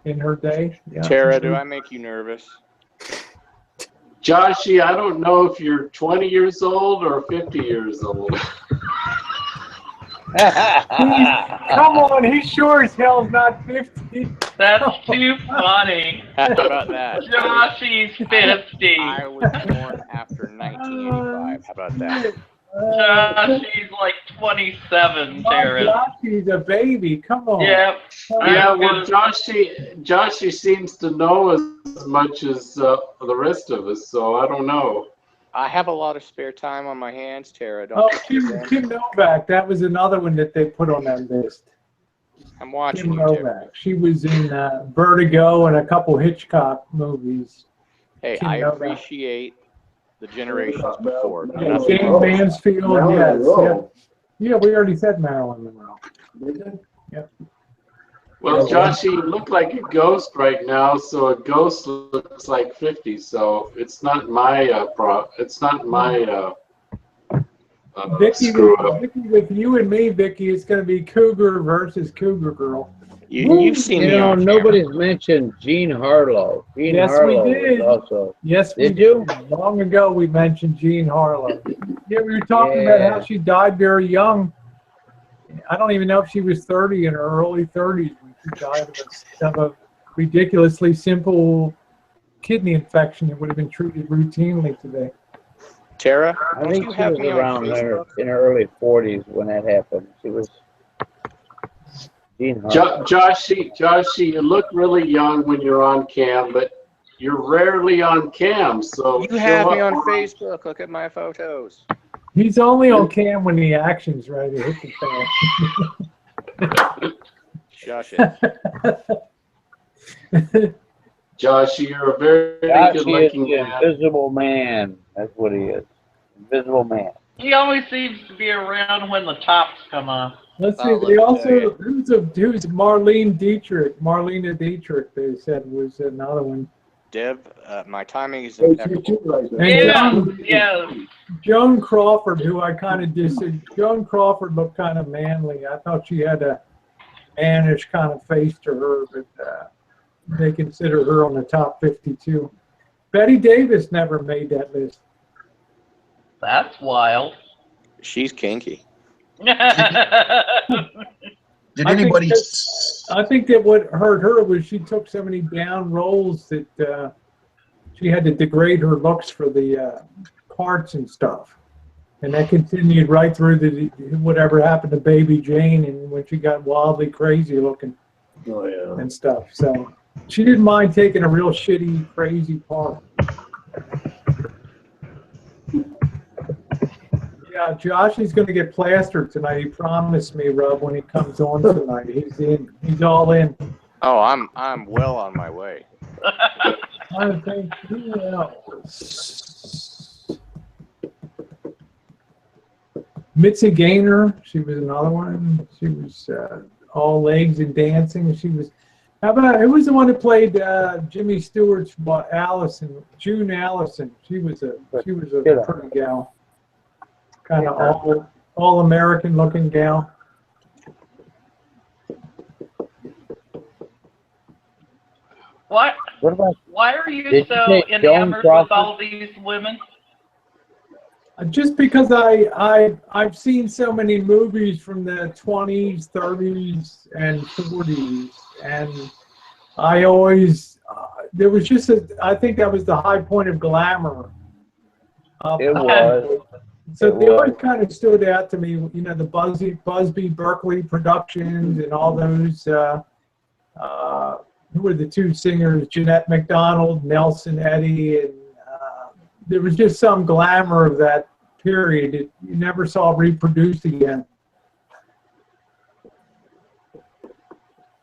in her day. Yeah. Tara, do I make you nervous? Joshy, I don't know if you're 20 years old or 50 years old. Come on, he sure as hell's not 50. That's too funny. How about that? Joshy's 50. I was born after 1985. How about that? Joshy's like 27, Tara. Joshy's a baby. Come on. Yep. Yeah, well, Joshy seems to know as much as the rest of us, so I don't know. I have a lot of spare time on my hands, Tara. Don't Oh, Kim Novak. That was another one that they put on that list. I'm watching Kim you, Novak. She was in Vertigo and a couple Hitchcock movies. Hey, Kim I Novak. appreciate the generations before. Yeah, Jane Mansfield, yes. Yeah, we already said Marilyn Monroe. Yep. Well, Joshy, you look like a ghost right now, so a ghost looks like 50. So it's not my it's not my Vicky, screw up. with you and me, Vicky, it's going to be Cougar versus Cougar Girl. You've seen You me know, on nobody's mentioned Jean Harlow. Jean Yes, Harlow we did. was also. Yes, we Did you? Long ago, we mentioned Jean Harlow. Yeah, we were talking about how she died very young. I don't even know if she was 30 in her early 30s when she died of a ridiculously simple kidney infection that would have been treated routinely today. Tara, I don't think you she have was me on around there Facebook? in her early 40s when that happened. She was Jean Harlow. Joshy, you look really young when you're on cam, but you're rarely on cam. So You have me show on up. Facebook. Look at my photos. He's only on cam when the action's ready to hit the fan. Shush it. Joshy, you're a very Joshy is good-looking the man. invisible man. That's what he is. Invisible man. He always seems to be around when the tops come off. Let's see. Oh, They let me tell also who's Marlene Dietrich? Marlena Dietrich. They said was another one. Deb, my timing is impeccable. And Yeah. Joan Crawford, who I kind of disagreed. Joan Crawford looked kind of manly. I thought she had a mannish kind of face to her, but they consider her on the top 52. Betty Davis never made that list. That's wild. She's kinky. Did anybody? I think that what hurt her was she took so many down roles that she had to degrade her looks for the parts and stuff. And that continued right through whatever happened to Baby Jane and when she got wildly crazy looking and stuff. So she didn't mind taking a real shitty, crazy part. Yeah, Josh is going to get plastered tonight. He promised me, Rob, when he comes on tonight. He's in. He's all in. Oh, I'm well on my way. I think who else? Mitzi Gaynor. She was another one. She was all legs and dancing. She was. How about who was the one that played Jimmy Stewart's Allison? June Allison. She was a pretty gal. Kind of all American looking gal. What? What about? Why are you Did you so say Joan enamored with Crawford? all these women? Just because I've seen so many movies from the 20s, 30s, and 40s, and I always there was just I think that was the high point of glamour. It was. So they always kind of stood out to me, you know, the Busby Berkeley productions and all those who were the two singers, Jeanette MacDonald, Nelson Eddy, and there was just some glamour of that period that you never saw reproduced again.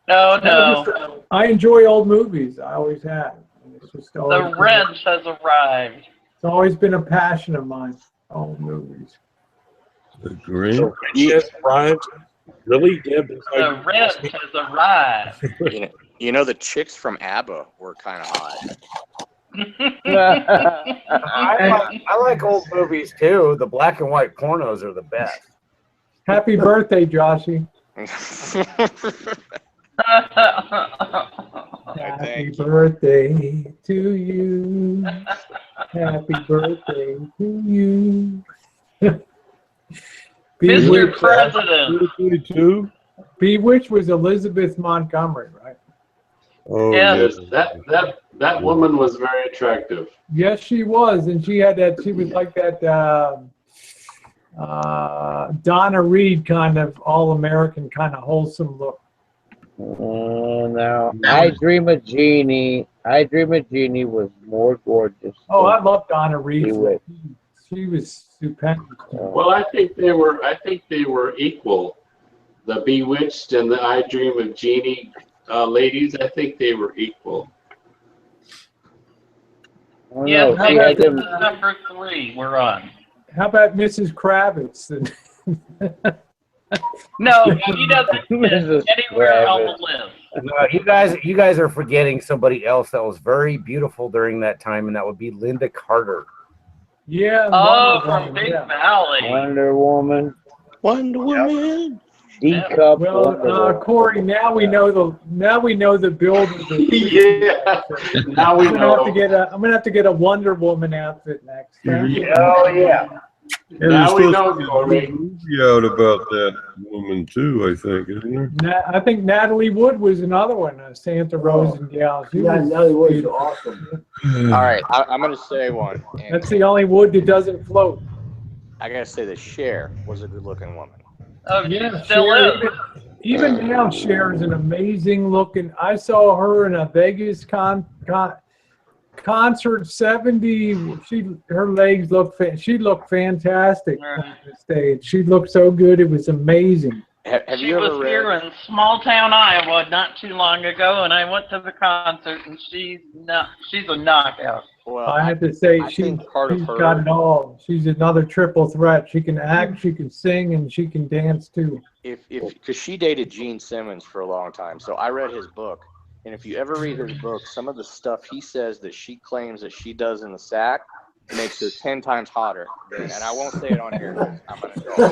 No. I enjoy old movies. I always have. It's just always The wrench has arrived. It's always been a passion of mine. Old movies. The Grinch. So Grinch has arrived. Really, Deb? The wrench has arrived. You know, the chicks from ABBA were kind of hot. I like old movies too. The black and white pornos are the best. Happy birthday, Joshy. Happy birthday to you. Happy birthday to you. Mr. President. Bewitched was Elizabeth Montgomery, right? Oh, yes. That woman was very attractive. Yes, she was, and she had that. She was like that Donna Reed kind of all-American, kind of wholesome look. Now, I Dream of Jeannie was more gorgeous. Oh, I love Donna Reed. Bewitched. She was stupendous. Well, I think they were equal. The Bewitched and the I Dream of Jeannie ladies, I think they were equal. Yes, How about this is number 3 we're on. How about Mrs. Kravitz? No, he doesn't fit anywhere on the list. No, you guys are forgetting somebody else that was very beautiful during that time, and that would be Linda Carter. Yeah. Oh, from Big Valley. Wonder Woman. D-cup. Well, Corey, now we know the build of the Yeah. Now we know. I'm gonna have to get a Wonder Woman outfit next. Oh yeah. Now we know, Corey. Movie out about that woman too, I think, isn't there? I think Natalie Wood was another one. Santa Rosengale. Natalie Wood is awesome. All right, I'm going to say one. That's the only wood that doesn't float. I got to say that Cher was a good-looking woman. Oh, yeah, she still is. Even now, Cher is an amazing looking. I saw her in a Vegas concert 70. Her legs look. She looked fantastic on the stage. She looked so good. It was amazing. Have she you ever was read? here in small town Iowa not too long ago, and I went to the concert, and she's a knockout. Well, I have to say she's part of her, got it all. She's another triple threat. She can act, she can sing, and she can dance too. Because she dated Gene Simmons for a long time, so I read his book. And if you ever read his book, some of the stuff he says that she claims that she does in the sack makes her 10 times hotter. And I won't say it on here. I'm gonna go.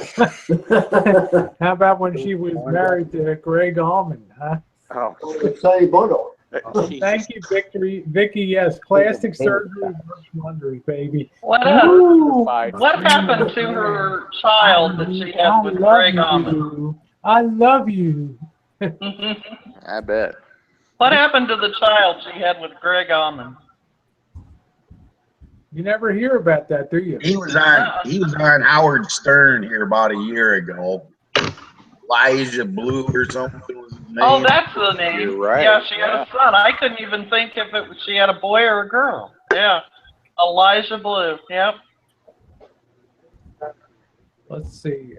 How about when she was married to Greg Allman, huh? Oh, Sonny Bono. Thank you, Vicky. Yes, plastic surgery works wonders, baby. What happened to her child that she had with Greg Allman? I love you. I bet. What happened to the child she had with Greg Allman? You never hear about that, do you? He was on Howard Stern here about a year ago. Elijah Blue or something was his name. Oh, that's the name. You're right. Yeah, she had a son. I couldn't even think if she had a boy or a girl. Yeah, Elijah Blue. Yep. Let's see.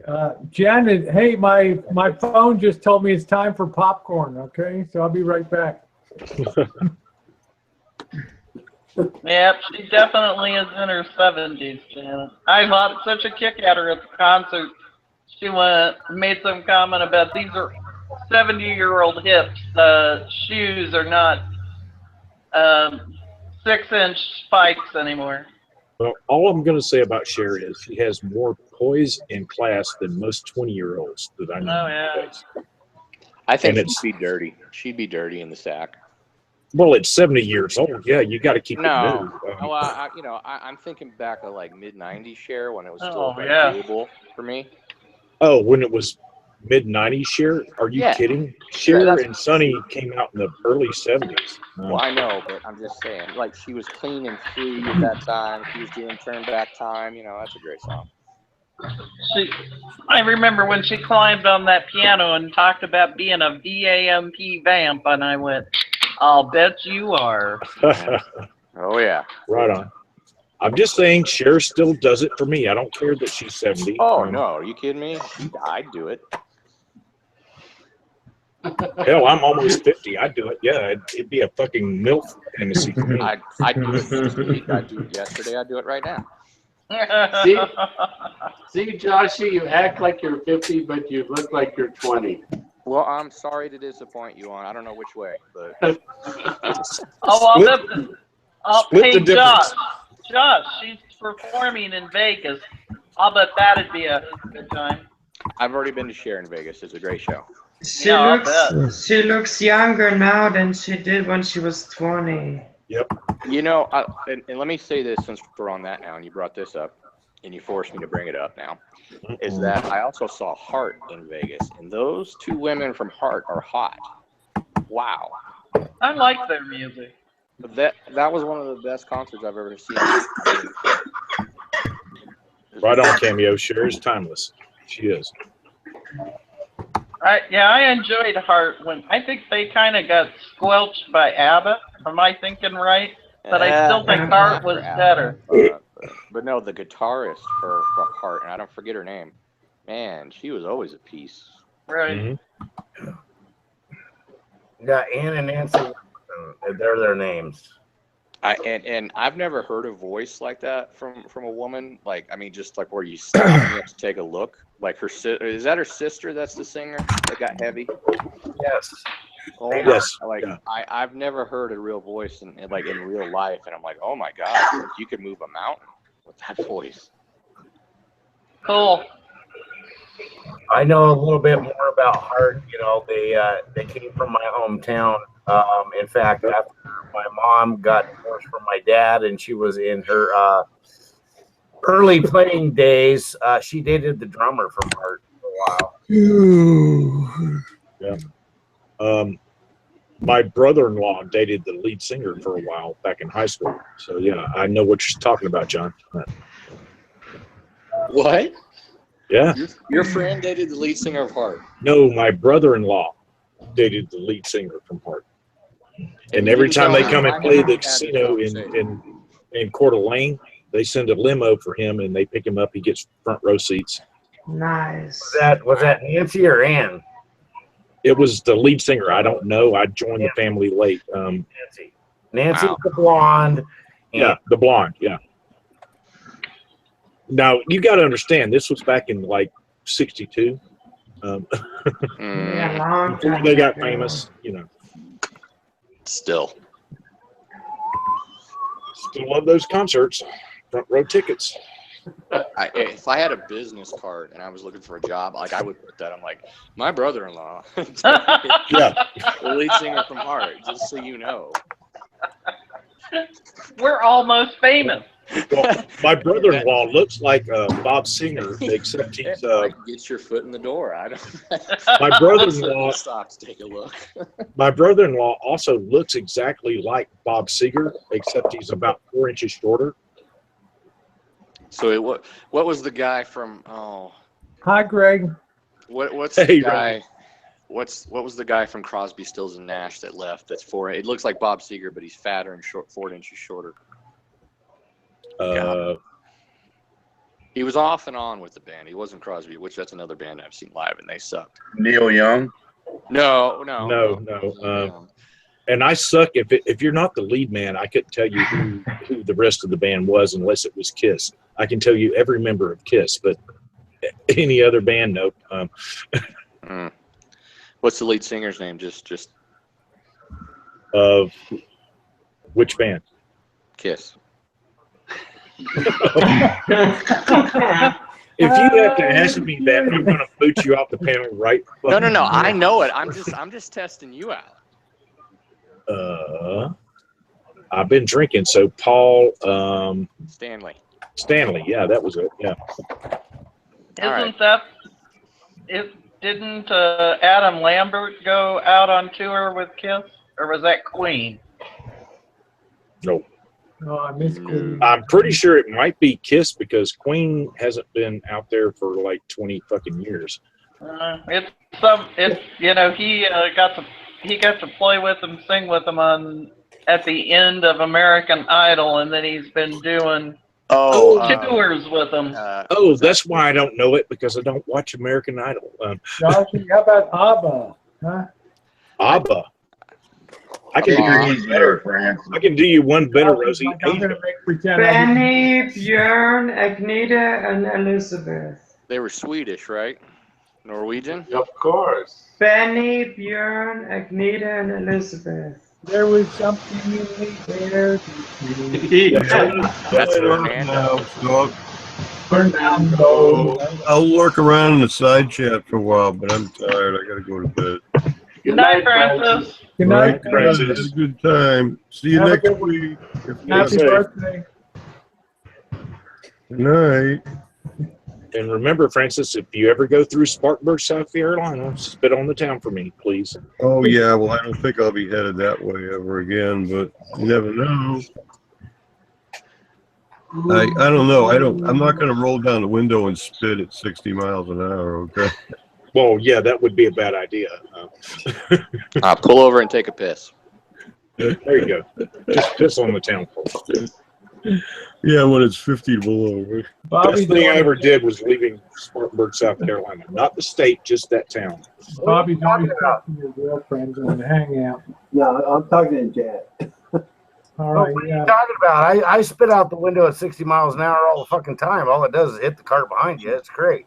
Janet, hey, my phone just told me it's time for popcorn, okay? So I'll be right back. Yep, she definitely is in her 70s, Janet. I thought such a kick at her at the concert. She made some comment about these are 70-year-old hips. The shoes are not 6-inch spikes anymore. Well, all I'm going to say about Cher is she has more poise and class than most 20-year-olds that I know. Oh, yeah. I think And she'd be dirty. She'd be dirty in the sack. Well, it's 70 years old. Yeah, you got to keep it No, new. well, I'm thinking back to like mid-90s Cher when it was still doable for me. Oh, when it was mid-90s Cher? Are you kidding? Cher and Sonny came out in the early 70s. Well, I know, but I'm just saying, like, she was clean and free at that time. She was doing Turn Back Time. You know, that's a great song. I remember when she climbed on that piano and talked about being a VAMP vamp, and I went, I'll bet you are. Oh yeah. Right on. I'm just saying, Cher still does it for me. I don't care that she's 70. Oh no, are you kidding me? I'd do it. Hell, I'm almost 50. I'd do it. Yeah, it'd be a fucking MILF fantasy for me. I'd do it next week. I'd do it yesterday. I'd do it right now. See, Joshy, you act like you're 50, but you look like you're 20. Well, I'm sorry to disappoint you on. I don't know which way, but. Hey, Josh, she's performing in Vegas. I'll bet that'd be a good time. I've already been to Cher in Vegas. It's a great show. She looks younger now than she did when she was 20. Yep. You know, and let me say this since we're on that now, and you brought this up, and you forced me to bring it up now, is that I also saw Heart in Vegas, and those two women from Heart are hot. Wow. I like their music. That was one of the best concerts I've ever seen. Right on, Cameo. Cher is timeless. She is. I enjoyed Heart when I think they kind of got squelched by ABBA. Am I thinking right? But I still think Heart was better. But no, the guitarist for Heart, and I don't forget her name. Man, she was always a piece. Right. Yeah, Ann and Nancy. They're their names. And I've never heard a voice like that from a woman. Like, I mean, just like where you stop and you have to take a look. Like is that her sister? That's the singer that got heavy. Yes. Oh yes. Like yeah. I've never heard a real voice in real life, and I'm like, oh my god, like, you could move a mountain with that voice. Cool. I know a little bit more about Heart. You know, they came from my hometown. In fact, after my mom got divorced from my dad, and she was in her early playing days, she dated the drummer from Heart for a while. Yeah. My brother-in-law dated the lead singer for a while back in high school. So yeah, I know what you're talking about, John. What? Yeah. Your friend dated the lead singer of Heart. No, my brother-in-law dated the lead singer from Heart. And every time they come and play the casino in Coeur d'Alene, they send a limo for him and they pick him up. He gets front row seats. Nice. Was that Nancy or Ann? It was the lead singer. I don't know. I joined the family late. Nancy the blonde. Yeah, the blonde. Yeah. Now you got to understand, this was back in like '62. Before they got famous, you know. Still love those concerts. Front row tickets. If I had a business card and I was looking for a job, like I would put that. I'm like, my brother-in-law, yeah, the lead singer from Heart. Just so you know, we're almost famous. Well, my brother-in-law looks like Bob Singer, except he's get your foot in the door. I don't. My brother-in-law stops. Take a look. My brother-in-law also looks exactly like Bob Seger, except he's about 4 inches shorter. So what was the guy from? Oh, hi, Greg. What's the guy? What was the guy from Crosby, Stills and Nash that left? That's 4. It looks like Bob Seger, but he's fatter and 4 inches shorter. He was off and on with the band. He wasn't Crosby, which that's another band I've seen live, and they sucked. Neil Young? No. And I suck. If you're not the lead man, I couldn't tell you who the rest of the band was unless it was Kiss. I can tell you every member of Kiss, but any other band, nope. What's the lead singer's name? Just of which band? Kiss. If you have to ask me that, I'm going to boot you off the panel right. No. I know it. I'm just testing you out. I've been drinking. So Paul Stanley. Yeah, that was it. Yeah. Didn't Adam Lambert go out on tour with Kiss, or was that Queen? No. Oh, I miss Queen. I'm pretty sure it might be Kiss because Queen hasn't been out there for like 20 fucking years. He got to he got to play with them, sing with them at the end of American Idol, and then he's been doing tours with them. Oh, that's why I don't know it, because I don't watch American Idol. Joshie, how about ABBA? Huh? ABBA. I can do you better. I can do you one better, Rosie. I'm gonna pretend. Benny, Björn, Agneta, and Elizabeth. They were Swedish, right? Norwegian? Of course. Benny, Björn, Agneta, and Elizabeth. There was something in the air. That's Fernando. Fernando. I'll lurk around in the side chat for a while, but I'm tired. I gotta go to bed. Good night, Francis. Good night, Francis. Have a good time. See you next week. Happy birthday. Good night. And remember, Francis, if you ever go through Spartanburg, South Carolina, spit on the town for me, please. Oh yeah, well I don't think I'll be headed that way ever again, but you never know. I don't know. I'm not gonna roll down the window and spit at 60 miles an hour, okay? Well, yeah, that would be a bad idea. Pull over and take a piss. There you go. Just piss on the town floor. Yeah, when it's 50 below. Best thing I ever did was leaving Spartanburg, South Carolina. Not the state, just that town. Bobby's always talking to your girlfriends on the hangout. No, I'm talking to Jet. All right, what are you talking about? I spit out the window at 60 miles an hour all the fucking time. All it does is hit the car behind you. It's great.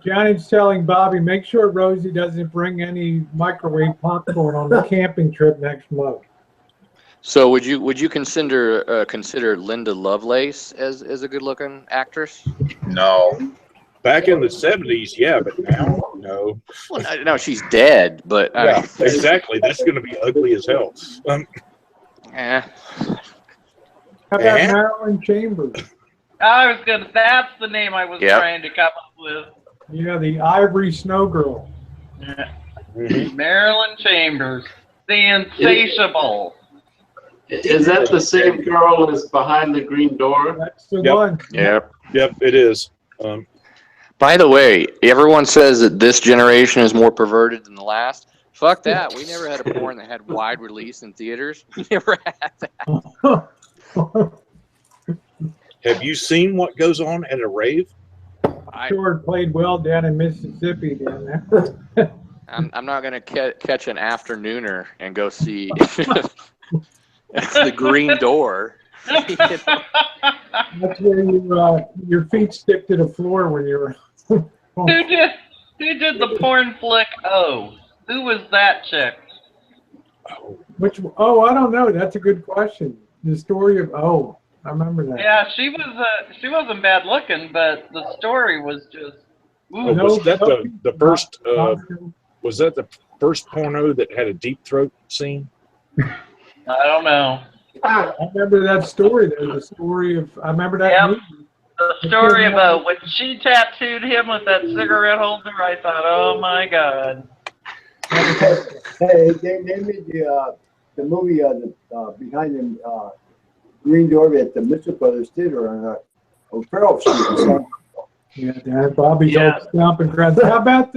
Johnny's telling Bobby, make sure Rosie doesn't bring any microwave popcorn on the camping trip next month. So would you consider Linda Lovelace as a good looking actress? No. Back in the 70s, yeah, but now, no. Well, no, she's dead, but yeah, exactly. That's going to be ugly as hell. How about Marilyn Chambers? I was good. That's the name I was trying to come up with. Yeah, the Ivory Snow Girl. Yeah. Marilyn Chambers, the insatiable. Is that the same girl as behind the green door? That's the one. Yep. Yep, it is. By the way, everyone says that this generation is more perverted than the last. Fuck that. We never had a porn that had wide release in theaters. We never had that. Have you seen what goes on at a rave? Sure played well down in Mississippi down there. I'm not going to catch an afternooner and go see the green door. That's where your feet stick to the floor when you're. Who did the porn flick? Oh, who was that chick? Which? Oh, I don't know. That's a good question. The story of I remember that. Yeah, she wasn't bad looking, but the story was just. Ooh. Was that the first? Was that the first porno that had a deep throat scene? I don't know. I remember that story. There's a story of. I remember that movie. The story about when she tattooed him with that cigarette holder. I thought, oh my god. Hey, they made the movie behind them green door at the Mitchell Brothers Theater on O'Farrell Street. Yeah, Bobby's old stomping grounds. How about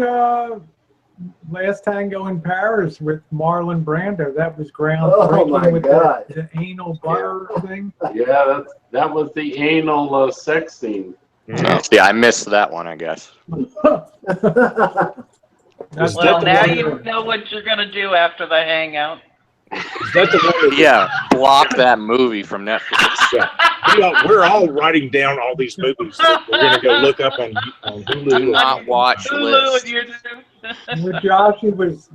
Last Tango in Paris with Marlon Brando? That was groundbreaking with the anal butter thing. Yeah, that was the anal sex scene. Yeah, I missed that one, I guess. Well, now you know what you're going to do after the hangout. Is that the one? Yeah, block that movie from Netflix. Yeah. We're all writing down all these movies that we're going to go look up on Hulu. Do not watch list.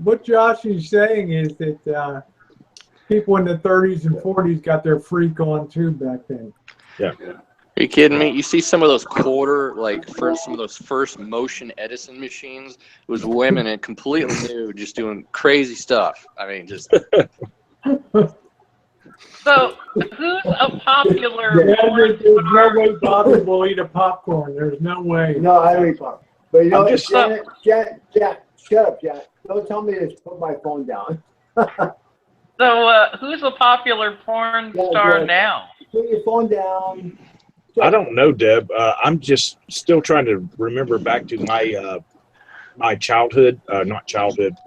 What Josh is saying is that people in the 30s and 40s got their freak on too back then. Yeah. Are you kidding me? You see some of those some of those first motion Edison machines. It was women and completely nude, just doing crazy stuff. I mean, just. So, who's a popular? There's no way Bobby will eat a popcorn. There's no way. No, I don't eat popcorn. But you know, Janet, shut up, Janet. Don't tell me to put my phone down. So, who's a popular porn star now? Put your phone down. I don't know, Deb. I'm just still trying to remember back to my my childhood, not childhood,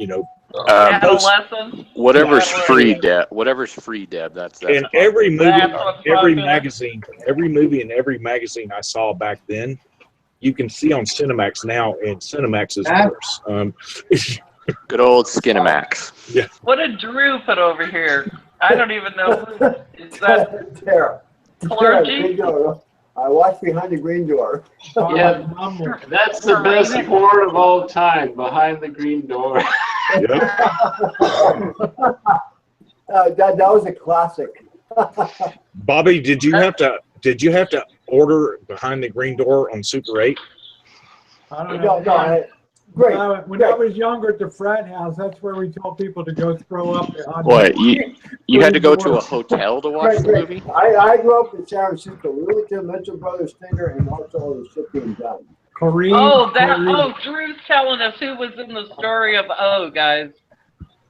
Adolescence. Whatever's free, Deb. Whatever's free, Deb. That's And fine. every movie, That's what's every popular. magazine, every movie and every magazine I saw back then, you can see on Cinemax now, and Cinemax is worse. Good old Skinamax. Yeah. What did Drew put over here? I don't even know who is that. Tara. Clergy? I watched Behind the Green Door. Yeah, that's the best sport of all time, Behind the Green Door. That was a classic. Bobby, did you have to order Behind the Green Door on Super 8? I don't know. Great. When I was younger at the frat house, that's where we told people to go throw up. What, you had to go to a hotel to watch the movie? I grew up in San Francisco. We went to Mitchell Brothers Theater and also the Shipping Done. Drew's telling us who was in the story of guys.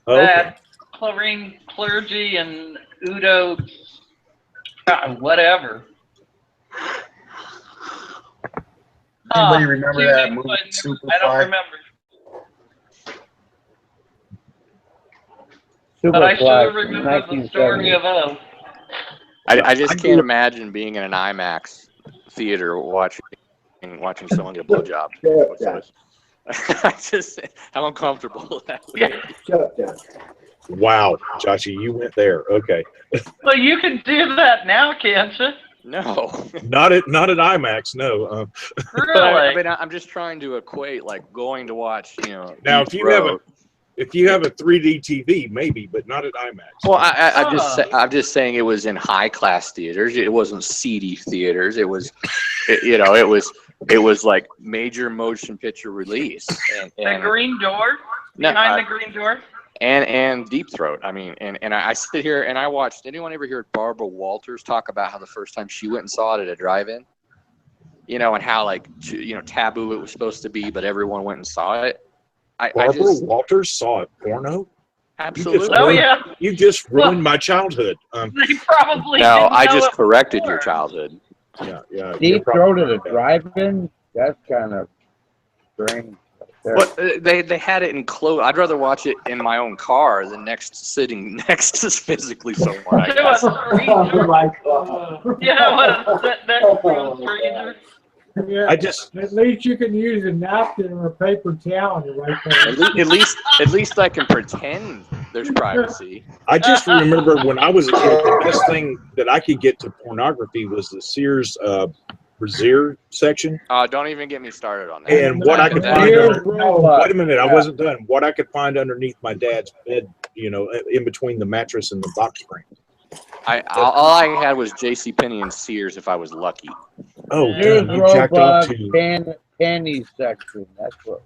Oh, That Clarine Clergy and Udo, whatever. Anybody remember that movie, Superfly? I don't remember. But I sure remember the story of I just can't imagine being in an IMAX theater watching someone get a blowjob. How uncomfortable that would be. Wow, Joshy, you went there. Okay. Well, you can do that now, can't you? No. Not at IMAX, no. Really? But I mean, I'm just trying to equate like going to watch, Now, if you have a 3D TV, maybe, but not at IMAX. Well, I'm just saying it was in high class theaters. It wasn't seedy theaters. It was, it was like major motion picture release. And the Green Door? Behind the Green Door? And Deep Throat. I mean, and I sit here and I watched. Anyone ever hear Barbara Walters talk about how the first time she went and saw it at a drive-in? And how taboo it was supposed to be, but everyone went and saw it. Barbara Walters saw a porno? Absolutely. You just ruined my childhood. They probably No, didn't I know just it corrected before. your childhood. Yeah. Deep Throat at a drive-in? That's kind of strange. But they had it in close. I'd rather watch it in my own car than sitting next to physically someone. I guess. Oh my God. That's real stranger. Yeah, at least you can use a napkin or a paper towel and you're right there. At least I can pretend there's privacy. I just remember when I was a kid, the best thing that I could get to pornography was the Sears Brazier section. Don't even get me started on that. And what I could find wait a minute, I wasn't done. What I could find underneath my dad's bed, in between the mattress and the box spring. All I had was JCPenney and Sears if I was lucky. Oh, damn, you jacked off to panties section. That's what.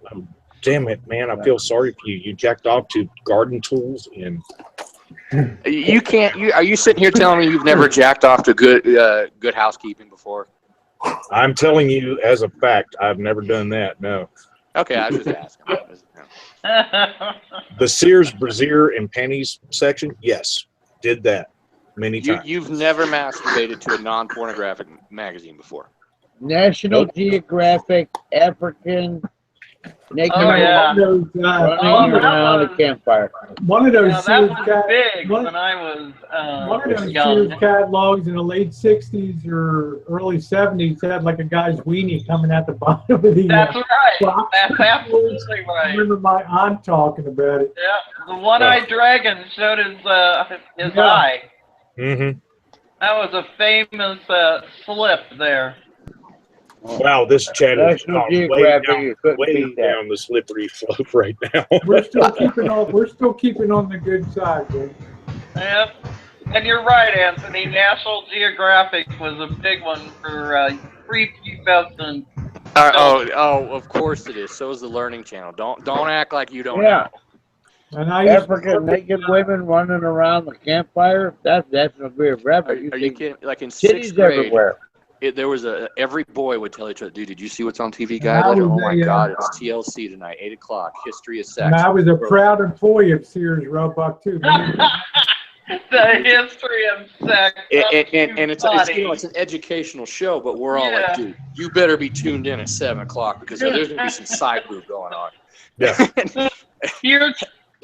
Damn it, man! I feel sorry for you. You jacked off to garden tools and. You can't. Are you sitting here telling me you've never jacked off to Good Housekeeping before? I'm telling you as a fact, I've never done that. No. Okay, I was just asking. The Sears Brazier and panties section, yes, did that many times. You've never masturbated to a non-pornographic magazine before. National Geographic, African, naked running around a campfire. One of those that Sears was big when I was one of those young. Sears catalogs in the late 60s or early 70s had like a guy's weenie coming at the bottom of the That's right. box. That's absolutely I right. remember my aunt talking about it. Yeah, the one-eyed dragon showed his eye. Mm-hmm. That was a famous slip there. Wow, this chat is National way down the slippery slope right now. We're still keeping on the good side, man. Yep. And you're right, Anthony. National Geographic was a big one for pre-2000. Of course it is. So is the Learning Channel. Don't act like you don't know. And African naked women running around the campfire. That's National Geographic. Are you kidding? Like in cities 6th grade, everywhere. There was every boy would tell each other, dude, did you see what's on TV, guys? Like, oh my God, it's TLC tonight, 8 o'clock, History of Sex. And I was a proud employee of Sears Roebuck too. The history of sex. And it's an educational show, but we're all like, dude, you better be tuned in at 7 o'clock because there's going to be some side boob going on. Yeah.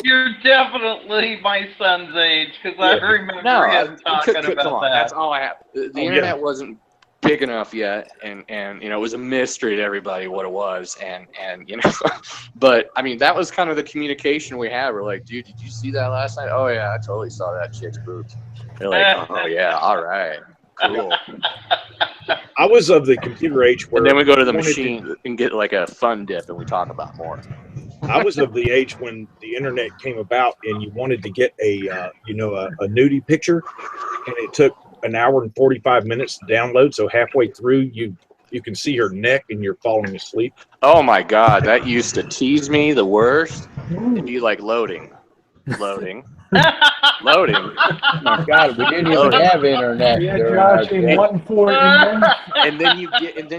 You're definitely my son's age because I remember him talking about come on, that. that's all I have. The internet wasn't big enough yet, and you know, it was a mystery to everybody what it was, and you know, but I mean, that was kind of the communication we had. We're like, dude, did you see that last night? Oh yeah, I totally saw that chick's boobs. They're like, oh yeah, all right, cool. I was of the computer age where. And then we go to the wanted machine and get like a fun dip, and we talk about more. I was of the age when the internet came about, and you wanted to get a nudie picture, and it took an hour and 45 minutes to download. So halfway through, you can see her neck, and you're falling asleep. Oh my God, that used to tease me the worst. It'd be like loading. Loading. My God, we didn't even have internet. Yeah, during Josh, our in day. one for And then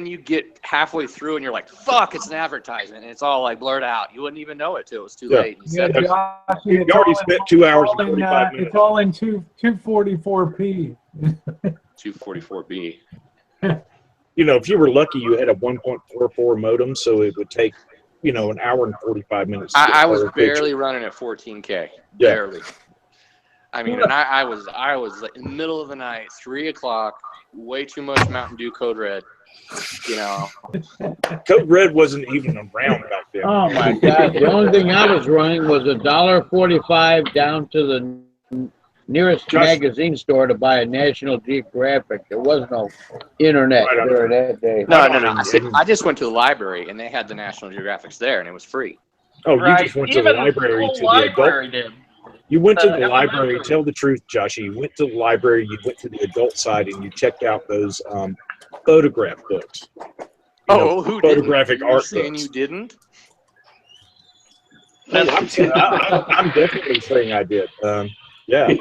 you get halfway through and you're like, fuck, it's an advertisement, and it's all like blurred out. You wouldn't even know it till it was too late. You said it. Josh, You already spent 2 hours and 45 minutes. It's all in 244p. 244B. You know, if you were lucky, you had a 1.44 modem, so it would take, an hour and 45 minutes. I was barely running at 14K. Yeah. Barely. I mean, and I was like in the middle of the night, 3 o'clock, way too much Mountain Dew Code Red. You know, Code Red wasn't even around back then. Oh my God! The only thing I was running was $1.45 down to the nearest magazine store to buy a National Geographic. There was no internet during that day. No. I just went to the library and they had the National Geographics there, and it was free. Oh, you just went to the library to the adult. You went to the library. Tell the truth, Joshy. You went to the library. You went to the adult side and you checked out those photograph books. Who photographic didn't? art saying books. You didn't? I'm definitely saying I did. Yeah.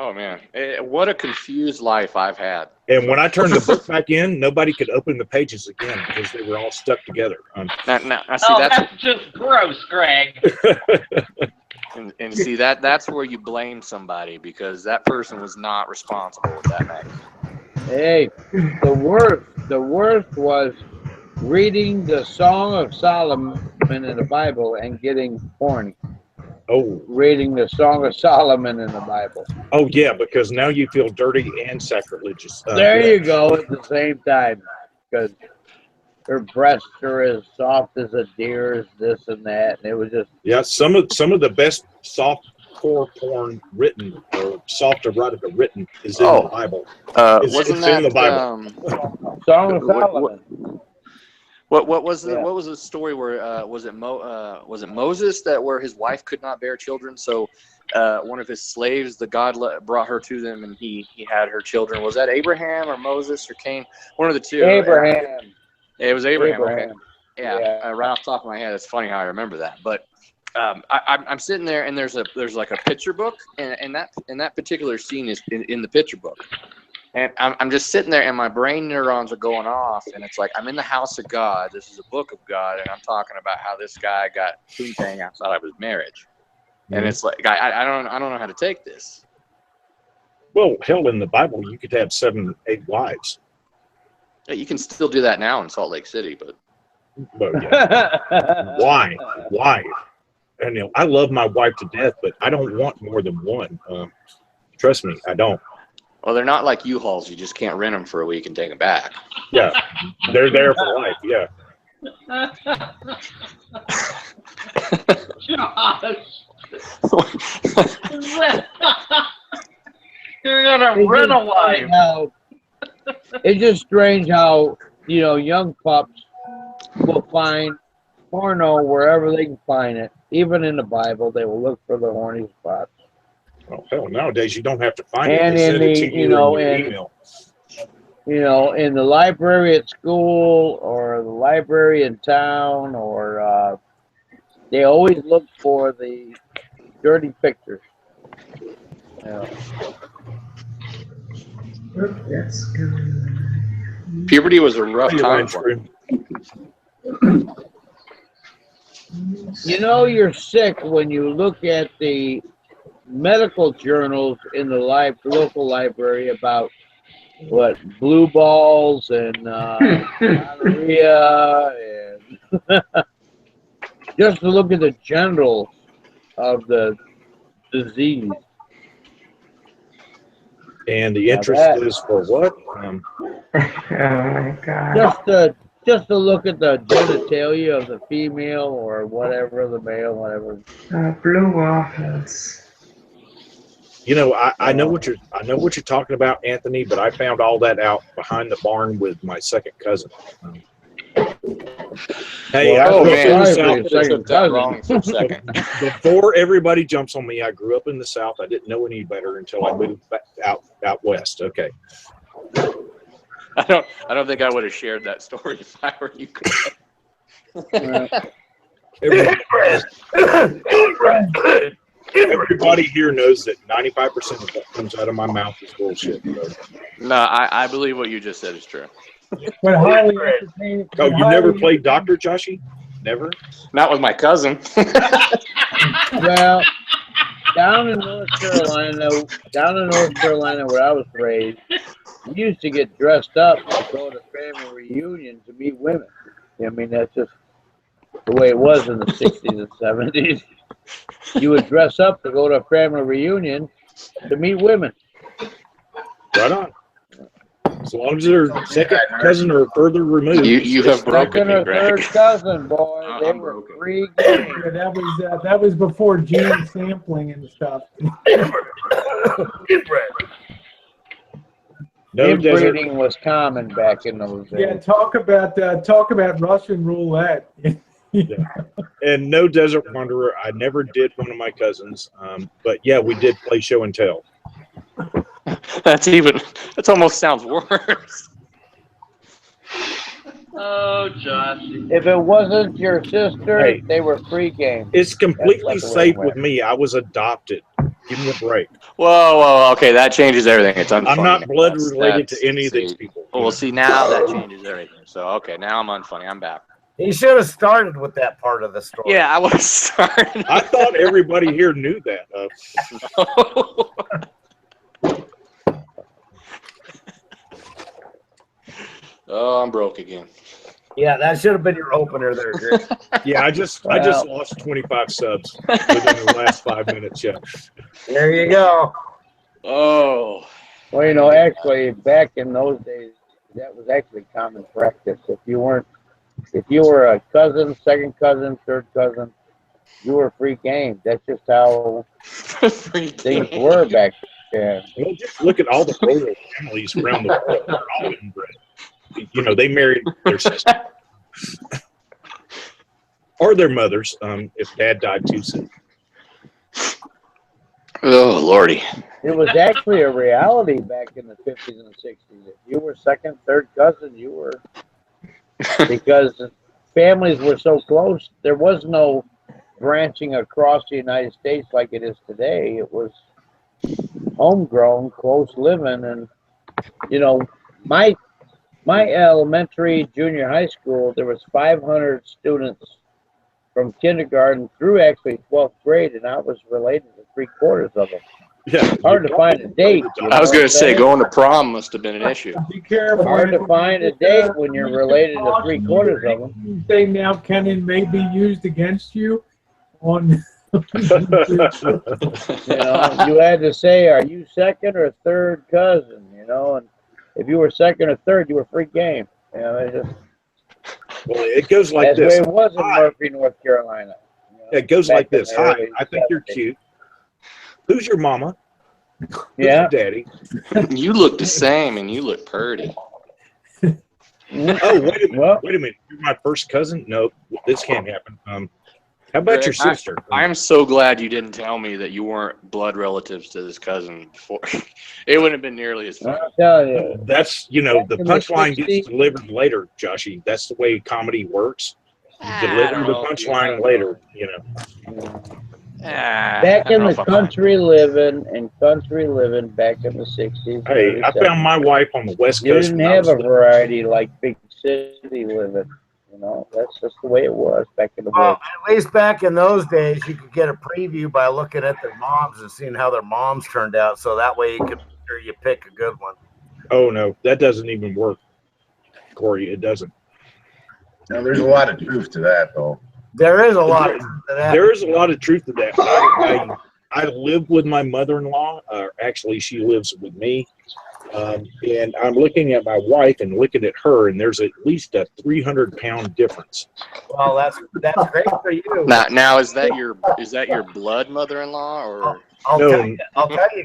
Oh man, what a confused life I've had. And when I turned the book back in, nobody could open the pages again because they were all stuck together. Now, see, that's just gross, Greg. And see that's where you blame somebody, because that person was not responsible with that magazine. Hey, the worst was reading the Song of Solomon in the Bible and getting horny. Oh, reading the Song of Solomon in the Bible. Oh yeah, because now you feel dirty and sacrilegious. There you go at the same time, because her breasts are as soft as a deer's, this and that, and it was just some of the best soft core porn written or soft erotica written is in the Bible. Wasn't that in the Bible? Song of Solomon. What was the story where was it Moses where his wife could not bear children, so one of his slaves, the God brought her to them, and he had her children. Was that Abraham or Moses or Cain? One of the two. Abraham. It was Abraham. Abraham. Okay. Yeah. Right off the top of my head, it's funny how I remember that. But I'm sitting there, and there's like a picture book, and that particular scene is in the picture book. And I'm just sitting there, and my brain neurons are going off, and it's like I'm in the house of God. This is a book of God, and I'm talking about how this guy got poontang outside of his marriage, and it's like I don't know how to take this. Well, hell, in the Bible, you could have 7, 8 wives. Yeah, you can still do that now in Salt Lake City, but yeah. Why? And I love my wife to death, but I don't want more than one. Trust me, I don't. Well, they're not like U-Hauls. You just can't rent them for a week and take them back. Yeah, they're there for life. Yeah. You're gonna rent a life. It's just strange how young pups will find porno wherever they can find it. Even in the Bible, they will look for the horny spots. Oh hell! Nowadays you don't have to find and it. They send it to you in your email. In the library at school or the library in town, or they always look for the dirty pictures. That's good. Puberty was a rough time for him. You're sick when you look at the medical journals in the local library about blue balls and gonorrhea, and just to look at the genitals of the disease. And the interest is for what? Oh my God. Just to look at the genitalia of the female or whatever, the male, whatever. Blue waffles. You know, I know what you're talking about, Anthony. But I found all that out behind the barn with my second cousin. Hey, Well, I grew up in the man, South. I took that wrong for a second. Before everybody jumps on me, I grew up in the South. I didn't know any better until I moved back out west. Okay. I don't think I would have shared that story if I were you. Everybody here knows that 95% of what comes out of my mouth is bullshit. So. No, I believe what you just said is true. But highly entertaining. Oh, you never played Doctor, Joshy? Never? Not with my cousin. Well, down in North Carolina where I was raised, we used to get dressed up to go to family reunions to meet women. I mean, that's just the way it was in the 60s and 70s. You would dress up to go to a family reunion to meet women. Right on. As long as they're second cousin or further removed. You have broken second me, or Greg. third cousin, boy. They were free game. Yeah, that was before gene sampling and stuff. Inbreeding was common back in those days. Yeah, talk about Russian roulette. Yeah. And no Desert Wanderer. I never did one of my cousins. But yeah, we did play show and tell. That almost sounds worse. Oh, Josh. If it wasn't your sister, Hey, they were free game. It's completely That's the way it safe with went. me. I was adopted. Give me a break. Whoa, okay, that changes everything. It's unfunny. I'm not blood That's- related that's- to any of these see. people. Well, see, now that changes everything. So, okay, now I'm unfunny. I'm back. He should have started with that part of the story. Yeah, I would have started. I thought everybody here knew that. Oh, I'm broke again. Yeah, that should have been your opener there, Greg. Yeah, I just lost 25 subs within the last 5 minutes. Yeah. There you go. Oh. Well, you know, actually, back in those days, that was actually common practice. If you were a cousin, second cousin, third cousin, you were free game. That's just how things were back then. Well, just look at all the royal families around the world. They're all inbred. You know, they married their sister or their mothers if dad died too soon. Oh, Lordy. It was actually a reality back in the 50s and 60s. If you were second, third cousin, you were, because families were so close, there was no branching across the United States like it is today. It was homegrown, close living. And, you know, my elementary, junior high school, there was 500 students from kindergarten through actually 12th grade, and I was related to 3/4 of them. Yeah, hard to find a date. I was going to say, going to prom must have been an issue. Be careful. Hard to find a date when you're related to 3/4 of them. You say now, Kenan, may be used against you on. You know, you had to say, are you second or third cousin? You know, and if you were second or third, you were free game. You know, it just. Well, it goes like That's this. the way it was in Murphy, North Carolina. You know, It goes back like in this. the Hi, early I think you're 70s. cute. Who's your mama? Who's Yeah. your daddy? You look the same, and you look purty. Oh, wait a minute. You're my first cousin? No, this can't happen. How about your Greg, sister? I'm so glad you didn't tell me that you weren't blood relatives to this cousin before. It wouldn't have been nearly as fun. I'll tell you. That's, you know, the In the punchline 60s. gets delivered later, Joshy. That's the way comedy works. You I deliver don't the know if you punchline have later, you know. Back in the country living back in the 60s. Hey, I found my wife on the West You Coast. didn't when I have was a variety like big city living. You know, that's just the way it was back in the Well, day. at least back in those days, you could get a preview by looking at their moms and seeing how their moms turned out. So that way you could make sure you pick a good one. Oh, no, that doesn't even work, Corey. It doesn't. Now, there's a lot of truth to that, though. There is a lot of truth to that. There is a lot of truth to that. I live with my mother-in-law. Actually, she lives with me. And I'm looking at my wife and looking at her, and there's at least a 300-pound difference. Well, that's great for you. Now is that your blood mother-in-law or? I'll tell you,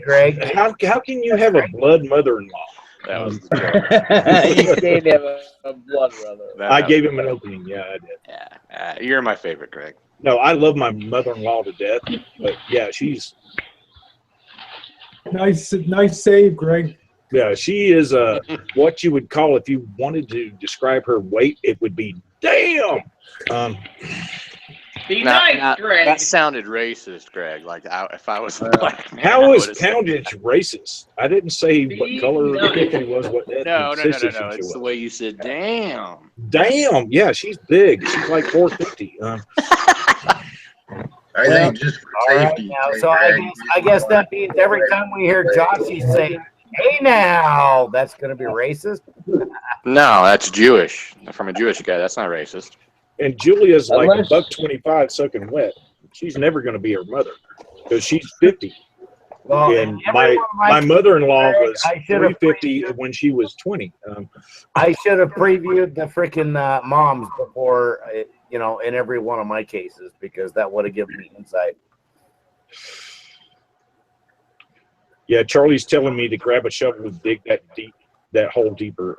Greg. How can you have a blood mother-in-law? That was You gave him a blood brother. I gave him an opening. Yeah, I did. Yeah, you're my favorite, Greg. No, I love my mother-in-law to death, but yeah, she's nice save, Greg. Yeah, she is what you would call, if you wanted to describe her weight, it would be damn. Be nice, Greg. That sounded racist, Greg. Like if I was a black man. How is poundage racist? I didn't say what color she was. What No. It's the way you said damn. Damn. Yeah, she's big. She's like 450. I think just for safety. Now, so I guess that means every time we hear Joshy say, "Hey now," that's going to be racist. No, that's Jewish. From a Jewish guy, that's not racist. And Julia's like $1.25 soaking wet. She's never going to be her mother because she's 50. Well, and my mother-in-law was 350 when she was 20. I should have previewed the freaking moms before, in every one of my cases, because that would have given me insight. Yeah, Charlie's telling me to grab a shovel and dig that hole deeper.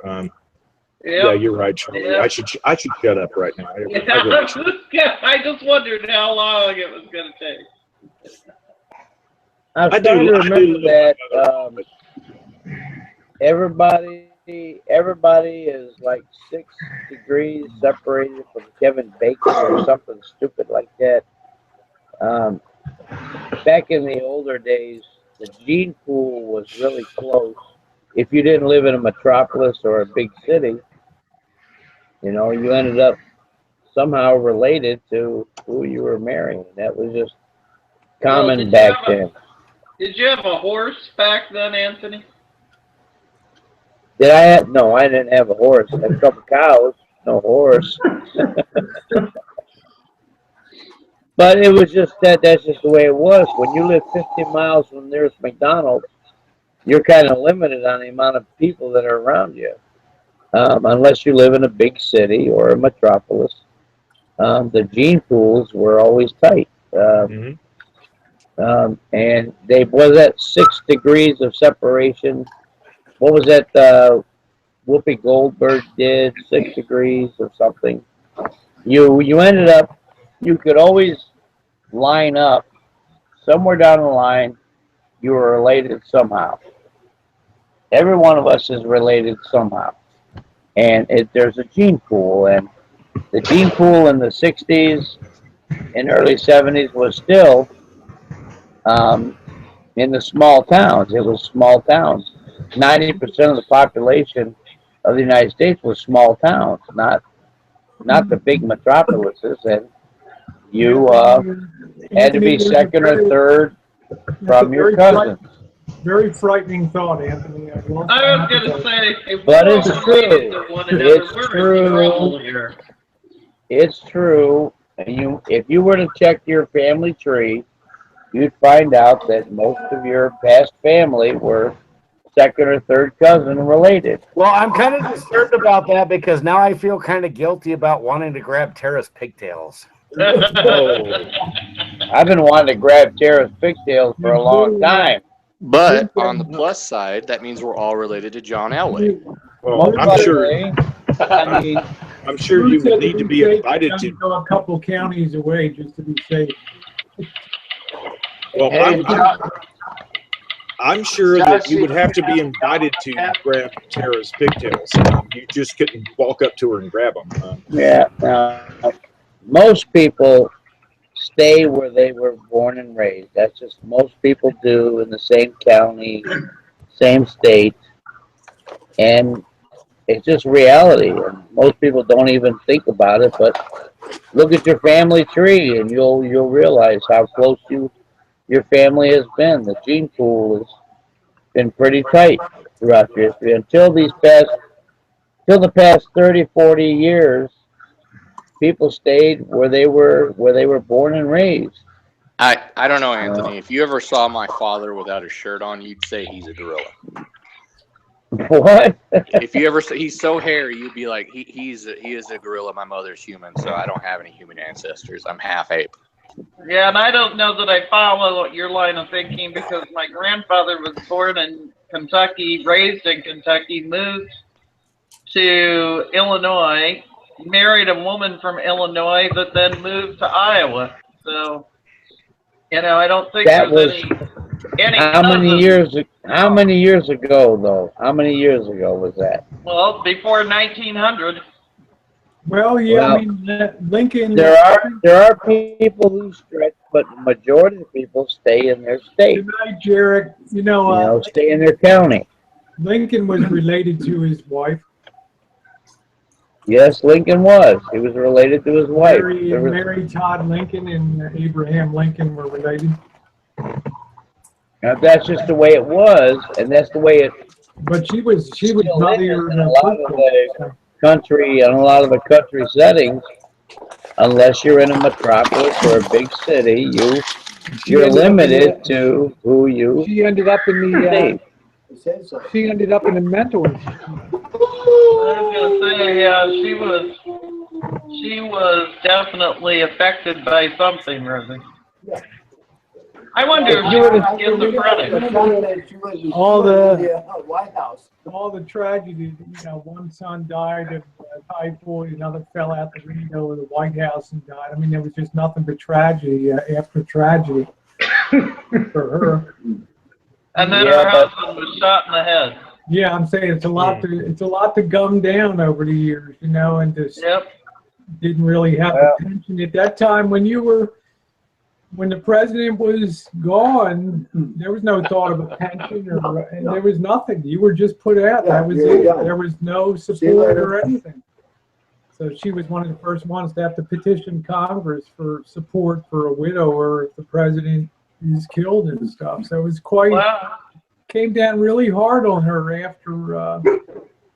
Yeah, you're right, Charlie. Yep. I should shut up right now. I just wondered how long it was going to take. I'm starting to remember that everybody is like 6 degrees separated from Kevin Bacon or something stupid like that. Back in the older days, the gene pool was really close. If you didn't live in a metropolis or a big city, you ended up somehow related to who you were marrying. That was just common back then. Did you have a horse back then, Anthony? Did I have? No, I didn't have a horse. I had a couple cows, no horse. But it was just that's just the way it was. When you live 50 miles from the nearest McDonald's, you're kind of limited on the amount of people that are around you. Unless you live in a big city or a metropolis. The gene pools were always tight. And they was at 6 degrees of separation. What was that Whoopi Goldberg did? 6 degrees or something. You ended up, you could always line up somewhere down the line. You were related somehow. Every one of us is related somehow. And there's a gene pool, and the gene pool in the 60s and early 70s was still in the small towns. It was small towns. 90% of the population of the United States was small towns, not the big metropolises. And you had to be second or third from your cousins. Very frightening thought, Anthony. I was going to say, but it's true. It's true. And if you were to check your family tree, you'd find out that most of your past family were second or third cousin related. Well, I'm kind of concerned about that because now I feel kind of guilty about wanting to grab Tara's pigtails. I've been wanting to grab Tara's pigtails for a long time. But on the plus side, that means we're all related to John Elway. Well, I'm sure you would need to be invited to go a couple counties away just to be safe. Well, I'm sure that you would have to be invited to grab Tara's pigtails. You just couldn't walk up to her and grab them. Most people stay where they were born and raised. That's just most people do in the same county, same state, and it's just reality. And most people don't even think about it. But look at your family tree, and you'll realize how close your family has been. The gene pool has been pretty tight throughout your history until the past 30, 40 years. people stayed where they were born and raised. I don't know, Anthony. If you ever saw my father without a shirt on, you'd say he's a gorilla. What? If you ever, he's so hairy, you'd be like, he is a gorilla. My mother's human, so I don't have any human ancestors. I'm half ape. Yeah, and I don't know that I follow your line of thinking because my grandfather was born in Kentucky, raised in Kentucky, moved to Illinois, married a woman from Illinois, that then moved to Iowa. So, you know, I don't think That there's was any how many cousins. years? How many years ago, though? How many years ago was that? Well, before 1900. Well, yeah, Well, I mean, Lincoln. There are people who stretch, but the majority of people stay in their state. Good night, Jarek. You know, Stay in their county. Lincoln was related to his wife. Yes, Lincoln was. He was related to his wife. Mary Todd Lincoln and Abraham Lincoln were related. Now, that's just the way it was, and that's the way it. But she was mother in a lot of the country, in a lot of the country settings. Unless you're in a metropolis or a big city, you're limited to who you. She ended up in the. She ended up in a mental institution. I was gonna say, yeah, she was definitely affected by something, Rosie. I wonder if she was schizophrenic. All the White House. All the tragedy. You know, one son died of typhoid, another fell out the window of the White House and died. I mean, there was just nothing but tragedy after tragedy for her. And then her husband was shot in the head. Yeah, I'm saying it's a lot to gum down over the years, you know, and just didn't really have a pension at that time when the president was gone. There was no thought of a pension and there was nothing. You were just put out. That was it. There was no support or anything. So she was one of the first ones to have to petition Congress for support for a widower if the president is killed and stuff. So it was quite. Wow. Came down really hard on her after.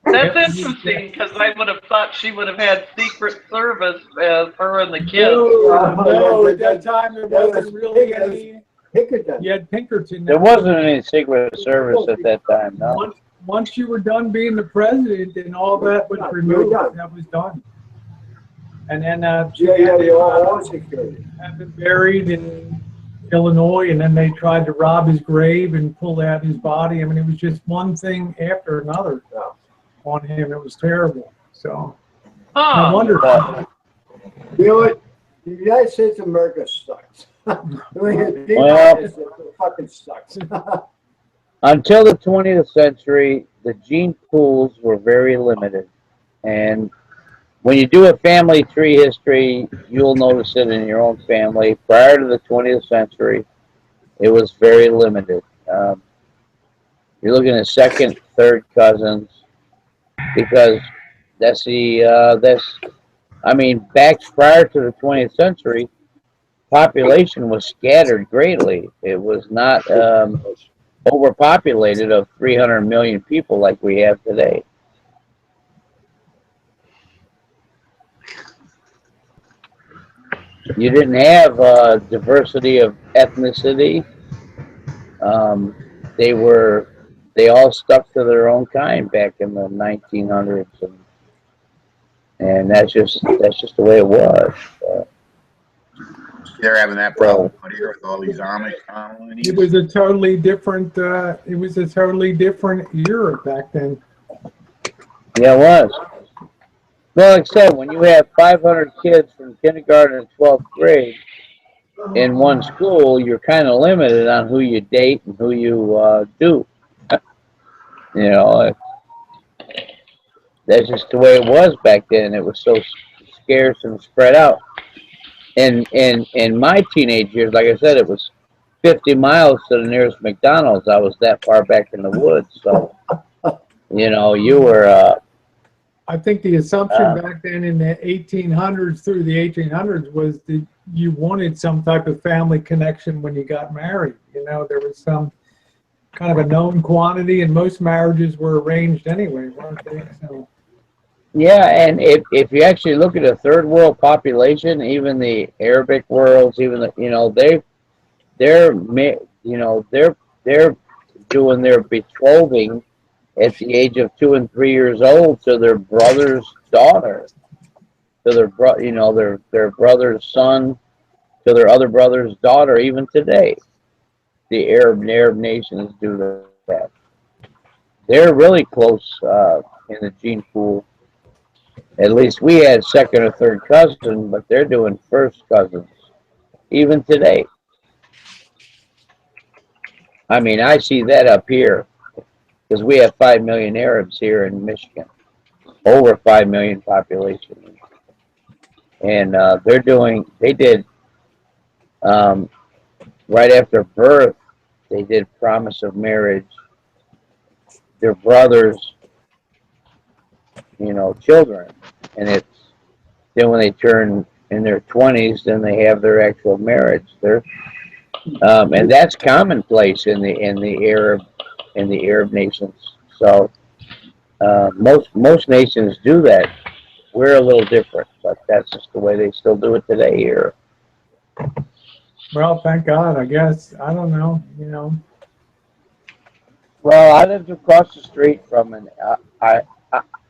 That's interesting because I would have thought she would have had Secret Service as her and the kids. No, at that time there wasn't really any. You had Pinkerton. There wasn't any Secret Service at that time, no. Once you were done being the president and all that was removed, that was done. And then she had been buried in Illinois, and then they tried to rob his grave and pull out his body. I mean, it was just one thing after another on him. It was terrible. So, no wonder. You know what? The United States of America sucks. It fucking sucks. Until the 20th century, the gene pools were very limited. And when you do a family tree history, you'll notice it in your own family. Prior to the 20th century, it was very limited. You're looking at second, third cousins, because I mean, back prior to the 20th century, population was scattered greatly. It was not overpopulated of 300 million people like we have today. You didn't have diversity of ethnicity. They all stuck to their own kind back in the 1900s, and that's just the way it was. They're having that problem here with all these Amish colonies. It was a totally different. It was a totally different era back then. Yeah, it was. Well, like I said, when you have 500 kids from kindergarten to 12th grade in one school, you're kind of limited on who you date and who you do. You know, that's just the way it was back then. It was so scarce and spread out. In my teenage years, like I said, it was 50 miles to the nearest McDonald's. I was that far back in the woods, so you know, you were. I think the assumption back then in the 1800s through the 1800s was that you wanted some type of family connection when you got married. You know, there was some kind of a known quantity, and most marriages were arranged anyway, weren't they? So Yeah, and if you actually look at the third world population, even the Arabic worlds, even the, they're doing their betrothing at the age of 2 and 3 years old to their brother's daughter, to their brother's son, to their other brother's daughter. Even today, the Arab nations do that. They're really close in the gene pool. At least we had second or third cousin, but they're doing first cousins even today. I mean, I see that up here because we have 5 million Arabs here in Michigan, over 5 million population, and they did right after birth, they did promise of marriage. Their brothers, children, and it's then when they turn in their 20s, then they have their actual marriage. And that's commonplace in the Arab nations. So most nations do that. We're a little different, but that's just the way they still do it today here. Well, thank God, I guess. I don't know, Well, I lived across the street from an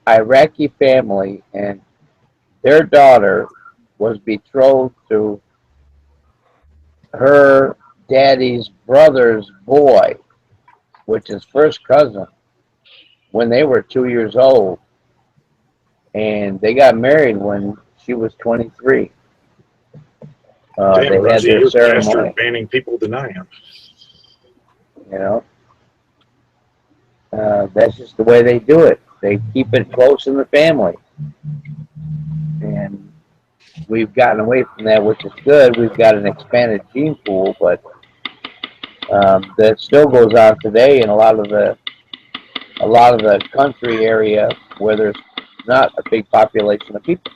Iraqi family, and their daughter was betrothed to her daddy's brother's boy, which is first cousin, when they were 2 years old. And they got married when she was 23. Damn, they had Rosie, their you're ceremony. pastor banning people to deny him. That's just the way they do it. They keep it close in the family. And we've gotten away from that, which is good. We've got an expanded gene pool, but that still goes on today in a lot of the country area where there's not a big population of people.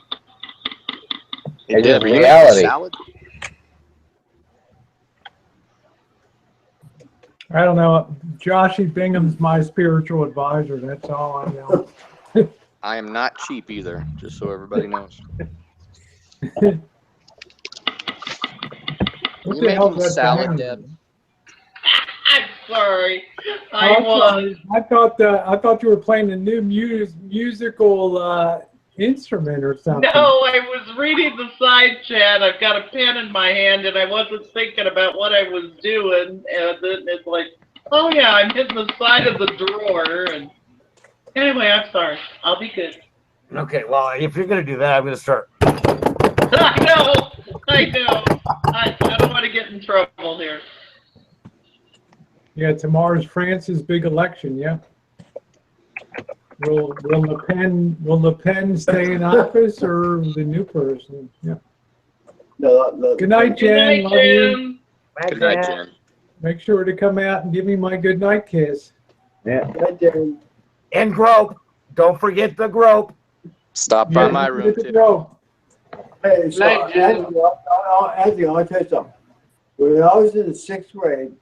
It's just reality. Salad? I don't know. Joshy Bingham's my spiritual advisor. That's all I know. I am not cheap either, just so everybody knows. What You the hell's making that salad, banging? Deb? I'm sorry. I I'm was. sorry. I thought you were playing a new musical instrument or something. No, I was reading the side chat. I've got a pen in my hand, and I wasn't thinking about what I was doing. And then it's like, oh yeah, I'm hitting the side of the drawer. And anyway, I'm sorry. I'll be good. Okay, well, if you're going to do that, I'm going to start. I know. I don't want to get in trouble here. Yeah, tomorrow's France's big election. Yeah. Will Le Pen stay in office or the new person? Yeah. No, Good night, Jen. Love you. Good night, Jen. Make sure to come out and give me my good night kiss. Yeah. Good night, Jen. And grope. Don't forget the grope. Stop by my room, too. Hey, so, Anthony, I want to tell you something. When I was in the 6th grade,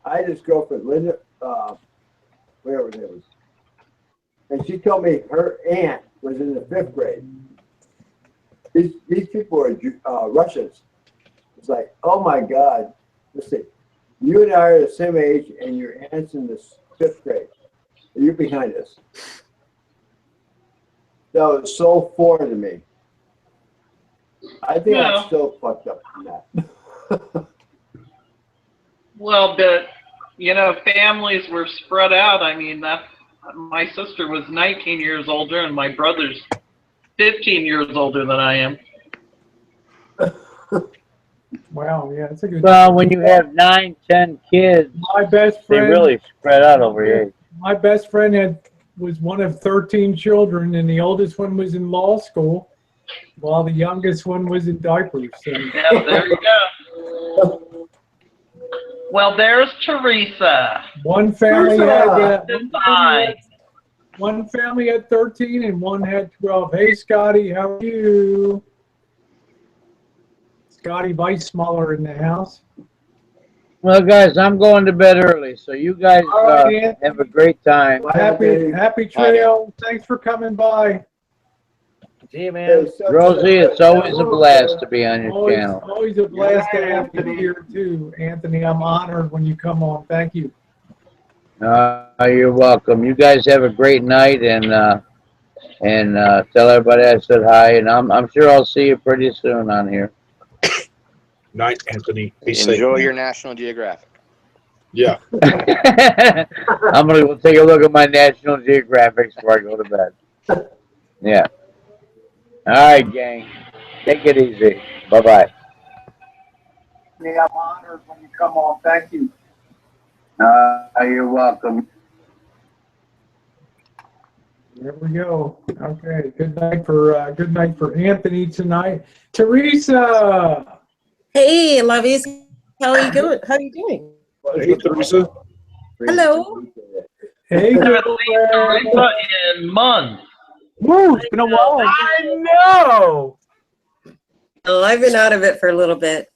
I had this girlfriend, Linda, whatever her name was. And she told me her aunt was in the 5th grade. These people are Russians. It's like, oh my God. Listen, you and I are the same age, and your aunt's in the 5th grade. You're behind us. That was so foreign to me. I think I'm still fucked up from that. Well, but families were spread out. I mean, my sister was 19 years older, and my brother's 15 years older than I am. Wow, yeah, that's a good. Well, when you have 9, 10 kids, my best friend, they really spread out over here. My best friend was one of 13 children, and the oldest one was in law school, while the youngest one was in diapers. So. Yeah, there you go. Well, there's Teresa. One family had 13 and one had 12. Hey, Scotty, how are you? Scotty Weissmuller in the house. Well, guys, I'm going to bed early, so you guys have a great time. Happy trail. Thanks for coming by. See you, man. Rosie, it's always a blast to be on your channel. Always a blast to have you here too, Anthony. I'm honored when you come on. Thank you. You're welcome. You guys have a great night, and tell everybody I said hi, and I'm sure I'll see you pretty soon on here. Night, Anthony. Be safe. Enjoy your National Geographic. Yeah. I'm gonna go take a look at my National Geographic before I go to bed. Yeah. All right, gang. Take it easy. Bye-bye. Yeah, I'm honored when you come on. Thank you. You're welcome. There we go. Okay. Good night for Anthony tonight. Teresa. Hey, lovies. How are you doing? How are you doing? Hey, Teresa. Hello. Hey, Teresa in months. Woo, it's been a while. I know. Oh, I've been out of it for a little bit.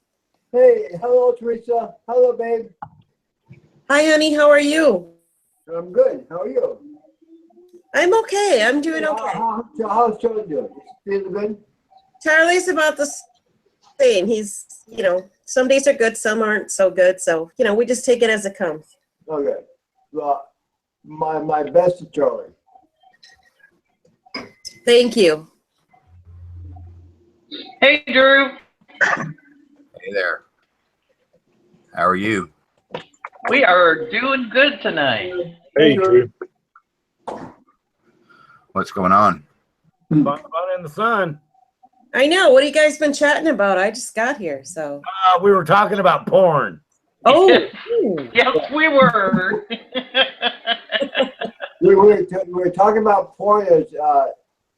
Hey, hello, Teresa. Hello, babe. Hi, honey. How are you? I'm good. How are you? I'm okay. I'm doing okay. How's Charlie doing? Feeling good? Charlie's about the same. He's, some days are good, some aren't so good. So, we just take it as it comes. Okay. Well, my best to Charlie. Thank you. Hey, Drew. Hey there. How are you? We are doing good tonight. Hey, Drew. What's going on? Fun in the sun. I know. What have you guys been chatting about? I just got here, so. We were talking about porn. Oh. Yes, we were. we were talking about porn.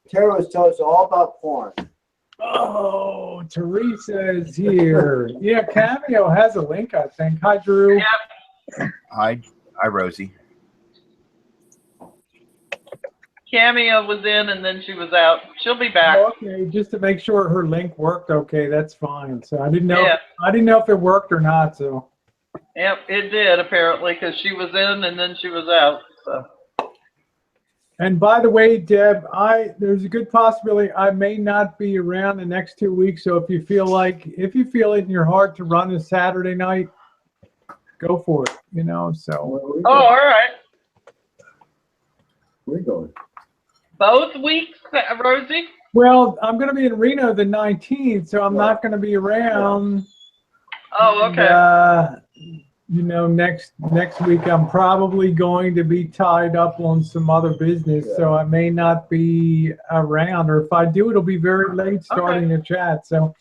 Tara was telling us all about porn. Oh, Teresa is here. Yeah, Cameo has a link, I think. Hi, Drew. Yep. Hi, Rosie. Cameo was in and then she was out. She'll be back. Okay, just to make sure her link worked. Okay, that's fine. So I didn't know. Yeah. I didn't know if it worked or not. So. Yep, it did apparently because she was in and then she was out. So. And by the way, Deb, there's a good possibility I may not be around the next 2 weeks. So if you feel it in your heart to run a Saturday night, go for it. So. Oh, all right. Where are you going? Both weeks, Rosie? Well, I'm going to be in Reno the 19th, so I'm not going to be around. Oh, okay. Next week I'm probably going to be tied up on some other business, so I may not be around. Or if I do, it'll be very late starting the chat. So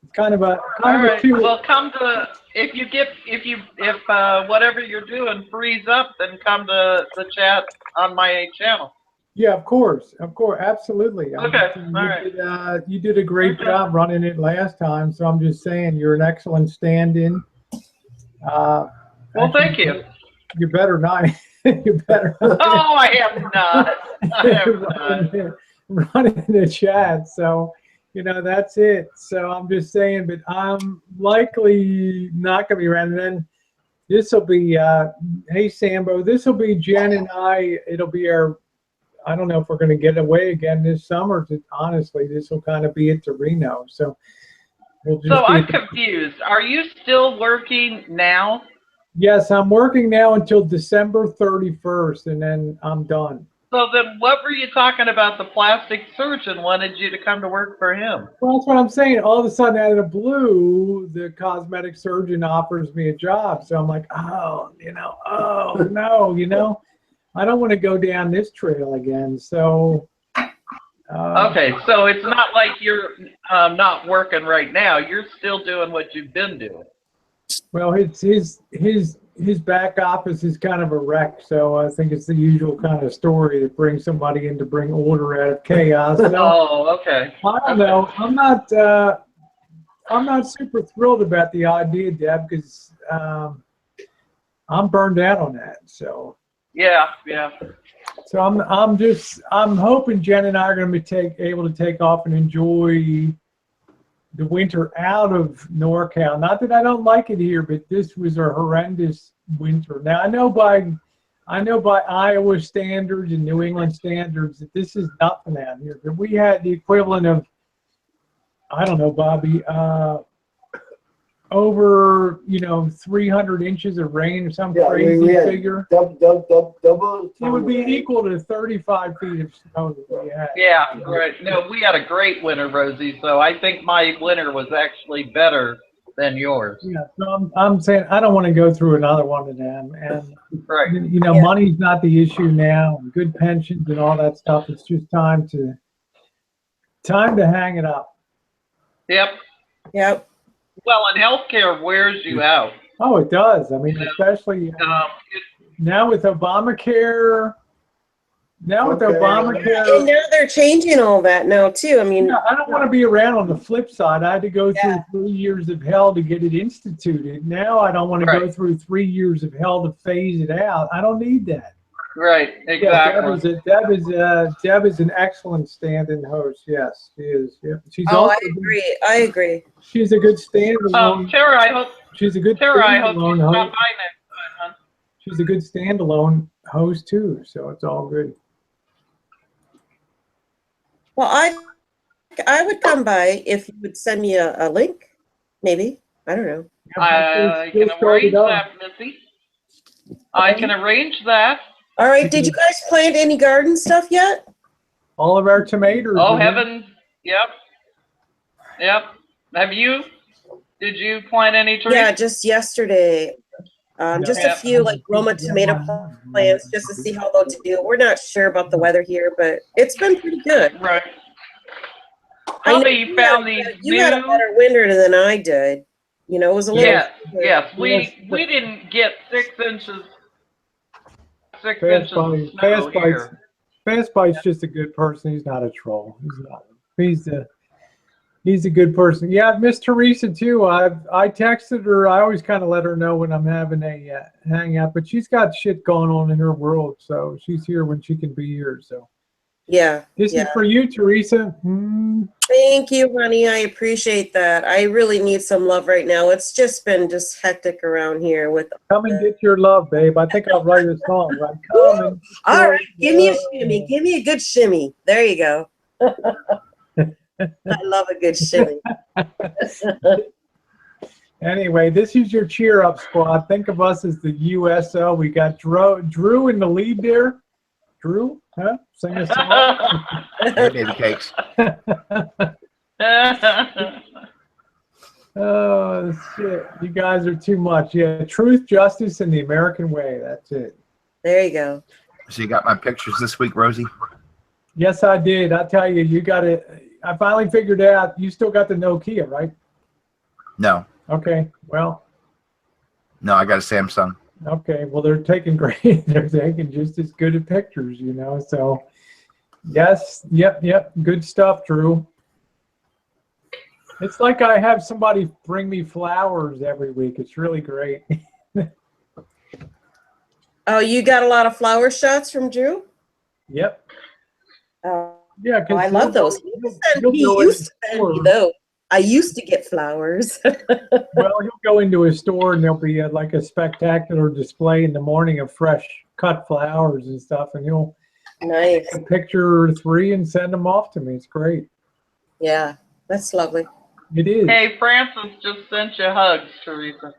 it's kind of a Well, come to if whatever you're doing frees up, then come to the chat on my channel. Yeah, of course, absolutely. Okay, all right. You did a great job running it last time, so I'm just saying you're an excellent stand-in. Well, thank you. You better not. You better. Oh, I am not. I am not. Running the chat, so that's it. So I'm just saying, but I'm likely not going to be around. And then this will be, hey Sambo, this will be Jen and I. It'll be I don't know if we're going to get away again this summer. Honestly, this will kind of be it to Reno. So we'll just. So I'm confused. Are you still working now? Yes, I'm working now until December 31st, and then I'm done. So then what were you talking about? The plastic surgeon wanted you to come to work for him. Well, that's what I'm saying. All of a sudden, out of the blue, the cosmetic surgeon offers me a job. So I'm like, oh no, I don't want to go down this trail again. So. Okay, so it's not like you're not working right now. You're still doing what you've been doing. Well, his back office is kind of a wreck, so I think it's the usual kind of story that brings somebody in to bring order out of chaos. So, oh, okay. I don't know. I'm not super thrilled about the idea, Deb, because I'm burned out on that. So. Yeah. So I'm hoping Jen and I are going to be able to take off and enjoy the winter out of NorCal. Not that I don't like it here, but this was a horrendous winter. Now I know by I know by Iowa standards and New England standards that this is nothing out here. But we had the equivalent of, I don't know, Bobby, over 300 inches of rain or some crazy figure. Double. It would be equal to 35 feet of snow that we had. Yeah, right. No, we had a great winter, Rosie. So I think my winter was actually better than yours. Yeah, so I'm saying I don't want to go through another one of them. And right. Money's not the issue now. Good pensions and all that stuff. It's just time to hang it up. Yep. Yep. Well, and healthcare wears you out. Oh, it does. I mean, especially now with Obamacare. And now they're changing all that now too. I mean, I don't want to be around on the flip side. I had to go through 3 years of hell to get it instituted. Now I don't want to go through 3 years of hell to phase it out. I don't need that. Right, exactly. Yeah, Deb is an excellent stand-in host. Yes, she is. Yeah. She's I agree. I agree. She's a good standalone. Tara, I hope. She's a good Tara, I hope you stop by host. next time, huh? She's a good standalone host too, so it's all good. Well, I would come by if you would send me a link, maybe. I don't know. I can arrange that, Missy. I can arrange that. All right. Did you guys plant any garden stuff yet? All of our tomatoes. Oh, heavens. Yep. Yep. Did you plant any trees? Yeah, just yesterday. Just a few like Roma tomato plants just to see how they'll do. We're not sure about the weather here, but it's been pretty good. Right. Tell me you found these You had a better winter than I did. It was a little. Yes. We didn't get 6 inches. 6 inches of snow here. Fast Bite's just a good person. He's not a troll. He's not. He's a good person. Yeah, Miss Teresa too. I texted her. I always kind of let her know when I'm having a hangout, but she's got shit going on in her world, so she's here when she can be here. So yeah, this is for you, Teresa. Thank you, honey. I appreciate that. I really need some love right now. It's just been hectic around here with. Come and get your love, babe. I think I'll write a song. Right? Come All right, give me a shimmy. Give me a good shimmy. There you go. I love a good shimmy. Anyway, this is your cheer up squad. Think of us as the USO. We got Drew in the lead there. Drew, huh? Sing a song. Hey, baby cakes. Oh shit! You guys are too much. Yeah, truth, justice, and the American way. That's it. There you go. So you got my pictures this week, Rosie? Yes, I did. I tell you, you got it. I finally figured out you still got the Nokia, right? No. Okay. Well. No, I got a Samsung. Okay. Well, they're taking great. They're taking just as good at pictures, So, yes. Yep. Good stuff, Drew. It's like I have somebody bring me flowers every week. It's really great. Oh, you got a lot of flower shots from Drew? Yep. Yeah, I love those. He used to send me those. I used to get flowers. Well, he'll go into a store and there'll be like a spectacular display in the morning of fresh cut flowers and stuff, and he'll take a picture or 3 and send them off to me. It's great. Yeah, that's lovely. It is. Hey, Francis just sent you hugs, Teresa.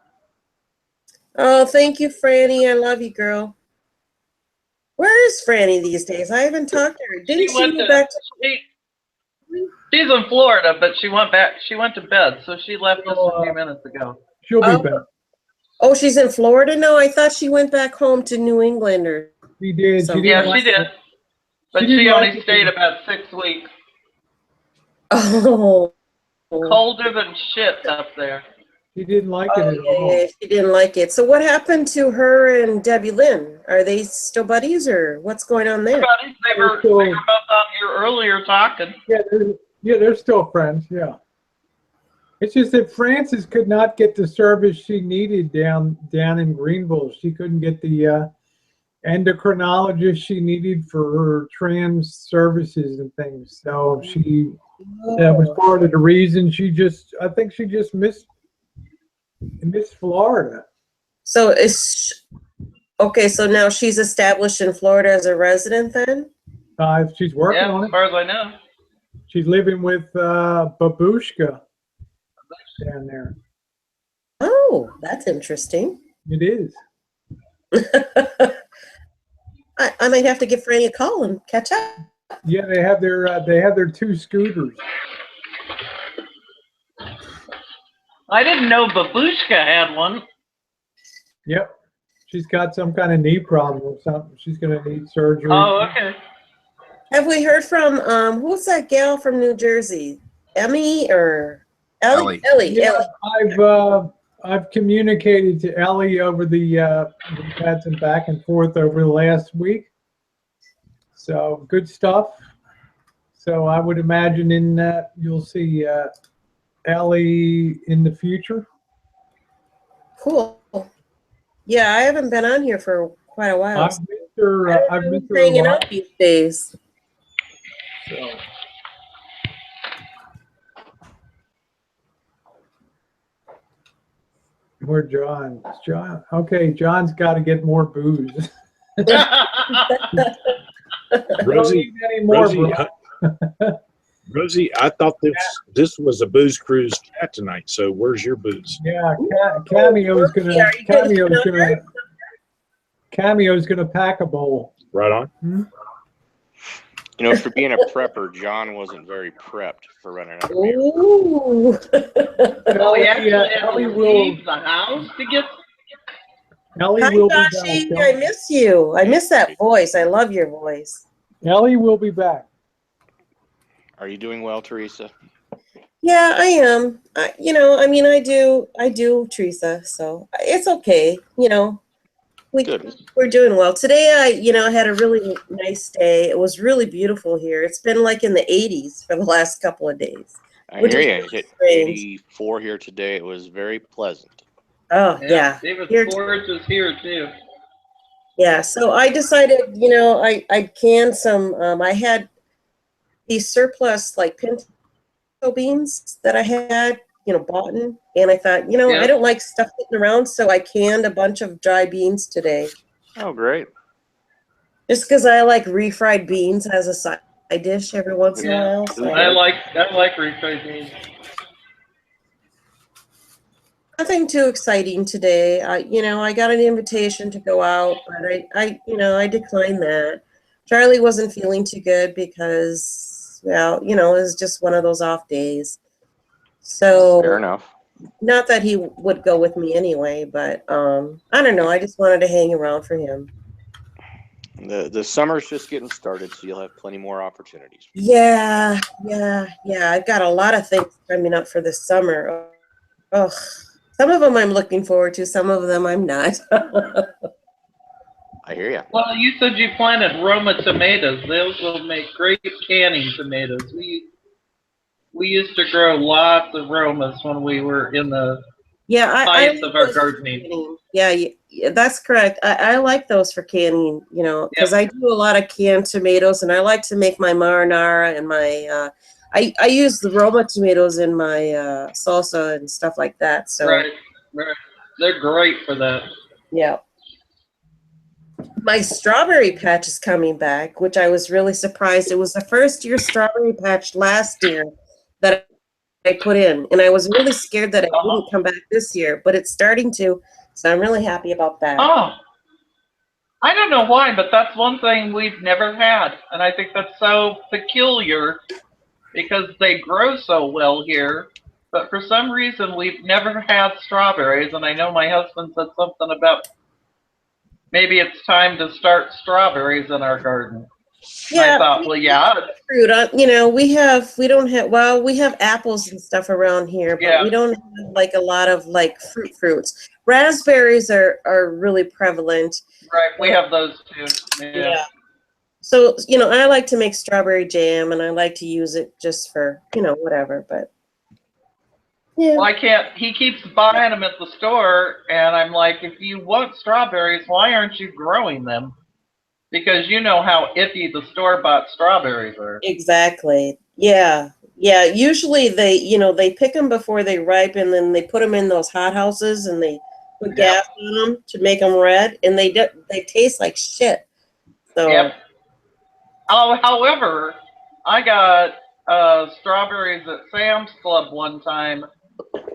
Oh, thank you, Franny. I love you, girl. Where is Franny these days? I haven't talked to her. Didn't she go back to? She's in Florida, but she went back. She went to bed, so she left just a few minutes ago. She'll be back. Oh, she's in Florida? No, I thought she went back home to New England or. She did. something. Yeah, she did. But she only stayed about 6 weeks. Oh. Colder than shit up there. She didn't like it at all. Yeah, she didn't like it. So what happened to her and Debbie Lynn? Are they still buddies or what's going on there? Buddies. They were both on here earlier talking. Yeah, they're still friends. Yeah. It's just that Frances could not get the service she needed down in Greenville. She couldn't get the endocrinologist she needed for her trans services and things. So that was part of the reason I think she just missed Florida. So is Okay, so now she's established in Florida as a resident then? She's working Yeah, on as it. far as I know. She's living with Babushka down there. Oh, that's interesting. It is. I might have to give Franny a call and catch up. Yeah, they have their 2 scooters. I didn't know Babushka had one. Yep. She's got some kind of knee problem or something. She's going to need surgery. Oh, okay. Have we heard from who's that gal from New Jersey? Emmy or Ellie? Yeah, I've communicated to Ellie over we've had some back and forth over the last week. So good stuff. So I would imagine you'll see Ellie in the future. Cool. Yeah, I haven't been on here for quite a while. I've missed her. I've missed her hanging a lot. out these days. So. Where John? John. Okay, John's got to get more booze. Rosie, more, Rosie, I thought this was a booze cruise chat tonight. So where's your booze? Yeah, Cameo's gonna pack a bowl. Right on. Hmm? You know, for being a prepper, John wasn't very prepped for running out of beer. Ooh. Oh, he actually had to Ellie will. leave the house to get. Ellie Hi, will be Dashi. back. I miss you. I miss that voice. I love your voice. Ellie will be back. Are you doing well, Teresa? Yeah, I am. I do, Teresa. So it's okay. We're doing well. Today, I had a really nice day. It was really beautiful here. It's been like in the 80s for the last couple of days. I hear you. It hit 84 here today. It was very pleasant. Oh, yeah. David Here Forge is here too. Yeah, so I decided, I canned some, I had these surplus like pinto beans that I had, bought in, and I thought, I don't like stuff sitting around, so I canned a bunch of dry beans today. Oh, great. Just because I like refried beans as a side dish every once in a while. So. I like refried beans. Nothing too exciting today. I got an invitation to go out, but I declined that. Charlie wasn't feeling too good because, it was just one of those off days. So Fair enough. Not that he would go with me anyway, but I don't know. I just wanted to hang around for him. The summer's just getting started, so you'll have plenty more opportunities. Yeah. I've got a lot of things coming up for this summer. Oh. Some of them I'm looking forward to. Some of them I'm not. I hear you. Well, you said you planted Roma tomatoes. Those will make great canning tomatoes. We used to grow lots of Romas when we were in the height of our gardening. Yeah, that's correct. I like those for canning, because I do a lot of canned tomatoes, and I like to make my marinara and my I use the Roma tomatoes in my salsa and stuff like that. So right. They're great for that. Yeah. My strawberry patch is coming back, which I was really surprised. It was the first year strawberry patch last year that I put in, and I was really scared that it wouldn't come back this year, but it's starting to, so I'm really happy about that. Oh, I don't know why, but that's one thing we've never had, and I think that's so peculiar because they grow so well here, but for some reason we've never had strawberries, and I know my husband said something about maybe it's time to start strawberries in our garden. Yeah, I thought, well, yeah. Fruit, we have apples and stuff around here, but we don't have like a lot of like fruits. Raspberries are really prevalent. Right, we have those too. Yeah. So, I like to make strawberry jam, and I like to use it just for, whatever, but. Yeah. Well, I can't, he keeps buying them at the store, and I'm like, if you want strawberries, why aren't you growing them? Because you know how iffy the store-bought strawberries are. Exactly. Yeah. Usually they pick them before they ripen, and then they put them in those hot houses, and they put gas on them to make them red, and they taste like shit. So. Yep. Oh, however, I got strawberries at Sam's Club one time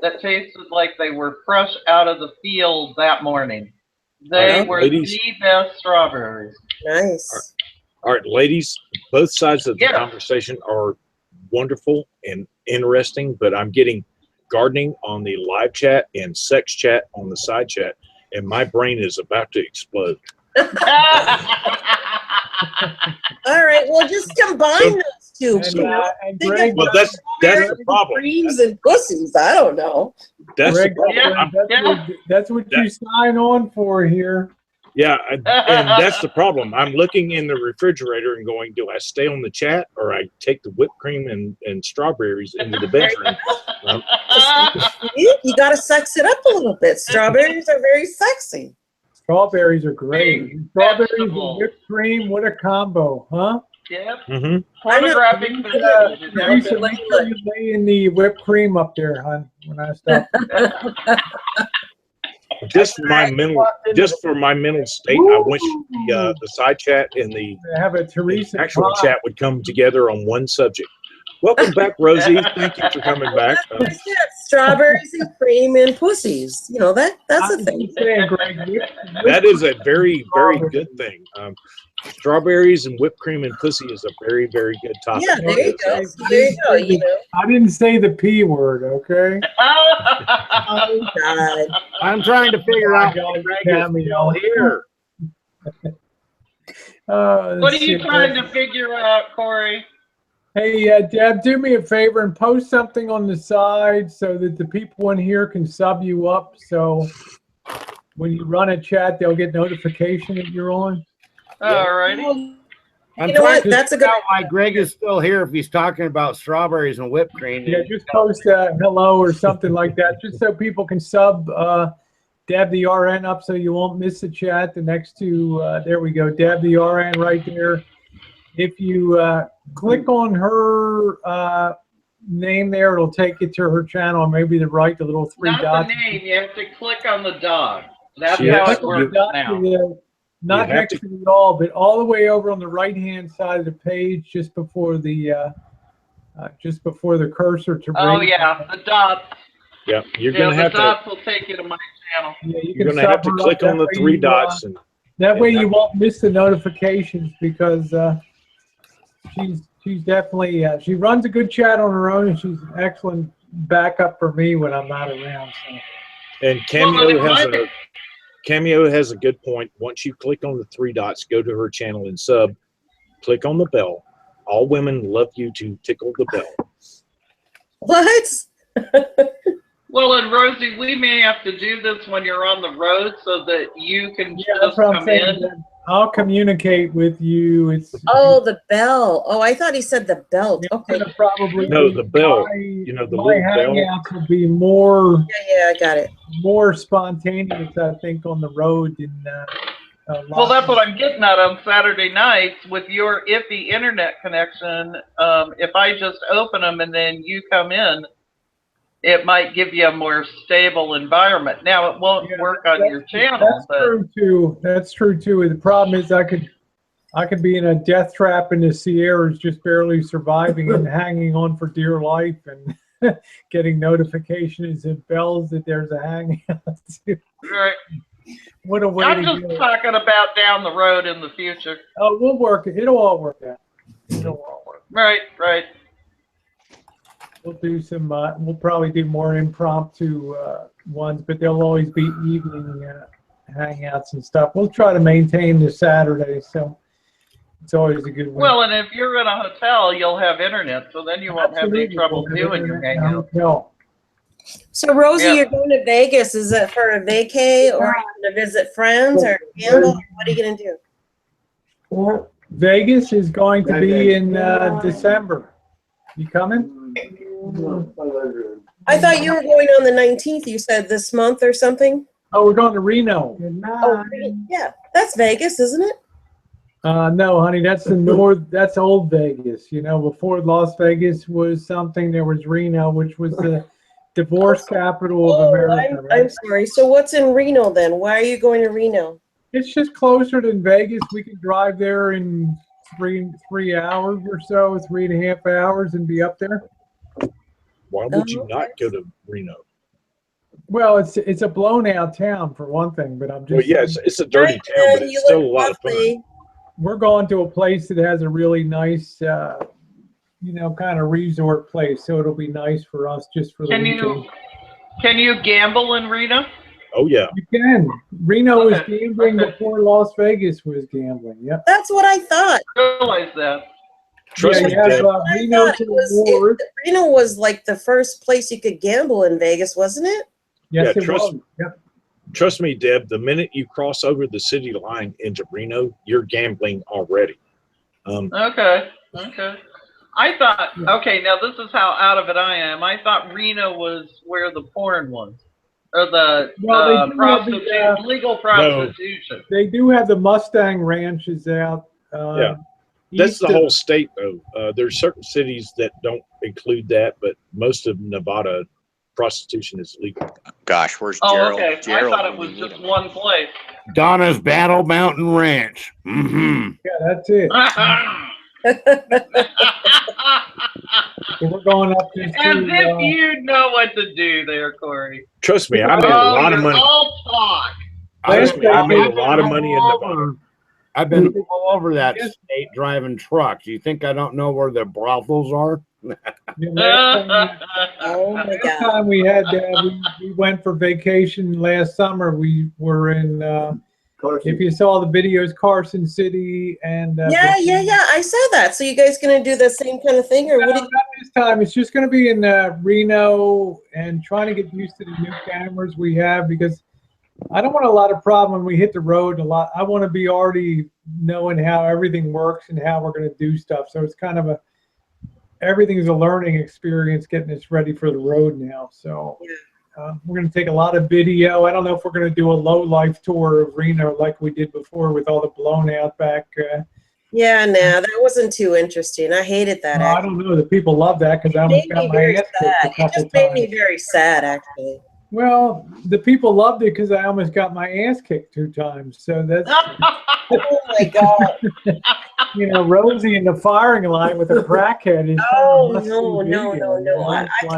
that tasted like they were fresh out of the field that morning. They were ladies, the best strawberries. Nice. All right, ladies, both sides of the conversation are wonderful and interesting, but I'm getting gardening on the live chat and sex chat on the side chat, and my brain is about to explode. All right, well, just combine those two. Greg, well, that's the problem. Creams and pussies. I don't know. That's Greg, the problem. That's what you sign on for here. Yeah, and that's the problem. I'm looking in the refrigerator and going, do I stay on the chat or I take the whipped cream and strawberries into the bedroom? You got to sex it up a little bit. Strawberries are very sexy. Strawberries are great. Strawberries and whipped cream, what a combo, huh? Yep. Mm-hmm. Pornographic Teresa, make sure you lay in the whipped cream up there, hon, when I stop. Just for my mental state, I wish the side chat and the actual chat would come together on one subject. Welcome back, Rosie. Thank you for coming back. Strawberries and cream and pussies. You know, that's a thing. That is a very, very good thing. Strawberries and whipped cream and pussy is a very, very good topic. Yeah, there you go. There you go. You know. I didn't say the P word, okay? Oh, God. I'm trying to figure out why Greg is still here. What are you trying to figure out, Corey? Hey, Deb, do me a favor and post something on the side so that the people in here can sub you up. So when you run a chat, they'll get notification that you're on. All righty. I'm trying to figure out why Greg is still here if he's talking about strawberries and whipped cream. Yeah, just post hello or something like that, just so people can sub Deb the RN up so you won't miss the chat. The next two, there we go, Deb the RN right there. If you click on her name there, it'll take you to her channel, or maybe the little three Not dots. the name, you have to click on the dog. That's Yeah, how it works now. Not next to the all, but all the way over on the right-hand side of the page, just before the cursor to. Oh yeah, the dots. Yeah, you're gonna have the dots will take you to my channel. Yeah, you're gonna have to click on the three dots, and that way you won't miss the notifications, because she's definitely she runs a good chat on her own, and she's an excellent backup for me when I'm not around. So. And Cameo has a good point. Once you click on the three dots, go to her channel and sub. Click on the bell. All women love you to tickle the bell. What? Well, and Rosie, we may have to do this when you're on the road so that you can just what I'm come saying. in. I'll communicate with you. Oh, the bell. Oh, I thought he said the belt. Okay. Probably no, the bell. You know, the my little bell. hangouts will be more. Yeah, I got it. More spontaneous, I think, on the road than. Well, that's what I'm getting at on Saturday nights with your iffy internet connection. If I just open them and then you come in, it might give you a more stable environment. Now, it won't work on your channel. That's true too. That's true too. The problem is I could be in a death trap in the Sierras, just barely surviving and hanging on for dear life, and getting notifications and bells that there's a hangout. Right. What a way I'm to just talking about down the road in the future. Oh, we'll work it. It'll all work out. It'll all work. Right, right. We'll do some. We'll probably do more impromptu ones, but they'll always be evening hangouts and stuff. We'll try to maintain the Saturday, so it's always a good one. Well, and if you're in a hotel, you'll have internet, so then you won't have any trouble doing your hangout. No. So, Rosie, you're going to Vegas. Is it for a vacay, or are you going to visit friends, or gamble? What are you going to do? Well, Vegas is going to be in December. You coming? I thought you were going on the 19th. You said this month or something. Oh, we're going to Reno. Oh, yeah, that's Vegas, isn't it? No, honey, that's the north. That's old Vegas. You know, before Las Vegas was something, there was Reno, which was the divorce capital of America, right? I'm sorry. So what's in Reno then? Why are you going to Reno? It's just closer than Vegas. We can drive there in three hours or so, 3.5 hours, and be up there. Why would you not go to Reno? Well, it's a blown out town for one thing, but I'm just Well, yeah, it's a dirty town, but it's still a lot of fun. We're going to a place that has a really nice, kind of resort place, so it'll be nice for us just for the weekend. Can you gamble in Reno? Oh yeah, you can. Reno was gambling before Las Vegas was gambling. Yep. That's what I thought. I realize that. Trust me, Deb. Reno was like the first place you could gamble in Vegas, wasn't it? Yes, Yeah, it was. Yep. Trust me, Deb, the minute you cross over the city line into Reno, you're gambling already. Okay. I thought, okay, now this is how out of it I am. I thought Reno was where the porn was. Or the prostitution, legal prostitution. No, they do have the Mustang ranches out. Yeah. That's the whole state, though. There's certain cities that don't include that, but most of Nevada, prostitution is legal. Gosh, where's Gerald? Gerald? Okay. I thought it was just one place. Donna's Battle Mountain Ranch. Mm-hmm. Yeah, that's it. So we're going up to. As if you know what to do there, Corey. Trust me, I made a lot of money. All talk. Trust me, I made a lot of money in Nevada. I've been all over that state driving trucks. You think I don't know where the brothels are? Oh my Last time we had we went for vacation last summer. We were in if you saw the videos, Carson City and yeah, I saw that. So you guys gonna do the same kind of thing, or what? Not this time. It's just gonna be in Reno and trying to get used to the new cameras we have, because I don't want a lot of problem when we hit the road. I want to be already knowing how everything works and how we're going to do stuff. So it's kind of everything's a learning experience getting us ready for the road now. So we're going to take a lot of video. I don't know if we're going to do a low life tour of Reno like we did before with all the blown out back. Yeah, no, that wasn't too interesting. I hated that. I don't know. The people love that because I almost got my ass kicked a couple times. It just made me very sad, actually. Well, the people loved it because I almost got my ass kicked 2 times. So that's oh my God. Rosie in the firing line with a crackhead. No.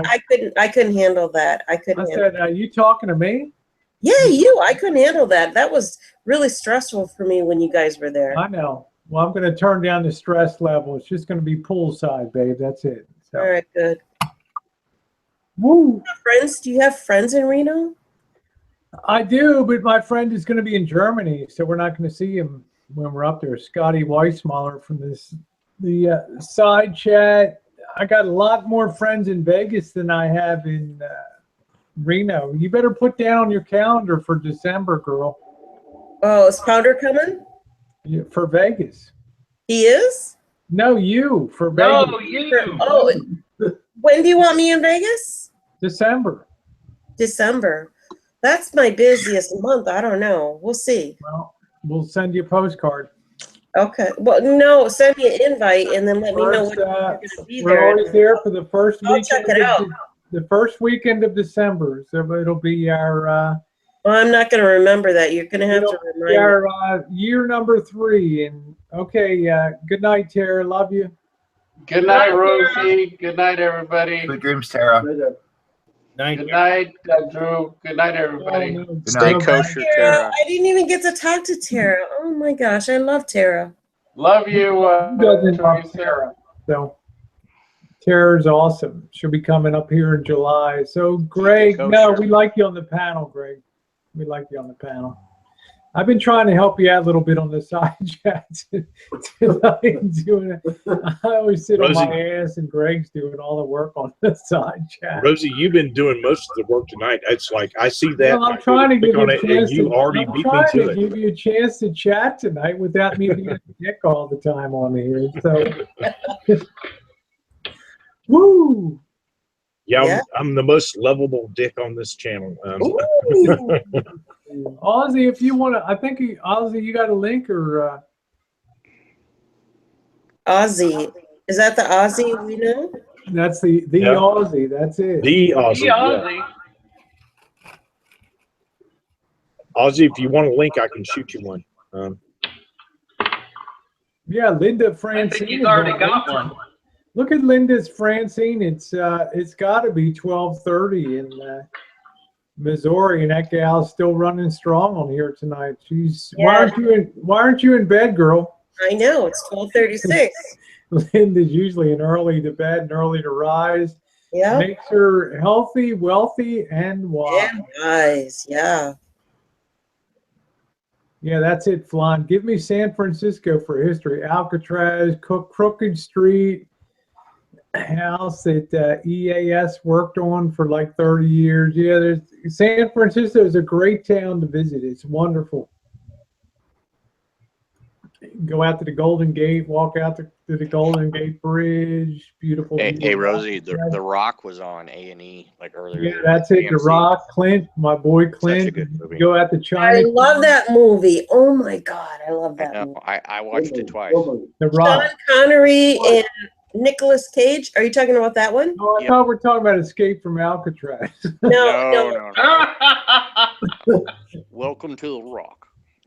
I couldn't handle that. I said, are you talking to me? Yeah, you. I couldn't handle that. That was really stressful for me when you guys were there. I know. Well, I'm going to turn down the stress level. It's just going to be poolside, babe. That's it. So. All right, good. Woo. Friends? Do you have friends in Reno? I do, but my friend is going to be in Germany, so we're not going to see him when we're up there. Scotty Weissmuller from the side chat. I got a lot more friends in Vegas than I have in Reno. You better put down on your calendar for December, girl. Oh, is Pounder coming? Yeah, for Vegas. He is? No, you for Vegas. No, you. Oh, when do you want me in Vegas? December. That's my busiest month. I don't know. We'll see. Well, we'll send you a postcard. Okay. Well, no, send me an invite and then let me know when you're going to be there. We're always there for the first weekend. Check it out. The first weekend of December. So it'll be our. Well, I'm not going to remember that. You're going to have to remind me. Our year number 3. And okay. Good night, Tara. Love you. Good night, Rosie. Good night, everybody. Good dreams, Tara. Good night, Drew. Good night, everybody. Stay kosher, Tara. I didn't even get to talk to Tara. Oh my gosh, I love Tara. Love you. Who doesn't love Tara? So Tara's awesome. She'll be coming up here in July. So Greg, no, we like you on the panel, Greg. We like you on the panel. I've been trying to help you out a little bit on the side chats. I always sit on my ass, and Greg's doing all the work on the side chat. Rosie, you've been doing most of the work tonight. It's like I see that. Well, I'm trying to give you a chance. You already beat me to it. Give you a chance to chat tonight without me being a dick all the time on here. So, woo! Yeah, I'm the most lovable dick on this channel. Ozzy, if you want to, I think Ozzy, you got a link or? Ozzy, is that the Ozzy we know? That's the Yeah. Aussie. That's it. The Aussie. Yeah. Aussie. Aussie, if you want a link, I can shoot you one. Yeah, Linda I Francine. think he's is already on got LinkedIn. one. Look at Linda's Francine. It's got to be 12:30 in Missouri, and that gal's still running strong on here tonight. She's Yeah. why aren't you in bed, girl? I know, it's 12:36. Linda's usually an early to bed and early to rise. Yeah. Makes her healthy, wealthy, and wise. And wise, yeah. Yeah, that's it, Flan. Give me San Francisco for history. Alcatraz, Crooked Street, house that EAS worked on for like 30 years. Yeah, San Francisco is a great town to visit. It's wonderful. Go out to the Golden Gate, walk out to the Golden Gate Bridge. Beautiful. Hey Rosie, the Rock was on A&E like earlier. Yeah, that's it. The AMC. Rock, Clint, my boy Clint. Such a good movie. Go out to China. I love that movie. Oh my God, I love that movie. I watched it twice. The Rock. Sean Connery and Nicolas Cage. Are you talking about that one? Oh, I thought we're talking about Escape from Alcatraz. No. Welcome to the Rock.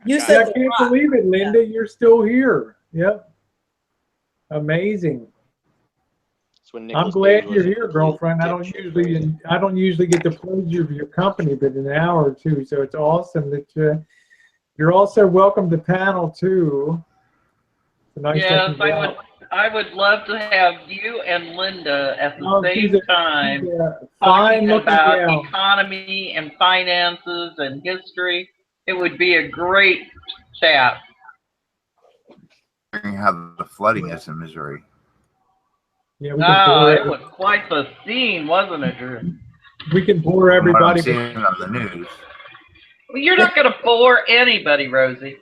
You I said can't believe it, Linda. You're still here. Yep. Amazing. I'm glad you're here, girlfriend. I don't usually get the pleasure of your company, but an hour or two. So it's awesome that you're also welcome to panel too. It's a nice Yes, looking gal. I would love to have you and Linda at the she's same a time fine talking looking about gal. economy and finances and history. It would be a great chat. How the flooding is in Missouri. Yeah, It was quite the scene, wasn't it, Drew? We can bore From what I'm everybody. seeing on the news. Well, you're not going to bore anybody, Rosie.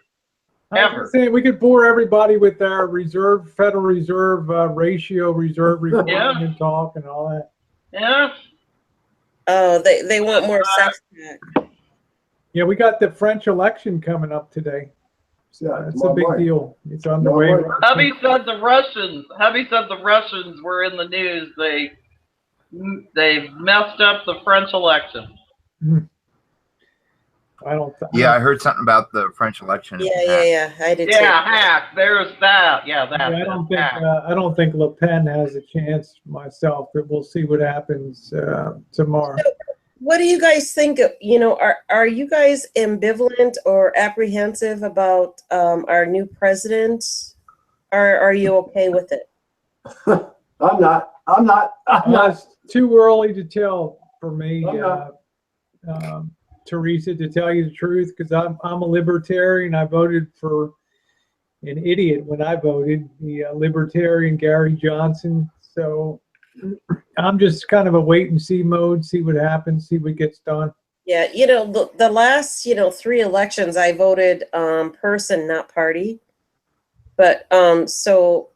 Ever. Saying we could bore everybody with our Federal Reserve ratio, reserve requirement talk, and all that. Yeah. Oh, they want more sex talk. Yeah, we got the French election coming up today. So it's a big deal. It's underway. Hubby said the Russians were in the news. They messed up the French election. Yeah, I heard something about the French election. Yeah. I did too. Yeah, hack. There's that. Yeah, that. I don't think Le Pen has a chance myself, but we'll see what happens tomorrow. What do you guys think of, are you guys ambivalent or apprehensive about our new president? Or are you okay with it? I'm not. It's too early to tell for me, Teresa, to tell you the truth, because I'm a libertarian. I voted for an idiot when I voted, the libertarian Gary Johnson. So I'm just kind of a wait and see mode, see what happens, see what gets done. Yeah, the last, 3 elections I voted person, not party. But so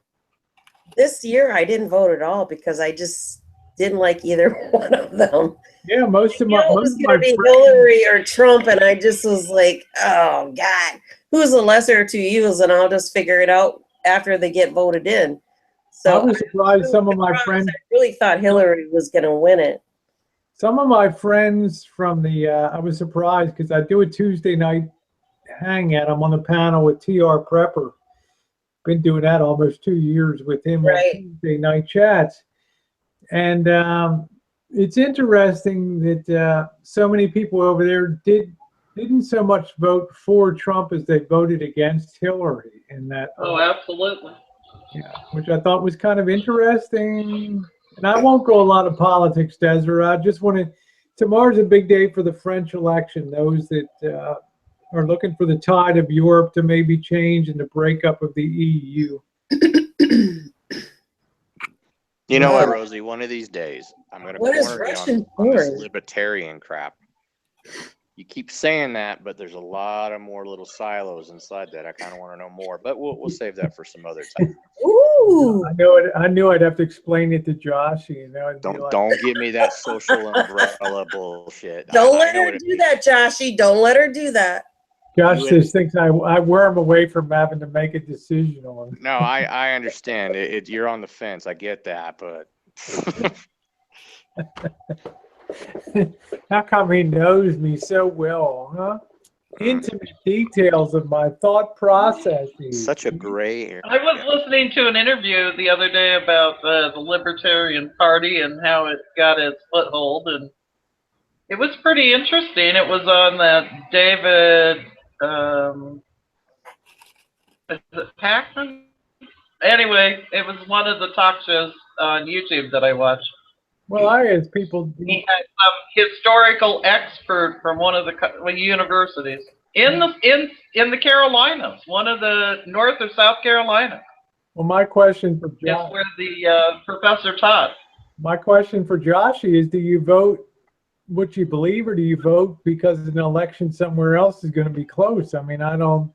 this year I didn't vote at all because I just didn't like either one of them. Yeah, most of my it was going to be Hillary or Trump, and I just was like, oh God, who's the lesser of two evils? And I'll just figure it out after they get voted in. So I was surprised some of my friends. I really thought Hillary was going to win it. Some of my friends from the, I was surprised because I do a Tuesday night hangout. I'm on the panel with TR Prepper. Been doing that almost 2 years with him on Tuesday night chats. And it's interesting that so many people over there didn't so much vote for Trump as they voted against Hillary in that. Oh, absolutely. Yeah, which I thought was kind of interesting. And I won't go a lot of politics, Desiree. I just want to. Tomorrow's a big day for the French election. Those that are looking for the tide of Europe to maybe change and the breakup of the EU. You know what, Rosie? One of these days, I'm going to corner you on this libertarian crap. You keep saying that, but there's a lot of more little silos inside that. I kind of want to know more, but we'll save that for some other time. Ooh! I knew I'd have to explain it to Josh. Don't give me that social umbrella bullshit. Don't let her do that, Joshy. Don't let her do that. Josh just thinks I worm away from having to make a decision on it. No, I understand. You're on the fence. I get that, but How come he knows me so well, huh? Intimate details of my thought processes. Such a gray area. I was listening to an interview the other day about the Libertarian Party and how it got its foothold, and it was pretty interesting. It was on that David, is it Paxman? Anyway, it was one of the talk shows on YouTube that I watched. Well, I ask people. He had some historical expert from one of the universities in the Carolinas, one of the North or South Carolina. Well, my question for That's Josh. where the professor taught. My question for Josh is: do you vote what you believe, or do you vote because an election somewhere else is going to be close? I mean, I don't.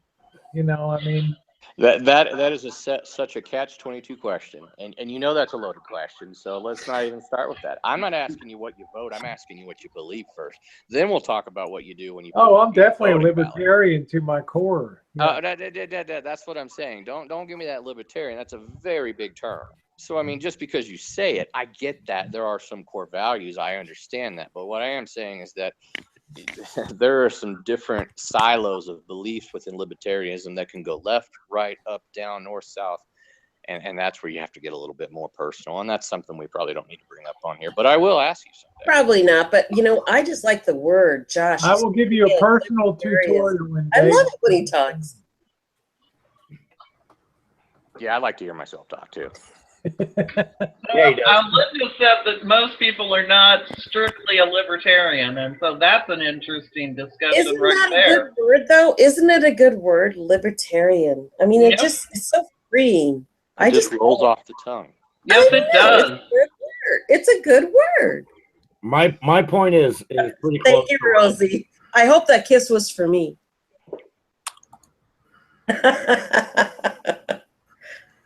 You know, I mean. That is such a catch-22 question, and you know that's a loaded question. So let's not even start with that. I'm not asking you what you vote. I'm asking you what you believe first. Then we'll talk about what you do when you. Oh, I'm definitely a libertarian to my core. Yeah. That's what I'm saying. Don't give me that libertarian. That's a very big term. So I mean, just because you say it, I get that there are some core values. I understand that, but what I am saying is that there are some different silos of beliefs within libertarianism that can go left, right, up, down, north, south, and that's where you have to get a little bit more personal, and that's something we probably don't need to bring up on here, but I will ask you something. Probably not, but you know, I just like the word, Josh. I will give you a personal tutorial. I love it when he talks. Yeah, I like to hear myself talk too. Linda said that most people are not strictly a libertarian, and so that's an interesting discussion. Isn't right that there. a good word, though? Isn't it a good word, libertarian? I mean, it just it's so freeing. It just rolls off the tongue. Yes, it does. It's a good word. My point is pretty close. Thank you, Rosie. I hope that kiss was for me.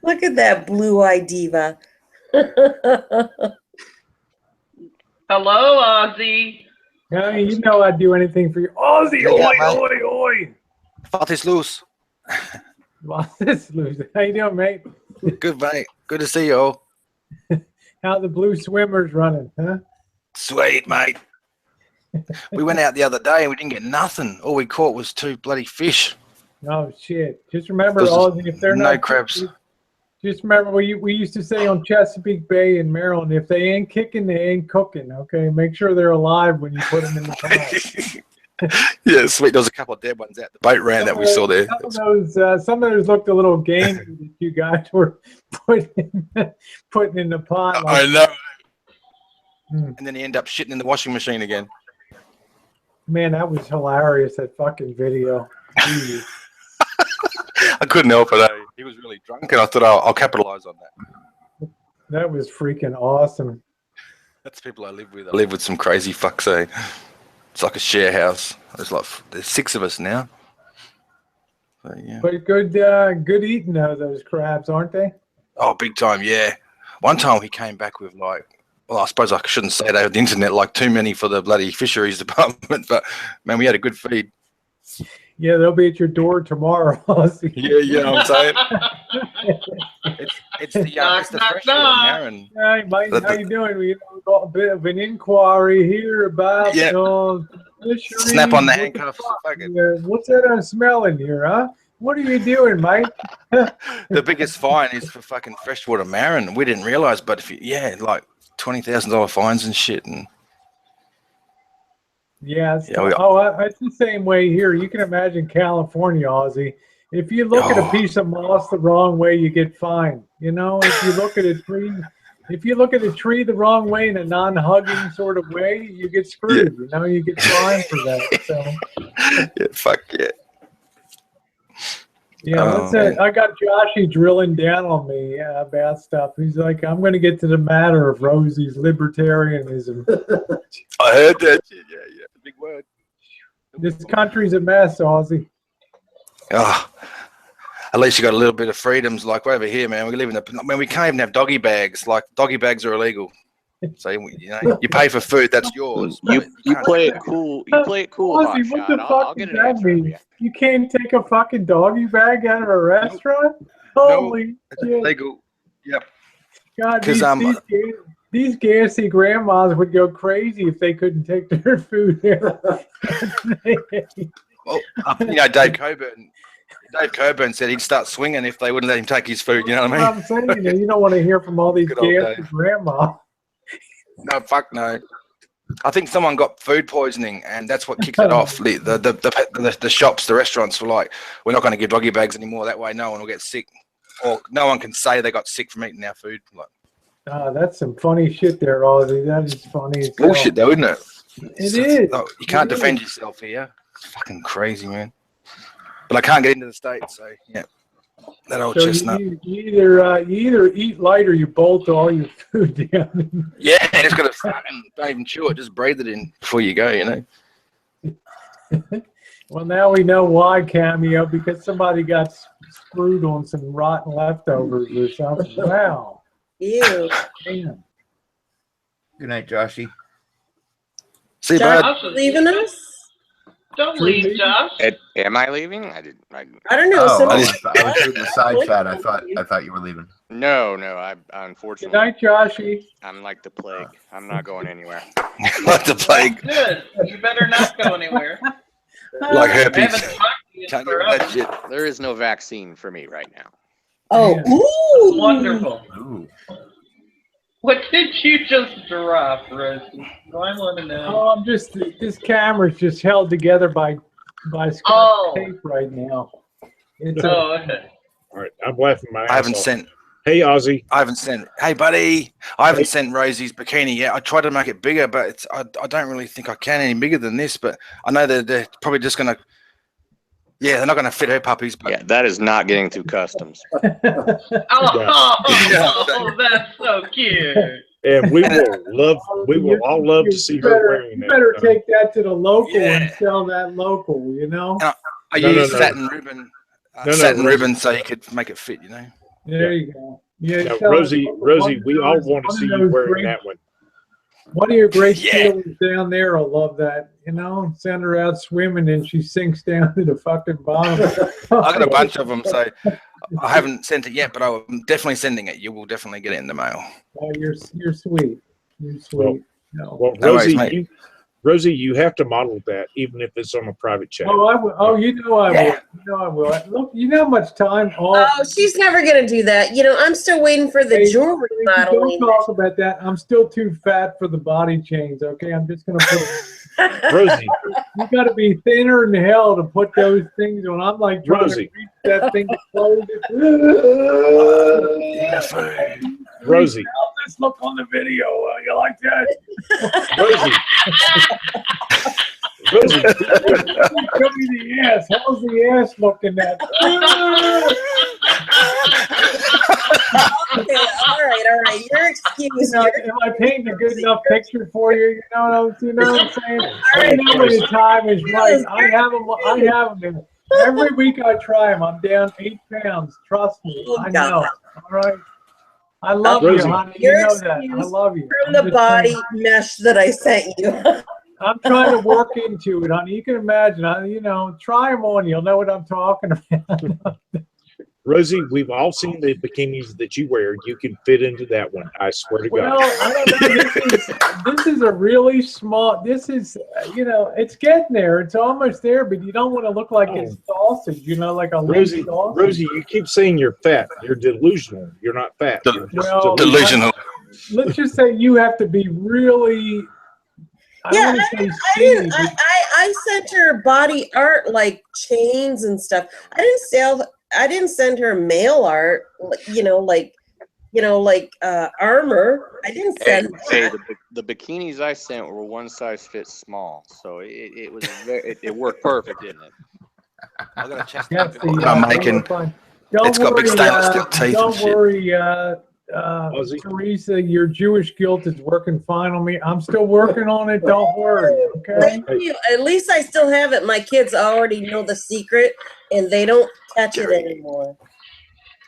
Look at that blue-eyed diva. Hello, Ozzy. Yeah, you know I'd do anything for you. Ozzy, oi. Thought is loose. This loose. How you doing, mate? Good, mate. Good to see you all. How the blue swimmers running, huh? Sweet, mate. We went out the other day and we didn't get nothing. All we caught was 2 bloody fish. Oh, shit. Just remember, Ozzy, if they're no not crabs. Just remember, we used to say on Chesapeake Bay in Maryland, if they ain't kicking, they ain't cooking, okay? Make sure they're alive when you put them in the pot. Yeah, sweet. There was a couple of dead ones out the boat ramp that we saw there. Some of those looked a little gamey that you guys were putting in the pot. I know. And then he ended up shitting in the washing machine again. Man, that was hilarious, that fucking video. I couldn't help it. He was really drunk, and I thought I'll capitalize on that. That was freaking awesome. That's the people I live with. I live with some crazy fucks. It's like a share house. There's 6 of us now. So, yeah. But good eating those crabs, aren't they? Oh, big time, yeah. One time he came back with well, I suppose I shouldn't say that on the internet, too many for the bloody fisheries department, but man, we had a good feed. Yeah, they'll be at your door tomorrow. Yeah, you know what I'm saying? It's the freshwater marron. Hey, Mike, how you doing? We got a bit of an inquiry here about fisheries. Snap on the handcuffs. What's that I'm smelling here, huh? What are you doing, Mike? The biggest fine is for fucking freshwater marron. We didn't realize, but if $20,000 fines and shit. And it's the same way here. You can imagine California, Ozzy. If you look at a piece of moss the wrong way, you get fined. You know, if you look at a tree, the wrong way in a non-hugging sort of way, you get screwed. You know, you get fined for that. So. Yeah, fuck yeah. Yeah, I got Joshy drilling down on me about stuff. He's like, I'm going to get to the matter of Rosie's libertarianism. I heard that shit. Yeah, big word. This country's a mess, Ozzy. Oh, at least you got a little bit of freedoms. Like over here, man, we live in we can't even have doggy bags. Like doggy bags are illegal. So you pay for food, that's yours. You play it cool. You play it cool. Ozzy, what the fuck does that mean? You can't take a fucking doggy bag out of a restaurant? Holy shit! Legal. Yep. God, these gassy grandmas would go crazy if they couldn't take their food there. Well, you know, Dave Coburn said he'd start swinging if they wouldn't let him take his food. You know what I mean? I'm saying, you don't want to hear from all these Good old gassy Dave. grandmas. No, fuck no. I think someone got food poisoning, and that's what kicked it off. The shops, the restaurants were like, "We're not going to give doggy bags anymore. That way, no one will get sick, or no one can say they got sick from eating our food." Like, That's some funny shit there, Ozzy. That is funny. As hell. bullshit, though, isn't it? It is. Like, you can't defend yourself here. It's fucking crazy, man. But I can't get into the States, so yeah. That old So chestnut. you either eat light or you bolt all your food down. Yeah, just got to fucking don't even chew it. Just breathe it in before you go, you know. Well, now we know why, Cameo, because somebody got screwed on some rotten leftovers or something. Wow. Ew. Damn. Good night, Joshy. See you, Josh, bud. you leaving us? Don't leave, Josh. Am I leaving? I I don't know. Oh, somebody- I was doing the side chat. I thought you were leaving. No, I Good unfortunately. night, Joshy. I'm like the plague. I'm not going anywhere. Like the plague. Good. You better not go anywhere. Like I herpes. haven't talked to you Can't get forever. that shit. There is no vaccine for me right now. Oh, ooh. Wonderful. Ooh. What did you just drop, Rosie? Do I want to know? Oh, I'm just, this camera's just held together by Scotch tape right now. It's okay. All right, I'm laughing my ass I haven't off. sent. Hey, Ozzy. I haven't sent. Hey, buddy. I haven't sent Rosie's bikini yet. I tried to make it bigger, but it's. I don't really think I can any bigger than this. But I know that they're probably just gonna. Yeah, they're not gonna fit her puppies. But Yeah, that is not getting through customs. Oh, that's so cute. And we will all love to see her wearing You that. better take that to the local and sell that local, you know? I use satin ribbon. Satin ribbon so you could make it fit. You know. There you go. Yeah, Now, sell Rosie, one we of all those- want to one see of you those wearing great- that one. One of your great sailors down there will love that, you know? Send her out swimming and she sinks down to the fucking bottom. I got a bunch of them, so I haven't sent it yet, but I'm definitely sending it. You will definitely get it in the mail. Oh, you're sweet. You're sweet. No. Well, No worries, Rosie, mate. Rosie, you have to model that, even if it's on a private chat. Oh, I will. Oh, you know I will. You know I will. Look, you know how much time all. Oh, she's never gonna do that. You know, I'm still waiting for the jewelry Don't modeling. talk about that. I'm still too fat for the body chains. Okay, I'm just gonna put. Rosie, you got to be thinner than hell to put those things on. I'm like trying Rosie. to reach that thing to close it. Rosie. Let's look on the video. You like that? Rosie. Show me the ass. How's the ass looking at? Okay, all right. Your excuse. Am I painting a good enough picture for you? You know what I'm saying? I know when the time is right. I have them. Every week I try them. I'm down 8 pounds. Trust me. I know. All right. I love you, honey. You Your know that. I excuse love you. From the body mesh that I sent you. I'm trying to work into it, honey. You can imagine. Try them on. You'll know what I'm talking about. Rosie, we've all seen the bikinis that you wear. You can fit into that one. I swear to Well, God. I don't know. This is a really small. This is, it's getting there. It's almost there, but you don't want to look like it's sausage. Like a loose Rosie, sausage. Rosie, you keep saying you're fat. You're delusional. You're not fat. You're just Delusional. Let's just say you have to be really. Yeah, I sent her body art like chains and stuff. I didn't send her male art, like armor. I didn't send Hey, that. the bikinis I sent were one size fits small, so it was it worked perfect, didn't it? I got a chest Yes, I'm making. It's got big stainless steel teeth and Don't shit. worry, Teresa, your Jewish guilt is working fine on me. I'm still working on it. Don't worry, okay? Thank you. At least I still have it. My kids already know the secret, and they don't touch it anymore.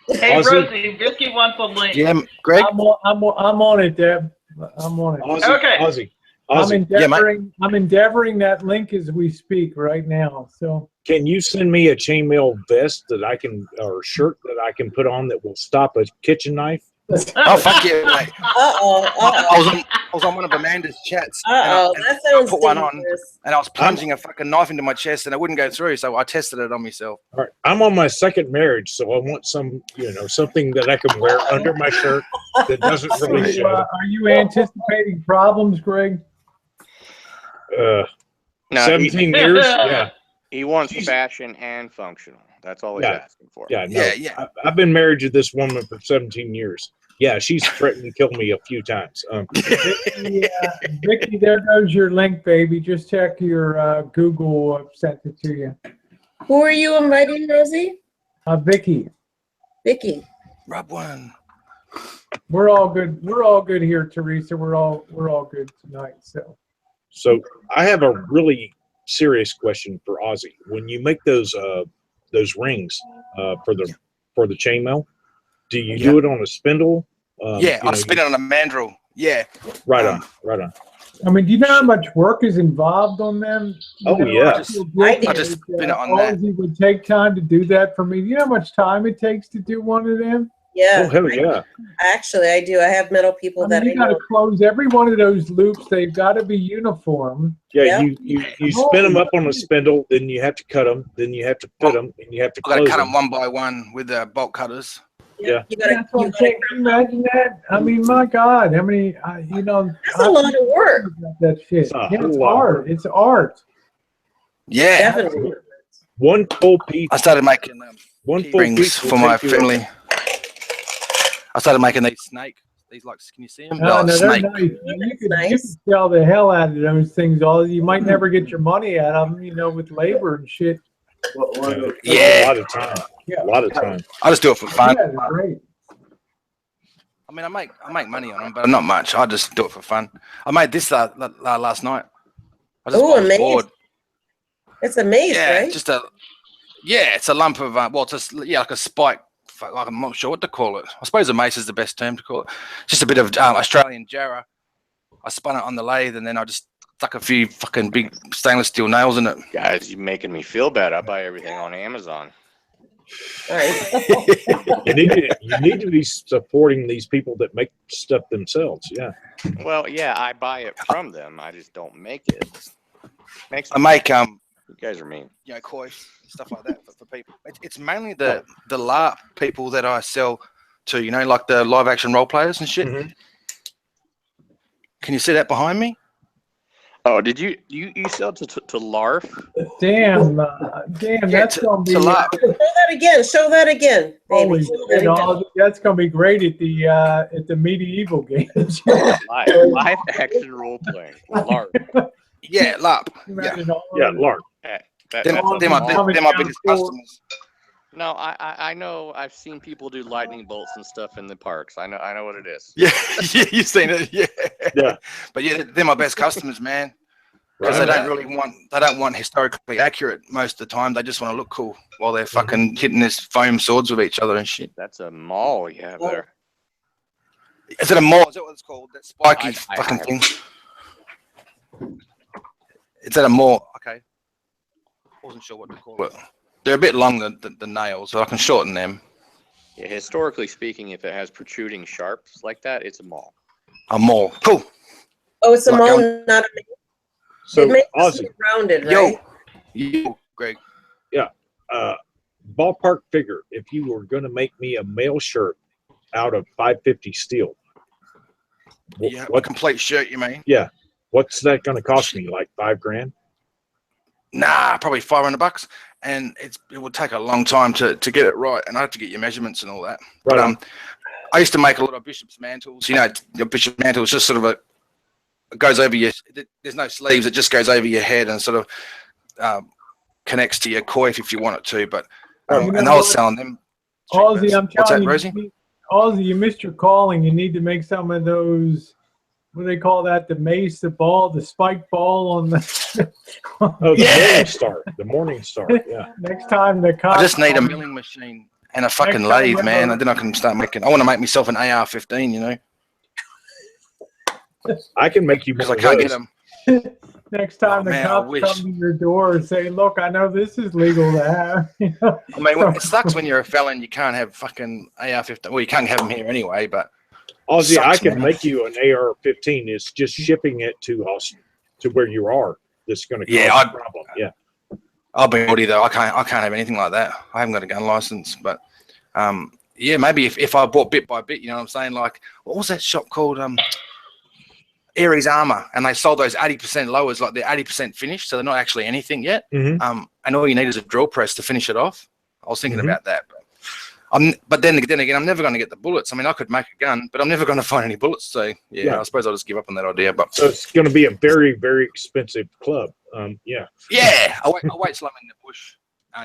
Hey, Ozzy. Rosie, Vicky wants a link. Yeah, Greg. I'm on it, Deb. I'm on it. Ozzy, Okay. Ozzy, I'm Ozzy. endeavoring that link as we speak right now. So Can you send me a chainmail vest that I can, or shirt that I can put on that will stop a kitchen knife? Oh fuck yeah, mate. Uh-oh. I was on one of Amanda's chats. Uh-oh, and that sounds put one on, dangerous. and I was plunging a fucking knife into my chest, and it wouldn't go through. So I tested it on myself. All right. I'm on my second marriage, so I want some, something that I can wear under my shirt that doesn't really show. Are you anticipating problems, Greg? No, 17 years? Yeah. He wants fashion and functional. That's all he's asking for. Yeah, no, I've been married to this woman for 17 years. Yeah, she's threatened to kill me a few times. Vicky, there goes your link, baby. Just check your Google sent it to you. Who are you inviting, Rosie? Vicky. Vicky. Rub one. We're all good. We're all good here, Teresa. We're all good tonight. So I have a really serious question for Ozzy. When you make those rings for the chainmail, do you do it on a spindle? I spin it on a mandrel. Yeah. Right on. I mean, do you know how much work is involved on them? Oh, yeah. I just spin it on that. Ozzy would take time to do that for me. Do you know how much time it takes to do one of them? Yeah. Oh, hell yeah. Actually, I do. I have metal people that I you got to close every one of those loops. They've got to be uniform. Yeah, you spin them up on a spindle, then you have to cut them, then you have to fit them, and you have to close I got to cut them one by one with the bolt cutters. Yeah. Can you imagine that? I mean, my God, how many? That's a lot of work. That shit. It's art. It's art. Yeah. Definitely. One full piece. I started making one full rings piece for my family. I started making these snake. These can you see them? No, they're snake. nice. You can sell the hell out of those things. You might never get your money out of them, with labor and shit. Yeah. A lot of time. Yeah. A lot of time. I just do it for fun. Yeah, they're great. I mean, I make money on them, but not much. I just do it for fun. I made this last night. Oh, amazing! It's a mace, yeah, right? It's a lump of like a spike. I'm not sure what to call it. I suppose a mace is the best term to call it. Just a bit of Australian jarrah. I spun it on the lathe, and then I just stuck a few fucking big stainless steel nails in it. Guys, you're making me feel bad. I buy everything on Amazon. All right. you need to be supporting these people that make stuff themselves. Yeah. Well, yeah, I buy it from them. I just don't make it. I make You guys are mean. koi, stuff like that for people. It's mainly the LARP people that I sell to. Like the live action role players and shit. Mm-hmm. Can you see that behind me? Oh, did you sell to LARP? Damn, that's gonna be. To LARP. Show that again, baby. Holy shit, that's gonna be great at the medieval games. live action role playing. LARP. Yeah, LARP. Yeah, LARP. They're my biggest customers. No, I know. I've seen people do lightning bolts and stuff in the parks. I know what it is. Yeah, you've seen it. Yeah. But yeah, they're my best customers, man. Because they don't want historically accurate most of the time. They just want to look cool while they're fucking hitting this foam swords with each other and shit. That's a maul you have there. Is it a maul? Is that what it's called? That spiky fucking thing. Is that a maul? Okay. Wasn't sure what to call it. They're a bit long, the nails, so I can shorten them. Yeah, historically speaking, if it has protruding sharps like that, it's a maul. A maul. Cool. Oh, it's a maul, not a mace. So, it makes Ozzy. it rounded, right? Yo, Greg. Yeah. Ballpark figure, if you were going to make me a male shirt out of 550 steel. What complete shirt, you mean? Yeah. What's that going to cost me? Like $5,000? Nah, probably $500, and it would take a long time to get it right, and I have to get your measurements and all that. Right. But I used to make a lot of bishop's mantles. Your bishop mantle is just sort of it goes over your. There's no sleeves; it just goes over your head and sort of connects to your coif if you want it to. But and I was selling them. Ozzy, I'm What's telling that, Rosie? you, Ozzy, you missed your calling. You need to make some of those. What do they call that? The mace, the ball, the spike ball on the. The Morning Star. Yeah. Next time I just need a milling machine and a fucking lathe, man, and then I can start making. I want to make myself an AR-15, I can make you because I can't get them. Next time the cops come to your door and say, "Look, I know this is legal to have." I mean, it sucks when you're a felon. You can't have fucking AR-15. Well, you can't have them here anyway, but Ozzy, I Sucks, can man. make you an AR-15. It's just shipping it to where you are. That's going to cause Yeah, a problem. Yeah. I'll be naughty though. I can't have anything like that. I haven't got a gun license, but yeah, maybe if I bought bit by bit, you know what I'm saying? Like, what was that shop called? Aries Armor, and they sold those 80% lowers, like they're 80% finished, so they're not actually anything yet. Mm-hmm. And all you need is a drill press to finish it off. I was thinking Mm-hmm. about that, but then again, I'm never going to get the bullets. I mean, I could make a gun, but I'm never going to find any bullets. So yeah, I suppose I'll just give up on that idea. But so it's going to be a very, very expensive club. Yeah. Yeah, I'll wait till I'm in the bush,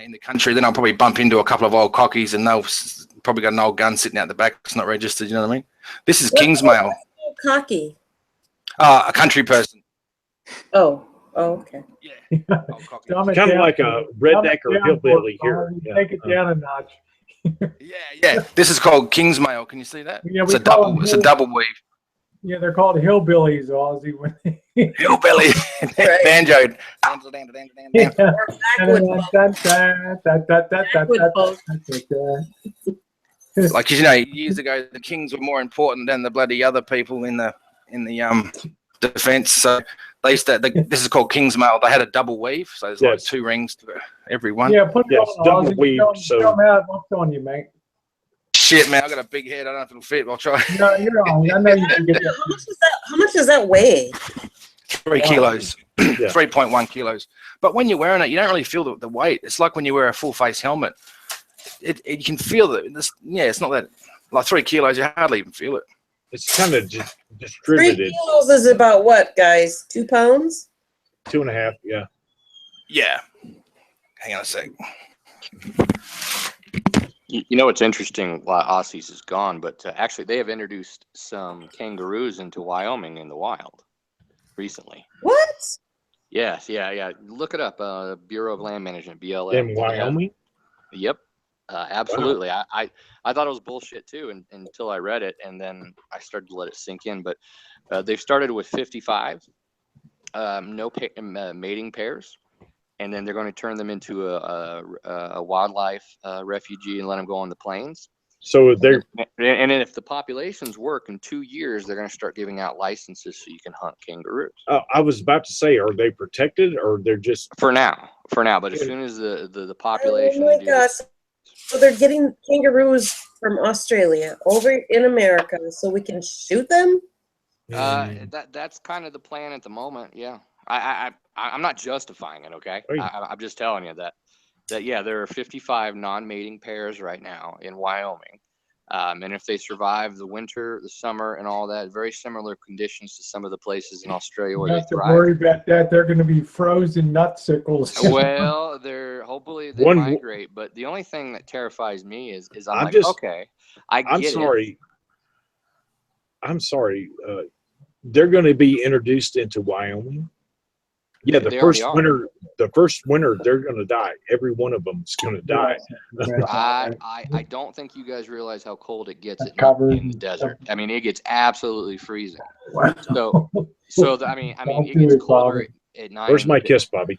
in the country. Then I'll probably bump into a couple of old cockies, and they'll probably got an old gun sitting out the back. It's not registered. You know what I mean? This is Kingsmail. Cocky. A country person. Oh, okay. Yeah. Kind of like a redneck or hillbilly here. Yeah. Take it down a notch. Yeah. This is called Kingsmail. Can you see that? Yeah, It's a double weave. Yeah, they're called hillbillies, Ozzy. Hillbilly. Banjo. Like, you know, years ago, the kings were more important than the bloody other people in the defense. So they used to, this is called Kingsmail. They had a double weave, so there's like 2 rings to every one. Yeah, put it on, double Ozzy. weave. Show them how what's on you, mate. Shit, man, I got a big head. I don't know if it'll fit. I'll try. No, you're on. I know you can get that. How much does that weigh? 3 kilos, 3.1 kilos. But when you're wearing it, you don't really feel the weight. It's like when you wear a full face helmet. You can feel that. It's not that, like 3 kilos, you hardly even feel it. It's kind of 3 distributed. kilos is about what, guys? 2 pounds? 2.5, yeah. Yeah. Hang on a sec. You know, it's interesting why Aussies is gone, but actually they have introduced some kangaroos into Wyoming in the wild recently. What? Yes, yeah. Look it up. Bureau of Land Management, BLM. In Wyoming? Yep. Absolutely. Wow. I thought it was bullshit too until I read it, and then I started to let it sink in. But they've started with 55 mating pairs, and then they're going to turn them into a wildlife refugee and let them go on the plains. So they're and then if the populations work in 2 years, they're going to start giving out licenses so you can hunt kangaroos. I was about to say, are they protected or they're just for now? But as soon as the population, oh my gosh! So they're getting kangaroos from Australia over in America so we can shoot them. That's kind of the plan at the moment. Yeah, I'm not justifying it. Okay, I'm just telling you that there are 55 non-mating pairs right now in Wyoming, and if they survive the winter, the summer, and all that, very similar conditions to some of the places in Australia where You they have to thrive. worry about that. They're going to be frozen nutsicles. Well, hopefully they migrate, but the only thing that terrifies me is I'm like, okay, I get it. I'm sorry. They're going to be introduced into Wyoming. Yeah, the first winter they're going to die. Every one of them is going to die. I don't think you guys realize how cold it gets in the desert. I mean, it gets absolutely freezing. Wow. So it gets colder at night. Where's my kiss, Bobby?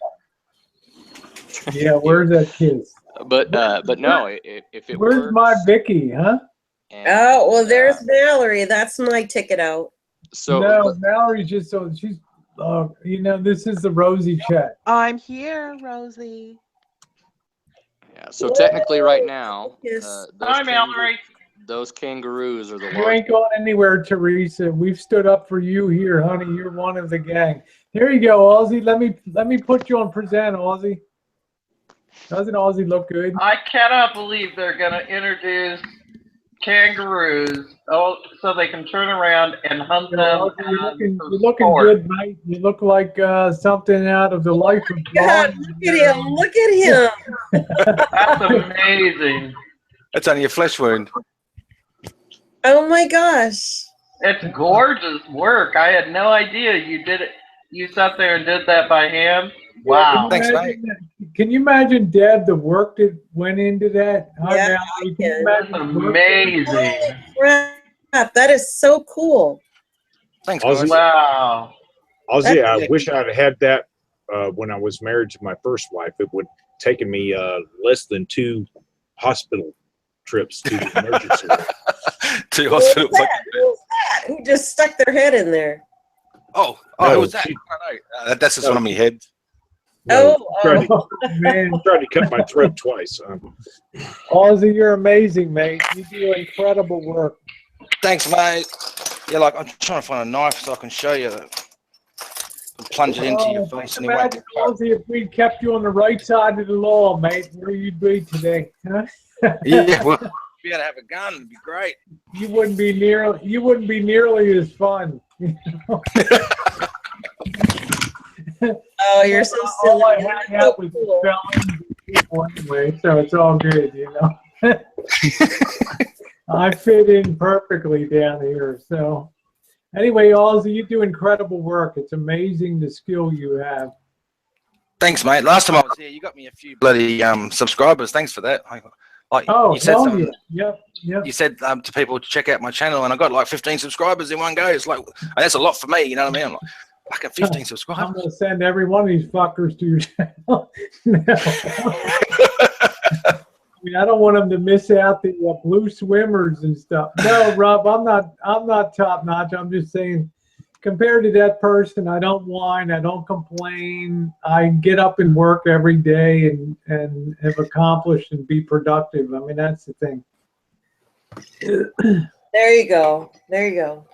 Yeah, where's that kiss? But no, if it where's works, my Vicky, huh? Oh well, there's Valerie. That's my ticket out. So no, Valerie's just she's. This is the Rosie chat. I'm here, Rosie. Yeah. So technically, right now, Hi, Mallory. Those kangaroos are the. You ain't going anywhere, Teresa. We've stood up for you here, honey. You're one of the gang. Here you go, Ozzy. Let me put you on present, Ozzy. Doesn't Ozzy look good? I cannot believe they're going to introduce kangaroos so they can turn around and hunt them. You're looking good, mate. You look like something out of the life of God, look at him. Look at him. That's amazing. That's only a flesh wound. Oh my gosh. It's gorgeous work. I had no idea you did it. You sat there and did that by hand. Wow. Thanks, mate. Can you imagine, Deb, the work that went into that? Yeah, that's amazing. Crap, that is so cool. Thanks, Ozzy. Wow. Ozzy, I wish I'd had that when I was married to my first wife. It would have taken me less than 2 hospital trips to the emergency room. 2 hospital. cat who just stuck their head in there. Oh, No, who was that? she- I don't know. That's just one of my heads. No, tried Oh, tried to cut my throat twice. Ozzy, you're amazing, mate. You do incredible work. Thanks, mate. Yeah, like I'm trying to find a knife so I can show you. Plunge it into your face and Imagine, Ozzy, if we kept you on the right side of the law, mate, where you'd be today. Huh? Yeah, well, if you had to have a gun, it'd be great. You wouldn't be nearly as fun. You know? oh, you're so silly. All I hang out with felons people anyway, so it's all good, you know. I fit in perfectly down here. So anyway, Ozzy, you do incredible work. It's amazing the skill you have. Thanks, mate. Last time I was here, you got me a few bloody subscribers. Thanks for that. Oh, you said hell something. yeah. Yep. You said to people to check out my channel, and I got like 15 subscribers in one go. It's like that's a lot for me. You know what I mean? I'm like, fucking 15 subscribers. I'm gonna send every one of these fuckers to your channel. I mean, I don't want them to miss out the blue swimmers and stuff. No, Rob, I'm not top notch. I'm just saying, compared to that person, I don't whine, I don't complain. I get up and work every day and have accomplished and be productive. I mean, that's the thing. There you go. There you go.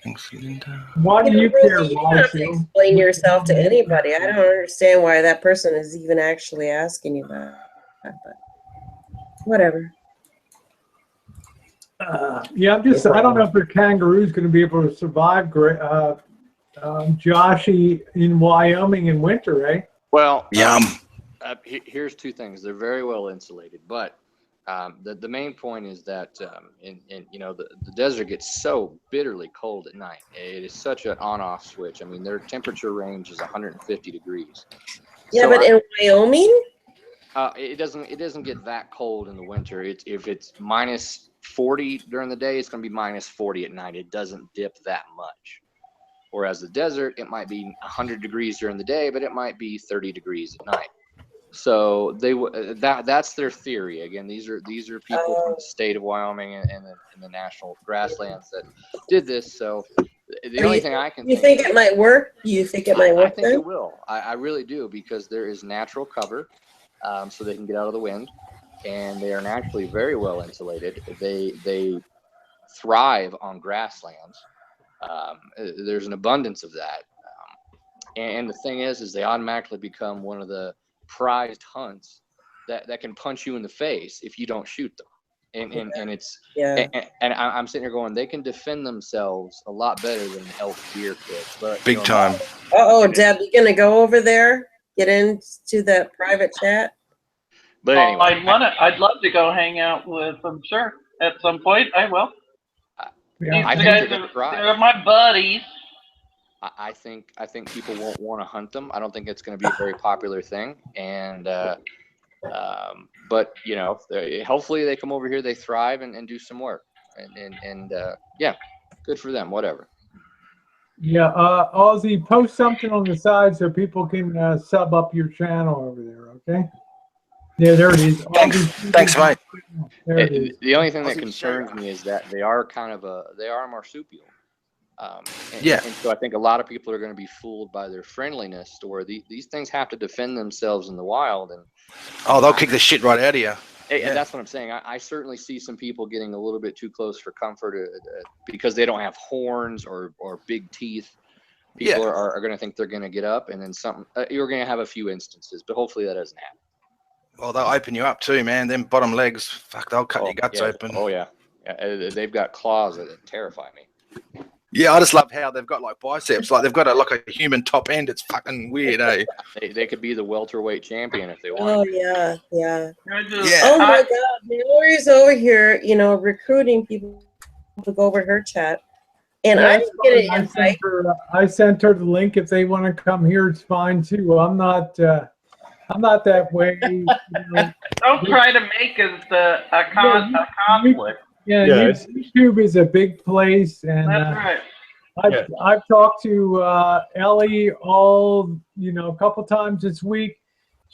Thanks, Linda. Why do you care, You don't have to explain yourself to anybody. I don't understand why that person is even actually asking you that. But whatever. Yeah, I don't know if the kangaroo's going to be able to survive, Joshy, in Wyoming in winter, eh? Well, yum. Here's two things. They're very well insulated, but the main point is that in you know the desert gets so bitterly cold at night. It is such an on-off switch. I mean, their temperature range is 150 degrees. Yeah, So but in Wyoming, it doesn't get that cold in the winter. If it's minus 40 during the day, it's going to be minus 40 at night. It doesn't dip that much. Whereas the desert, it might be 100 degrees during the day, but it might be 30 degrees at night. So that's their theory. Again, these are people from the state of Wyoming and the national grasslands that did this. So the only thing I can think it might work? You think it might work? I think it will. I really do, because there is natural cover, so they can get out of the wind, and they are naturally very well insulated. They thrive on grasslands. There's an abundance of that, and the thing is they automatically become one of the prized hunts that can punch you in the face if you don't shoot them. And it's and I'm sitting here going, they can defend themselves a lot better than an elk deer could. But big time. Deb, you gonna go over there? Get into the private chat? But anyway, I'd love to go hang out with them. Sure, at some point I will. Yeah. I think they're my buddies. I think people won't want to hunt them. I don't think it's going to be a very popular thing. And but you know, hopefully they come over here, they thrive and do some work. And yeah, good for them. Whatever. Yeah, Ozzy, post something on the side so people can sub up your channel over there. Okay. Yeah, there it is. Thanks, mate. There it is. The only thing that concerns me is that they are a marsupial. Yeah. And so I think a lot of people are going to be fooled by their friendliness, to where these things have to defend themselves in the wild. And they'll kick the shit right out of you. And that's what I'm saying. I certainly see some people getting a little bit too close for comfort because they don't have horns or big teeth. People are going to think they're going to get up, and then you're going to have a few instances, but hopefully that doesn't happen. Well, they'll open you up too, man. Them bottom legs, fuck, they'll cut your guts open. Oh yeah, they've got claws that terrify me. Yeah, I just love how they've got like biceps, like they've got like a human top end. It's fucking weird, eh? They could be the welterweight champion if they want. Oh yeah. Oh my God, Mallory's over here, recruiting people to go over her chat, and I didn't get an invite. I sent her the link. If they want to come here, it's fine too. I'm not that way. Don't try to make it a conflict. Yeah, YouTube is a big place, and that's right. I've talked to Ellie a couple times this week.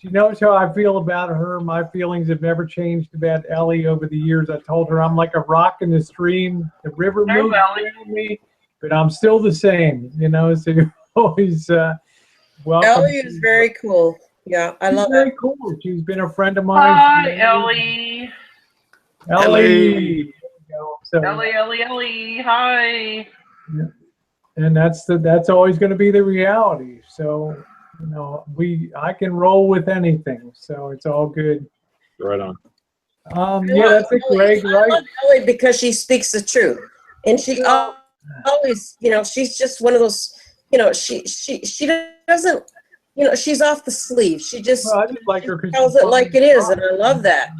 She knows how I feel about her. My feelings have never changed about Ellie over the years. I told her I'm like a rock in the stream. The river moves around me, but I'm still the same, you know. So you're always welcome. Ellie is very cool. Yeah, I love very it. cool. She's been a friend of mine. Hi, Ellie. Ellie. So, Ellie. Hi. and that's always going to be the reality. So, you know, I can roll with anything. So it's all good. Right on. Yeah, that's it, Greg, I right? love Ellie because she speaks the truth, and she always, you know, she's just one of those, you know, she doesn't, you know, she's off the sleeve. She just, well, I just like her she tells it like it is, and I love that.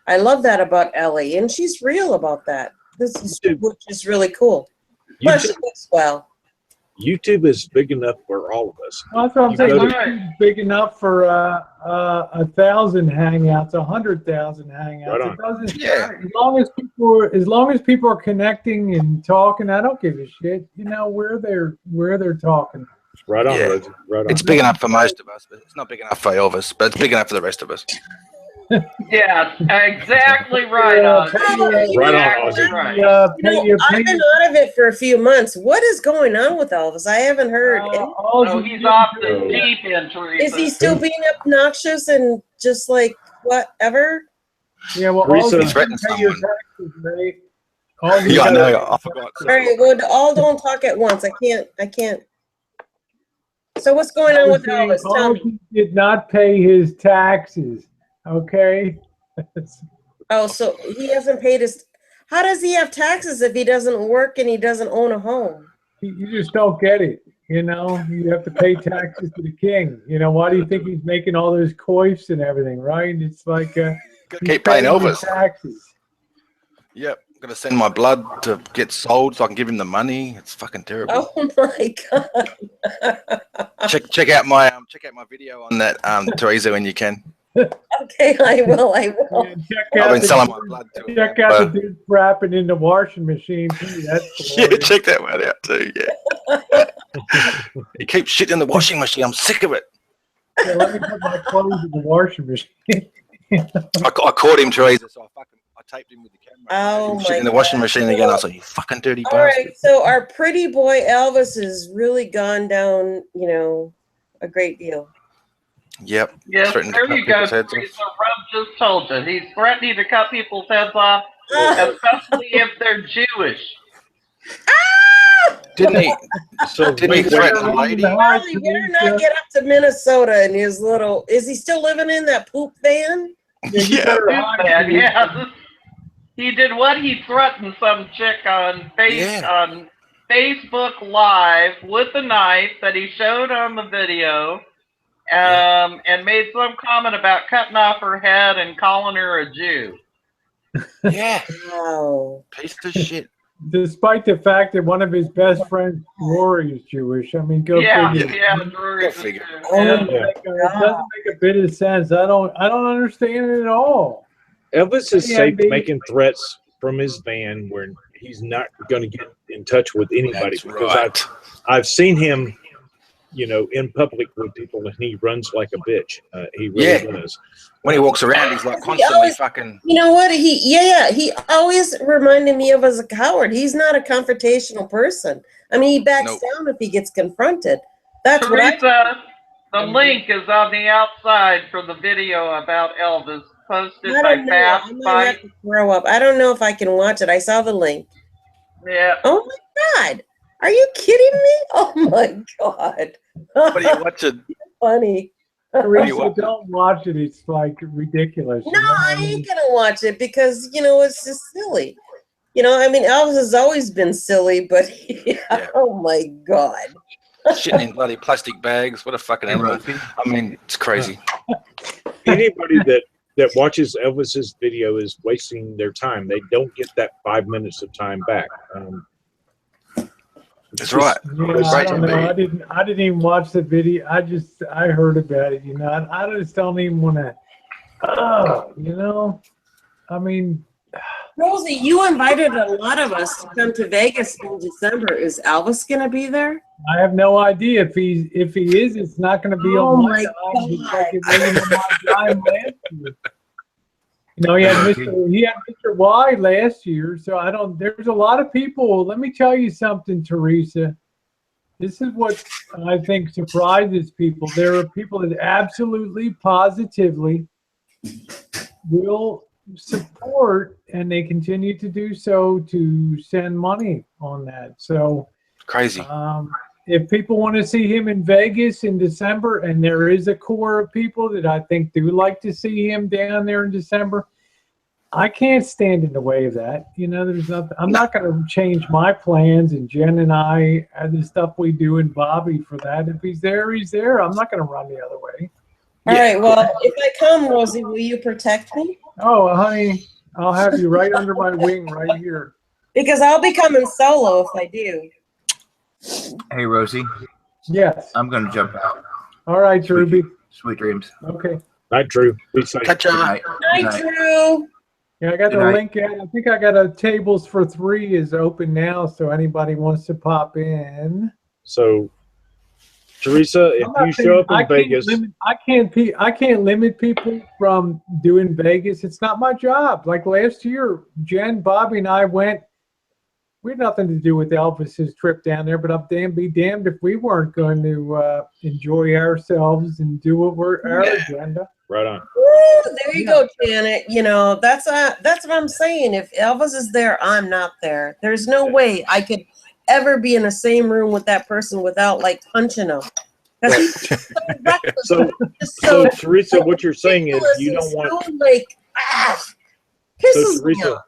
I love that about Ellie, and she's real about that. This is which is really cool. Plus, she looks well. YouTube is big enough for all of us. Well, that's what I'm You saying. go to- YouTube's big enough for 1,000 hangouts, 100,000 hangouts. Right on. It doesn't. Yeah. As long as people are connecting and talking, I don't give a shit. You know where they're talking. Right on, Yeah. Rosie. Right on. It's big enough for most of us, but it's not big enough for Elvis, but it's big enough for the rest of us. Yes, exactly right on. Right on, Ozzy. Right. You know, I've been out of it for a few months. What is going on with Elvis? I haven't heard. Oh, he's off the deep end, Teresa. Is he still being obnoxious and just like whatever? Yeah, well, Teresa all you threatened pay your someone. taxes, right? All you Yeah, I gotta- know. I forgot. All right, well, all don't talk at once. I can't. So what's going on with Elvis? Tell me. Ozzy did not pay his taxes. Okay. Oh, so he hasn't paid his. How does he have taxes if he doesn't work and he doesn't own a home? You just don't get it. You know, you have to pay taxes to the king. You know, why do you think he's making all those coifs and everything, right? It's like he's Keep paying his Elvis. taxes. Yep. I'm gonna send my blood to get sold so I can give him the money. It's fucking terrible. Oh my god! check out my video on that, Teresa, when you can. Okay, I will. I've been selling my blood to Check out the dude wrapping in the washing machine too. That's Yeah, check that one out too. Yeah. He keeps shit in the washing machine. I'm sick of it. Yeah, let me put my clothes in the washing machine. I caught him, Teresa, so I taped him with the camera. Oh Shit my in the washing machine again. I was like, you fucking dirty All bastard. right, so our pretty boy Elvis has really gone down, you know, a great deal. Yep. Yes, Threatened to there cut you go. people's heads off. Teresa. Rob just told you. He's threatening to cut people's heads off, especially if they're Jewish. Didn't he? Didn't he threaten a lady? Charlie, you better not get up to Minnesota in his little. Is he still living in that poop van? Yeah. Man, yeah. He did what? He threatened some chick on Facebook Live with a knife that he showed on the video, and made some comment about cutting off her head and calling her a Jew. Yeah. Wow. Piece of shit. Despite the fact that one of his best friends, Rory, is Jewish. I mean, go figure. Go figure. It doesn't make a bit of sense. I don't understand it at all. Elvis is Yeah, safe maybe- making threats from his van where he's not going to get in touch with anybody. That's Because right. I've seen him, you know, in public with people, and he runs like a bitch. He really Yeah. does. When he walks around, he's like He constantly always- fucking. You know what? He always reminded me of as a coward. He's not a confrontational person. I mean, he backs down if he gets confronted. That's what I. Teresa, the link is on the outside for the video about Elvis, posted I by don't know. Fast I might Bite. have to throw up. I don't know if I can watch it. I saw the link. Yeah. Oh my god! Are you kidding me? Oh my god! What are you watching? Funny. Teresa, don't watch it. It's like ridiculous. No, I ain't gonna watch it because you know it's just silly. You know, I mean, Elvis has always been silly, but oh my god! Shitting in bloody plastic bags. What a fucking animal. I mean, it's crazy. Anybody that watches Elvis's video is wasting their time. They don't get that 5 minutes of time back. That's right. Yeah, I don't know. I didn't even watch the video. I heard about it. You know, I just don't even want to. You know, I mean, Rosie, you invited a lot of us to come to Vegas in December. Is Elvis going to be there? I have no idea if he is. It's not going to be Oh on my my time, just like it wasn't on my time last year. You know, he had Mr. Y last year, so I don't. There's a lot of people. Let me tell you something, Teresa. This is what I think surprises people. There are people that absolutely, positively will support, and they continue to do so, to send money on that. So Crazy. if people want to see him in Vegas in December, and there is a core of people that I think do like to see him down there in December, I can't stand in the way of that. You know, there's nothing. I'm not going to change my plans, and Jen and I, the stuff we do, and Bobby for that. If he's there, he's there. I'm not going to run the other way. All right. Well, if I come, Rosie, will you protect me? Oh, honey, I'll have you right under my wing right here. Because I'll be coming solo if I do. Hey, Rosie. Yes. I'm going to jump out. All right, Ruby. Sweet dreams. Okay. Night, Drew. Be safe. Catch ya. Night, Drew. Yeah, I got Good the night. link in. I think I got a tables for 3 is open now, so anybody wants to pop in. So, Teresa, if you show up in Vegas, I can't limit people from doing Vegas. It's not my job. Like last year, Jen, Bobby, and I went. We had nothing to do with Elvis's trip down there, but I'm be damned if we weren't going to enjoy ourselves and do what our agenda. Right on. Woo, there you go, Janet. You know, that's what I'm saying. If Elvis is there, I'm not there. There's no way I could ever be in the same room with that person without like punching him. So Teresa, what you're saying is you don't want. Pisses me off.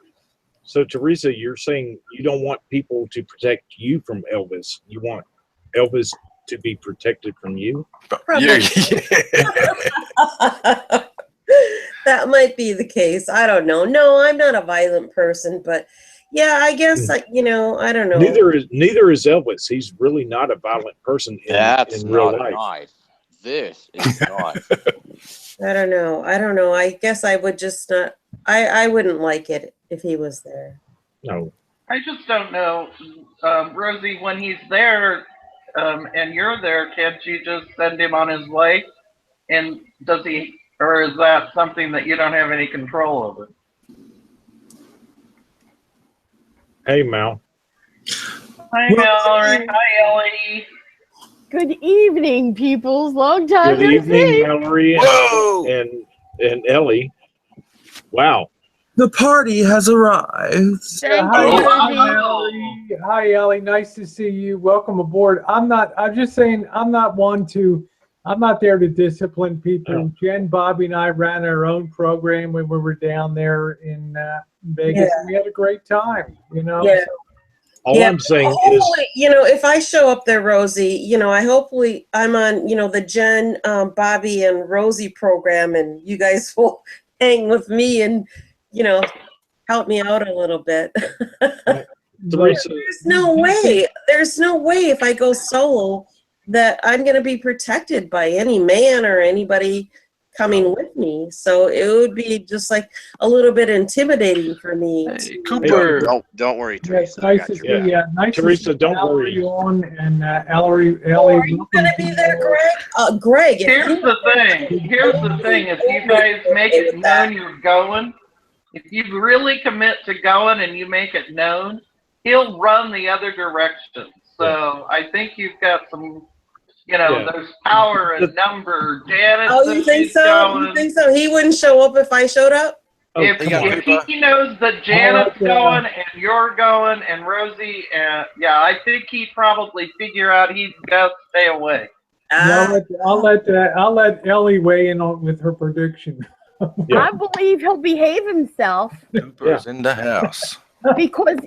So Teresa, you're saying you don't want people to protect you from Elvis. You want Elvis to be protected from you. That might be the case. I don't know. No, I'm not a violent person, but yeah, I guess I don't know. Neither is Elvis. He's really not a violent person in real life. Knife. This is not. I don't know. I guess I would just not. I wouldn't like it if he was there. No. I just don't know, Rosie. When he's there, and you're there, can't you just send him on his way? And does he, or is that something that you don't have any control over? Hey, Mal. Hi, Mallory. Hi, Ellie. Good evening, peoples. Long time Good no evening, see. Mallory and Ellie. Wow. The party has arrived. Hi, Ellie. Nice to see you. Welcome aboard. I'm just saying, I'm not there to discipline people. Jen, Bobby, and I ran our own program when we were down there in Vegas. And we had a great time, you know. Yeah. All I'm saying is, if I show up there, Rosie, I'm on, the Jen, Bobby, and Rosie program, and you guys will hang with me and, help me out a little bit. There's no way if I go solo that I'm going to be protected by any man or anybody coming with me. So it would be just like a little bit intimidating for me. Cooper. Don't worry, Teresa. Nice to see you. Nice Teresa, to see don't Ellie worry. on, and Ellie. Are you going to be there, Greg? Greg. Here's the thing. If you guys make it known you're going, if you really commit to going and you make it known, he'll run the other direction. So I think you've got some, there's power in number. Janet. Oh, you think so? You think so? He wouldn't show up if I showed up? If he knows that Janet's going and you're going and Rosie, I think he'd probably figure out he's got to stay away. I'll let Ellie weigh in on with her prediction. I believe he'll behave himself Cooper's in the house. because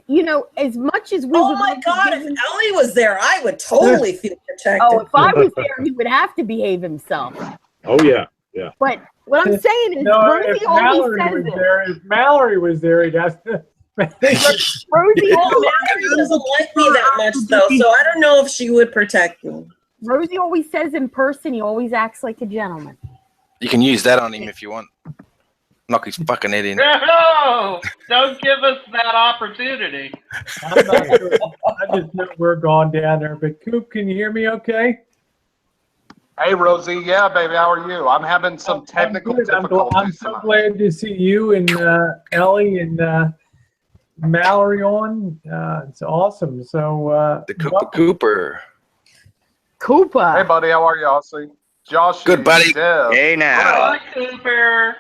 as much as we Oh would my like God! to If give him- Ellie was there, I would totally feel protected. oh, if I was there, he would have to behave himself. Oh yeah, yeah. But what I'm saying is, No, Rosie if always Mallory says was it. there, he'd have to. Rosie, Mallory doesn't like me that much, though, so I don't know if she would protect me. Rosie always says in person, he always acts like a gentleman. You can use that on him if you want. knock his fucking head in. No, don't give us that opportunity. I'm not sure. I just know we're going down there. But Coop, can you hear me okay? Hey, Rosie. Yeah, baby. How are you? I'm having some technical difficulties. I'm so glad to see you and Ellie and Mallory on. It's awesome. So the Cooper. Cooper. Hey, buddy. How are you, Aussie? Josh. Good, buddy. Dev. Hey, now. Hi, Cooper.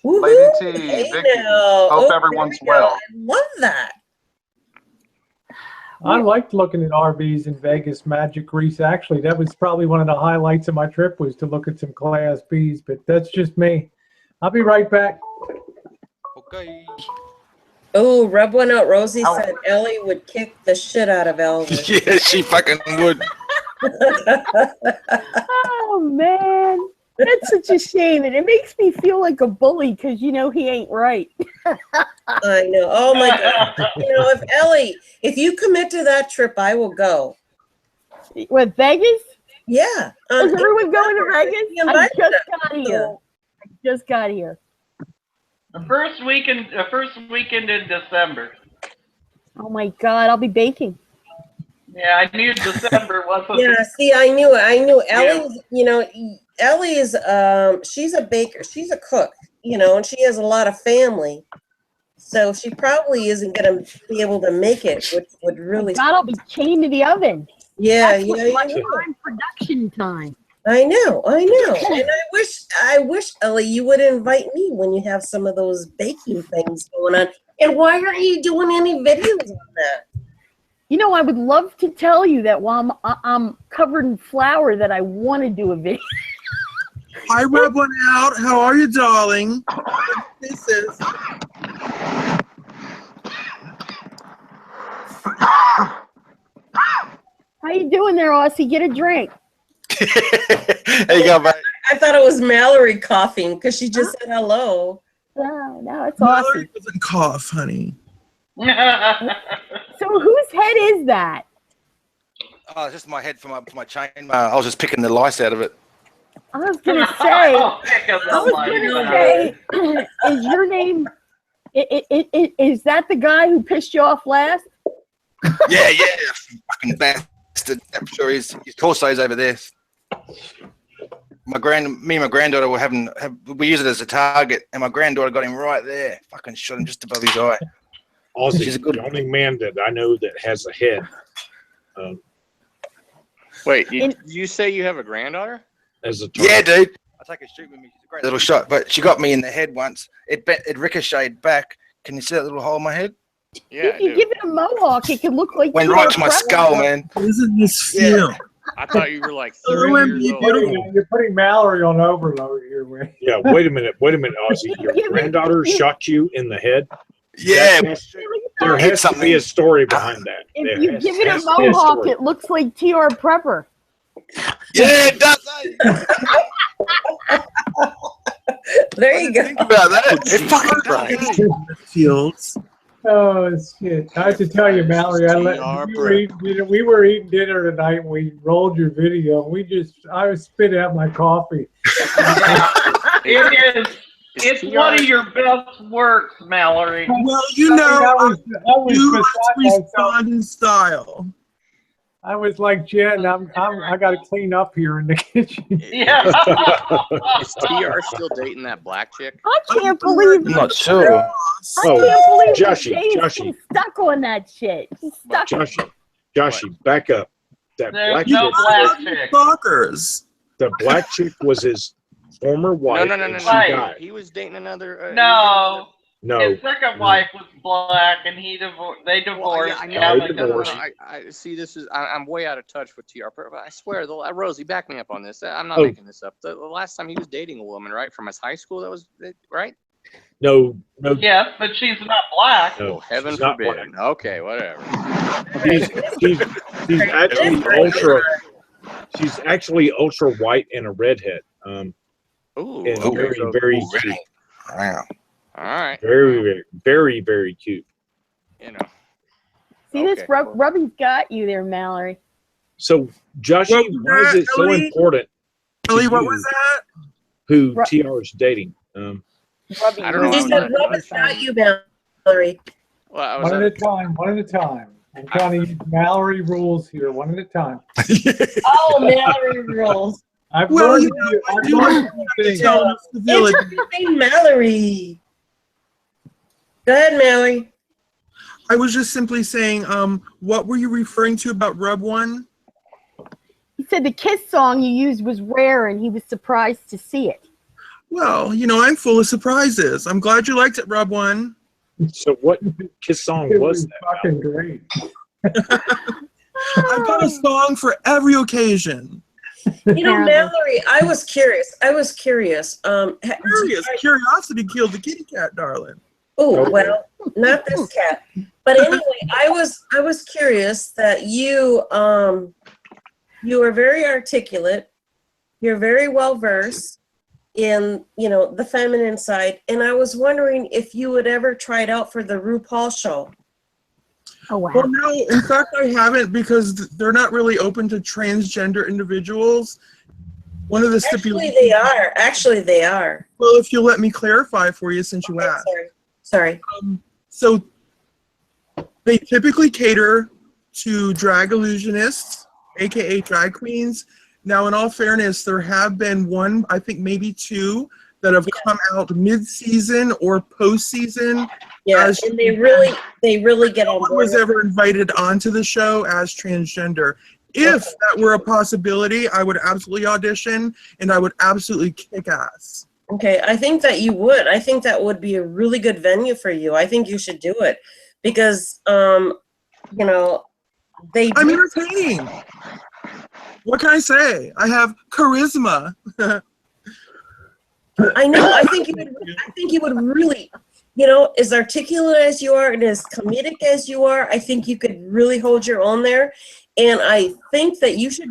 Lady T. Vicky. now. Hope Oh, everyone's there we go. well. I love that. I liked looking at RVs in Vegas, Magic Grease. Actually, that was probably one of the highlights of my trip was to look at some Class Bs, but that's just me. I'll be right back. Okay. Oh, rub one out. Rosie said Ellie would kick the shit out of Elvis. Yeah, she fucking would. Oh man, that's such a shame, and it makes me feel like a bully because you know he ain't right. I know. Oh my God. You know, if you commit to that trip, I will go. With Vegas? Yeah. Is everyone going to Vegas? I just got them. here. I just got here. The first weekend in December. Oh my God, I'll be baking. Yeah, I knew December wasn't. Yeah, see, I knew Ellie, you know, Ellie is she's a baker, she's a cook, you know, and she has a lot of family. So she probably isn't gonna be able to make it, which would really God, I'll be chained to the oven. Yeah, That's yeah, my yeah. prime production time. I know. And I wish, Ellie, you would invite me when you have some of those baking things going on. And why aren't you doing any videos on that? You know, I would love to tell you that while I'm covered in flour that I want to do a video. Hi, rub one out. How are you, darling? This is. How you doing there, Aussie? Get a drink. There you go, buddy. I thought it was Mallory coughing because she just said hello. No, it's Mallory Aussie. doesn't cough, honey. So whose head is that? Oh, it's just my head for my chain. I was just picking the lice out of it. I was gonna say, is your name? Is that the guy who pissed you off last? Yeah, fucking bastard. I'm sure his torso's over there. Me and my granddaughter were we use it as a target, and my granddaughter got him right there. Fucking shot him just above his eye. Aussie, She's a good the only man that I know that has a head. Wait, you say you have a granddaughter? As a yeah, dude. I take her shoot with me. She's a great little shot, but she got me in the head once. It ricocheted back. Can you see that little hole in my head? Yeah. If you give it a mohawk, it can look like Went you right are to my pregnant. skull, man. Doesn't this feel? I thought you were like 3 years old. You're putting Mallory on overload here, man. Yeah, wait a minute, Aussie. Your granddaughter shot you in the head? Yeah. There has to be a story behind that. If you give it a mohawk, it looks like TR Prepper. Yeah, it does. There you go. Think about that. It fucking does. Fields. Oh shit! I have to tell you, Mallory, we were eating dinner tonight. And we rolled your video. I was spitting out my coffee. It is. It's one of your best works, Mallory. Well, you know, you respond in style. I was like, Jen, I got to clean up here in the kitchen. Yeah. Is TR still dating that black chick? I can't believe I'm not sure. I can't believe Joshie. She's stuck on that shit. She's stuck. Joshie, back up. That There's black no chick, black chick. Stalkers. the black chick was his former wife. No. And she died. He was dating another. No. No. His second wife was black, and they divorced. I see. This is. I'm way out of touch with TR. But I swear, Rosie, back me up on this. I'm not making this up. The last time he was dating a woman, right, from his high school, that was right. No. Yes, but she's not black. No, Oh, heaven she's not forbid. black. Okay, whatever. She's actually ultra. She's actually ultra white and a redhead. Ooh, and okay. very cute. Wow. All right. Very cute. You know. See, this rubbing's got you there, Mallory. So, Joshie, why is it so important to Ellie, what you was that? who TR is dating? Rubby I don't know. She said, "Rub it out, you, Mallory." Well, I was One at at a time. One at a time. I'm trying to use Mallory rules here. One at a time. Oh, Mallory rules. I've Well, learned. you know, I I've do learned like some things. civility. Introducing Mallory. Go ahead, Mallory. I was just simply saying, what were you referring to about Rub One? He said the Kiss song you used was rare and he was surprised to see it. Well, you know, I'm full of surprises. I'm glad you liked it, Rub One. So what Kiss song It was was that? fucking great. I've got a song for every occasion. You know, Mallory, I was curious. Curiosity killed the kitty cat, darling. Oh, well, not this cat. But anyway, I was curious that you you are very articulate. You're very well versed in, you know, the feminine side, and I was wondering if you would ever try it out for the RuPaul show. Oh wow. Well, no, in fact, I haven't, because they're not really open to transgender individuals. One of the stipulations. Actually, they are. Well, if you'll let me clarify for you, since you asked. Sorry. So they typically cater to drag illusionists, aka drag queens. Now, in all fairness, there have been one, I think maybe two, that have come out mid-season or post-season. Yeah, and they really get on board. No one was ever invited onto the show as transgender. If that were a possibility, I would absolutely audition, and I would absolutely kick ass. Okay, I think that you would. I think that would be a really good venue for you. I think you should do it because, you know, I'm entertaining. What can I say? I have charisma. I know. I think you would really, you know, as articulate as you are and as comedic as you are, I think you could really hold your own there. And I think that you should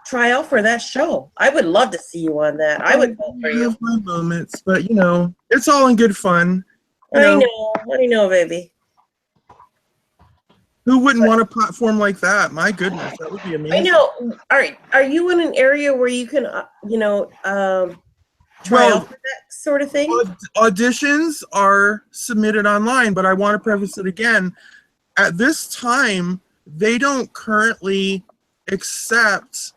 try out for that show. I would love to see you on that. I would vote for I you. have my moments, but you know, it's all in good fun. I know, baby. Who wouldn't want a platform like that? My goodness, that would be amazing. I know. All right. Are you in an area where you can, you know, try out for that sort of thing? Auditions are submitted online, but I want to preface it again. At this time, they don't currently accept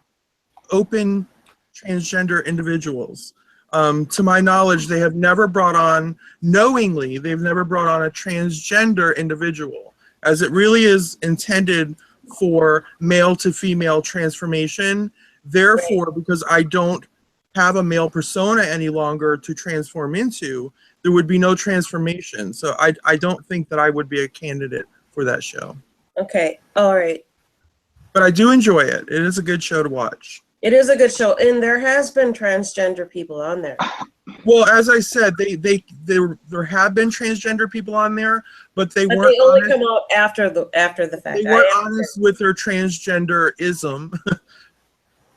open transgender individuals. To my knowledge, they have never brought on, knowingly, they've never brought on a transgender individual, as it really is intended for male to female transformation. Therefore, because I don't have a male persona any longer to transform into, there would be no transformation. So I don't think that I would be a candidate for that show. Okay. All right. But I do enjoy it. It is a good show to watch. It is a good show, and there has been transgender people on there. Well, as I said, there have been transgender people on there, but they weren't. They only honest, come out after the fact. They weren't honest with their transgenderism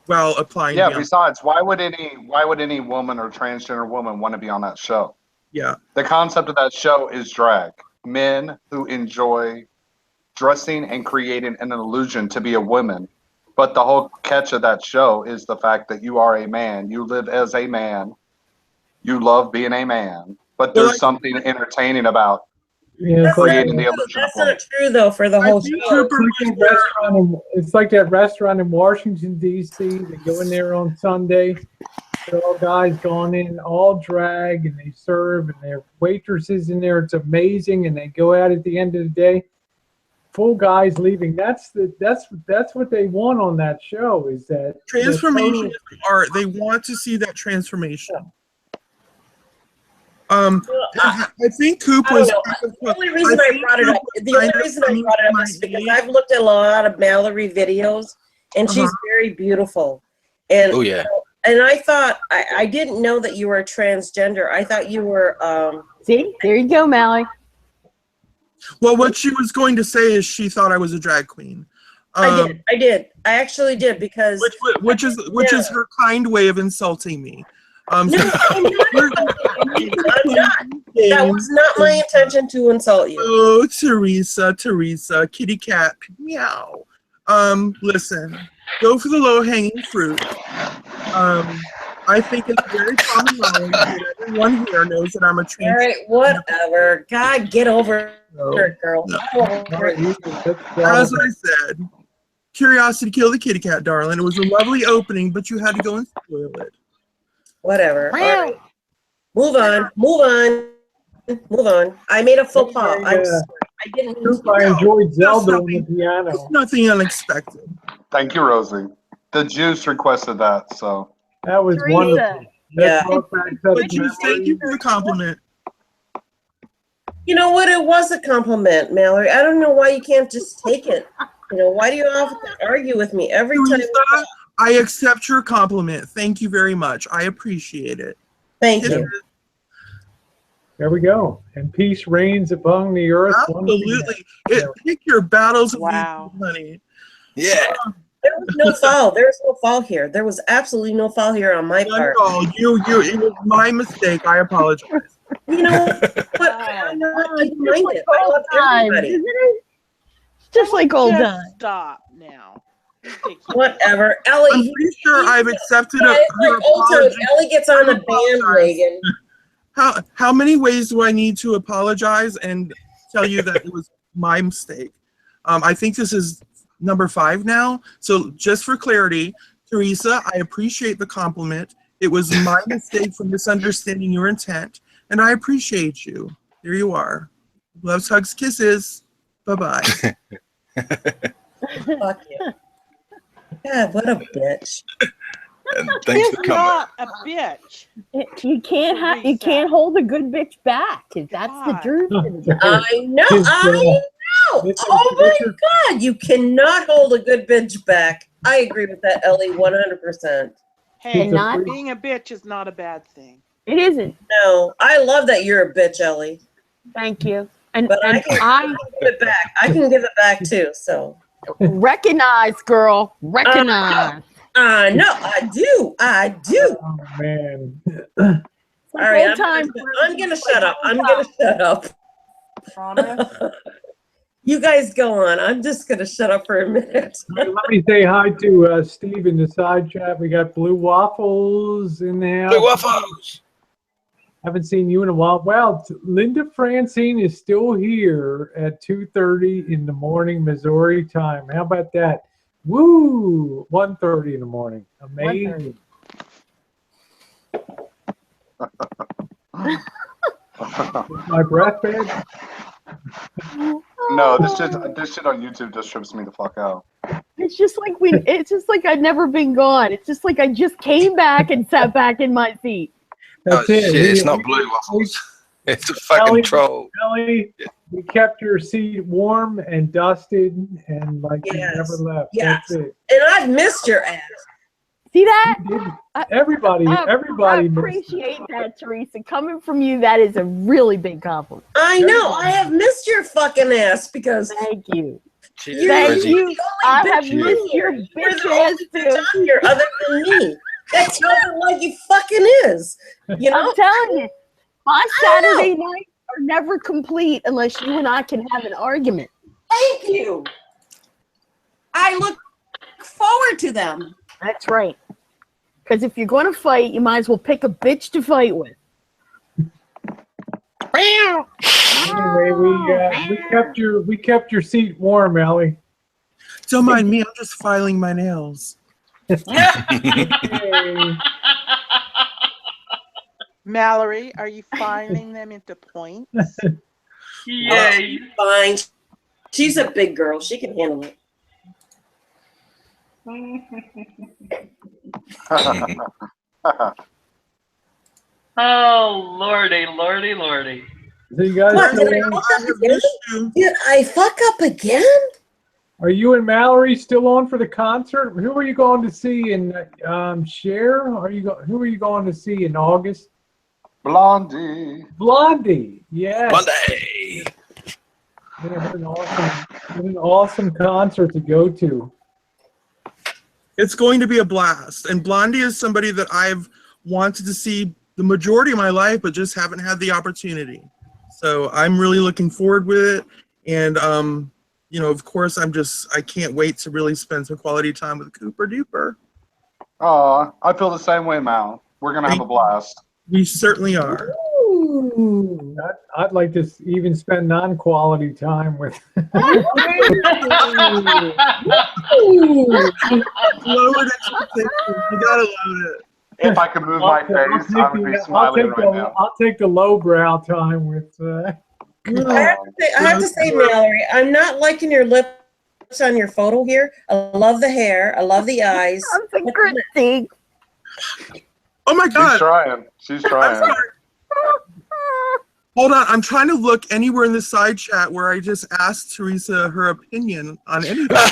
while applying. Yeah. the- Besides, why would any woman or transgender woman want to be on that show? Yeah. The concept of that show is drag. Men who enjoy dressing and creating an illusion to be a woman. But the whole catch of that show is the fact that you are a man. You live as a man. You love being a man. But there's something entertaining about creating the illusion. That's not true, though, for the whole show. It's like that restaurant in Washington, D.C. They go in there on Sunday. They're all guys going in all drag, and they serve, and they're waitresses in there. It's amazing, and they go out at the end of the day. Full guys leaving. That's what they want on that show. Is that transformation are they want to see that transformation. I think Coop was. The only reason I brought it up is because I've looked at a lot of Mallory videos, and she's very beautiful. And oh yeah. And I thought I didn't know that you were transgender. I thought you were. See, there you go, Mallory. Well, what she was going to say is she thought I was a drag queen. I did. I actually did, because which is her kind way of insulting me. No, I'm not. That was not my intention to insult you. Oh, Teresa, kitty cat, meow. Listen, go for the low-hanging fruit. I think it's very common knowledge that everyone here knows that I'm a trans. All right, whatever. God, get over it, girl. No. Get over it. As I said, curiosity killed the kitty cat, darling. It was a lovely opening, but you had to go and spoil it. Whatever. All right. Move on. Move on. Move on. I made a faux pas. I'm sorry. I didn't mean to. I enjoyed Zelda on the It's piano. nothing unexpected. Thank you, Rosie. The Juice requested that, so. That was Teresa. wonderful. Yeah. But you thank you for the compliment. You know what? It was a compliment, Mallory. I don't know why you can't just take it. You know, why do you have to argue with me every time? Teresa, I accept your compliment. Thank you very much. I appreciate it. Thank you. There we go. And peace reigns among the earth. Absolutely. Pick your battles, wow, honey. Yeah. There was no foul. There was no foul here. There was absolutely no foul here on my part. No, it was my mistake. I apologize. You know what? I'm not mind it. I love everybody. Isn't it? It's just like old times. Stop now. Whatever. Ellie. I'm pretty sure I've accepted yeah, your apology. Ellie gets on the bandwagon. How many ways do I need to apologize and tell you that it was my mistake? I think this is number 5 now. So just for clarity, Teresa, I appreciate the compliment. It was my mistake for misunderstanding your intent, and I appreciate you. Here you are. Loves, hugs, kisses. Bye-bye. Fuck you. God, what a bitch. And thanks for coming. Not a bitch. You can't hold a good bitch back. That's the truth. I know. Oh my God, you cannot hold a good bitch back. I agree with that, Ellie, 100%. Hey, being a bitch is not a bad thing. It isn't. No, I love that you're a bitch, Ellie. Thank you. And I can give it back. I can give it back too. So recognize, girl. Recognize. No, I do. Oh man. All right, I'm gonna shut up. I'm gonna shut up. You guys go on. I'm just gonna shut up for a minute. Let me say hi to Steve in the side chat. We got Blue Waffles in there. Blue Waffles. Haven't seen you in a while. Well, Linda Francine is still here at 2:30 in the morning, Missouri time. How about that? Woo! 1:30 in the morning. Amazing. My breath bad? No, this shit on YouTube just trips me the fuck out. It's just like I'd never been gone. It's just like I just came back and sat back in my seat. That's it. Shit, it's not Blue Waffles. It's a fucking troll. Ellie, we kept your seat warm and dusted and like you never left. Yes. That's it. And I've missed your ass. See that? Everybody I appreciate that, Teresa. Coming from you, that is a really big compliment. I know. I have missed your fucking ass because. Thank you. Thank you. I have missed your bitch ass too. Here other than me. That tells it like it fucking is. You know? I'm telling you, my Saturday nights are never complete unless you and I can have an argument. Thank you. I look forward to them. That's right. Because if you're going to fight, you might as well pick a bitch to fight with. Anyway, we kept your seat warm, Ellie. Don't mind me. I'm just filing my nails. Mallory, are you filing them into points? Yay. Fine. She's a big girl. She can handle it. Oh, lordy. So you guys What, did I fuck up again? Are you and Mallory still on for the concert? Who are you going to see in Cher? Who are you going to see in August? Blondie. Yeah. Blondie. What an awesome concert to go to. It's going to be a blast. And Blondie is somebody that I've wanted to see the majority of my life, but just haven't had the opportunity. So I'm really looking forward with it. And, you know, of course, I can't wait to really spend some quality time with Cooper Duper. Oh, I feel the same way, Mal. We're gonna have a blast. We certainly are. Ooh, I'd like to even spend non-quality time with. Lowered expectations. You gotta load it. If I could move my face, I would be smiling right now. I'll take the lowbrow time with. I have to say, Mallory, I'm not liking your lips on your photo here. I love the hair. I love the eyes. That's a good thing. Oh my God. She's trying. She's trying. Hold on, I'm trying to look anywhere in the side chat where I just asked Teresa her opinion on anything. Am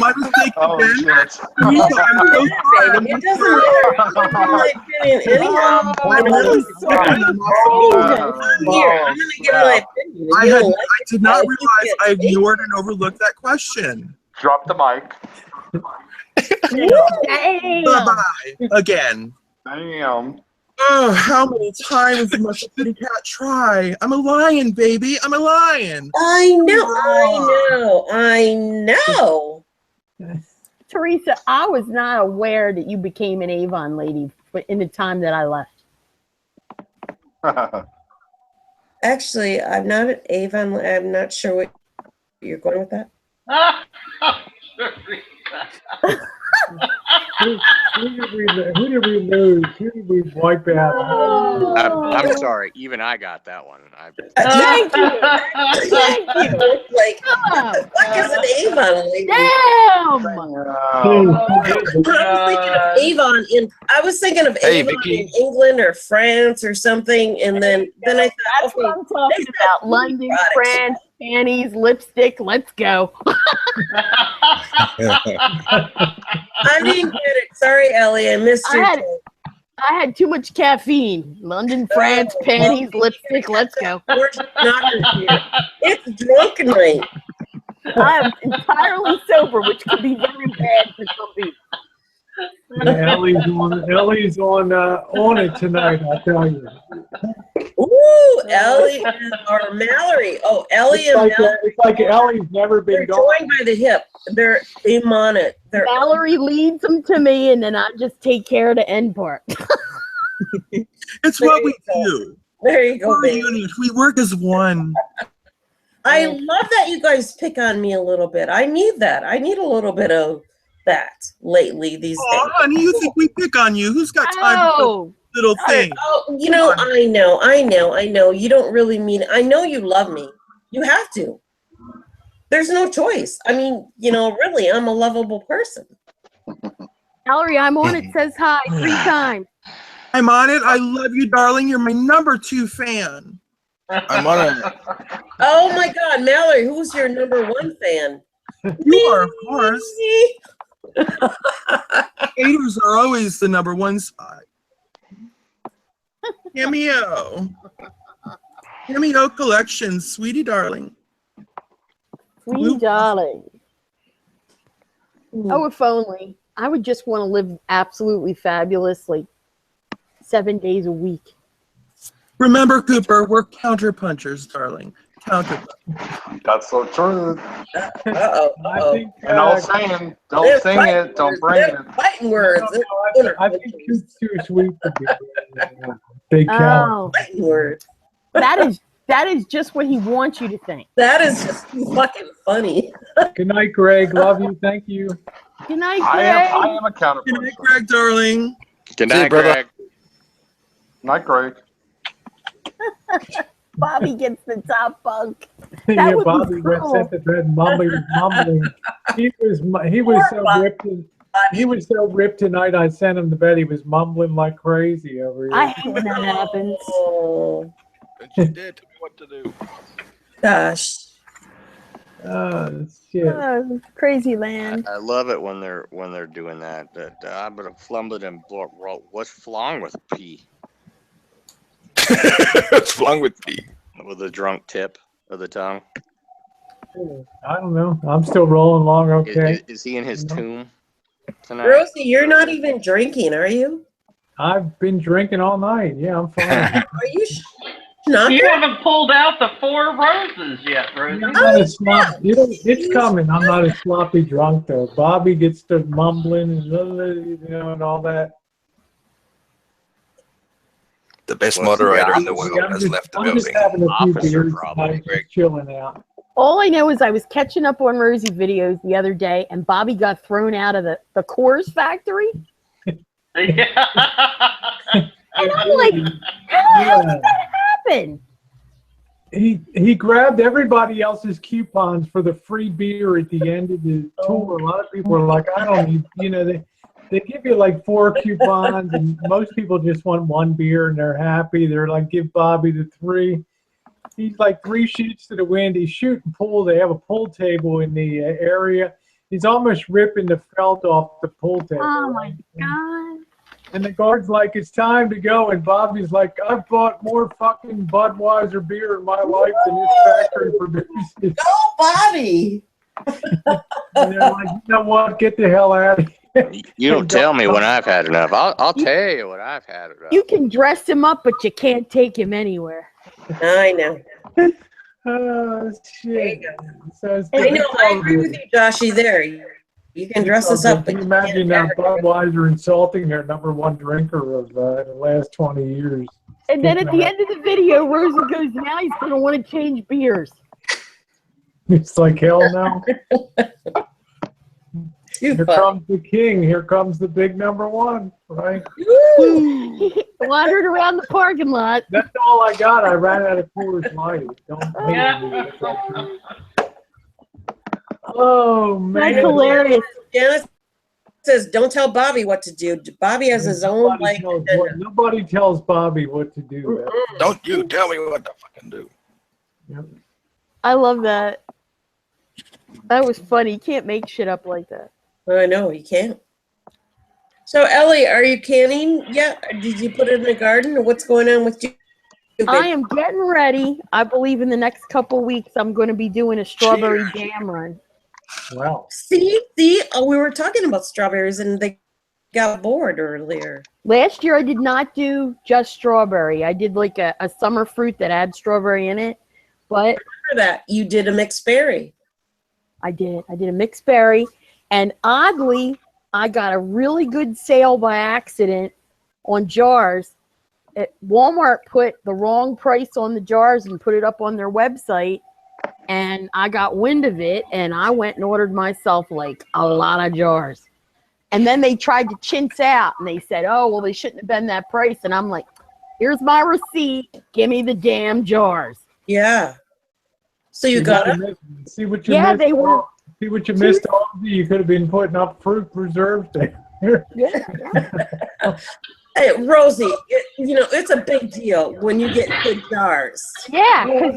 I mistaken, Oh, Ben? shit. Teresa, I'm so sorry. It doesn't matter. I'm gonna give my opinion anyhow. I'm really sorry. Here, I'm gonna give my opinion. I did not realize I ignored and overlooked that question. Drop the mic. Bye-bye. Again. Damn. Oh, how many times must a kitty cat try? I'm a lion, baby. I'm a lion. I know. Teresa, I was not aware that you became an Avon lady in the time that I left. Actually, I'm not an Avon. I'm not sure what you're going with that. Who did we lose? Who did we wipe out? I'm sorry. Even I got that one. Thank you. Thank you. Like, what the fuck is an Avon lady? Damn. I was thinking of Avon in England or France or something, and then I thought, that's what I'm talking about. London, France, panties, lipstick. Let's go. I didn't get it. Sorry, Ellie. I missed your I had too much caffeine. London, France, panties, lipstick. Let's go. It's drunken night. I'm entirely sober, which could be very bad for some people. Ellie's on it tonight, I'll tell you. Ooh, Ellie or Mallory. Oh, Ellie and Mallory. It's like Ellie's never been joined by the hip. They're on it. Mallory leads them to me, and then I just take care of the end part. It's what we do. There you go. We're a unit. We work as one. I love that you guys pick on me a little bit. I need that. I need a little bit of that lately these days. Honey, you think we pick on you? Who's got time for little things? Oh, I know. You don't really mean it. I know you love me. You have to. There's no choice. I mean, really, I'm a lovable person. Mallory, I'm on it. Says hi 3 times. I'm on it. I love you, darling. You're my number 2 fan. I'm on it. Oh my God, Mallory, who's your number 1 fan? You are, of course. Haters are always the number 1 spot. Cameo collection, sweetie darling. Sweet darling. Oh, if only. I would just want to live absolutely fabulously 7 days a week. Remember, Cooper, we're counterpunchers, darling. Counterpunchers. That's so true. Uh-oh. And all saying, don't sing it, don't bring it. Fighting words. I think it's too sweet to be big cow. Fighting words. That is just what he wants you to think. That is just fucking funny. Good night, Greg. Love you. Thank you. Good night, Greg. I am a counterpuncher. Good night, Greg, darling. Good night, Greg. Night, Greg. Bobby gets the top bunk. Yeah, Bobby went sent to bed mumbling. He was so ripped. He was so ripped tonight. I sent him to bed. He was mumbling like crazy over here. I hate when that happens. Oh. You did tell me what to do. Gosh. Shit. Crazy land. I love it when they're doing that. I'm gonna flumble and what's flung with P? What's flung with P? With the drunk tip of the tongue. I don't know. I'm still rolling along. Okay. Is he in his tomb tonight? Rosie, you're not even drinking, are you? I've been drinking all night. Yeah, I'm fine. Are you not? You haven't pulled out the 4 roses yet, Rosie. I'm not a it's coming. I'm not a sloppy drunk though. Bobby gets to mumbling and and all that. the best What's the moderator in the officer? world has left the I'm just building. having a few Officer beers probably, tonight, Greg. just chilling out. All I know is I was catching up on Rosie videos the other day, and Bobby got thrown out of the Coors factory. Yeah. And I'm like, how did that happen? He grabbed everybody else's coupons for the free beer at the end of the tour. A lot of people were like, I don't need, you know, they give you like 4 coupons, and most people just want 1 beer and they're happy. They're like, give Bobby the 3. He's like 3 sheets to the wind. He's shooting pool. They have a pool table in the area. He's almost ripping the felt off the pool table. Oh my God. And the guard's like, it's time to go. And Bobby's like, I've bought more fucking Budweiser beer in my life than this factory produces. Go, Bobby! And they're like, you know what? Get the hell out of here. You don't tell me when I've had enough. I'll tell you when I've had enough. You can dress him up, but you can't take him anywhere. I know. Oh, shit. So I know. I agree with you, Joshy. There, you can dress us up. Can you imagine Budweiser insulting their #1 drinker of the last 20 years? And then at the end of the video, Rosie goes, now he's going to want to change beers. It's like, hell no. Here comes the king. Here comes the big #1, right? He wandered around the parking lot. That's all I got. I ran out of Coors Light. Don't hate me. Oh, man. That's hilarious. Janice says, don't tell Bobby what to do. Bobby has his own like. Nobody tells Bobby what to do. Don't you tell me what to fucking do. Yep. I love that. That was funny. You can't make shit up like that. I know, you can't. So, Ellie, are you canning yet? Did you put it in the garden, or what's going on with you? I am getting ready. I believe in the next couple weeks I'm going to be doing a strawberry jam run. Wow. See, we were talking about strawberries, and they got bored earlier. Last year I did not do just strawberry. I did like a summer fruit that had strawberry in it. But I remember that you did a mixed berry. I did a mixed berry, and oddly, I got a really good sale by accident on jars. Walmart put the wrong price on the jars and put it up on their website, and I got wind of it, and I went and ordered myself like a lot of jars. And then they tried to chintz out, and they said, oh, well, they shouldn't have been that price. And I'm like, here's my receipt. Give me the damn jars. Yeah. So you got it? See what you Yeah, missed. they were. See what you missed. All of you could have been putting up fruit preserves there. Hey, Rosie, it's a big deal when you get good jars. Yeah. You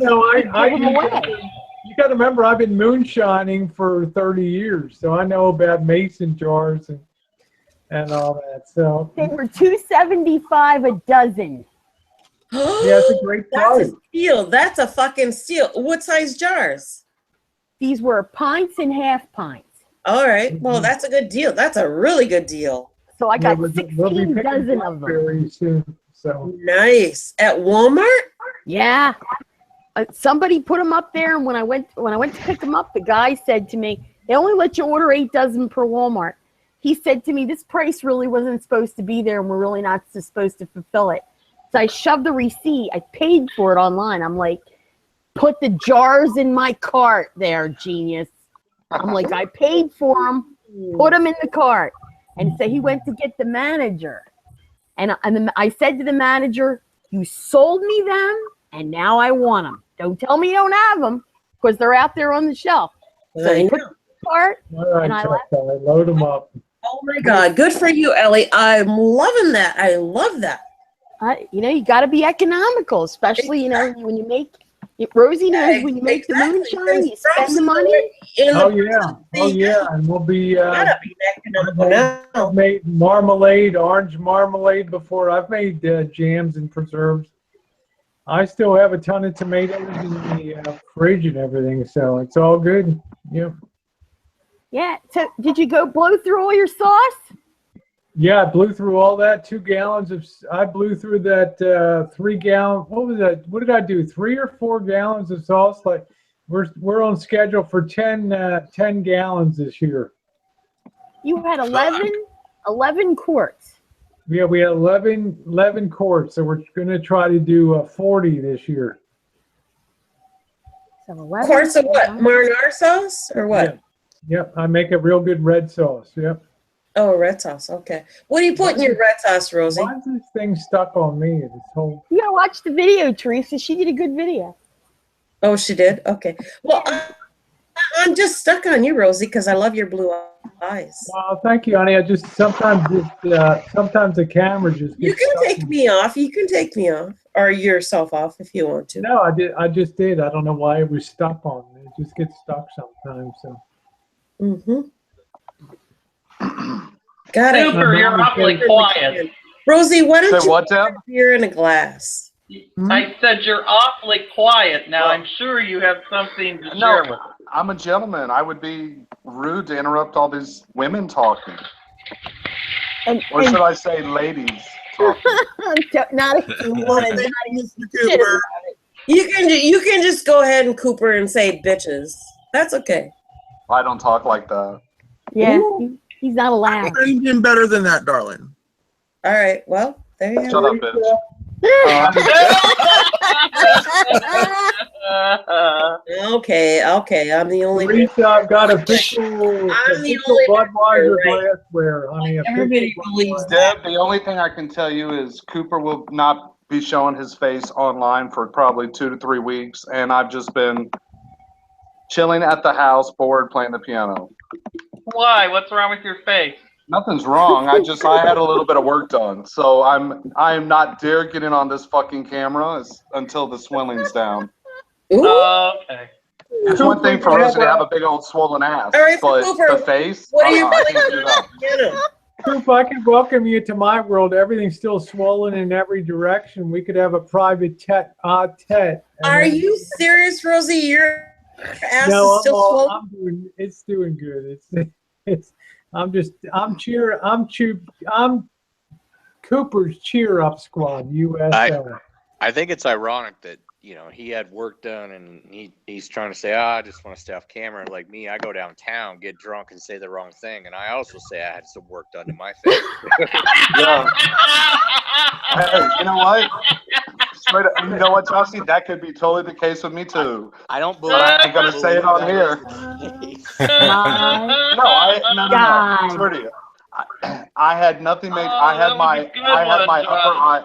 got to remember, I've been moonshining for 30 years, so I know about mason jars and all that. So they were $2.75 a dozen. Yeah, it's a great price. That's a steal. That's a fucking steal. What size jars? These were pints and half pints. All right. Well, that's a good deal. That's a really good deal. So I got 16 dozen of them. Very soon. So nice. At Walmart? Yeah. Somebody put them up there, and when I went to pick them up, the guy said to me, they only let you order 8 dozen per Walmart. He said to me, this price really wasn't supposed to be there, and we're really not supposed to fulfill it. So I shoved the receipt. I paid for it online. I'm like, put the jars in my cart there, genius. I'm like, I paid for them. Put them in the cart. And so he went to get the manager. And I said to the manager, you sold me them, and now I want them. Don't tell me you don't have them, because they're out there on the shelf. So he put them in the cart, all right, and I left. load them up. Oh, my God. Good for you, Ellie. I'm loving that. I love that. You got to be economical, especially, when you make Rosie knows when you make the moonshine, you spend the money. Oh yeah, and we'll be. I've made marmalade, orange marmalade before. I've made jams and preserves. I still have a ton of tomatoes in the fridge and everything, so it's all good. Yep. Yeah. So, did you go blow through all your sauce? Yeah, I blew through all that. 2 gallons of. I blew through that 3 gallon. What was that? What did I do? 3 or 4 gallons of sauce. Like we're on schedule for 10 gallons this year. You had 11 quarts. Yeah, we had 11 courts, so we're going to try to do 40 this year. So 11 Quarts of what? Marinara sauce or what? Yep. Yep, I make a real good red sauce. Yep. Oh, red sauce. Okay. What do you put in your red sauce, Rosie? Why is this thing stuck on me? This whole. You gotta watch the video, Teresa. She did a good video. Oh, she did? Okay. Well, I'm just stuck on you, Rosie, because I love your blue eyes. Well, thank you, honey. I just sometimes the camera just You gets can stuck take in- me off. You can take me off, or yourself off if you want to. No, I did. I just did. I don't know why it was stuck on me. It just gets stuck sometimes. So. Mm-hmm. Got it. Super, you're awfully quiet. Rosie, why don't Say you what, have Deb? beer in a glass? I said you're awfully quiet. Now I'm sure you have something to share with us. I'm a gentleman. I would be rude to interrupt all these women talking. Or should I say ladies talking? You can just go ahead and Cooper and say bitches. That's okay. I don't talk like that. Yeah, he's not allowed. You're doing better than that, darling. All right. Well, there you Shut go. up, bitch. Okay. I'm the only. Teresa, I've got official Budweiser right? glassware, honey. Everybody believes Deb, the only thing I can tell you is Cooper will not be showing his face online for probably 2 to 3 weeks, and I've just been chilling at the house, bored, playing the piano. Why? What's wrong with your face? Nothing's wrong. I had a little bit of work done, so I am not dare getting on this fucking camera until the swelling's down. Okay. It's one thing for Rosie to have a big old swollen ass, All right, but Cooper, the face, what are you I can't do that. Coop, I can welcome you to my world. Everything's still swollen in every direction. We could have a private tete. Are you serious, Rosie? Your ass No, is still swollen. It's doing good. I'm Cooper's cheer up squad, USA. I think it's ironic that he had work done and he's trying to say, I just want to stay off camera. Like me, I go downtown, get drunk, and say the wrong thing, and I also say I had some work done to my face. Yeah. Hey, you know what? Straight up, you know what, Chelsea? That could be totally the case with me too. I don't believe. I ain't gonna say it on here. No. I swear to you. I had nothing made. I had my upper eye.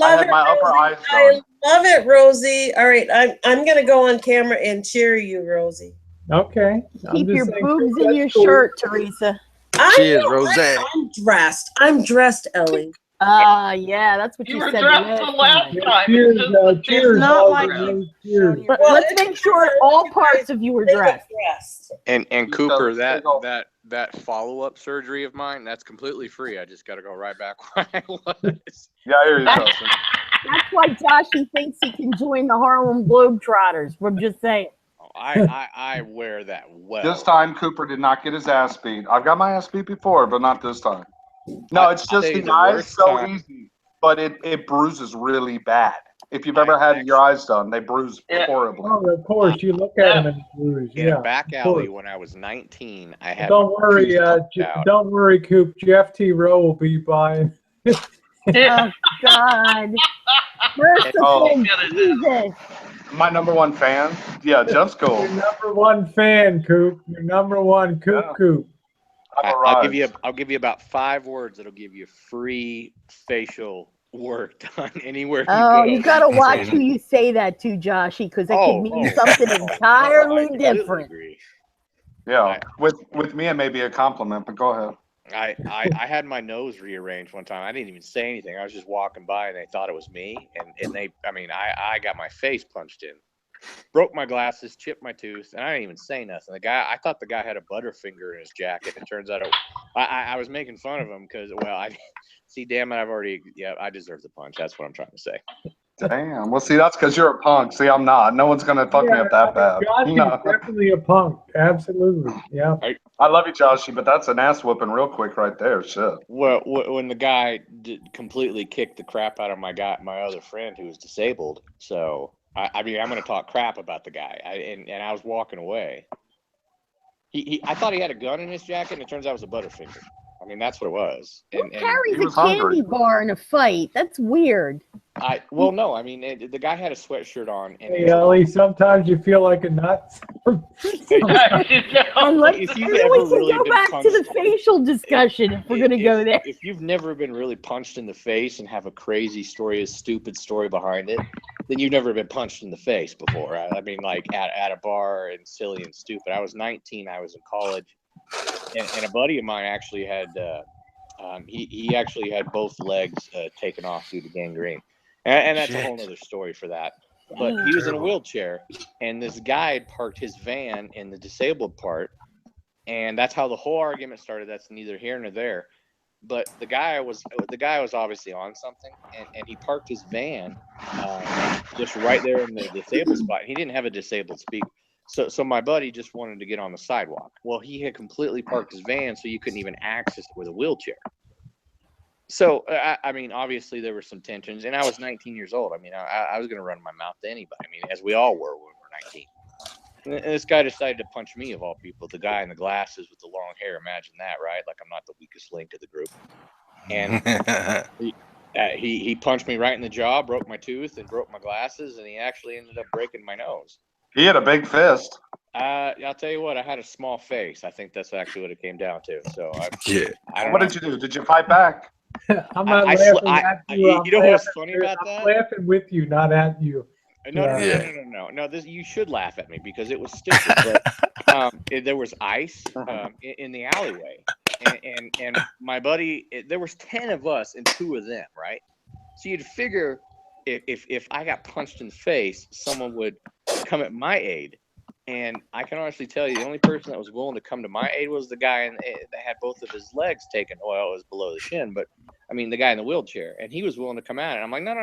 I had my upper eyes done. I love it, Rosie. All right, I'm gonna go on camera and cheer you, Rosie. Okay. Keep your boobs in your shirt, Teresa. Cheers, Rosie. I'm dressed, Ellie. Yeah, that's what you said dressed the last time. Cheers, cheers. not like cheers. But let's make sure all parts of you were dressed. And Cooper, that follow-up surgery of mine, that's completely free. I just got to go right back where I was. Yeah, I hear you, Justin. That's why Joshy thinks he can join the Harlem Globetrotters. We're just saying. I wear that well. This time, Cooper did not get his ass beat. I've got my ass beat before, but not this time. No, it's just the eyes so easy, but it bruises really bad. If you've ever had your eyes done, they bruise horribly. Oh, of course, you look at them and bruise. In Yeah, a back alley when I was 19, I had. Don't worry, Coop. Jeff T. Rowe will be by. Oh God! Merciful Jesus! My number one fan. Yeah, Jeff's cool. Your number one fan, Coop. Your number one Coop. I'll give you about 5 words that'll give you free facial work done anywhere you go. You gotta watch who you say that to, Joshy, because it could mean something entirely different. Yeah, with me it may be a compliment, but go ahead. I had my nose rearranged one time. I didn't even say anything. I was just walking by and they thought it was me, and they, I got my face punched in. Broke my glasses, chipped my tooth, and I didn't even say nothing. I thought the guy had a Butterfinger in his jacket. It turns out I was making fun of him because, damn it, I deserve the punch. That's what I'm trying to say. Damn. Well, see, that's because you're a punk. See, I'm not. No one's gonna fuck me up that bad. Joshy's definitely a punk. Absolutely. Yeah. I love you, Joshy, but that's an ass whooping real quick right there. Shit. Well, when the guy completely kicked the crap out of my other friend who was disabled, so. I'm going to talk crap about the guy, and I was walking away. I thought he had a gun in his jacket, and it turns out it was a Butterfinger. I mean, that's what it was. Who carries a candy bar in a fight? That's weird. Well, no, I mean, the guy had a sweatshirt on. And Hey, Ellie, sometimes you feel like a nut. And let's really go back to the facial discussion if we're going to go there. If you've never been really punched in the face and have a crazy story, a stupid story behind it, then you've never been punched in the face before. I mean, like at a bar and silly and stupid. I was 19. I was in college. And a buddy of mine actually had, he actually had both legs taken off due to gangrene. And that's a whole other story for that. But he was in a wheelchair, and this guy had parked his van in the disabled part, and that's how the whole argument started. That's neither here nor there. But the guy was obviously on something, and he parked his van just right there in the disabled spot. He didn't have a disabled speaker. So my buddy just wanted to get on the sidewalk. Well, he had completely parked his van, so you couldn't even access it with a wheelchair. So, I mean, obviously there were some tensions, and I was 19 years old. I mean, I was going to run my mouth to anybody. I mean, as we all were when we were 19. And this guy decided to punch me, of all people, the guy in the glasses with the long hair. Imagine that, right? Like I'm not the weakest link of the group. And he punched me right in the jaw, broke my tooth, and broke my glasses, and he actually ended up breaking my nose. He had a big fist. I'll tell you what, I had a small face. I think that's actually what it came down to. So, What did you do? Did you fight back? I'm not laughing at you. You know what's funny about that? I'm laughing with you, not at you. No. You should laugh at me because it was stupid. But there was ice in the alleyway, and my buddy. There was 10 of us and 2 of them, right? So you'd figure if I got punched in the face, someone would come at my aid. And I can honestly tell you, the only person that was willing to come to my aid was the guy that had both of his legs taken. Well, it was below the shin, but I mean, the guy in the wheelchair, and he was willing to come at it. I'm like, no.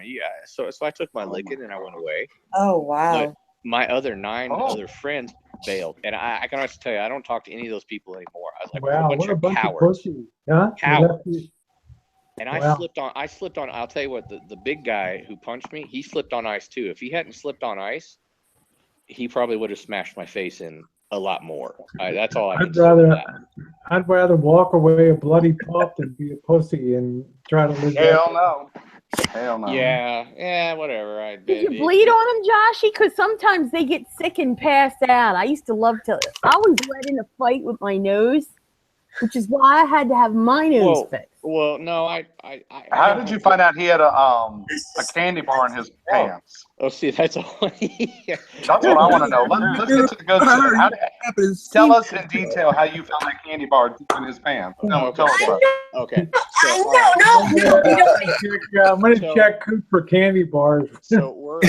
Yeah. So I took my licking and I went away. Oh, wow. But my other 9 other friends bailed. And I can honestly tell you, I don't talk to any of those people anymore. I was like, wow, what a bunch of cowards. Pussies. Huh? Cowards. And I slipped on, I'll tell you what, the big guy who punched me, he slipped on ice too. If he hadn't slipped on ice, he probably would have smashed my face in a lot more. That's all I'd rather walk away a bloody pup than be a pussy and try to live. Hell no. Yeah, whatever. Did you bleed on them, Joshy? Because sometimes they get sick and pass out. I used to love to. I was led in a fight with my nose, which is why I had to have my nose fixed. Well, no, How did you find out he had a candy bar in his pants? Oh, see, that's all. That's what I want to know. Let's get to the good shit. Tell us in detail how you found that candy bar in his pants. No, tell us about it. Okay. I'm going to check Coop for candy bars. So we're all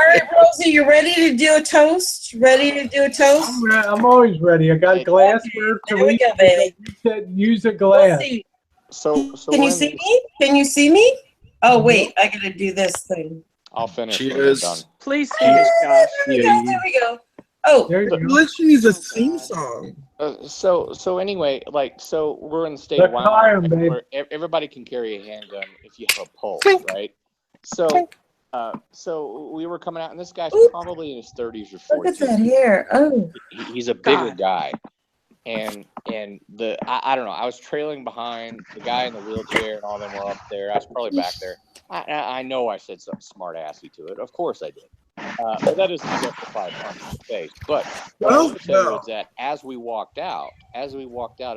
right, Rosie, you ready to do a toast? I'm always ready. I got a glassware. There we go, baby. Use a glass. So can you see me? Can you see me? Oh wait, I gotta do this thing. I'll finish. Cheers. Please finish, Josh. There we go. Oh, let's use a theme song. So anyway, so we're in the state of Wyoming where everybody can carry a handgun if you have a pulse, right? So we were coming out, and this guy's probably in his 30s or 40s. Look at that hair. Oh, he's a bigger guy. And I don't know. I was trailing behind the guy in the wheelchair, and all them were up there. I was probably back there. I know I said something smart assy to it. Of course I did. But that doesn't justify punch in the face. But what I want to tell you is that as we walked out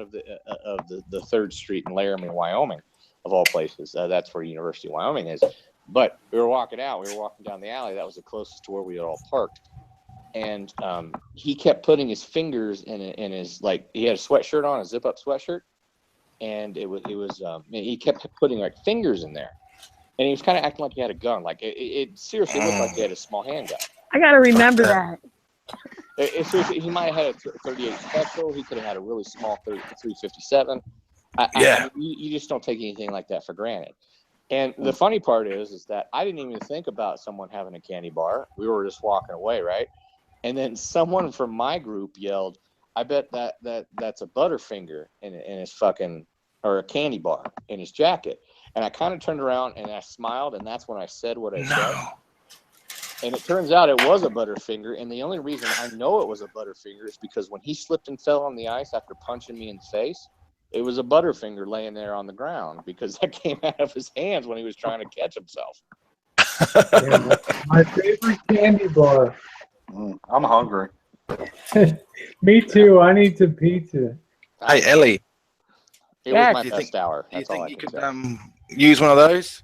of the 3rd Street in Laramie, Wyoming, of all places, that's where University of Wyoming is. But we were walking out. We were walking down the alley. That was the closest to where we had all parked. And he kept putting his fingers in his, like, he had a sweatshirt on, a zip-up sweatshirt, and he kept putting like fingers in there, and he was kind of acting like he had a gun. Like it seriously looked like he had a small handgun. I gotta remember that. Seriously, he might have had a 38 special. He could have had a really small 357. You just don't take anything like that for granted. And the funny part is that I didn't even think about someone having a candy bar. We were just walking away, right? And then someone from my group yelled, "I bet that's a Butterfinger in his fucking, or a candy bar in his jacket." And I kind of turned around and I smiled, and that's when I said what I said. And it turns out it was a Butterfinger, and the only reason I know it was a Butterfinger is because when he slipped and fell on the ice after punching me in the face, it was a Butterfinger laying there on the ground because that came out of his hands when he was trying to catch himself. Yeah, my favorite candy bar. I'm hungry. Me too. I need some pizza. Hey, Ellie. It was my best hour. Do you That's all think I you can could say. use one of those?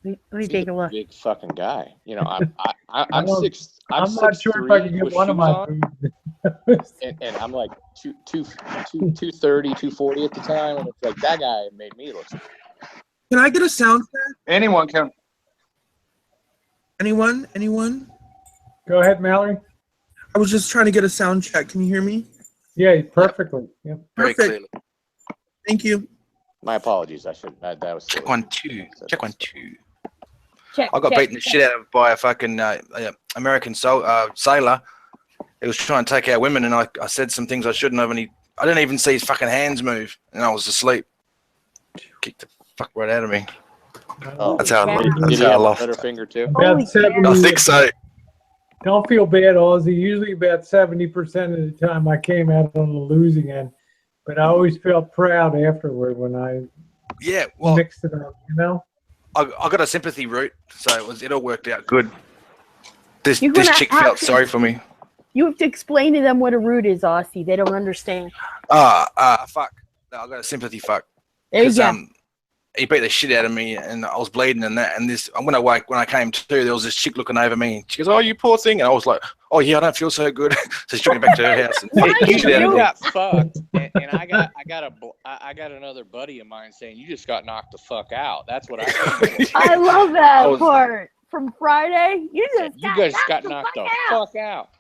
Let me take a look. Big fucking guy. You know, I'm I'm 6'. I'm not sure if I 6'3" can get with one of shoes my on, and I'm like 230, 240 at the time, and it's like that guy made me look. Can I get a sound check? Anyone can. Anyone? Anyone? Go ahead, Mallory. I was just trying to get a sound check. Can you hear me? Yeah, perfectly. Yep. Very clearly. Thank you. My apologies. I should. That was check 1 2. Check 1 2. Check, I got check, beaten the shit out of by a fucking American sailor. He was trying to take out women, and I said some things I shouldn't have, and I didn't even see his fucking hands move, and I was asleep. Kicked the fuck right out of me. Oh, that's how did he I have a lost. Butterfinger too? About 70, I think so. Don't feel bad, Ozzy. Usually about 70% of the time I came out on the losing end, but I always felt proud afterward when I mixed it up, you know? I got a sympathy route, so it all worked out good. This You're gonna chick have felt to- sorry for me. You have to explain to them what a root is, Aussie. They don't understand. Fuck. No, I got a sympathy fuck. There you go. He beat the shit out of me, and I was bleeding, and this. When I came to, there was this chick looking over me. She goes, "Oh, you poor thing," and I was like, "Oh yeah, I don't feel so good." So she took me back to her house. And beat the shit out of You me. got fucked, and I got another buddy of mine saying you just got knocked the fuck out. That's what I. I love that part from Friday. You guys got knocked the fuck out.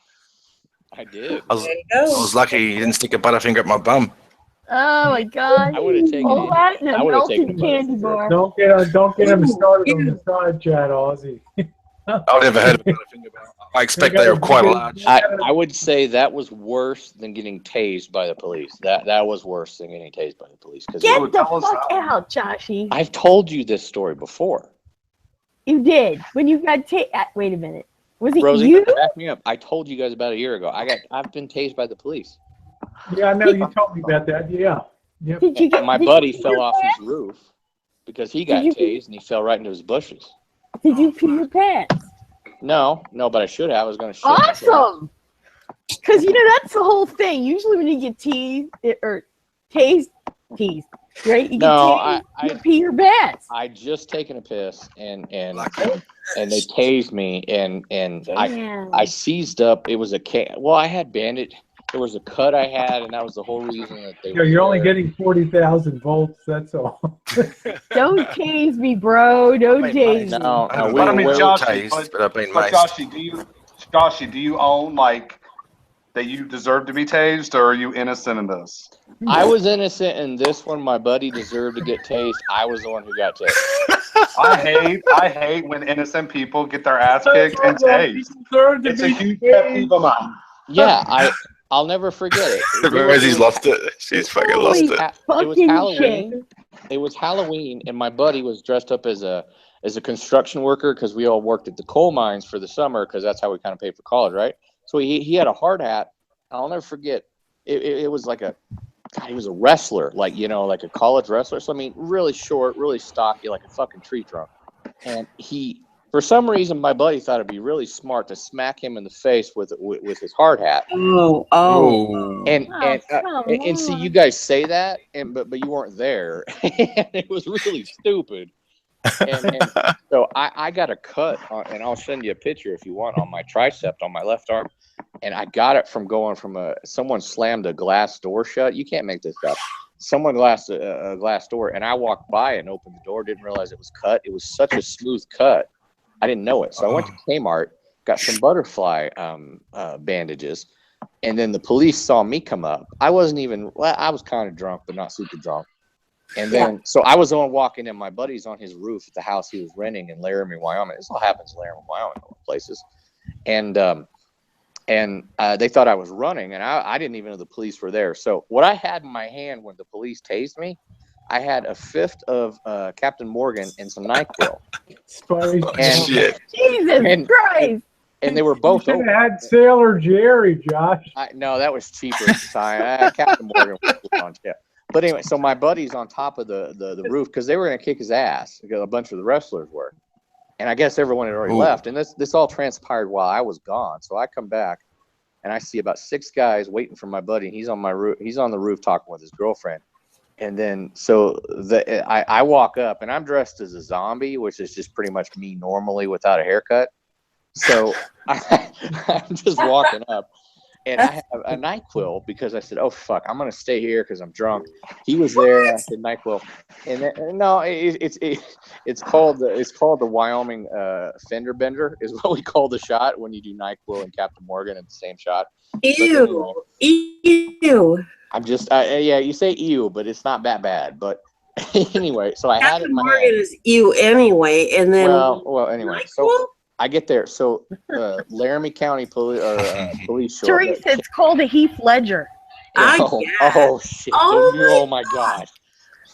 I did. I was lucky he didn't stick a Butterfinger at my bum. Oh my God! I would have taken all it. that in I a would have taken melted candy bar. Don't get him started on the side chat, Ozzy. I've never heard of a Butterfinger, but I expect they are quite large. I would say that was worse than getting tased by the police. That was worse than getting tased by the police. Get the fuck out, Joshy. I've told you this story before. You did when you got tased. Wait a minute. Was it Rosie, you? back me up. I told you guys about a year ago. I've been tased by the police. Yeah, I know you told me about that. Yeah. Yep. And my buddy fell off his roof because he got tased and he fell right into his bushes. Did you pee your pants? No, but I should have. I was going to shit. Awesome. Because that's the whole thing. Usually when you get teased or tased, right? You get tased, you pee your pants. I just taken a piss and they tased me and I seized up. It was I had bandage. There was a cut I had, and that was the whole reason that they. You're only getting 40,000 volts. That's all. Don't tase me, bro. Don't tase me. No, But I mean, Joshy, do you own like that you deserve to be tased, or are you innocent in this? I was innocent in this one. My buddy deserved to get tased. I was the one who got tased. I hate when innocent people get their ass kicked and tased. It's a huge pet peeve of mine. Yeah, I'll never forget it. Rosie's lost it. She's fucking lost it. It was Halloween. It was Halloween, and my buddy was dressed up as a construction worker because we all worked at the coal mines for the summer because that's how we kind of paid for college, right? So he had a hard hat. I'll never forget. It was like he was a wrestler, like a college wrestler. So I mean, really short, really stocky, like a fucking tree trunk. And for some reason, my buddy thought it'd be really smart to smack him in the face with his hard hat. And see, you guys say that, but you weren't there, and it was really stupid. And so I got a cut, and I'll send you a picture if you want on my tricep on my left arm, and I got it from going from someone slammed a glass door shut. You can't make this up. Someone glassed a glass door, and I walked by and opened the door. Didn't realize it was cut. It was such a smooth cut. I didn't know it. So I went to Kmart, got some butterfly bandages, and then the police saw me come up. I wasn't even, I was kind of drunk, but not super drunk. And then, so I was the one walking in. My buddy's on his roof at the house he was renting in Laramie, Wyoming. This all happens in Laramie, Wyoming, places. And they thought I was running, and I didn't even know the police were there. So what I had in my hand when the police tased me, I had a fifth of Captain Morgan and some NyQuil. And, Jesus Christ! And they were both you should open. have had Sailor Jerry, Josh. No, that was cheaper at the time. Captain Morgan was on tip. But anyway, so my buddy's on top of the roof because they were going to kick his ass. Because a bunch of the wrestlers were. And I guess everyone had already left. And this all transpired while I was gone. So I come back and I see about 6 guys waiting for my buddy. And he's on the roof talking with his girlfriend. And then so I walk up and I'm dressed as a zombie, which is just pretty much me normally without a haircut. So I'm just walking up and I have a NyQuil because I said, oh, fuck, I'm going to stay here because I'm drunk. He was there. I said NyQuil. And then, no, it's called the Wyoming fender bender is what we call the shot when you do NyQuil and Captain Morgan in the same shot. Ew. Ew. I'm just, yeah, you say ew, but it's not that bad. But anyway, so I had it in my Morgan hand. is ew anyway, and then Well, anyway, so I get there. So Laramie County police show up. Teresa, it's called a Heath Ledger. Oh shit! Oh my god!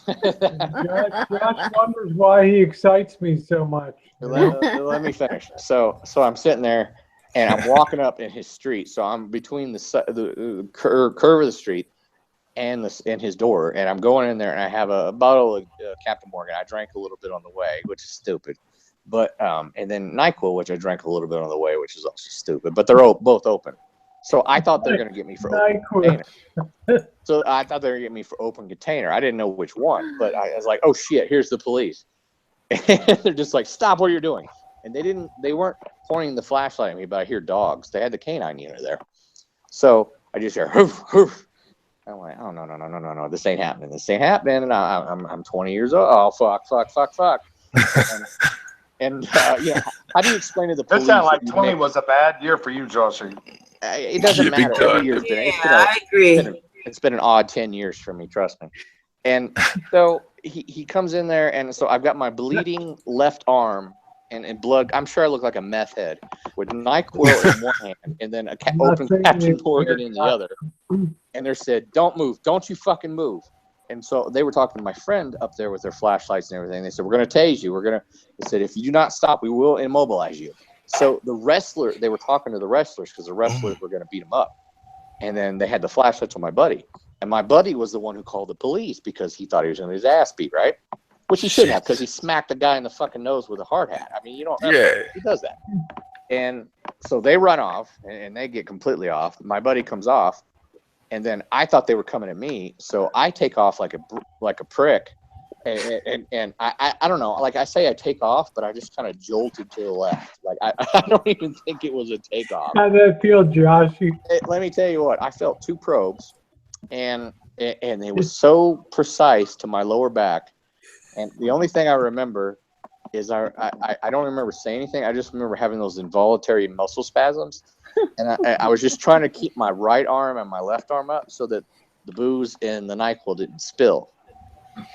Josh wonders why he excites me so much. Let me finish. So I'm sitting there, and I'm walking up in his street. So I'm between the curve of the street and his door, and I'm going in there, and I have a bottle of Captain Morgan. I drank a little bit on the way, which is stupid. But and then NyQuil, which I drank a little bit on the way, which is also stupid. But they're both open. So I thought they were going to get me for open container. So I thought they were going to get me for open container. I didn't know which one, but I was like, oh shit, here's the police. And they're just like, stop what you're doing. And they weren't pointing the flashlight at me, but I hear dogs. They had the canine unit there. So I just hear hoof, hoof. I'm like, oh no, this ain't happening. This ain't happening. And I'm 20 years old. Oh fuck. And yeah, how do you explain to the police? That sounds like 20 was a bad year for you, Joshie. It doesn't matter. Every year's been. I agree. It's been an odd 10 years for me. Trust me. And so he comes in there, and so I've got my bleeding left arm and blood. I'm sure I look like a meth head with NyQuil in one hand and then open Captain Morgan in the other. And they said, "Don't move. Don't you fucking move." And so they were talking to my friend up there with their flashlights and everything. They said, "We're going to tase you. They said, if you do not stop, we will immobilize you." So they were talking to the wrestlers because the wrestlers were going to beat them up. And then they had the flashlights on my buddy. And my buddy was the one who called the police because he thought he was going to get his ass beat, right? Which he shouldn't have because he smacked a guy in the fucking nose with a hard hat. I mean, you don't. Yeah. He does that. And so they run off and they get completely off. My buddy comes off. And then I thought they were coming at me, so I take off like a prick, and I don't know, like I say I take off, but I just kind of jolted to the left. Like I don't even think it was a takeoff. How did that feel, Joshy? Let me tell you what, I felt 2 probes, and it was so precise to my lower back, and the only thing I remember is I don't remember saying anything. I just remember having those involuntary muscle spasms. And I was just trying to keep my right arm and my left arm up so that the booze and the NyQuil didn't spill.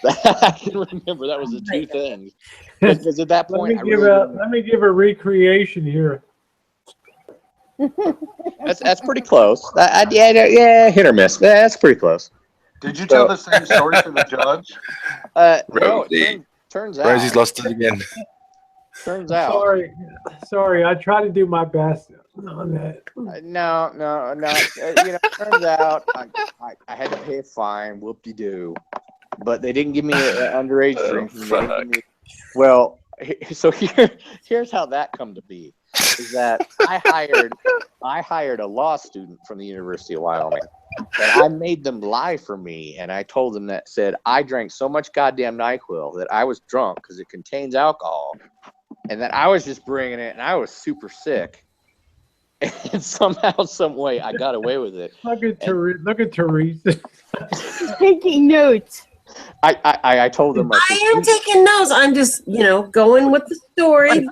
I can remember that was the 2 things. Because at that point, let me give a recreation here. That's pretty close. Yeah, hit or miss. That's pretty close. Did you tell the same story to the judge? No, turns out. Rosie's lost it again. Turns out. Sorry. I try to do my best on that. No. Turns out I had to pay a fine. Whoop-de-doo. But they didn't give me an underage drink. Well, so here's how that come to be. Is that I hired a law student from the University of Wyoming. And I made them lie for me. And I told them said I drank so much goddamn NyQuil that I was drunk because it contains alcohol. And that I was just bringing it, and I was super sick. And somehow, some way, I got away with it. Look at Teresa. Taking notes. I told them. I am taking notes. I'm just, going with the story.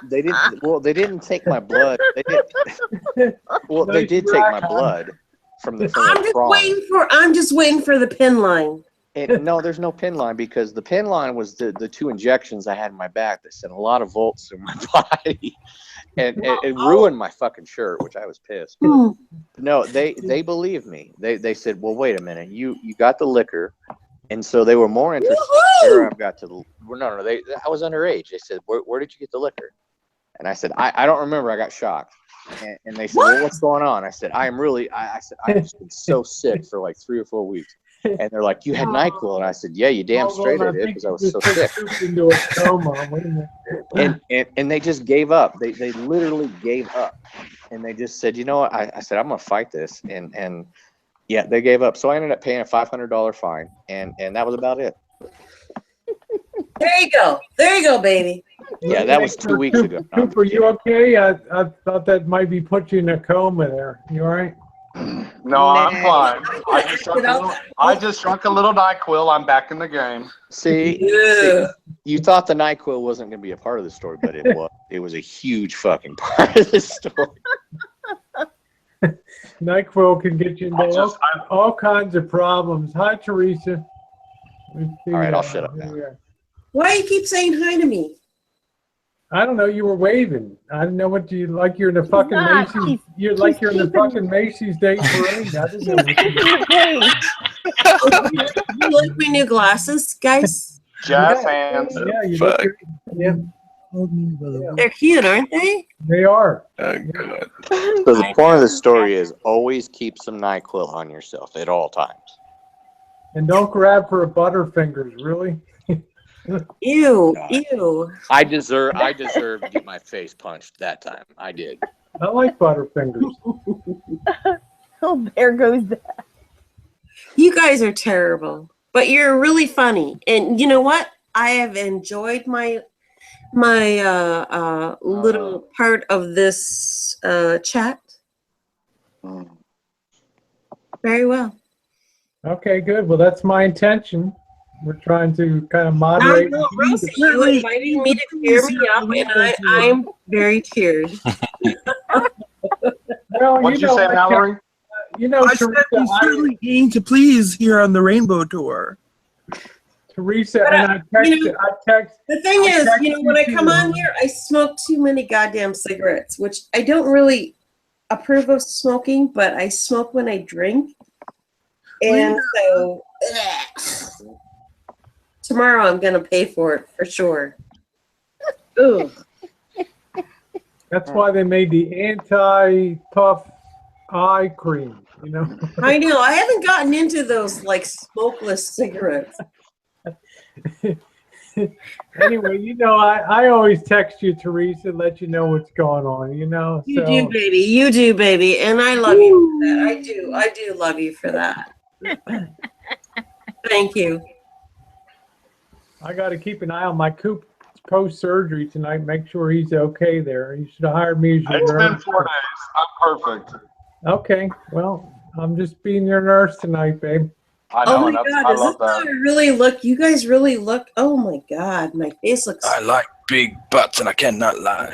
They didn't take my blood. They did take my blood from the Prom. I'm just waiting for the pin line. No, there's no pin line because the pin line was the 2 injections I had in my back that sent a lot of volts through my body, and it ruined my fucking shirt, which I was pissed. No, they believed me. They said, well, wait a minute, you got the liquor, And so they were more interested. Where I've got to. No. I was underage. They said, "Where did you get the liquor?" And I said, "I don't remember. I got shocked." And they said, "Well, what's going on?" I said, "I said I've just been so sick for like 3 or 4 weeks." And they're like, "You had NyQuil?" And I said, "Yeah, you damn straight I did, because I was so sick." Into a coma. Wait a minute. And they just gave up. They literally gave up. And they just said, "You know what?" I said, "I'm gonna fight this." And yeah, they gave up. So I ended up paying a $500 fine, and that was about it. There you go. There you go, baby. Yeah, that was 2 weeks ago. No, Cooper, you okay? I thought that might be put you in a coma there. You all right? No, I'm fine. I just drank a little NyQuil. I'm back in the game. See, you thought the NyQuil wasn't going to be a part of the story, but it was. It was a huge fucking part of the story. NyQuil can get you into all kinds of problems. Hi, Teresa. All right, I'll shut up now. Why you keep saying hi to me? I don't know. You were waving. I don't know what you like. You're in the fucking Macy's. You're like you're in the fucking Macy's Day Parade. I don't know what you like my new glasses, guys? Jazz hands. Yeah, you look good. Yeah. They're cute, aren't they? They are. So the point of the story is always keep some NyQuil on yourself at all times. And don't grab for a Butterfingers, really. Ew, ew. I deserve to get my face punched that time. I did. I like Butterfingers. Oh, there goes that. You guys are terrible, but you're really funny. And you know what? I have enjoyed my little part of this chat very well. Okay, good. Well, that's my intention. We're trying to kind of moderate. No, Rosie, you invited me to cheer me up, and I'm very cheered. Well, What'd you say, Mallory? I said I'm certainly keen to please here on the Rainbow Tour. Teresa, But, and I text. The thing is, when I come on here, I smoke too many goddamn cigarettes, which I don't really approve of smoking, but I smoke when I drink. And so tomorrow I'm going to pay for it for sure. Ugh. That's why they made the anti-puff eye cream, I know. I haven't gotten into those like smokeless cigarettes. Anyway, I always text you, Teresa, let you know what's going on, You do, baby. You do, baby. And I love you for that. I do love you for that. Thank you. I got to keep an eye on my Coop post-surgery tonight, make sure he's okay there. You should have hired me as your It's nurse. been 4 days. I'm perfect. Okay, well, I'm just being your nurse tonight, babe. I know, oh my God, is this how I really look? You guys really look, oh my God, my face looks. I like big butts and I cannot lie.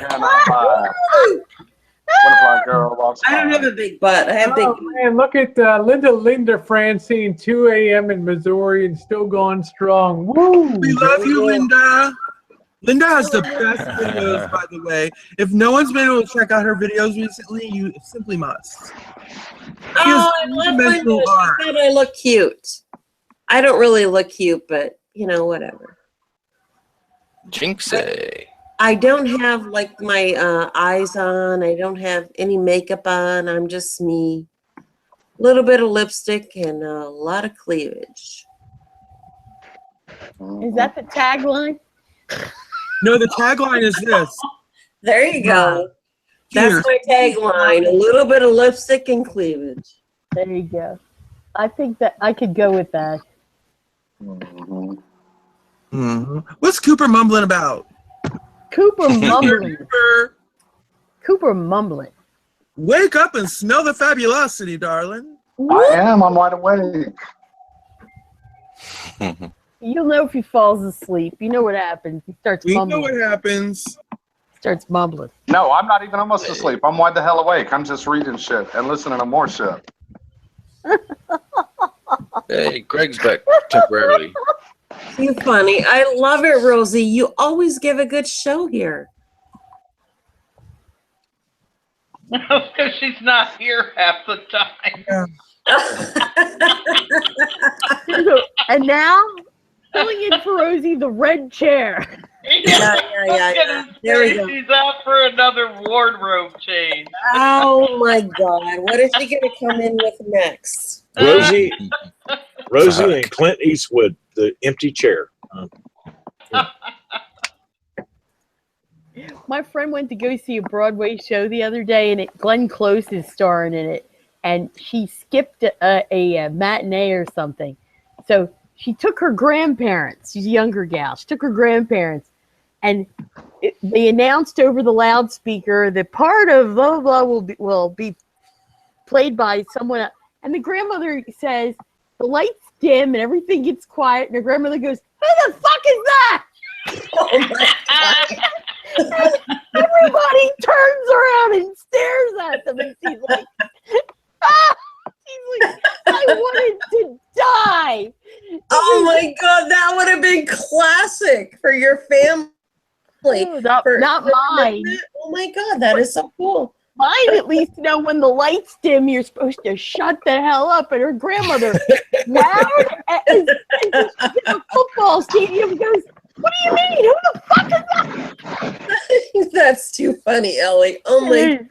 Butterfly girl walks I don't have a big butt. I have big. Man, look at Linda Francine, 2 a.m. in Missouri and still going strong. Woo! We love you, Linda. Linda has the best videos, by the way. If no one's been able to check out her videos recently, you simply must. Oh, I love Linda. She said I look cute. I don't really look cute, but whatever. Jinxie. I don't have like my eyes on. I don't have any makeup on. I'm just me. A little bit of lipstick and a lot of cleavage. Is that the tagline? No, the tagline is this. There you go. That's my tagline. A little bit of lipstick and cleavage. There you go. I think that I could go with that. What's Cooper mumbling about? Cooper mumbling. Cooper mumbling. Wake up and smell the fabulosity, darling. I am. I'm wide awake. You'll know if he falls asleep. You know what happens. He starts mumbling. We know what happens. Starts mumbling. No, I'm not even almost asleep. I'm wide the hell awake. I'm just reading shit and listening to more shit. Hey, Greg's back temporarily. You're funny. I love it, Rosie. You always give a good show here. Because she's not here half the time. And now, filling in for Rosie, the red chair. Yeah. There we go. She's out for another wardrobe change. Oh my God! What is she gonna come in with next? Rosie and Clint Eastwood, the empty chair. My friend went to go see a Broadway show the other day, and Glenn Close is starring in it. And she skipped a matinee or something. So she took her grandparents. She's a younger gal. She took her grandparents. And they announced over the loudspeaker that part of blah, blah, blah will be played by someone else. And the grandmother says, the lights dim and everything gets quiet. And her grandmother goes, who the fuck is that? Oh my God. Everybody turns around and stares at them. And she's like, I wanted to die. Oh my God, that would have been classic for your family. Not mine. Oh my God, that is so cool. Mine, at least, when the lights dim, you're supposed to shut the hell up. And her grandmother, loud as a football stadium, goes, what do you mean? Who the fuck is that? That's too funny, Ellie. Oh my.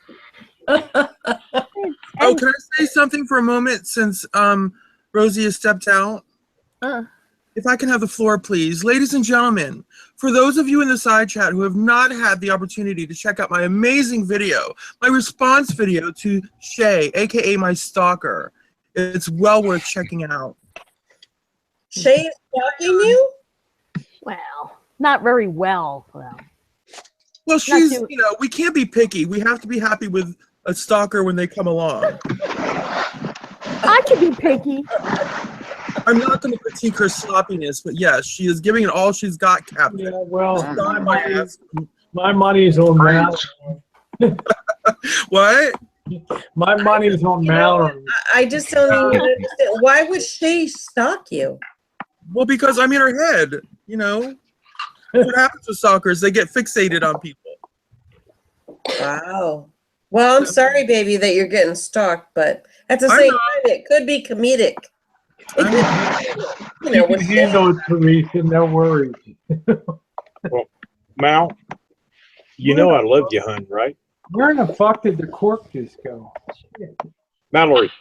Oh, can I say something for a moment since Rosie has stepped out? If I can have the floor, please. Ladies and gentlemen, for those of you in the side chat who have not had the opportunity to check out my amazing video, my response video to Shay, aka my stalker, it's well worth checking out. Shay is stalking you? Well, not very well. Well, she's, we can't be picky. We have to be happy with a stalker when they come along. I can be picky. I'm not going to critique her sloppiness, but yes, she is giving it all she's got, Captain. Yeah, well, my money's on Mallory. What? My money's on Mallory. I just don't even understand. Why would she stalk you? Well, because I'm in her head, What happens with stalkers? They get fixated on people. Wow. Well, I'm sorry, baby, that you're getting stalked, but at the same time, it could be comedic. You can handle it, Teresa. No worries. Well, Mal, I love you, hun, right? Where in the fuck did the cork just go? Shit. Mallory.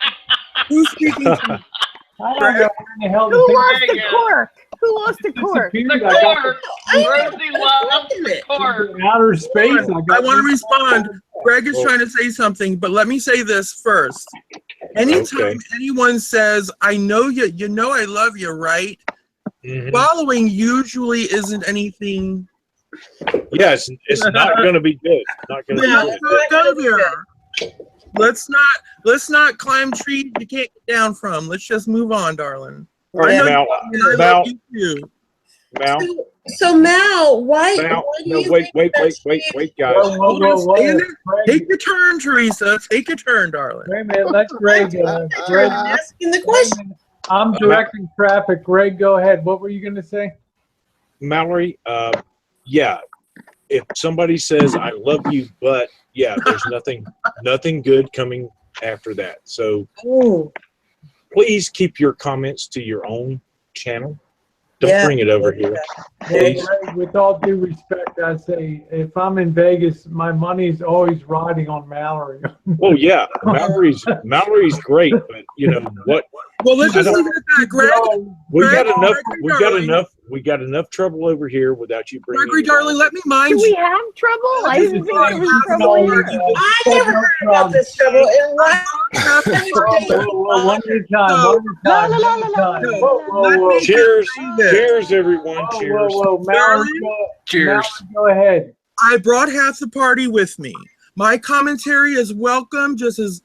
Who's speaking to me? I don't know where in the hell Who lost the cork? Who lost the cork? The cork. Rosie lost the cork. Outer space. I want to respond. Greg is trying to say something, but let me say this first. Anytime anyone says, I know you, I love you, right? Mm-hmm. Following usually isn't anything. Yes, it's not going to be good. Not going to be go there. Let's not climb trees you can't get down from. Let's just move on, darling. All right, Mal, love you too. Mal. So Mal, why? Mal, why wait, guys. Take your turn, Teresa. Take your turn, darling. Wait a minute, let Greg. I'm asking the question. I'm directing traffic. Greg, go ahead. What were you going to say? Mallory, yeah. If somebody says I love you, but yeah, there's nothing good coming after that. So please keep your comments to your own channel. Don't bring it over here. Hey, Greg, with all due respect, I say if I'm in Vegas, my money's always riding on Mallory. Oh yeah, Mallory's great, but what? Well, let's just leave it at that, Greg. We got enough trouble over here without you bringing. Gregory, darling, let me mind you. Do we have trouble? I didn't think there was trouble here. I never heard about this trouble in life. One at a time. Whoa. Cheers, everyone. Cheers. Mallory, cheers. Mallory, go ahead. I brought half the party with me. My commentary is welcome just as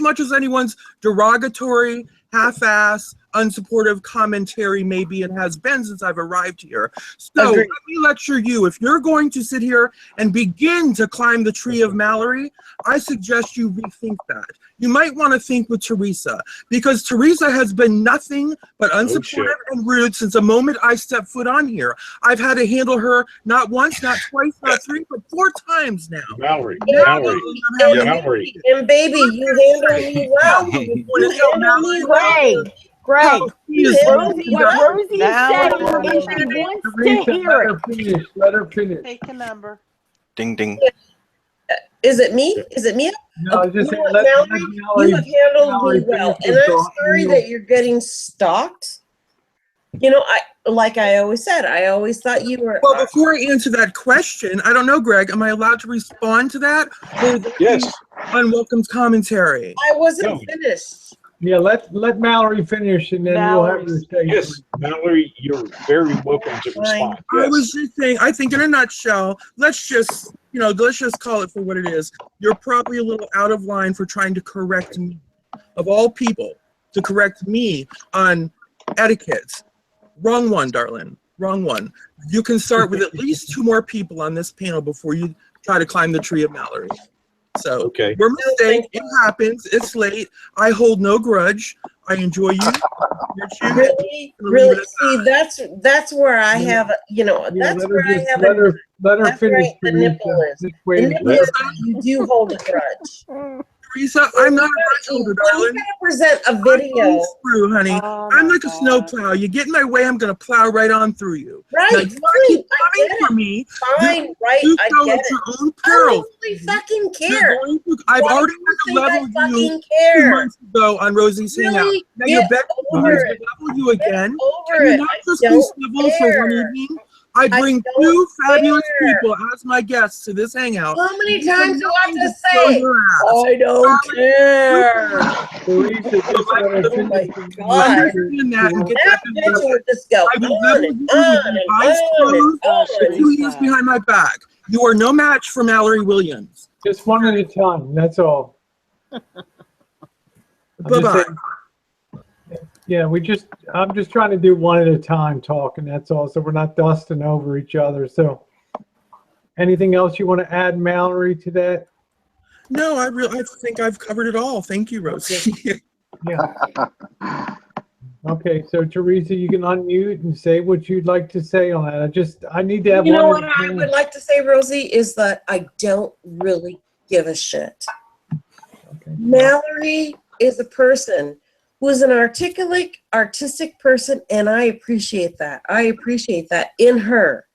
much as anyone's derogatory, half-ass, unsupportive commentary may be and has been since I've arrived here. So let me lecture you. If you're going to sit here and begin to climb the tree of Mallory, I suggest you rethink that. You might want to think with Teresa, because Teresa has been nothing but unsupportive and rude since the moment I stepped foot on here. I've had to handle her not once, not twice, not three, but 4 times now. Mallory. And baby, you handle me well. You handle me well. Greg, is what Rosie is Now saying we're is she learning. wants to Teresa, hear let it. her finish. Let her finish. Take a number. Ding ding. Is it me? Is it me? No, Okay, just you know what, let Mallory? You have handled Mallory me well, finish and her I'm thought. sorry that you're getting stalked. You know, like I always said, I always thought you were. Well, before I answer that question, I don't know, Greg, am I allowed to respond to that? Or would that Yes. be unwelcome commentary? I wasn't finished. Yeah, let Mallory finish, and then you'll have your say. Yes, Mallory, you're very welcome to respond. I Yes. was just saying, I think in a nutshell, let's just call it for what it is. You're probably a little out of line for trying to correct me, of all people, to correct me on etiquette. Wrong one, darling. Wrong one. You can start with at least 2 more people on this panel before you try to climb the tree of Mallory. So, okay. your mistake, it happens, it's late. I hold no grudge. I enjoy you. Really, see, that's where I have, that's where I have let her that's finish. right, the nipple is. This The way, nipple is that you do hold a grudge. Teresa, I'm not a grudge holder, When you darling. gotta present a video. Through, honey. Oh I'm my like a snowplow. You get in my way, I'm gonna plow right on through you. Right, Now, you wanna keep coming for me. Fine, right, You I go get at it. your own I peril. don't really fucking You're care. going to- I've Why already do had you to think I level you fucking 2 care? months ago on Rosie's Hangout. Really? Now Get you're back over to it. level you again. Over Can you it. not I just be don't civil for one care. evening? I bring don't 2 fabulous care. people as my guests to this hangout. How many You have times do I have nothing to show say? your ass. I don't care. Teresa, just let her Oh finish. my and then God. Understand that and get That that picture would just go I will on level and you on with and your eyes on and closed on. and 2 years behind my back. You are no match for Mallory Williams. Just one at a time. That's all. I'm just Bye-bye. saying- Yeah, I'm just trying to do one at a time talking, that's all, so we're not dusting over each other. So anything else you want to add, Mallory, to that? No, I think I've covered it all. Thank you, Rosie. Yeah. Okay, so Teresa, you can unmute and say what you'd like to say on that. I need to have You know one. what I would like to say, Rosie, is that I don't really give a shit. Okay. Mallory is a person who is an artistic person, and I appreciate that. I appreciate that in her.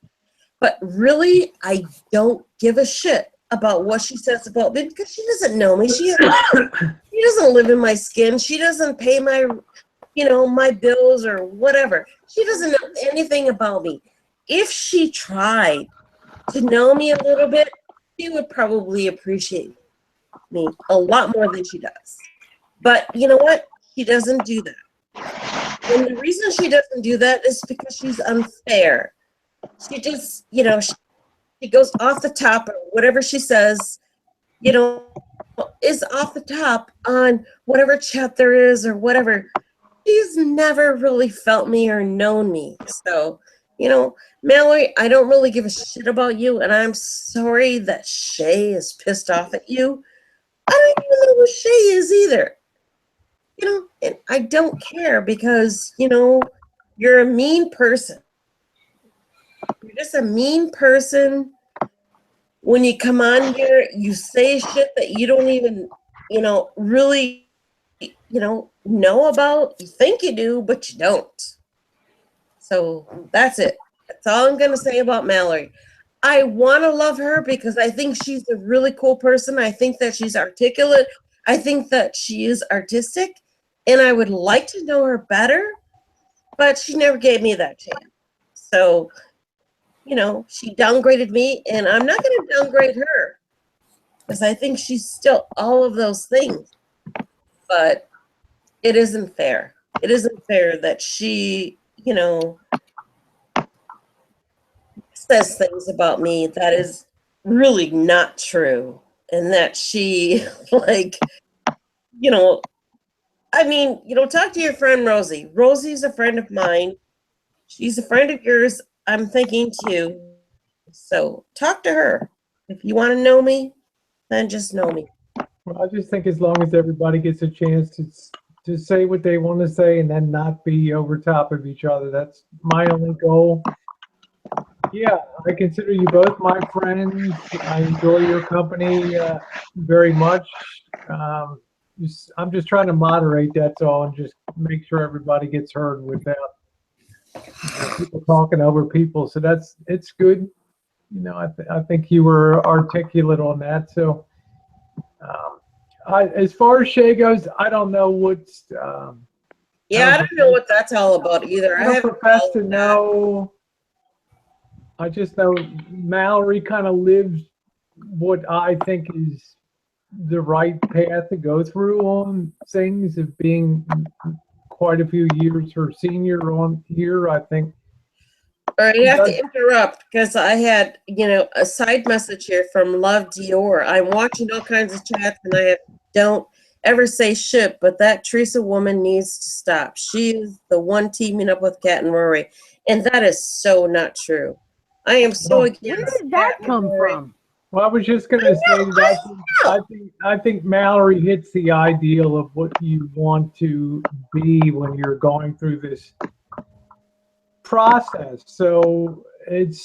But really, I don't give a shit about what she says about me because she doesn't know me. She doesn't live in my skin. She doesn't pay my, my bills or whatever. She doesn't know anything about me. If she tried to know me a little bit, she would probably appreciate me a lot more than she does. But you know what? She doesn't do that. And the reason she doesn't do that is because she's unfair. She just, she goes off the top, or whatever she says, is off the top on whatever chat there is or whatever. She's never really felt me or known me. So, Mallory, I don't really give a shit about you, and I'm sorry that Shay is pissed off at you. I don't even know who Shay is either. And I don't care because, you're a mean person. You're just a mean person. When you come on here, you say shit that you don't even, really, know about. You think you do, but you don't. So that's it. That's all I'm going to say about Mallory. I want to love her because I think she's a really cool person. I think that she's articulate. I think that she is artistic. And I would like to know her better, but she never gave me that chance. So, she downgraded me, and I'm not going to downgrade her because I think she's still all of those things. But it isn't fair. It isn't fair that she, says things about me that is really not true, and that she, talk to your friend Rosie. Rosie's a friend of mine. She's a friend of yours, I'm thinking too. So talk to her. If you want to know me, then just know me. Well, I just think as long as everybody gets a chance to say what they want to say and then not be over top of each other, that's my only goal. Yeah, I consider you both my friends. I enjoy your company very much. I'm just trying to moderate. That's all, and just make sure everybody gets heard without people talking over people. So it's good. You know, I think you were articulate on that. So, as far as Shay goes, I don't know what's. Yeah, I don't know what that's all about either. I don't profess to know. I just know Mallory kind of lives what I think is the right path to go through on things, of being quite a few years her senior on here, I think. All right, you have to interrupt because I had, a side message here from Love Dior. I'm watching all kinds of chats and I don't ever say shit, but that Teresa woman needs to stop. She is the one teaming up with Kat and Rory, and that is so not true. I am so against. Where did that come from? Well, I was just going to say that I think Mallory hits the ideal of what you want to be when you're going through this process. So and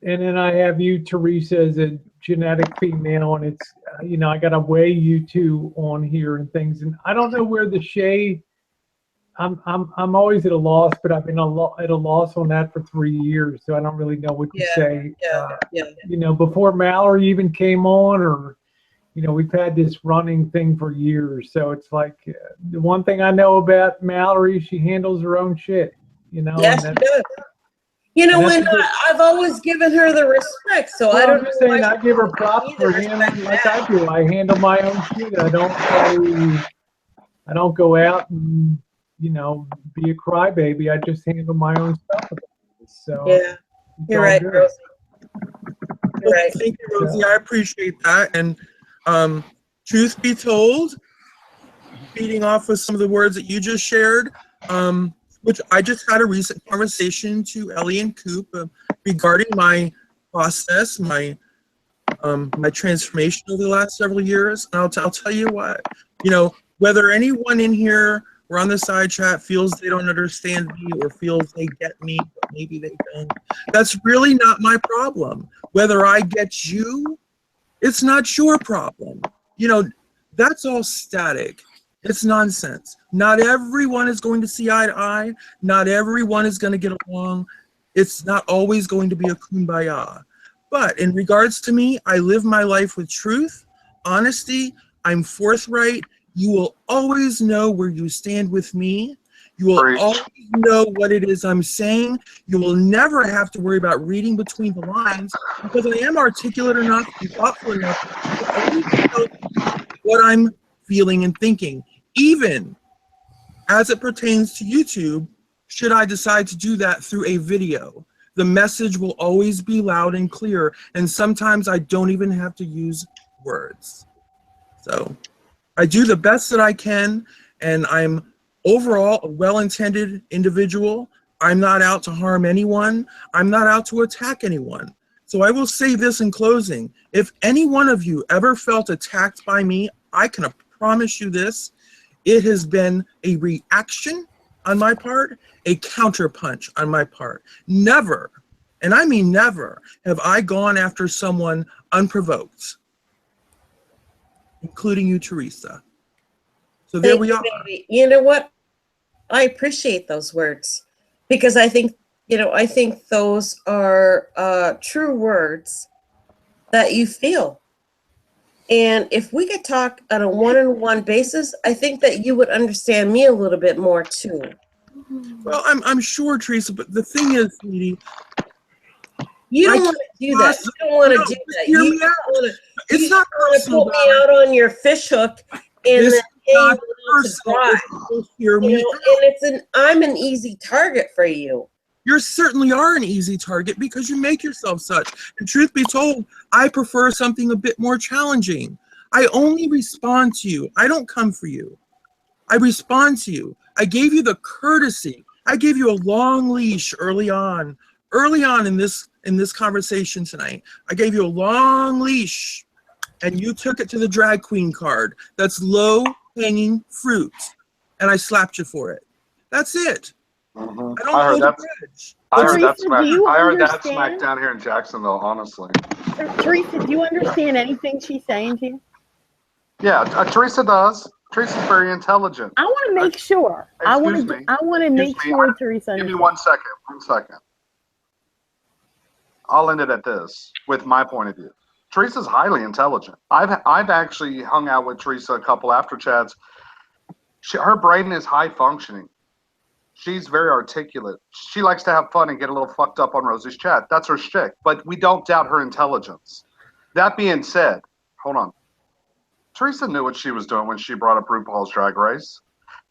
then I have you, Teresa, as a genetic female, and it's, I got to weigh you two on here and things. And I don't know where the Shay, I'm always at a loss, but I've been at a loss on that for 3 years, so I don't really know what to say. Before Mallory even came on, or, we've had this running thing for years. So it's like, the one thing I know about Mallory, she handles her own shit, Yes, she does. And I've always given her the respect, so I don't know. I give her props for handling like I do. I handle my own shit. I don't go out and, be a crybaby. I just handle my own stuff. So yeah, you're right, Rosie. You're right. Thank you, Rosie. I appreciate that. And truth be told, feeding off of some of the words that you just shared, which I just had a recent conversation to Ellie and Coop regarding my process, my transformation over the last several years. And I'll tell you what, whether anyone in here or on the side chat feels they don't understand me or feels they get me, but maybe they don't, that's really not my problem. Whether I get you, it's not your problem. That's all static. It's nonsense. Not everyone is going to see eye to eye. Not everyone is going to get along. It's not always going to be a kumbaya. But in regards to me, I live my life with truth, honesty. I'm forthright. You will always know where you stand with me. You will always know what it is I'm saying. You will never have to worry about reading between the lines, because I am articulate enough and thoughtful enough to always know what I'm feeling and thinking, even as it pertains to YouTube. Should I decide to do that through a video, the message will always be loud and clear, and sometimes I don't even have to use words. So I do the best that I can, and I'm overall a well-intended individual. I'm not out to harm anyone. I'm not out to attack anyone. So I will say this in closing. If any one of you ever felt attacked by me, I can promise you this, it has been a reaction on my part, a counterpunch on my part. Never, and I mean never, have I gone after someone unprovoked, including you, Teresa. So there we are. Baby. You know what? I appreciate those words, because I think, I think those are true words that you feel. And if we could talk on a one-on-one basis, I think that you would understand me a little bit more too. Well, I'm sure, Teresa, but the thing is, sweetie, you don't want to do that. You don't want to do that. You don't want to. It's not personal. Put me out on your fish hook and then not personal. And I'm an easy target for you. You certainly are an easy target because you make yourself such. And truth be told, I prefer something a bit more challenging. I only respond to you. I don't come for you. I respond to you. I gave you the courtesy. I gave you a long leash early on in this conversation tonight. I gave you a long leash, and you took it to the drag queen card. That's low-hanging fruit, and I slapped you for it. That's it. Mm-hmm. I heard that smack down here in Jacksonville, honestly. Teresa, do you understand anything she's saying to you? Yeah, Teresa does. Teresa's very intelligent. I want to make sure. I want Excuse to. me. I want to make Excuse me. sure, Teresa. Give me understands. 1 second. 1 second. I'll end it at this with my point of view. Teresa's highly intelligent. I've actually hung out with Teresa a couple after chats. Her brain is high functioning. She's very articulate. She likes to have fun and get a little fucked up on Rosie's chat. That's her shtick. But we don't doubt her intelligence. That being said, hold on. Teresa knew what she was doing when she brought up RuPaul's Drag Race.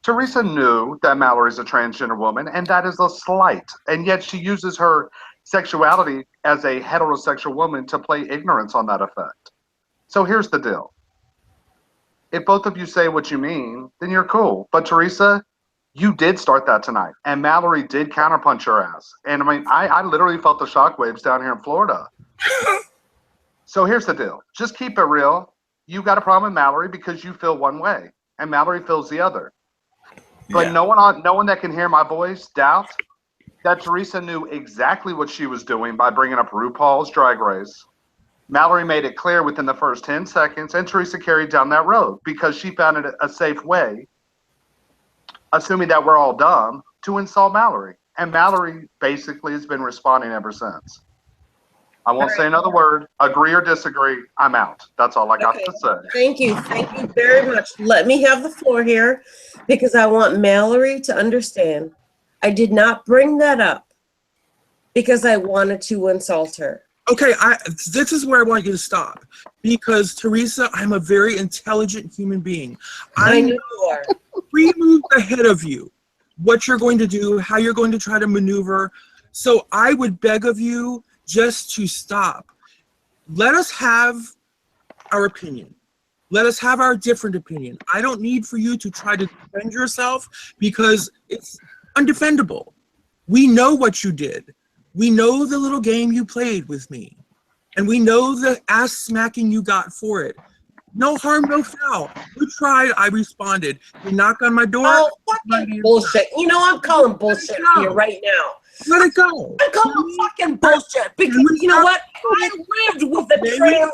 Teresa knew that Mallory's a transgender woman, and that is a slight. And yet she uses her sexuality as a heterosexual woman to play ignorance on that effect. So here's the deal. If both of you say what you mean, then you're cool. But Teresa, you did start that tonight. And Mallory did counterpunch your ass. And I mean, I literally felt the shockwaves down here in Florida. So here's the deal. Just keep it real. You got a problem with Mallory because you feel one way. And Mallory feels the other. But no one that can hear my voice doubt that Teresa knew exactly what she was doing by bringing up RuPaul's Drag Race. Mallory made it clear within the first 10 seconds, and Teresa carried down that road because she found it a safe way, assuming that we're all dumb, to insult Mallory. And Mallory basically has been responding ever since. I won't say another word. Agree or disagree, I'm out. That's all I got to say. Thank you. Thank you very much. Let me have the floor here because I want Mallory to understand. I did not bring that up because I wanted to insult her. Okay, this is where I want you to stop. Because, Teresa, I'm a very intelligent human being. I know you are. 3 moves ahead of you, what you're going to do, how you're going to try to maneuver. So I would beg of you just to stop. Let us have our opinion. Let us have our different opinion. I don't need for you to try to defend yourself because it's undefendable. We know what you did. We know the little game you played with me. And we know the ass smacking you got for it. No harm, no foul. You tried, I responded. You knock on my door. Oh, fucking bullshit. You know, I'm calling bullshit here right now. Let it go. I'm calling fucking bullshit because you know what? I lived with a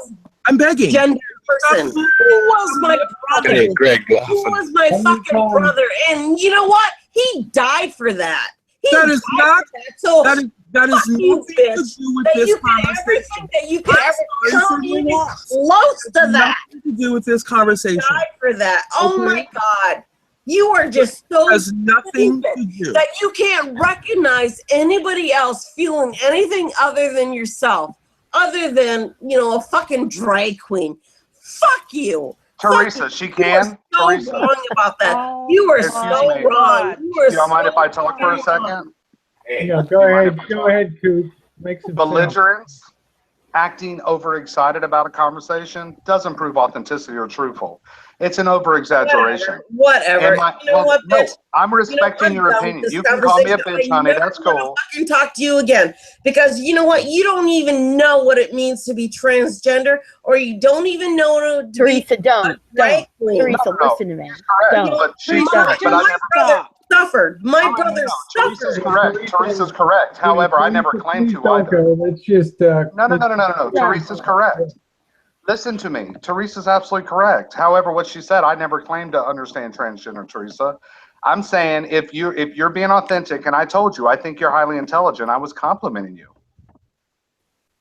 I'm begging. transgender person who was my brother. Hey, Greg, Who was my fucking brother. And you know what? He died for that. That is not. So that is nothing to do with this conversation. Everything that you can ever come even close to that. Nothing to do with this conversation. Died for that. Oh my God. You are just so has nothing to do that you can't recognize anybody else feeling anything other than yourself, other than, you know, a fucking drag queen. Fuck you. Teresa, she can. You are so Teresa. wrong about that. You are so wrong. You are Do y'all mind so if I talk for a second? Yeah, go ahead. Go ahead, Coop. Make some Belligerence, acting overexcited about a conversation doesn't prove authenticity or truthful. It's an over-exaggeration. Whatever. You know what, bitch? No, I'm respecting your opinion. You can call me a bitch, honey. That's cool. I can talk to you again because you know what? You don't even know what it means to be transgender, or you don't even know to Teresa, don't. Teresa, listen to me. Correct, but she's correct, but I my never brother suffered. My brother Teresa's suffered. correct. Teresa's correct. However, I never claimed to either. Let's just. No. Teresa's correct. Listen to me. Teresa's absolutely correct. However, what she said, I never claimed to understand transgender, Teresa. I'm saying if you're being authentic, and I told you, I think you're highly intelligent. I was complimenting you.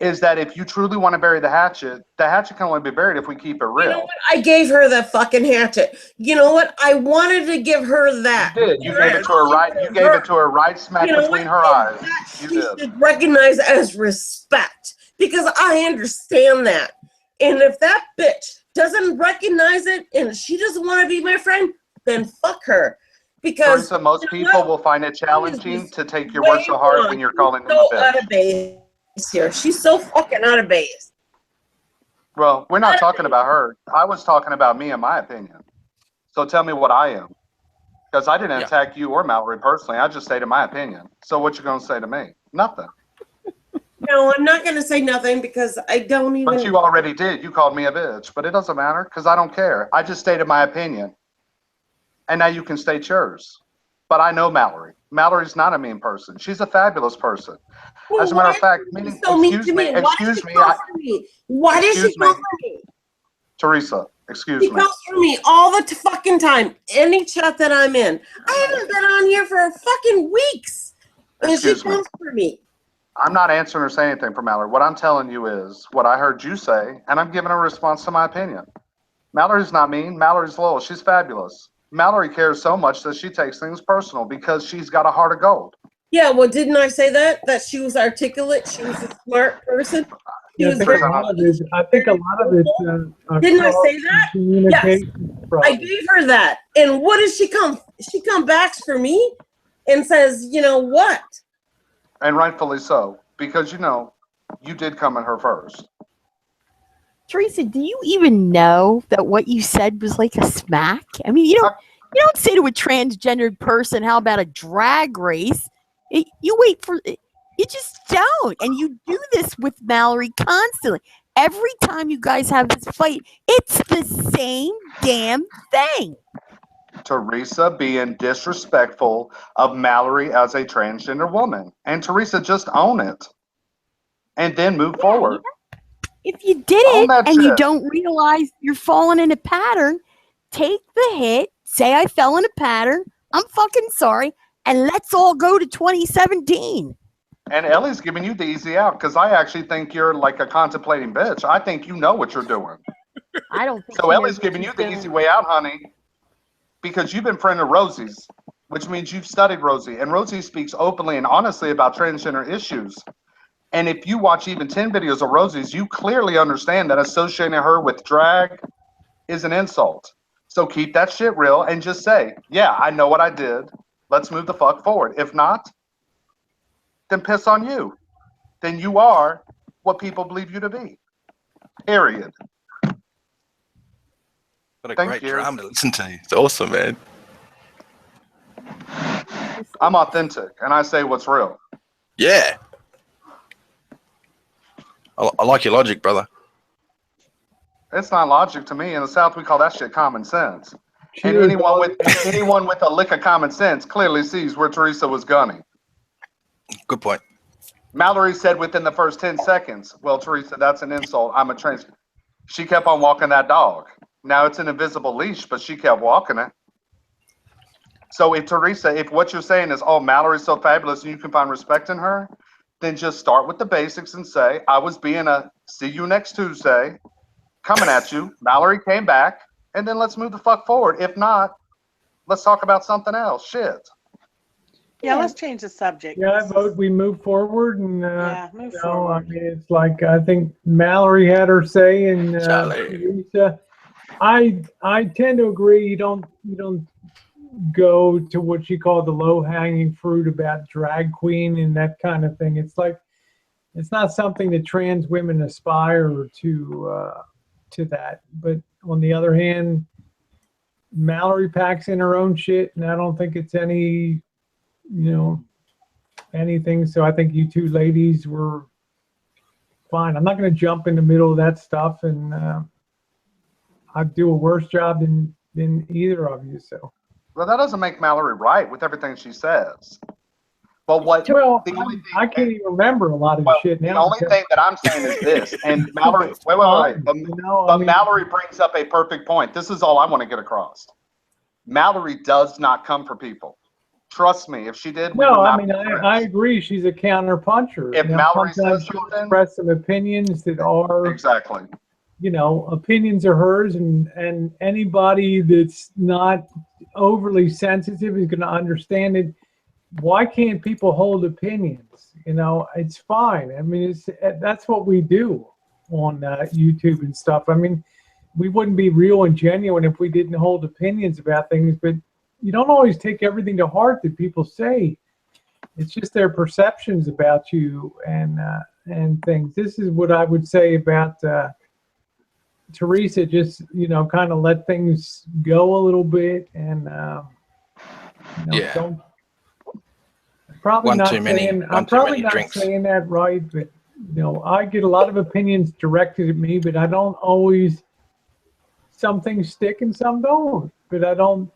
Is that if you truly want to bury the hatchet can only be buried if we keep it real. You know what? I gave her that fucking hatchet. You know what? I wanted to give her that. You did. You gave it to her right. You gave it to her right smack between her eyes. You did. Should recognize as respect because I understand that. And if that bitch doesn't recognize it and she doesn't want to be my friend, then fuck her. Because Teresa, most people will find it challenging to take your words so hard when you're calling them a so out bitch. of base here. She's so fucking out of base. Well, we're not talking about her. I was talking about me and my opinion. So tell me what I am. Because I didn't attack you or Mallory personally. I just stated my opinion. So what you going to say to me? Nothing. No, I'm not going to say nothing because I don't even. But you already did. You called me a bitch. But it doesn't matter because I don't care. I just stated my opinion. And now you can state yours. But I know Mallory. Mallory's not a mean person. She's a fabulous person. As a matter of fact, Why did she go for me? Teresa, excuse She me. comes for me all the fucking time. Any chat that I'm in. I haven't been on here for fucking weeks. And Excuse she me. comes for me. I'm not answering or saying anything for Mallory. What I'm telling you is what I heard you say, and I'm giving a response to my opinion. Mallory's not mean. Mallory's loyal. She's fabulous. Mallory cares so much that she takes things personal because she's got a heart of gold. Yeah, well, didn't I say that? That she was articulate. She was a smart person. She Yeah, was I think a lot of it. Didn't I say that? Yes. I gave her that. And what does she come? She come back for me and says, you know what? And rightfully so, because you did come at her first. Teresa, do you even know that what you said was like a smack? I mean, you don't say to a transgendered person, "How about a drag race?" You wait for it. You just don't, and you do this with Mallory constantly. Every time you guys have this fight, it's the same damn thing. Teresa being disrespectful of Mallory as a transgender woman, and Teresa just own it, and then move forward. If you did it and you don't realize you're falling in a pattern, take the hit, say I fell in a pattern, I'm fucking sorry, and let's all go to 2017. And Ellie's giving you the easy out because I actually think you're like a contemplating bitch. I think you know what you're doing. I don't think so. Ellie's giving you the easy way out, honey, because you've been friend of Rosie's, which means you've studied Rosie, and Rosie speaks openly and honestly about transgender issues. And if you watch even 10 videos of Rosie's, you clearly understand that associating her with drag is an insult. So keep that shit real and just say, yeah, I know what I did. Let's move the fuck forward. If not, then piss on you. Then you are what people believe you to be. Period. What a great drama to listen to. It's awesome, man. I'm authentic and I say what's real. Yeah. I like your logic, brother. It's not logic to me. In the South, we call that shit common sense. And anyone with a lick of common sense clearly sees where Teresa was gunning. Good point. Mallory said within the first 10 seconds, well, Teresa, that's an insult. I'm a trans. She kept on walking that dog. Now it's an invisible leash, but she kept walking it. So if Teresa, if what you're saying is, oh, Mallory's so fabulous and you can find respect in her, then just start with the basics and say, I was being a see you next Tuesday, coming at you. Mallory came back, and then let's move the fuck forward. If not, let's talk about something else. Shit. Yeah, let's change the subject. Yeah, I vote we move forward and move forward. I mean, it's like I think Mallory had her say, and Teresa, I tend to agree. You don't go to what you call the low-hanging fruit about drag queen and that kind of thing. It's like it's not something that trans women aspire to that. But on the other hand, Mallory packs in her own shit, and I don't think it's anything. So I think you two ladies were fine. I'm not going to jump in the middle of that stuff, and I'd do a worse job than either of you. So. Well, that doesn't make Mallory right with everything she says. But what? Well, I can't even remember a lot of the shit now. The only thing that I'm saying is this, and Mallory, wait. But Mallory brings up a perfect point. This is all I want to get across. Mallory does not come for people. Trust me, if she did, we would not be friends. I agree. She's a counter puncher. If Mallory says she'll express some opinions that are exactly. Opinions are hers, and anybody that's not overly sensitive is going to understand it. Why can't people hold opinions? It's fine. I mean, that's what we do on YouTube and stuff. I mean, we wouldn't be real and genuine if we didn't hold opinions about things, but you don't always take everything to heart that people say. It's just their perceptions about you and things. This is what I would say about Teresa. Just kind of let things go a little bit, and don't. I'm probably not saying that right, but I get a lot of opinions directed at me, but I don't always. Some things stick and some don't. But I don't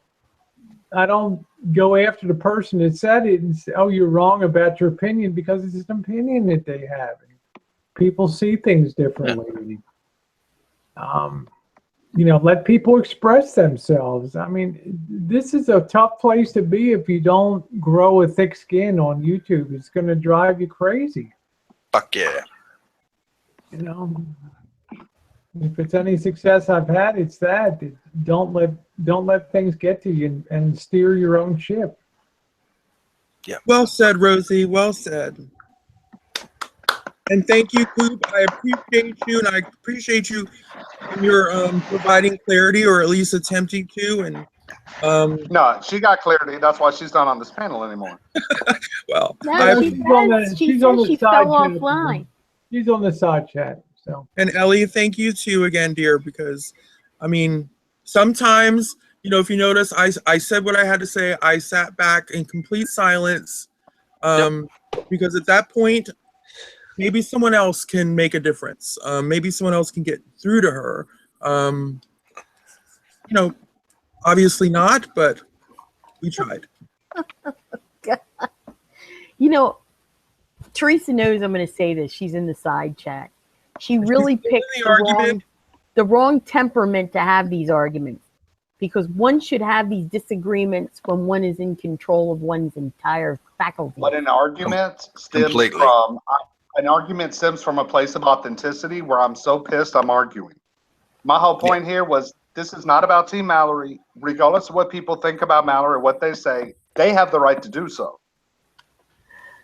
go after the person that said it and say, oh, you're wrong about your opinion, because it's an opinion that they have. People see things differently. let people express themselves. I mean, this is a tough place to be if you don't grow a thick skin on YouTube. It's going to drive you crazy. Fuck yeah. If it's any success I've had, it's that. Don't let things get to you and steer your own ship. Yeah. Well said, Rosie. Well said. And thank you, Coop. I appreciate you, and I appreciate you when you're providing clarity, or at least attempting to. And no, she got clarity. That's why she's not on this panel anymore. Well, No, she fell offline. She's on the side chat. So. And Ellie, thank you too again, dear, because I mean, sometimes, if you notice, I said what I had to say. I sat back in complete silence, because at that point, maybe someone else can make a difference. Maybe someone else can get through to her. Obviously not, but we tried. Teresa knows I'm going to say this. She's in the side chat. She really picked the wrong temperament to have these arguments, because one should have these disagreements when one is in control of one's entire faculty. But an argument stems from a place of authenticity where I'm so pissed I'm arguing. My whole point here was, this is not about Team Mallory. Regardless of what people think about Mallory or what they say, they have the right to do so.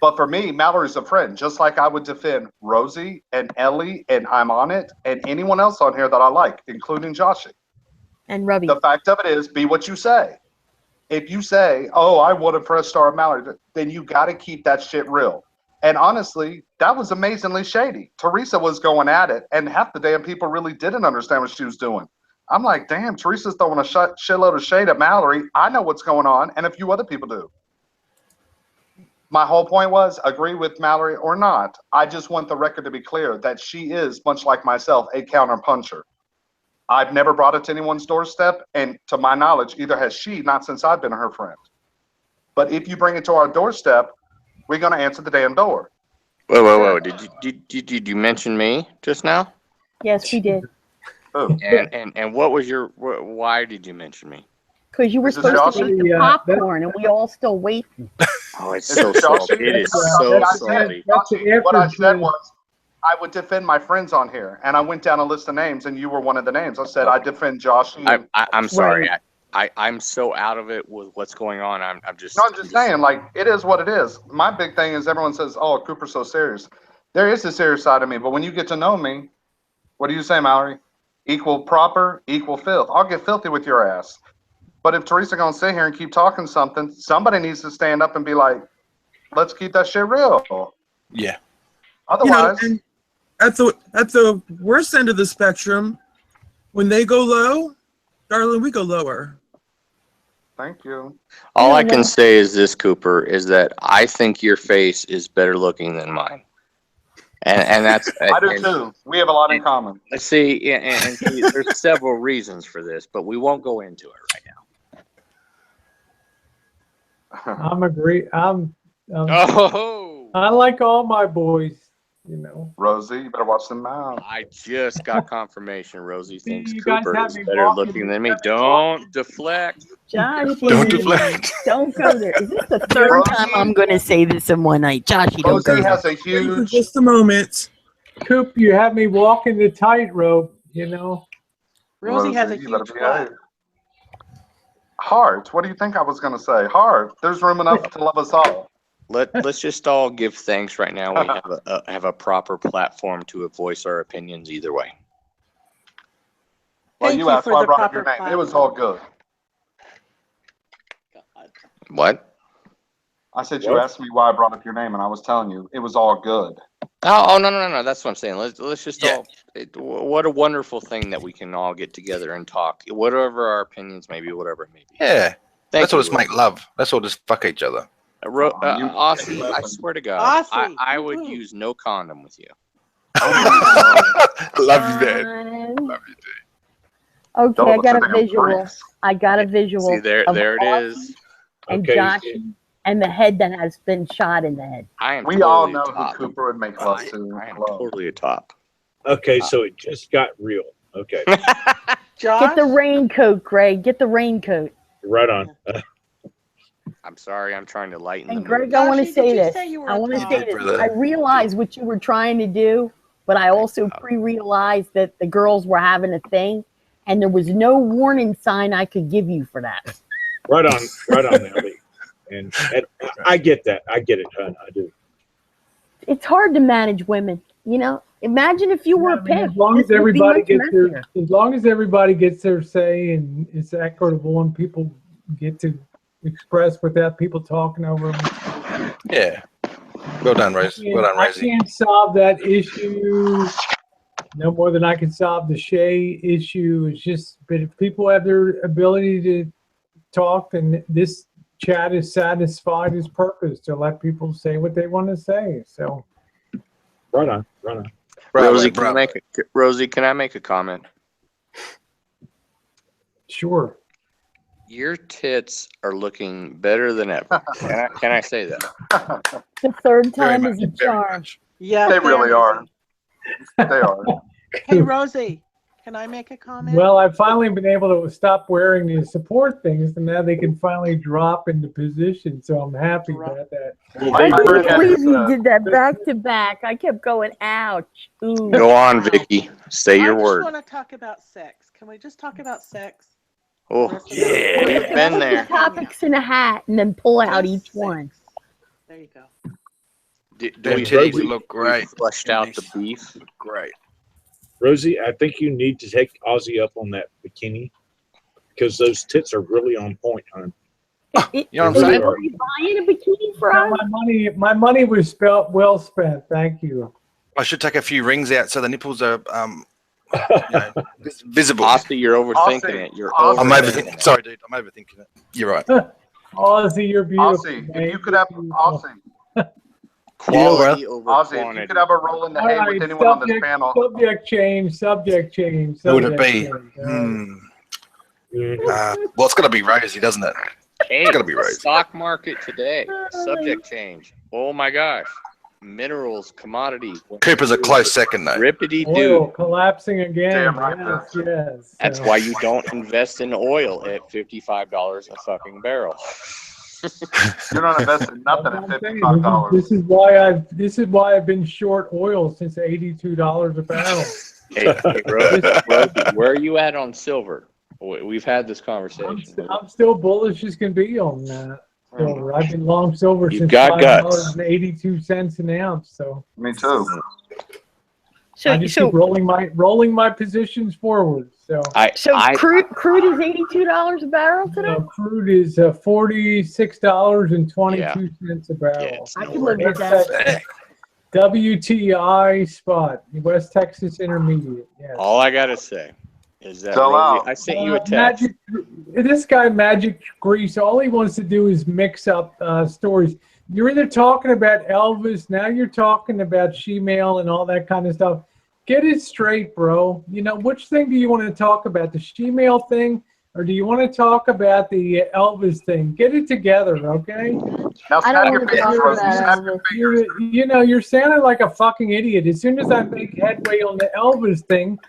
But for me, Mallory's a friend, just like I would defend Rosie and Ellie and I'm on it and anyone else on here that I like, including Joshie. And Ruby. The fact of it is, be what you say. If you say, oh, I want a fresh star of Mallory, then you got to keep that shit real. And honestly, that was amazingly shady. Teresa was going at it, and half the damn people really didn't understand what she was doing. I'm like, damn, Teresa's throwing a shitload of shade at Mallory. I know what's going on, and a few other people do. My whole point was, agree with Mallory or not, I just want the record to be clear that she is, much like myself, a counter puncher. I've never brought it to anyone's doorstep, and to my knowledge, either has she, not since I've been her friend. But if you bring it to our doorstep, we're going to answer the damn door. Whoa. Did you mention me just now? Yes, we did. Oh. And what was why did you mention me? Because you were supposed to eat the popcorn, and we all still waiting. Oh, it's so salty. It is so salty. What I said was, I would defend my friends on here, and I went down a list of names, and you were one of the names. I said I defend Josh. I'm sorry. I'm so out of it with what's going on. I'm just. No, I'm just saying, like, it is what it is. My big thing is everyone says, "Oh, Cooper's so serious." There is a serious side of me, but when you get to know me, what do you say, Mallory? Equal proper, equal filth. I'll get filthy with your ass. But if Teresa gonna sit here and keep talking something, somebody needs to stand up and be like, "Let's keep that shit real." Yeah. Otherwise, at the worst end of the spectrum, when they go low, darling, we go lower. Thank you. All I can say is this, Cooper, is that I think your face is better looking than mine. And that's I do too. We have a lot in common. See, and see, there's several reasons for this, but we won't go into it right now. I like all my boys, Rosie, you better watch them mouth. I just got confirmation. Rosie thinks you guys Cooper have is me better walking looking than me. Don't deflect. Josh, Don't deflect. Don't go there. Is this the third time I'm going to say this in one night? Josh, you don't go Rosie there. has a huge. Just a moment. Coop, you have me walking the tightrope, Rosie has a you better huge behave. Heart. What do you think I was going to say? Heart. There's room enough to love us all. Let's just all give thanks right now. We have a proper platform to voice our opinions either way. Well, Thank you you asked for why I the brought up your proper name. It was all good. What? I said you asked me why I brought up your name, and I was telling you it was all good. Oh no. That's what I'm saying. Let's just all. What a wonderful thing that we can all get together and talk. Whatever our opinions may be, whatever it may be. Yeah. That's what just make love. That's all just fuck each other. Aussie, I swear to God, Aussie, I would use no condom with you. Love you, Dad. Love you, Dad. Okay, I got a visual. I got a visual. See, there it is. And Okay. Josh, and the head that has been shot in the head. We all know who Cooper would make love to. I am totally a top. Okay, so it just got real. Okay. Get the raincoat, Greg. Get the raincoat. Right on. I'm sorry, I'm trying to lighten And the Greg, mood. I want to Joshie, say did you this. say you were I a want to dog? say this. I realized what you were trying to do, but I also pre-realized that the girls were having a thing, and there was no warning sign I could give you for that. Right on, Ellie. And I get that. I get it, hon. I do. It's hard to manage women, you know. Imagine if you were a pimp. As long as This would be everybody much gets messier. as long as everybody gets their say and it's equitable and people get to express without people talking over them. Yeah. Well done, Rose. Well done, I Rosie. can't solve that issue no more than I can solve the Shay issue. It's just, but if people have their ability to talk, then this chat is satisfied its purpose to let people say what they want to say. So. Right on, right on. Rosie, can I make a comment? Sure. Your tits are looking better than ever. Can I say that? The third time is a charm. Yeah, They really are. They are. Hey, Rosie, can I make a comment? Well, I've finally been able to stop wearing these support things, and now they can finally drop into position. So I'm happy about that. I couldn't believe you did that back to back. I kept going, ouch. Ooh. Go on, Vicky. Say your I word. just want to talk about sex. Can we just talk about sex? Oh, yeah. We've been there. Topics in a hat and then pull out each one. There you go. Do we titties look great. Fleshed out the beef. Great. Rosie, I think you need to take Ozzy up on that bikini because those tits are really on point, hon. You know what I'm saying? Are you buying a bikini for us? My money was well spent. Thank you. I should take a few rings out so the nipples are visible. Austin, you're overthinking it. I'm overthinking. Sorry, dude. I'm overthinking it. You're right. Ozzy, you're beautiful. Aussie, if you could have Aussie. Quality over Aussie, quantity. if you could have a roll in the hay with anyone on this panel. Subject change. Who would it be? Well, it's got to be Rosie, doesn't it? Hey, It's got to be Rosie. stock market today. Subject change. Oh my gosh. Minerals, commodities. Cooper's a close second, though. Rippity Oil doo. collapsing again. Damn right. Yes. That's why you don't invest in oil at $55 a fucking barrel. You're not investing nothing at $55. This is why I've been short oil since $82 a barrel. Hey, Rosie, where are you at on silver? We've had this conversation. I'm still bullish as can be on silver. I've been long silver You've since got guts. $5.82 an ounce. So Me too. I just keep rolling my positions forward. So crude is $82 a barrel today? Crude is $46.22 a barrel. I can live with that. WTI spot, West Texas Intermediate. Yes. All I gotta say is that Sell Rosie, out. I sent you a text. This guy Magic Grease, all he wants to do is mix up stories. You're either talking about Elvis, now you're talking about she-male and all that kind of stuff. Get it straight, bro. You know, which thing do you want to talk about? The she-male thing, or do you want to talk about the Elvis thing? Get it together, okay? Now I don't snap your want to fingers, talk Rosie. about Snap Elvis. your fingers. You're sounding like a fucking idiot. As soon as I make headway on the Elvis thing,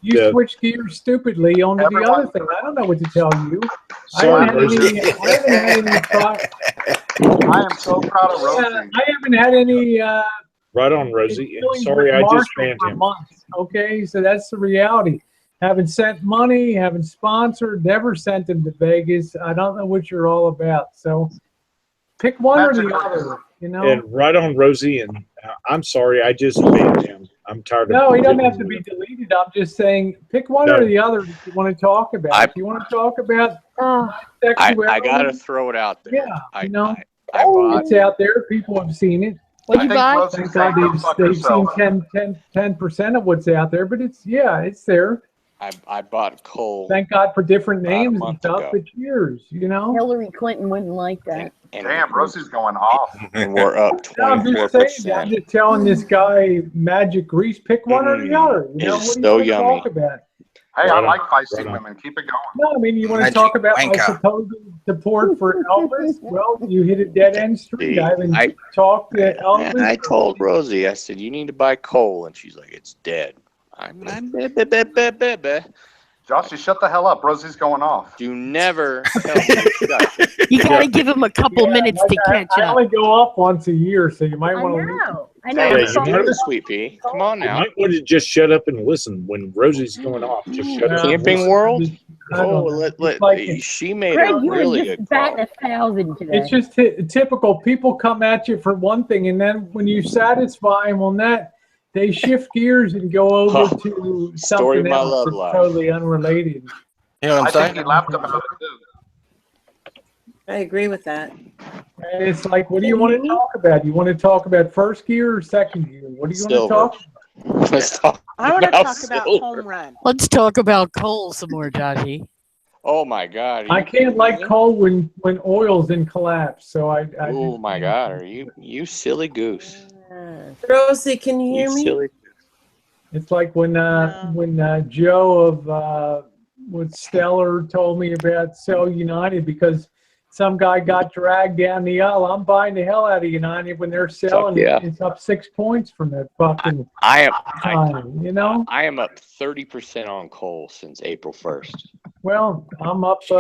you switch gears stupidly onto the other thing. I don't know what to tell you. I haven't had any thought. I am so proud of Rosie. I haven't had any. Right on, Rosie. feelings Sorry, with I just Marshall banned for him. months, okay, so that's the reality. Haven't sent money, haven't sponsored, never sent him to Vegas. I don't know what you're all about. So pick one or the other, you know. And right on, Rosie. And I'm sorry, I just banned him. I'm tired of. No, he doesn't have to be deleted. I'm just saying pick one or the other if you want to talk about. If you want to talk about sexuality, I gotta throw it out there. Yeah, I bought, it's out there. People have seen it. What'd you buy? Thank God they've seen 10% of what's out there, but it's there. I bought coal. Thank God for different names and month stuff, ago. but cheers, you know. Hillary Clinton wouldn't like that. Damn, Rosie's going off. And we're up No, I'm just saying, I'm 24%. just telling this guy Magic Grease, pick one or the other. You know, It's what do so you want to yummy. talk about? Hey, I like feisty women. Keep it going. No, I mean, you want to Magic talk about my wanker. supposed support for Elvis? Well, you hit a dead end street. I haven't talked to Elvis. I told Rosie, I said, you need to buy coal. And she's like, it's dead. I'm Joshy, shut the hell up. Rosie's going off. You never tell me to shut. You gotta give him a couple minutes to catch I up. only go up once a year, so you might want to. I know. Yeah, It's you all- might, Sweet pea. Come on you now. might want to just shut up and listen when Rosie's going off. Just shut up. and Camping listen. World? I don't Oh, know. she made Greg, a you were really just good batting call. 1,000 today. It's just typical. People come at you for one thing, and then when you satisfy them on that, they shift gears and go over to Story of something my else love that's life. totally unrelated. You know what I'm I saying? think he laughed about it too. I agree with that. And it's like, what do you want to talk about? You want to talk about first gear or second gear? What do you want to talk about? Let's talk I want to about talk about silver. home run. Let's talk about coal some more, Joshy. Oh my God! Are I you can't kidding like me? coal when oil's in collapse. So I Oh my God! Are you silly goose? Rosie, can you hear You me? silly. It's like when Joe of with Stellar told me about Sell United because some guy got dragged down the aisle. I'm buying the hell out of United when they're selling. yeah. It's up 6 points from that fucking I time. You know. I am up 30% on coal since April 1st. Well, I'm up. 6.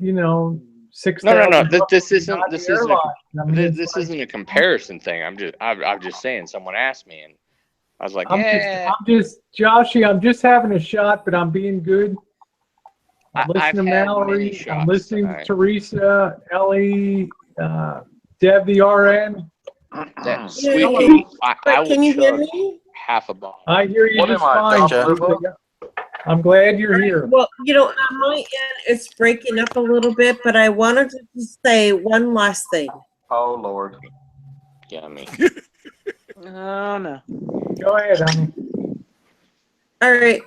No. This isn't Not the airline. I mean, it's this isn't a comparison thing. I'm just saying. Someone asked me, and I was like, I'm just Joshy. I'm just having a shot, but I'm being good. I'm listening I've to had Mallory. many I'm shots listening tonight. to Teresa, Ellie, Deb the RN. That sweet pea. I will Can you hear chug me? half a bottle. I hear you What just am I, fine. John Teresa. I'm glad you're here. Well, on my end, it's breaking up a little bit, but I wanted to just say one last thing. Oh Lord. Yummy. Oh no. Go ahead, honey. All right.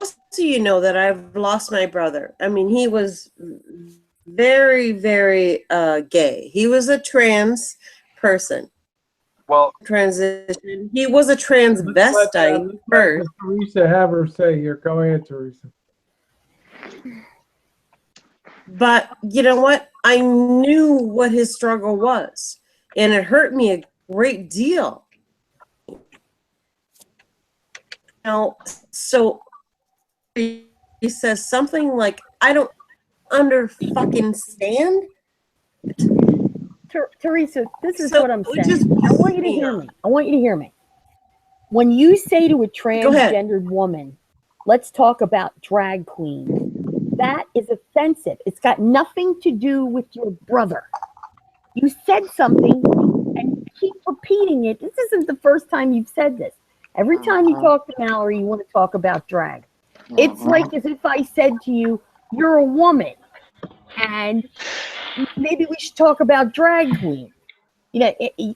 Just so you know that I've lost my brother. I mean, he was very, very gay. He was a trans person. Well, transition. He was a transvestite first. Teresa, have her say here. Go ahead, Teresa. But you know what? I knew what his struggle was, and it hurt me a great deal. Now, so he says something like, "I don't fucking stand." Teresa, this is So what I'm it saying. just I want you to pisses me hear off. me. I want you to hear me. When you say to a Go ahead. transgendered woman, let's talk about drag queens, that is offensive. It's got nothing to do with your brother. You said something and you keep repeating it. This isn't the first time you've said this. Every time you talk to Mallory, you want to talk about drag. It's like as if I said to you, you're a woman and maybe we should talk about drag queen.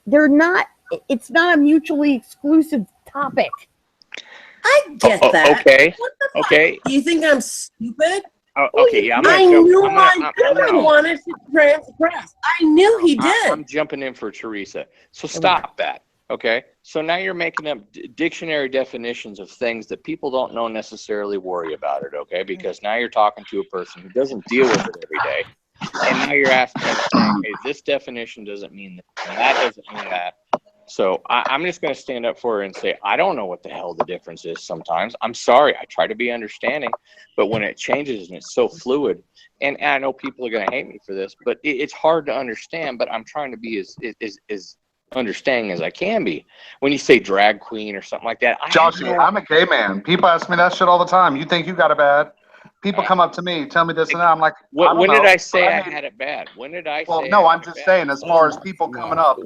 They're not, it's not a mutually exclusive topic. I get that. Okay. What the fuck? Okay. Do you think I'm stupid? Okay. Yeah. I knew my brother wanted to transgress. I knew he did. I'm jumping in for Teresa. So stop that. Okay. So now you're making up dictionary definitions of things that people don't know necessarily worry about it. Okay. Because now you're talking to a person who doesn't deal with it every day. And now you're asking them, saying, hey, this definition doesn't mean this, and that doesn't mean that. So I'm just going to stand up for her and say, I don't know what the hell the difference is sometimes. I'm sorry. I try to be understanding. But when it changes and it's so fluid, and I know people are going to hate me for this, but it's hard to understand. But I'm trying to be as understanding as I can be. When you say drag queen or something like that. Joshy, I'm a gay man. People ask me that shit all the time. You think you got it bad? People come up to me, tell me this and that. I'm like, when did I say I had it bad? When did I say? Well, no, I'm just saying, as far as people coming up,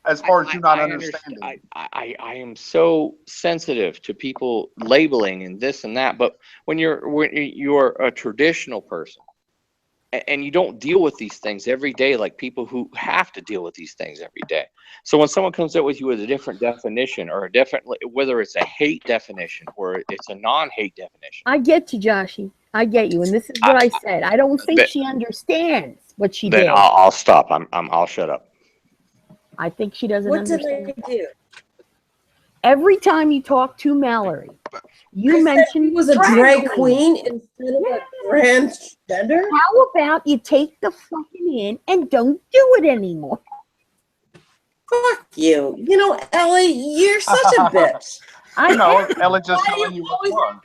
as far as you not understanding. I am so sensitive to people labeling and this and that, but when you're a traditional person and you don't deal with these things every day like people who have to deal with these things every day. So when someone comes up with you with a different definition or a different, whether it's a hate definition or it's a non-hate definition. I get you, Joshy. I get you, and this is what I said. I don't think she understands what she did. Then I'll stop. I'll shut up. I think she doesn't What understand. did I do? Every time you talk to Mallory, you mention he was a drag queen instead of a transgender. How about you take the fucking in and don't do it anymore? Fuck you. You know, Ellie, you're such a bitch. You know, Ella just telling you what's wrong.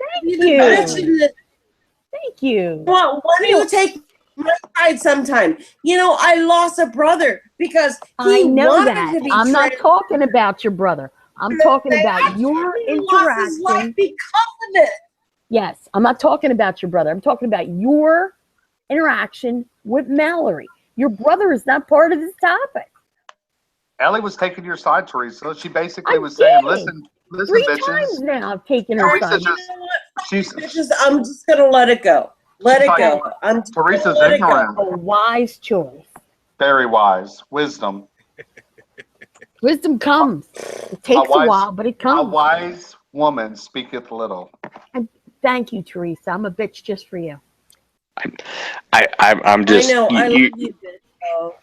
Thank you. Well, why don't you take my side sometime? You know, I lost a brother because he I know wanted that. to be I'm not talking about your brother. I'm talking about your lost his life interaction. because of it. Yes, I'm not talking about your brother. I'm talking about your interaction with Mallory. Your brother is not part of this topic. Ellie was taking your side, Teresa. She basically was saying, listen, 3 bitches. times now I've taken her Teresa side. I'm just gonna let it go. Let it go. I'm just Teresa's gonna let it go. ignorant. A wise choice. Very wise. Wisdom. Wisdom comes. It takes a while, but it comes. A wise woman speaketh little. And thank you, Teresa. I'm a bitch just for you. I'm just. I know. I love you, bitch. So.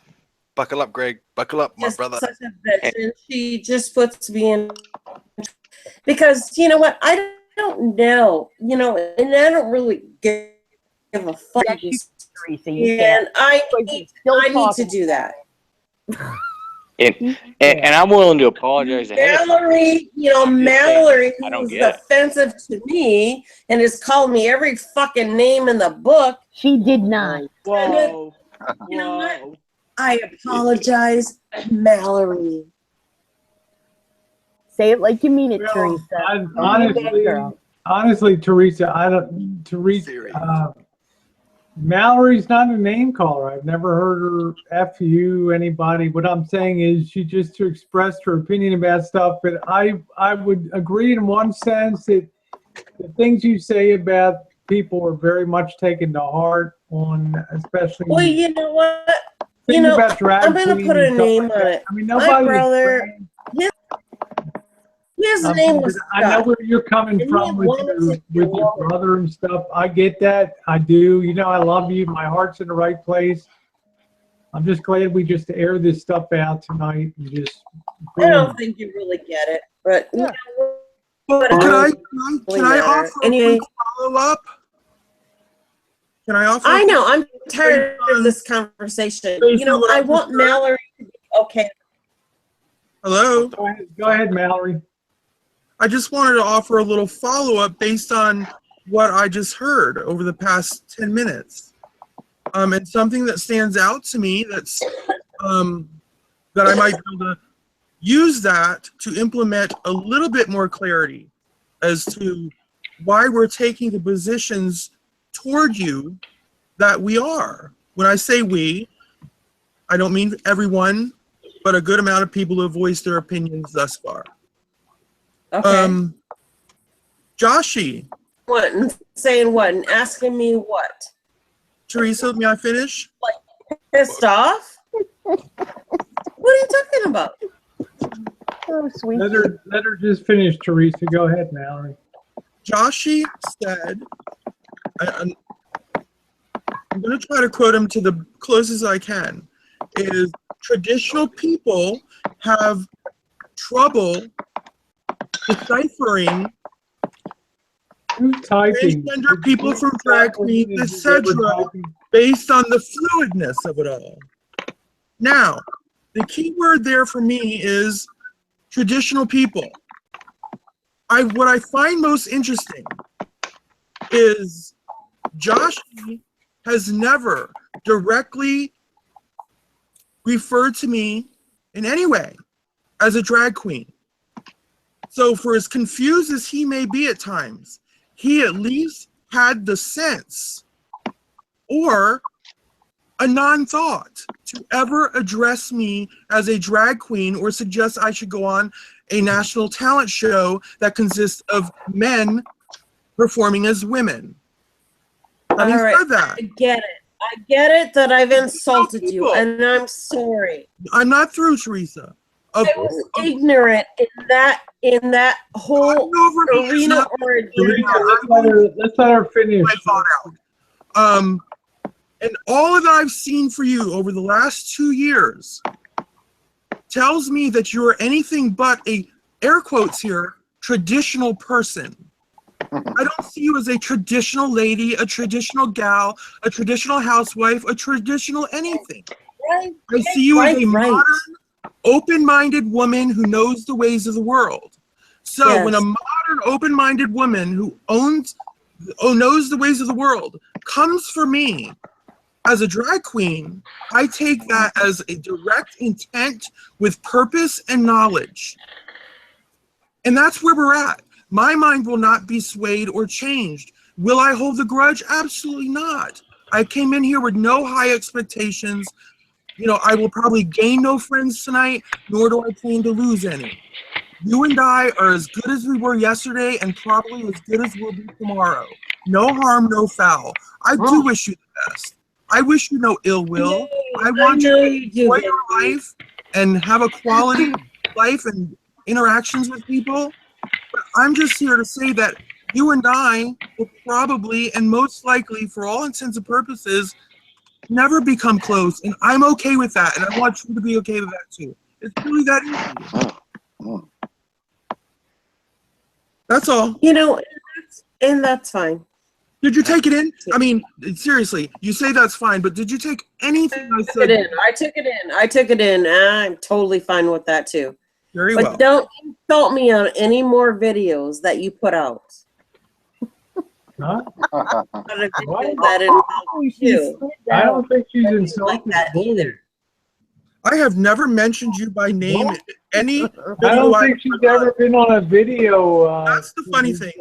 Buckle up, Greg. Buckle up, my Just brother. such a bitch, and she just puts me in. Because you know what? I don't know. You know, and I don't really give a fuck. Teresa, And I need to do that. And I'm willing to apologize ahead of time. Mallory, you know, Mallory, I don't who's get it. offensive to me and has called me every fucking name in the book. She did not. Whoa. You know what? I apologize, Mallory. Say it like you mean it, Teresa. Honestly, Teresa, I don't. Teresa, Mallory's not a name caller. I've never heard her F you anybody. What I'm saying is she just expressed her opinion about stuff. But I would agree in one sense that the things you say about people are very much taken to heart. Especially. Well, you know what? You know, I'm gonna put a name on it. I mean, my nobody. brother. His name was I know where you're coming from with your brother and stuff. I get that. I do. You know, I love you. My heart's in the right place. I'm just glad we just air this stuff out tonight. And just. I don't think you really get it, but Can I offer a follow up? Can I offer? I know. I'm tired of this conversation. You know, I want Mallory to be okay. Hello. Go ahead, Mallory. I just wanted to offer a little follow-up based on what I just heard over the past 10 minutes. And something that stands out to me that's that I might be able to use that to implement a little bit more clarity as to why we're taking the positions toward you that we are. When I say we, I don't mean everyone, but a good amount of people who have voiced their opinions thus far. Okay. Joshie. What? And saying what? And asking me what? Teresa, may I finish? Like pissed off? What are you talking about? Oh, sweet. Let her just finish, Teresa. Go ahead, Mallory. Joshie said, I'm going to try to quote him to the closest I can, is traditional people have trouble deciphering transgender people from drag queens, etc., based on the fluidness of it all. Now, the key word there for me is traditional people. What I find most interesting is Joshie has never directly referred to me in any way as a drag queen. So for as confused as he may be at times, he at least had the sense or a non-thought to ever address me as a drag queen or suggest I should go on a national talent show that consists of men performing as women. Having said that, I get it. I get it that I've insulted you, and I'm sorry. I'm not through, Teresa. I was ignorant in that whole arena or agenda. Let's let her finish. And all that I've seen for you over the last 2 years tells me that you're anything but a, air quotes here, traditional person. I don't see you as a traditional lady, a traditional gal, a traditional housewife, a traditional anything. I see you as a modern, open-minded woman who knows the ways of the world. So when a modern open-minded woman who knows the ways of the world comes for me as a drag queen, I take that as a direct intent with purpose and knowledge. And that's where we're at. My mind will not be swayed or changed. Will I hold the grudge? Absolutely not. I came in here with no high expectations. You know, I will probably gain no friends tonight, nor do I plan to lose any. You and I are as good as we were yesterday and probably as good as we'll be tomorrow. No harm, no foul. I do wish you the best. I wish you no ill will. I want you to enjoy your life and have a quality life and interactions with people. But I'm just here to say that you and I will probably and most likely, for all intents and purposes, never become close. And I'm okay with that. And I want you to be okay with that too. It's really that easy. That's all. You know, and that's fine. Did you take it in? I mean, seriously, you say that's fine, but did you take anything I said? I took it in. I took it in. I'm totally fine with that too. Very but well. Don't insult me on any more videos that you put out. Huh? I don't think she's insulting like that either. I have never mentioned you by name in any video. I don't think she's ever been on a video. That's the funny thing.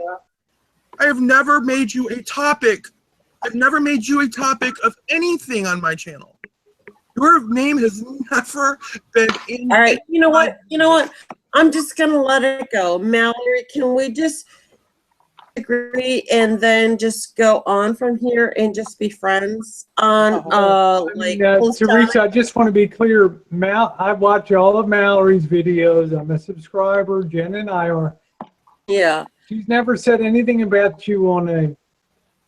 I have never made you a topic. I've never made you a topic of anything on my channel. Your name has never been in. All right. You know what? You know what? I'm just going to let it go. Mallory, can we just agree and then just go on from here and just be friends on Teresa, I just want to be clear. I watch all of Mallory's videos. I'm a subscriber. Jen and I are. Yeah. She's never said anything about you on a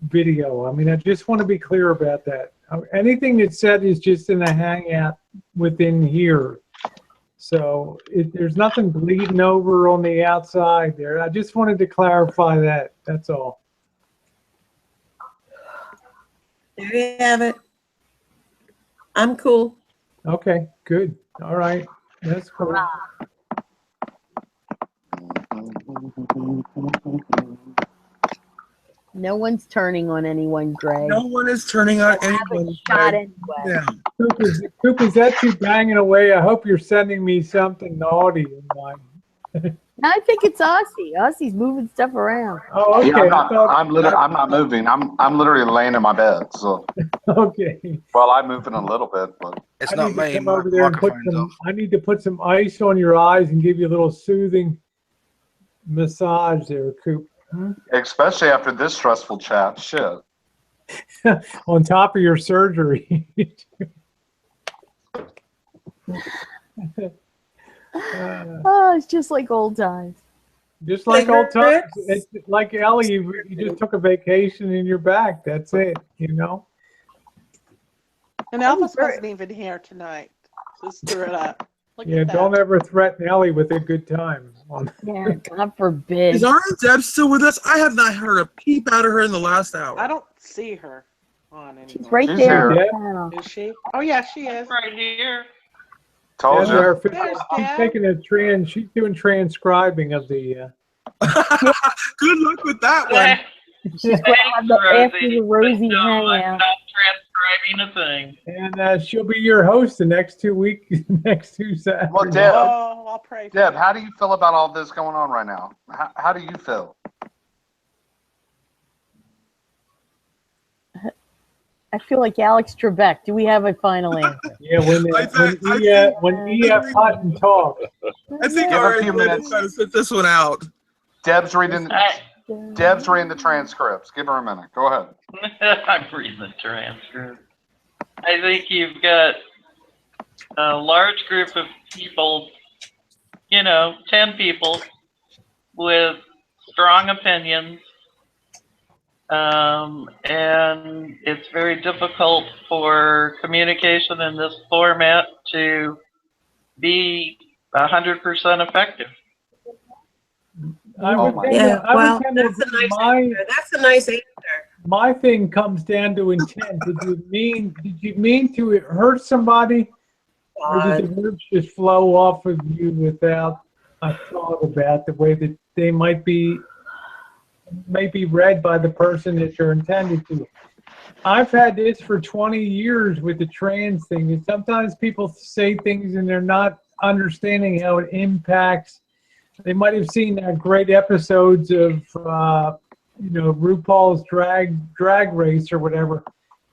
video. I mean, I just want to be clear about that. Anything that's said is just in a hangout within here. So there's nothing bleeding over on the outside there. I just wanted to clarify that. That's all. There you have it. I'm cool. Okay, good. All right. That's cool. No one's turning on anyone, Greg. No one is turning on anyone. Shot anyway. Yeah. Coop, is that you banging away? I hope you're sending me something naughty in mine. I think it's Aussie. Aussie's moving stuff around. Oh, okay. Yeah, I'm not moving. I'm literally laying in my bed. So. Okay. Well, I'm moving a little bit, but it's not me. Come over there and I need to put some ice on your eyes and give you a little soothing massage there, Coop. Huh? Especially after this stressful chat. Shit. On top of your surgery. Oh, it's just like old times. Just like old times. It's like Ellie, you just took a vacation and you're back. That's it, you know? And Elvis wasn't even here tonight. Just stir it up. Yeah, don't ever threaten Ellie with a good time. Yeah, God forbid. Is Arlen Deb still with us? I have not heard a peep out of her in the last hour. I don't see her on anymore. She's right there. Is she? Oh, yeah, she is. Right here. Told you. She's taking a she's doing transcribing of the. Good luck with that one. She's after the Rosie hangout. Transcribing a thing. And she'll be your host the next 2 weeks, next 2 Saturdays. Well, Deb, I'll pray. Deb, how do you feel about all this going on right now? How do you feel? I feel like Alex Trebek. Do we have a final answer? Yeah, when E.F. Hutton talks. I think our minutes trying to sit this one out. Deb's reading the transcripts. Give her a minute. Go ahead. I'm reading the transcript. I think you've got a large group of people, 10 people with strong opinions. And it's very difficult for communication in this format to be 100% effective. That's a nice answer. My thing comes down to intent. Did you mean to hurt somebody, or did the words just flow off of you without a thought about the way that they might be may be read by the person that you're intended to. I've had this for 20 years with the trans thing, and sometimes people say things and they're not understanding how it impacts. They might have seen great episodes of, RuPaul's drag race or whatever,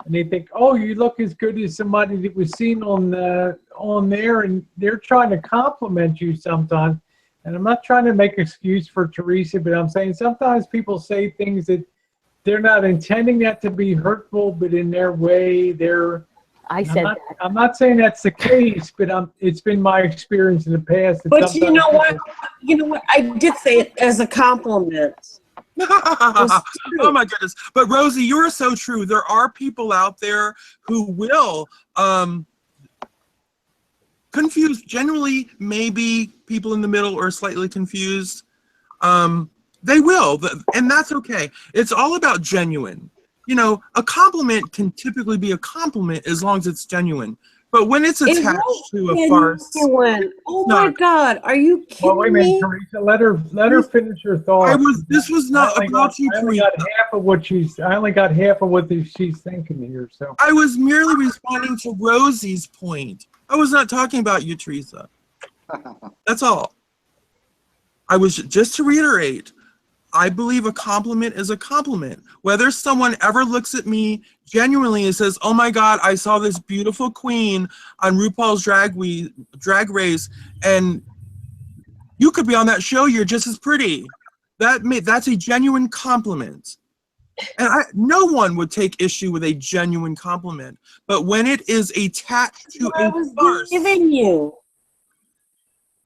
and they think, oh, you look as good as somebody that was seen on there, and they're trying to compliment you sometimes. And I'm not trying to make excuse for Teresa, but I'm saying sometimes people say things that they're not intending that to be hurtful, but in their way, I'm not saying that's the case, but it's been my experience in the past. But you know what? I did say it as a compliment. Oh my goodness. But Rosie, you're so true. There are people out there who will confuse, generally maybe people in the middle are slightly confused. They will, and that's okay. It's all about genuine. A compliment can typically be a compliment as long as it's genuine. But when it's attached to a farce, oh my God, are you kidding well, wait a minute, me? Teresa, let her finish her thought. This was not about you, Teresa. I only got half of what she's thinking here. So I was merely responding to Rosie's point. I was not talking about you, Teresa. That's all. I was just to reiterate. I believe a compliment is a compliment. Whether someone ever looks at me genuinely and says, oh my God, I saw this beautiful queen on RuPaul's Drag Race, and you could be on that show, you're just as pretty. That's a genuine compliment. And no one would take issue with a genuine compliment. But when it is attached to a farce. Giving you.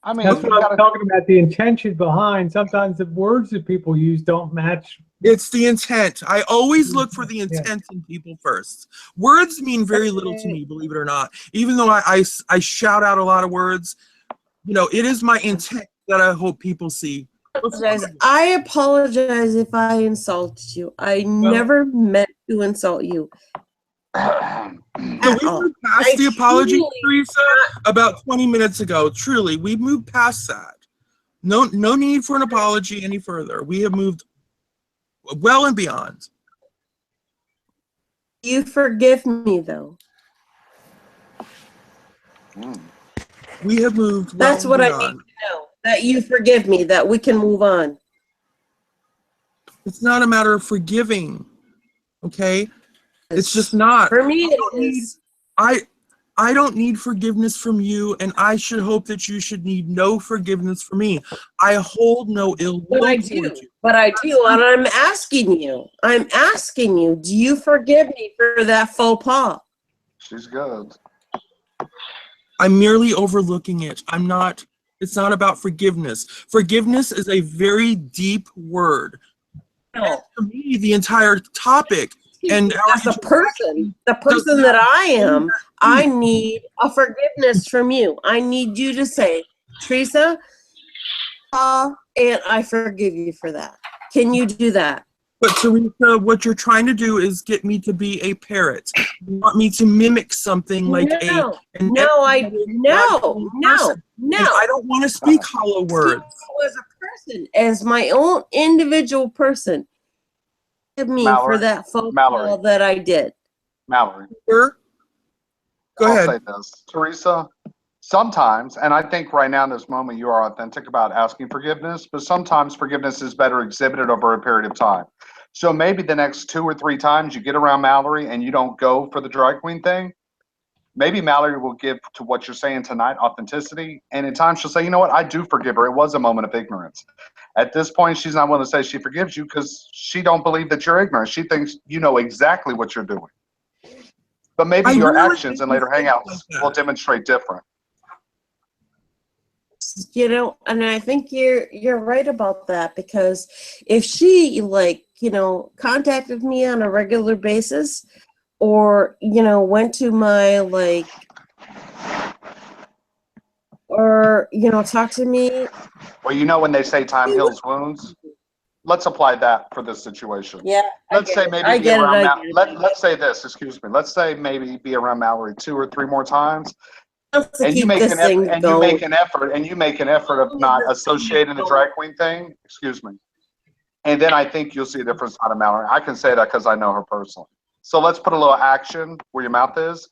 I mean, that's what I'm talking about, the intention behind. Sometimes the words that people use don't match. It's the intent. I always look for the intent in people first. Words mean very little to me, believe it or not. Even though I shout out a lot of words, it is my intent that I hope people see. I apologize if I insulted you. I never meant to insult you. So we moved past the apology, Teresa, about 20 minutes ago. Truly, we moved past that. No need for an apology any further. We have moved well and beyond. You forgive me, though. We have moved well. That's what I need to know. That you forgive me, that we can move on. It's not a matter of forgiving, okay? It's just not. For me, it is. I don't need forgiveness from you, and I should hope that you should need no forgiveness from me. I hold no ill will towards you. But I do, and I'm asking you, do you forgive me for that faux pas? She's good. I'm merely overlooking it. It's not about forgiveness. Forgiveness is a very deep word. No. For me, the entire topic. And as a person, the person that I am, I need a forgiveness from you. I need you to say, Teresa, and I forgive you for that. Can you do that? But Teresa, what you're trying to do is get me to be a parrot. You want me to mimic something like I don't want to speak hollow words. As a person, as my own individual person, me Mallory, for that phone call that I did. Mallory. Sure. Go ahead. I'll say this. Teresa, sometimes, and I think right now in this moment you are authentic about asking forgiveness, but sometimes forgiveness is better exhibited over a period of time. So maybe the next 2 or 3 times you get around Mallory and you don't go for the drag queen thing, maybe Mallory will give to what you're saying tonight authenticity, and in time she'll say, you know what, I do forgive her. It was a moment of ignorance. At this point, she's not willing to say she forgives you because she don't believe that you're ignorant. She thinks you know exactly what you're doing. But maybe your actions and later hangouts will demonstrate different. And I think you're right about that, because if she contacted me on a regular basis, or went to my talk to me. Well, when they say time heals wounds, let's apply that for this situation. Yeah. Let's say maybe be around let's say this, excuse me. Let's say maybe be around Mallory 2 or 3 more times. And you make an effort of not associating the drag queen thing, excuse me. And then I think you'll see a difference out of Mallory. I can say that because I know her personally. So let's put a little action where your mouth is,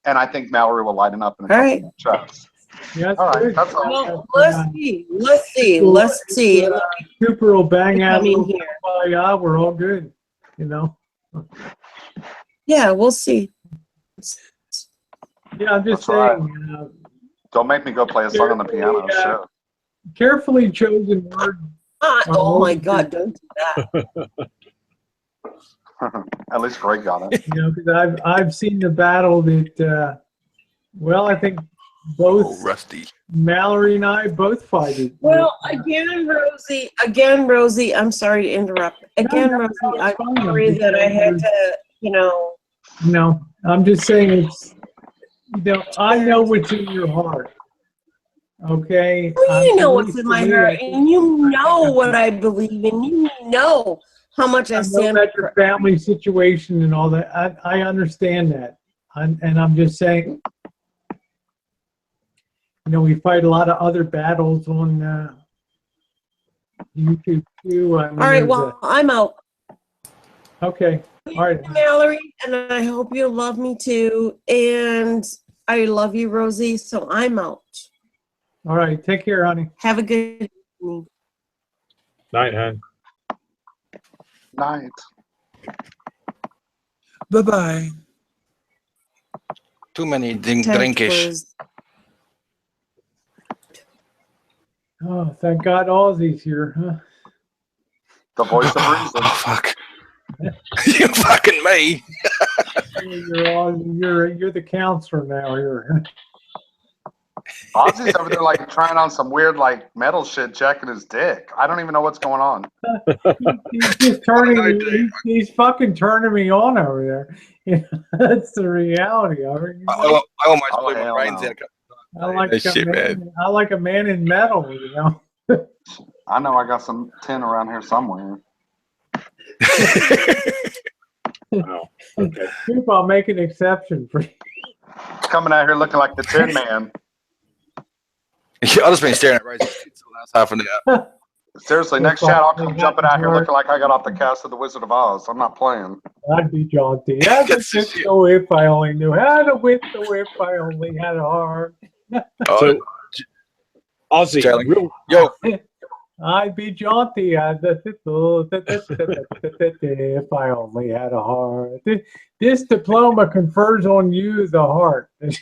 and I think Mallory will lighten up in a couple of chats. Yeah, all right, that's all. Well, let's see. Cooper will bang out Coming here. yeah, we're all good, you know. Yeah, we'll see. Yeah, I'm just That's saying. Don't make me go play a song on the piano. Shit. Carefully chosen words. Oh my God! Don't do that. At least Greg got it. You know, because I've seen the battle that. Well, I think both Rusty. Mallory and I both fight it. Well, again, Rosie, I'm sorry to interrupt. Again, Rosie, I'm sorry that I had to, you know. No, I'm just saying it's, you know, I know what's in your heart. Okay? Well, you know what's in my heart, and you know what I believe in. You know how much I stand about your family situation and all that. I understand that. And I'm just saying, you know, we fight a lot of other battles on YouTube too. I mean, all right, well, I'm out. Okay. All right. Mallory, and I hope you love me too. And I love you, Rosie, so I'm out. All right. Take care, honey. Have a good evening. Night, hon. Night. Bye-bye. Too many drinkish. Oh, thank God Aussie's here, huh? The voice of reason. Oh, fuck. You fucking me. You're the counselor now here. Ozzy's over there like trying on some weird like metal shit, jacking his dick. I don't even know what's going on. He's just turning. He's fucking turning me on over there. You know, that's the reality of it. I almost blew my brains out. I like a man in metal, you know. I know I got some tin around here somewhere. Wow. Okay. I'll make an exception for you. Coming out here looking like the Tin Man. Yeah, I've just been staring at Rosie for the last half an hour. Seriously, next chat I'll come jumping out here looking like I got off the cast of The Wizard of Oz. I'm not playing. I'd be jaunty. I'd whip the whip, I only knew how to whip the whip, I only had a heart. So, Ozzy, yo. I'd be jaunty if I only had a heart. This diploma confers on you the heart. And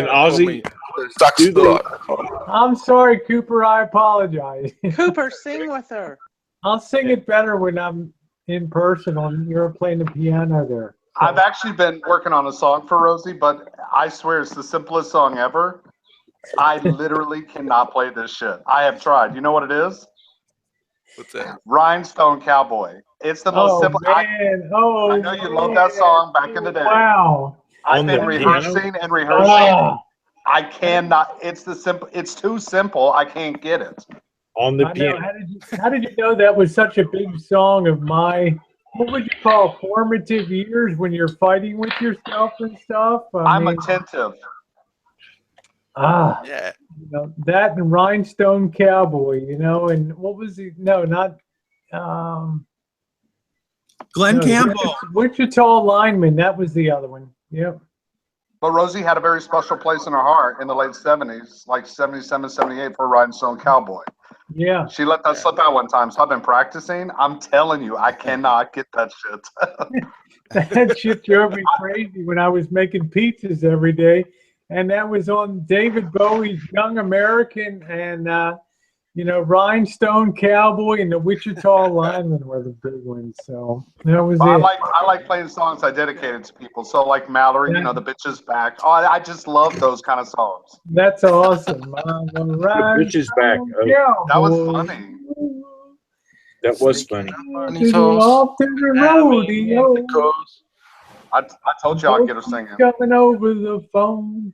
Ozzy, I'm sorry, Cooper. I apologize. Cooper, sing with her. I'll sing it better when I'm in person. You're playing the piano there. I've actually been working on a song for Rosie, but I swear it's the simplest song ever. I literally cannot play this shit. I have tried. You know what it is? What's that? Rhinestone Cowboy. It's the most simple. Man. I know you love that song back in the day. Wow. I've been rehearsing and rehearsing. I cannot. It's the simple. It's too simple. I can't get it. On the piano. How did you know that was such a big song of my? What would you call formative years when you're fighting with yourself and stuff? I'm attentive. Yeah. You know, that and Rhinestone Cowboy, you know, and what was he? No, not Glenn Campbell. Wichita Lineman, that was the other one. Yep. But Rosie had a very special place in her heart in the late 70s, like 77, 78 for Rhinestone Cowboy. Yeah. She let that slip out one time, so I've been practicing. I'm telling you, I cannot get that shit. That shit drove me crazy when I was making pizzas every day. And that was on David Bowie's Young American and, you know, Rhinestone Cowboy and the Wichita Lineman were the big ones. So that was it. I like playing songs I dedicated to people. So like Mallory, you know, The Bitch Is Back. Oh, I just love those kind of songs. That's awesome. The Bitch Is Back. That was funny. That was funny. Off to the rodeo. I told you I'd get her singing. Coming over the phone.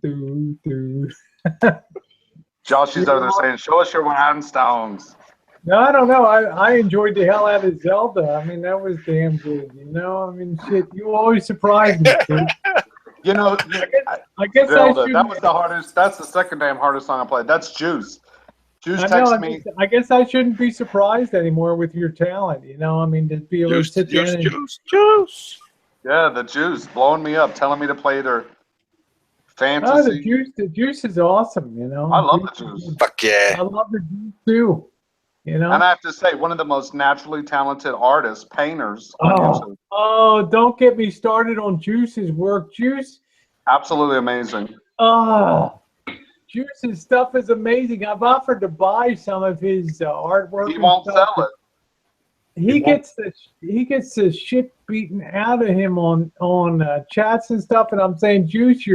Josh is over there saying, show us your rhinestones. No, I don't know. I enjoyed the hell out of Zelda. I mean, that was damn good. You know, I mean, shit, you always surprise me, dude. You know, I guess Zelda, that was the hardest. That's the second damn hardest song I played. That's Juice. Juice I know. texted me. I guess I shouldn't be surprised anymore with your talent. You know, I mean, to be able to sit there and Juice. Yeah, the Juice blowing me up, telling me to play their fantasy. the juice is awesome. You know, I love the Juice. Fuck yeah. I love the juice too. You know, and I have to say, one of the most naturally talented artists, painters on YouTube. Oh, don't get me started on Juice's work. Juice. Absolutely amazing. Oh, Juice's stuff is amazing. I've offered to buy some of his artwork. He won't sell it. He gets the shit beaten out of him on chats and stuff, and I'm saying, Juice,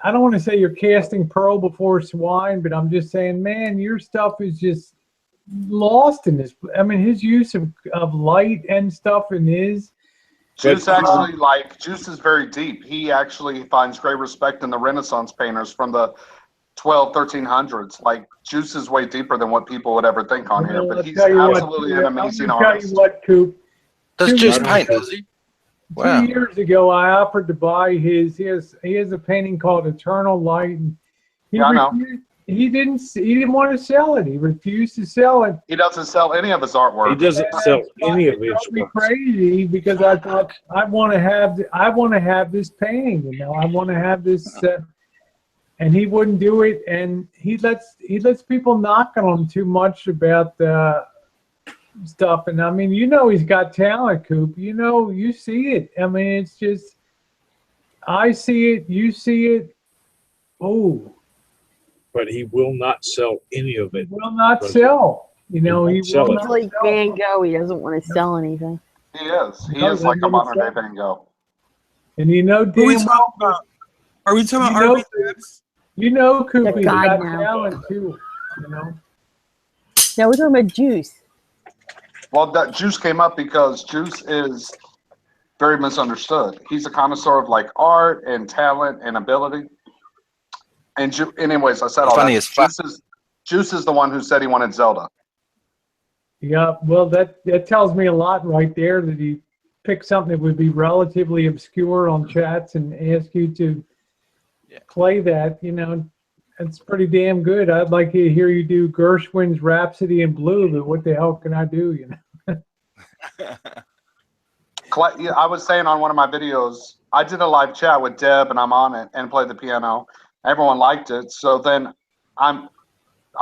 I don't want to say you're casting pearl before swine, but I'm just saying, man, your stuff is just lost in this. I mean, his use of light and stuff in his. Juice Juice is very deep. He actually finds great respect in the Renaissance painters from the 1300s. Like, Juice is way deeper than what people would ever think on here, but he's absolutely an amazing artist. Tell you what, Coop. Does Juice paint, does he? Wow. 2 years ago, I offered to buy his. He has a painting called Eternal Light, and he didn't want to sell it. He refused to sell it. He doesn't sell any of his artwork. He doesn't sell any of his work. Crazy, because I thought I want to have this painting. You know, I want to have this. And he wouldn't do it, and he lets people knock on him too much about stuff. And I mean, you know, he's got talent, Coop. You know, you see it. I mean, it's just, I see it, you see it. Oh, but he will not sell any of it. He will not sell. You know, he will not. He's like Van Gogh. He doesn't want to sell anything. He is. He is like a modern day Van Gogh. And you know, are we talking about RBS? You know, Coop, he's got now. talent too. You know. Yeah, we're talking about Juice. Well, that Juice came up because Juice is very misunderstood. He's a connoisseur of like art and talent and ability. And anyways, I said all Funny that. as fuck. Juice is the one who said he wanted Zelda. Yeah, well, that tells me a lot right there, that he picked something that would be relatively obscure on chats and ask you to play that. You know, it's pretty damn good. I'd like to hear you do Gershwin's Rhapsody in Blue, but what the hell can I do? You know. I was saying on one of my videos, I did a live chat with Deb, and I'm on it and played the piano. Everyone liked it, so then I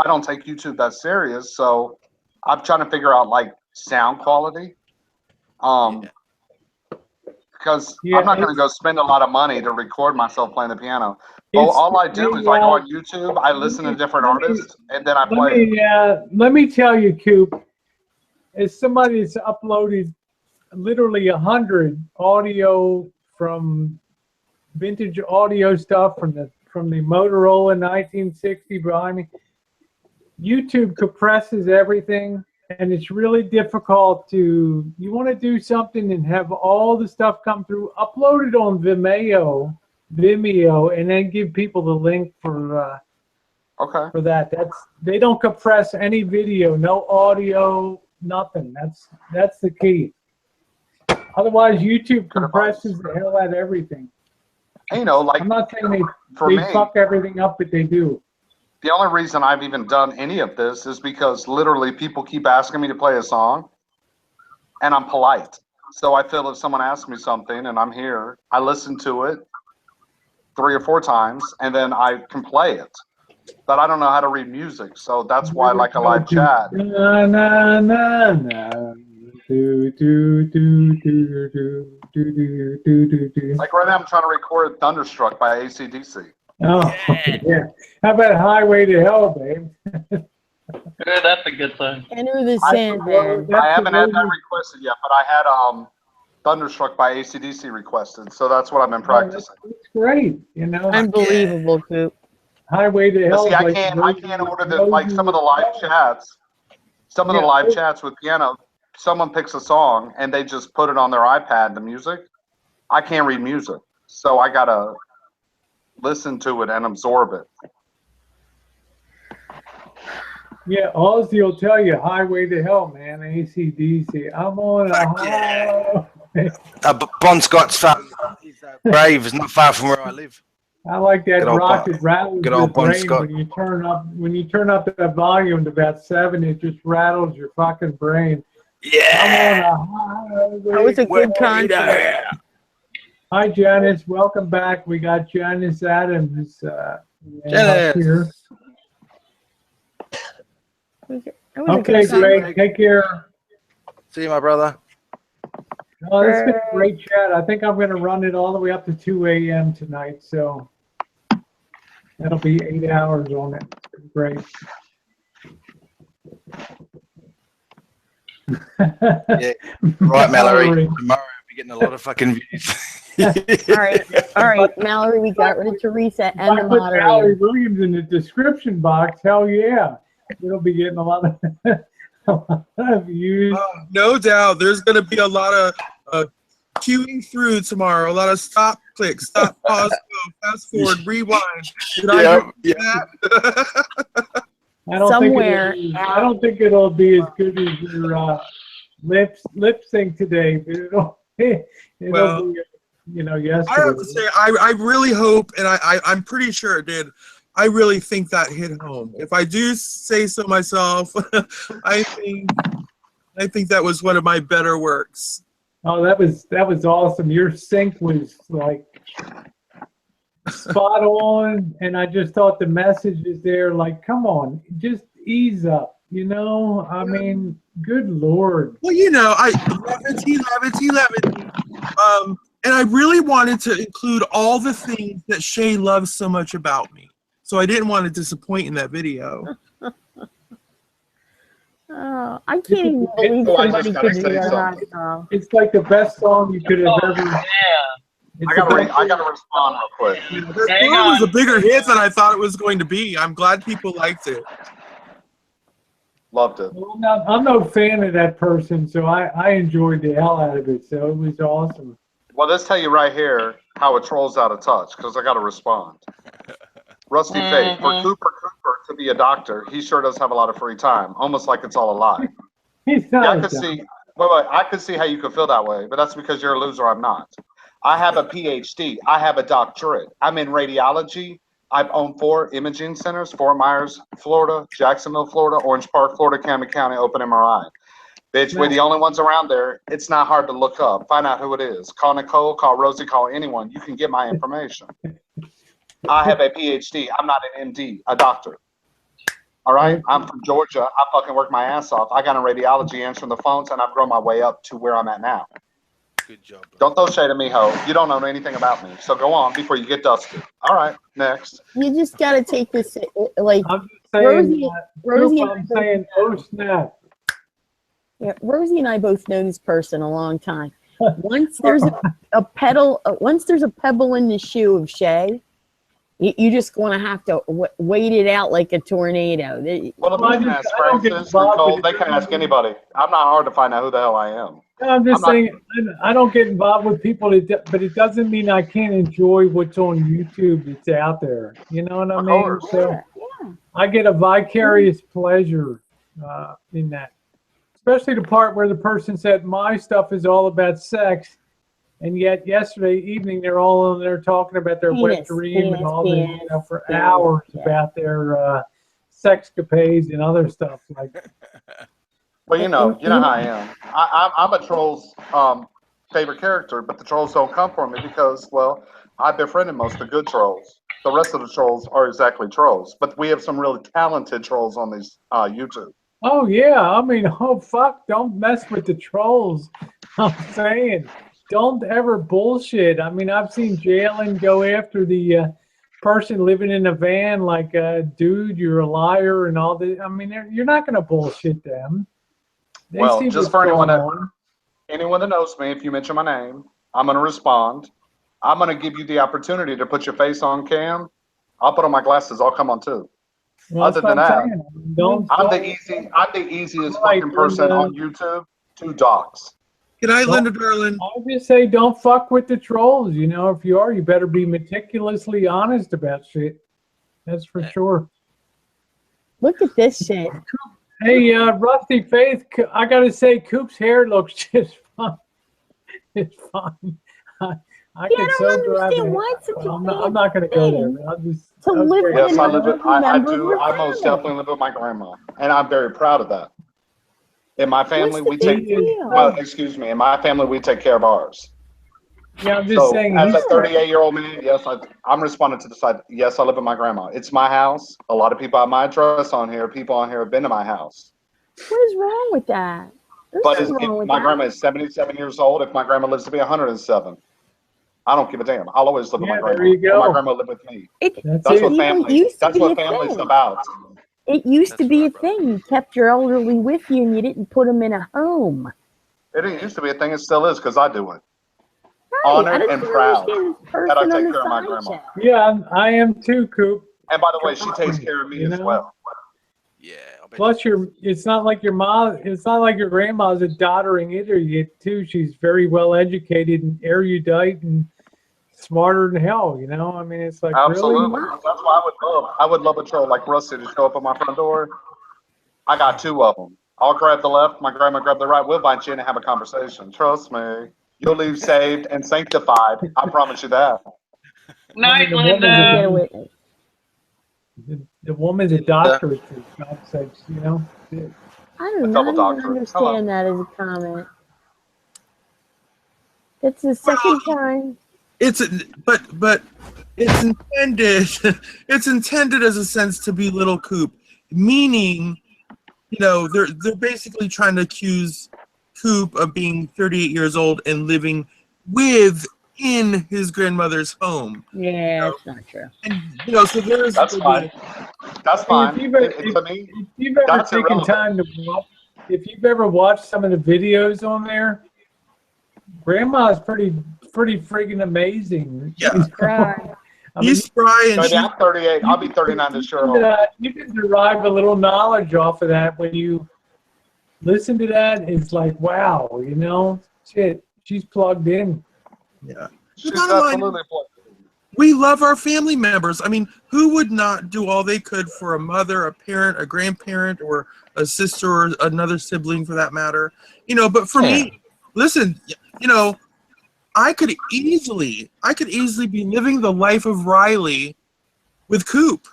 don't take YouTube that serious, so I'm trying to figure out like sound quality. Because I'm not going to go spend a lot of money to record myself playing the piano. Well, all I do is I go on YouTube, I listen to different artists, and then I play. Let me tell you, Coop, as somebody that's uploaded literally 100 audio from vintage audio stuff from the Motorola 1960 behind me, YouTube compresses everything. And it's really difficult you want to do something and have all the stuff come through, upload it on Vimeo, and then give people the link for that. They don't compress any video, no audio, nothing. That's the key. Otherwise, YouTube compresses the hell out of everything. You know, like, I'm not saying they fuck everything up, but they do. The only reason I've even done any of this is because literally people keep asking me to play a song, and I'm polite. So I feel if someone asks me something and I'm here, I listen to it 3 or 4 times, and then I can play it. But I don't know how to read music, so that's why I like a live chat. Na, na, na, na. Do, do, do, do, do, do, do, do, do. Like right now I'm trying to record Thunderstruck by AC/DC. Oh, yeah. How about Highway to Hell, babe? That's a good song. Enter the Sandman. I haven't had that requested yet, but I had Thunderstruck by AC/DC requested, so that's what I've been practicing. It's great, you know. Unbelievable, Coop. Highway to Hell. See, I can't order some of the live chats. Some of the live chats with piano, someone picks a song and they just put it on their iPad, the music. I can't read music, so I gotta listen to it and absorb it. Yeah, Ozzy will tell you Highway to Hell, man. AC/DC. I'm on a highway. Bon Scott's Brave is not far from where I live. I like that Good old rock Bon- that rattles good your old Bon brain Scott. when you turn up that volume to about 7. It just rattles your fucking brain. Yeah. That was a good concert. Hi, Janice. Welcome back. We got Janice Adams Janice. here. That was a Okay, good great. concert. Take care. See you, my brother. Oh, this has been a great chat. I think I'm going to run it all the way up to 2 a.m. tonight, so that'll be 8 hours on it. Great. Yeah. Right, Mallory. Tomorrow we'll be getting a lot of fucking views. All right, Mallory, we got rid of Teresa and the If I put Mallory moderator. Williams in the description box, hell yeah. It'll be getting a lot of views. No doubt. There's going to be a lot of queuing through tomorrow. A lot of stop, click, stop, pause, go, fast forward, rewind. Did I do that? I don't Somewhere I don't think it'll be as good as your lip sync today, but it'll Well, be, I yesterday. have to say, I really hope, and I'm pretty sure it did. I really think that hit home. If I do say so myself, I think that was one of my better works. Oh, that was awesome. Your sync was like spot on, and I just thought the message is there. Like, come on, just ease up. I mean, good Lord. Well, levity. And I really wanted to include all the things that Shay loves so much about me. So I didn't want to disappoint in that video. Oh, I can't even believe somebody could do that. It's like the best song you could have ever. I gotta respond real quick. It was a bigger hit than I thought it was going to be. I'm glad people liked it. Loved it. Well, I'm no fan of that person, so I enjoyed the hell out of it. So it was awesome. Well, let's tell you right here how a troll's out of touch, because I got to respond. Rusty Faith, for Cooper to be a doctor, he sure does have a lot of free time, almost like it's all a lie. I could see how you could feel that way, but that's because you're a loser. I'm not. I have a PhD. I have a doctorate. I'm in radiology. I've owned 4 imaging centers: Fort Myers, Florida; Jacksonville, Florida; Orange Park, Florida; Camden County, open MRI. Bitch, we're the only ones around there. It's not hard to look up. Find out who it is. Call Nicole, call Rosie, call anyone. You can get my information. I have a PhD. I'm not an MD, a doctor. All right? I'm from Georgia. I fucking work my ass off. I got in radiology answering the phones, and I've grown my way up to where I'm at now. Good job. Don't throw shade at me, ho. You don't know anything about me. So go on before you get dusted. All right, next. You just got to take this, like, I'm saying, Rosie I'm saying, oh snap. Yeah, Rosie and I both know this person a long time. Once there's a pebble in the shoe of Shay, you just going to have to wait it out like a tornado. Well, if they can ask Francis, Nicole, they can ask anybody. I'm not hard to find out who the hell I am. I'm just saying, I don't get involved with people, but it doesn't mean I can't enjoy what's on YouTube that's out there. You know what I mean? So I get a vicarious pleasure in that. Especially the part where the person said, my stuff is all about sex. And yet yesterday evening, they're all on there talking about their wet dream and all this, for hours about their sexcapades and other stuff like that. Well, you know how I am. I'm a troll's favorite character, but the trolls don't come for me because, well, I befriended most of the good trolls. The rest of the trolls are exactly trolls, but we have some really talented trolls on these YouTube. Oh yeah, I mean, oh fuck, don't mess with the trolls. I'm saying, don't ever bullshit. I mean, I've seen Jalen go after the person living in a van like, dude, you're a liar and all this. I mean, you're not going to bullshit them. Well, just for anyone that knows me, if you mention my name, I'm going to respond. I'm going to give you the opportunity to put your face on cam. I'll put on my glasses. I'll come on too. Well, other than that, I'm the easiest fucking person on YouTube to dox. Good night, Linda Darling. I'll just say don't fuck with the trolls. You know, if you are, you better be meticulously honest about shit. That's for sure. Look at this shit. Hey, Rusty Faith, I got to say, Coop's hair looks just fine. It's fine. I Yeah, could I so don't drive understand me. why it's such a I'm not going to go there. thing But I'll just. to live with Yes, I live another with. I member of do. your I most family. definitely live with my grandma, and I'm very proud of that. In my family, What's we the take. big deal? Well, excuse me. In my family, we take care of ours. Yeah, I'm just So, saying. as a He's 38-year-old man, yes, I'm responding to the side. Yes, I live with my grandma. It's my house. A lot of people have my address on here. People on here have been to my house. What is wrong with that? There's But nothing if wrong with my that. grandma is 77 years old, if my grandma lives to be 107, I don't give a damn. I'll always live with my grandma. there you go. Or my grandma live with me. That's That's it. what You know, it family. used to That's be what a family's thing. about. It used to be a thing. You kept your elderly with you and you didn't put them in a home. It didn't used to be a thing. It still is because I do it. Right. I Honored don't and proud understand this that I person on take the care of my side grandma. chat. Yeah, I am too, Coop. And by the way, she takes care of me as well. Plus, it's not like your mom. It's not like your grandma's a doddering idiot too. She's very well educated and erudite and smarter than hell. You know, I mean, it's like Absolutely. really. That's why I would love a troll like Rusty to show up at my front door. I got two of them. I'll grab the left, my grandma grab the right. We'll invite you in and have a conversation. Trust me. You'll leave saved and sanctified. I promise you that. Night, the Linda. The woman's a doctorate, for God's sakes, you know. I do not even understand that as a comment. It's the second time. But it's intended. It's intended as a sense to belittle Coop, meaning, you know, they're basically trying to accuse Coop of being 38 years old and living within his grandmother's home. Yeah, that's not true. And you know, so there's That's fine. That's fine. If you've ever taken time to watch, if you've ever watched some of the videos on there, Grandma's pretty friggin' amazing. Yeah. He's spry and I'm 38. I'll be 39 this year. You can derive a little knowledge off of that when you listen to that. It's like, wow, you know, shit, she's plugged in. Yeah. She's absolutely plugged in. We love our family members. I mean, who would not do all they could for a mother, a parent, a grandparent, or a sister, or another sibling for that matter? You know, but for me, listen, you know, I could easily be living the life of Riley with Coop,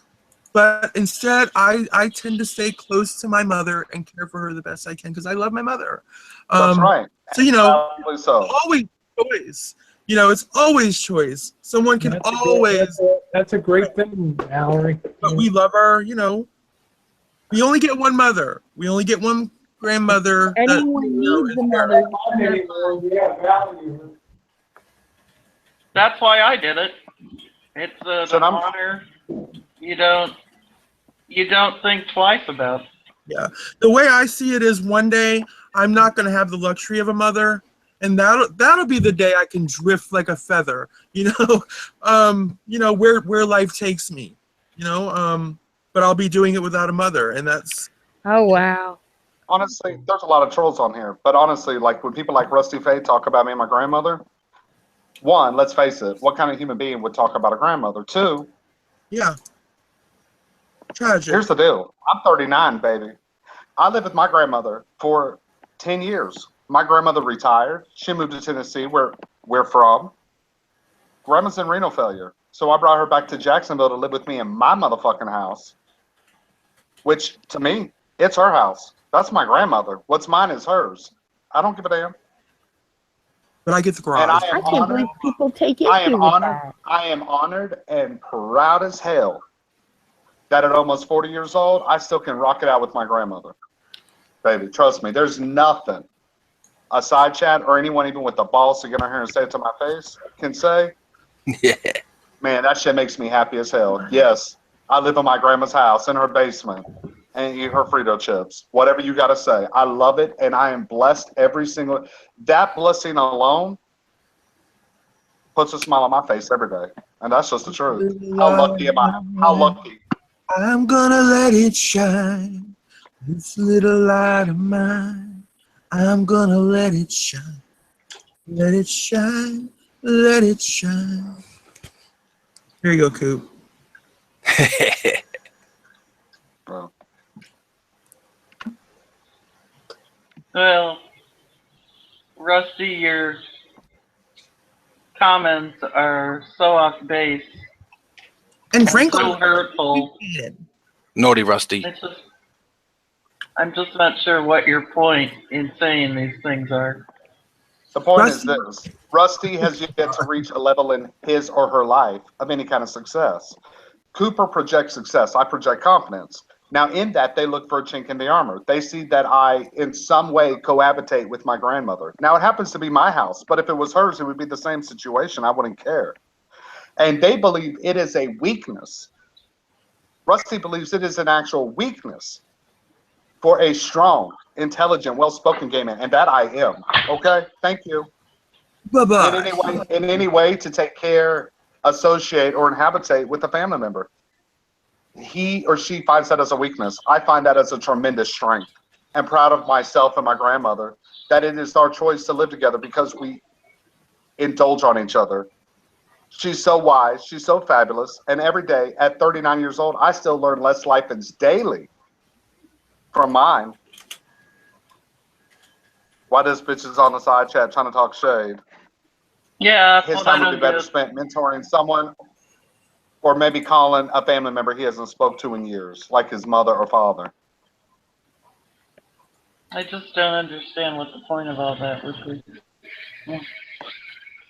but instead I tend to stay close to my mother and care for her the best I can because I love my mother. That's right. So you know, always choice. You know, it's always choice. Someone can always. That's a great thing, Valerie. But we love her. You know, we only get one mother. We only get one grandmother. Anyone needs the mother. That's why I did it. It's an honor. You don't think twice about. Yeah, the way I see it is one day I'm not going to have the luxury of a mother, and that'll be the day I can drift like a feather. You know, where life takes me. You know, but I'll be doing it without a mother, and that's. Oh wow. Honestly, there's a lot of trolls on here, but honestly, like when people like Rusty Faye talk about me and my grandmother, one, let's face it, what kind of human being would talk about a grandmother? Two, yeah. Tragic. Here's the deal. I'm 39, baby. I lived with my grandmother for 10 years. My grandmother retired. She moved to Tennessee, where we're from. Grandma's in renal failure. So I brought her back to Jacksonville to live with me in my motherfucking house, which to me, it's her house. That's my grandmother. What's mine is hers. I don't give a damn. But I get the garage. And I can't believe people take issue with that. I am honored and proud as hell that at almost 40 years old, I still can rock it out with my grandmother. Baby, trust me, there's nothing a side chat or anyone even with the balls to get on here and say it to my face can say. Yeah. Man, that shit makes me happy as hell. Yes, I live in my grandma's house in her basement and eat her Frito chips. Whatever you got to say. I love it, and I am blessed every single. That blessing alone puts a smile on my face every day, and that's just the truth. How lucky am I? How lucky? I'm gonna let it shine, this little light of mine. I'm gonna let it shine, let it shine, let it shine. Here you go, Coop. Well, Rusty, you're comments are so off base and frankly, so hurtful. Naughty Rusty. I'm just not sure what your point in saying these things are. The point is this. Rusty has yet to reach a level in his or her life of any kind of success. Cooper projects success. I project confidence. Now, in that, they look for a chink in the armor. They see that I, in some way, cohabitate with my grandmother. Now, it happens to be my house, but if it was hers, it would be the same situation. I wouldn't care. And they believe it is a weakness. Rusty believes it is an actual weakness for a strong, intelligent, well-spoken gay man, and that I am. Okay? Thank you. Bye-bye. In any way to take care, associate, or inhabitate with a family member. He or she finds that as a weakness. I find that as a tremendous strength. I'm proud of myself and my grandmother that it is our choice to live together because we indulge on each other. She's so wise. She's so fabulous. And every day at 39 years old, I still learn less lessons daily from mine. Why this bitch is on the side chat trying to talk shade? Yeah, His time would be better spent mentoring someone or maybe calling a family member he hasn't spoke to in years, like his mother or father. I just don't understand what the point of all that would be. Yeah.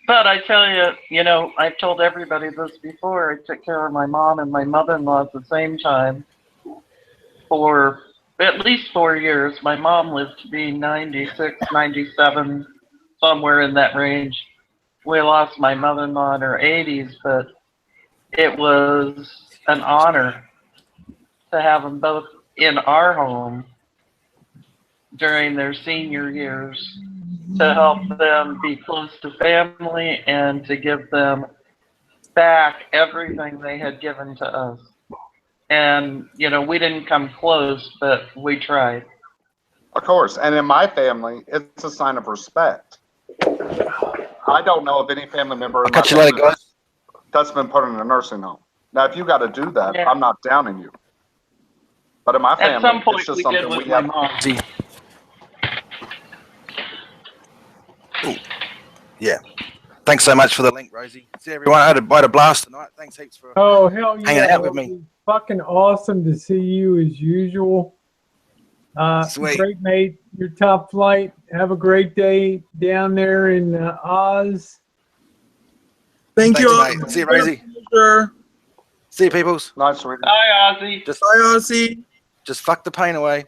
But I tell you, you know, I've told everybody this before. I took care of my mom and my mother-in-law at the same time for at least 4 years. My mom lived to be 96, 97, somewhere in that range. We lost my mother-in-law in her 80s, but it was an honor to have them both in our home during their senior years to help them be close to family and to give them back everything they had given to us. And, you know, we didn't come close, but we tried. Of course. And in my family, it's a sign of respect. I don't know of any family member in my family that's been put in a nursing home. Now, if you got to do that, I'm not downing you. But in my family, at some point it's just we something did with we my have. mom. Ooh. Yeah. Thanks so much for the link, Rosie. See everyone. I had a blast tonight. Thanks heaps for Oh, hell yeah. hanging out with me. Fucking awesome to see you as usual. Sweet. Great, mate. Your top flight. Have a great day down there in Oz. Thank you all. Mate. See you, Rosie. Sure. See you, peoples. Nice, sweetie. Bye, Ozzy. Bye, Ozzy. Just fuck the pain away.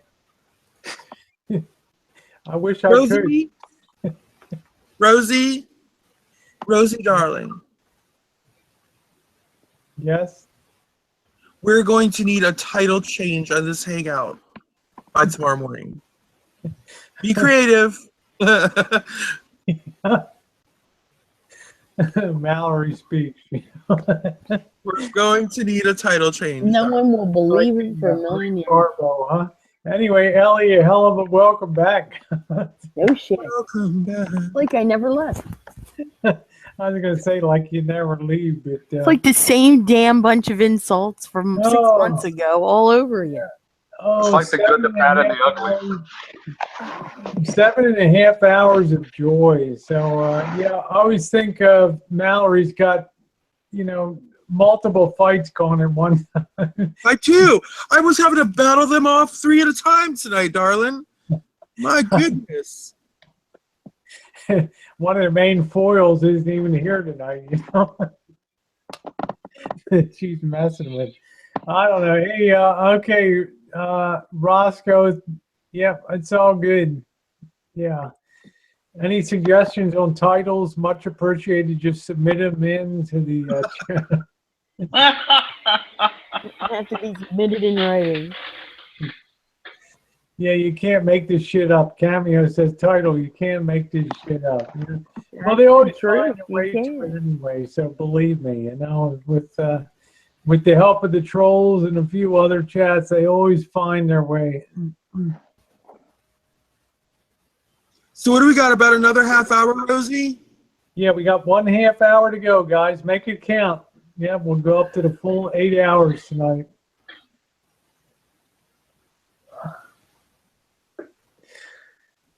I wish I Rosie, Rosie, darling. Yes. We're going to need a title change on this hangout by tomorrow morning. Be creative. Mallory speaks. We're going to need a title change. No one will believe it for a million years. Garbo, huh? Anyway, Ellie, a hell of a welcome back. No shit. Welcome back. Like I never left. I was going to say like you never leave, but... It's like the same damn bunch of insults from 6 months ago all over again. Oh, It's like the good, the bad, and the ugly. 7.5 hours of joy. So, yeah, I always think of Mallory's got, you know, multiple fights going at one time. I too. I was having to battle them off 3 at a time tonight, darling. My goodness. One of the main foils isn't even here tonight, you know. She's messing with. I don't know. Hey, okay, Roscoe. Yep, it's all good. Yeah. Any suggestions on titles? Much appreciated. Just submit them in to the channel. Have to be submitted in writing. Yeah, you can't make this shit up. Cameo says title. You can't make this shit up. You know? Well, they always find a way to it anyway. So believe me, you know, with the help of the trolls and a few other chats, they always find their way. So what do we got? About another half hour, Rosie? Yeah, we got 1/2 hour to go, guys. Make it count. Yeah, we'll go up to the full 8 hours tonight.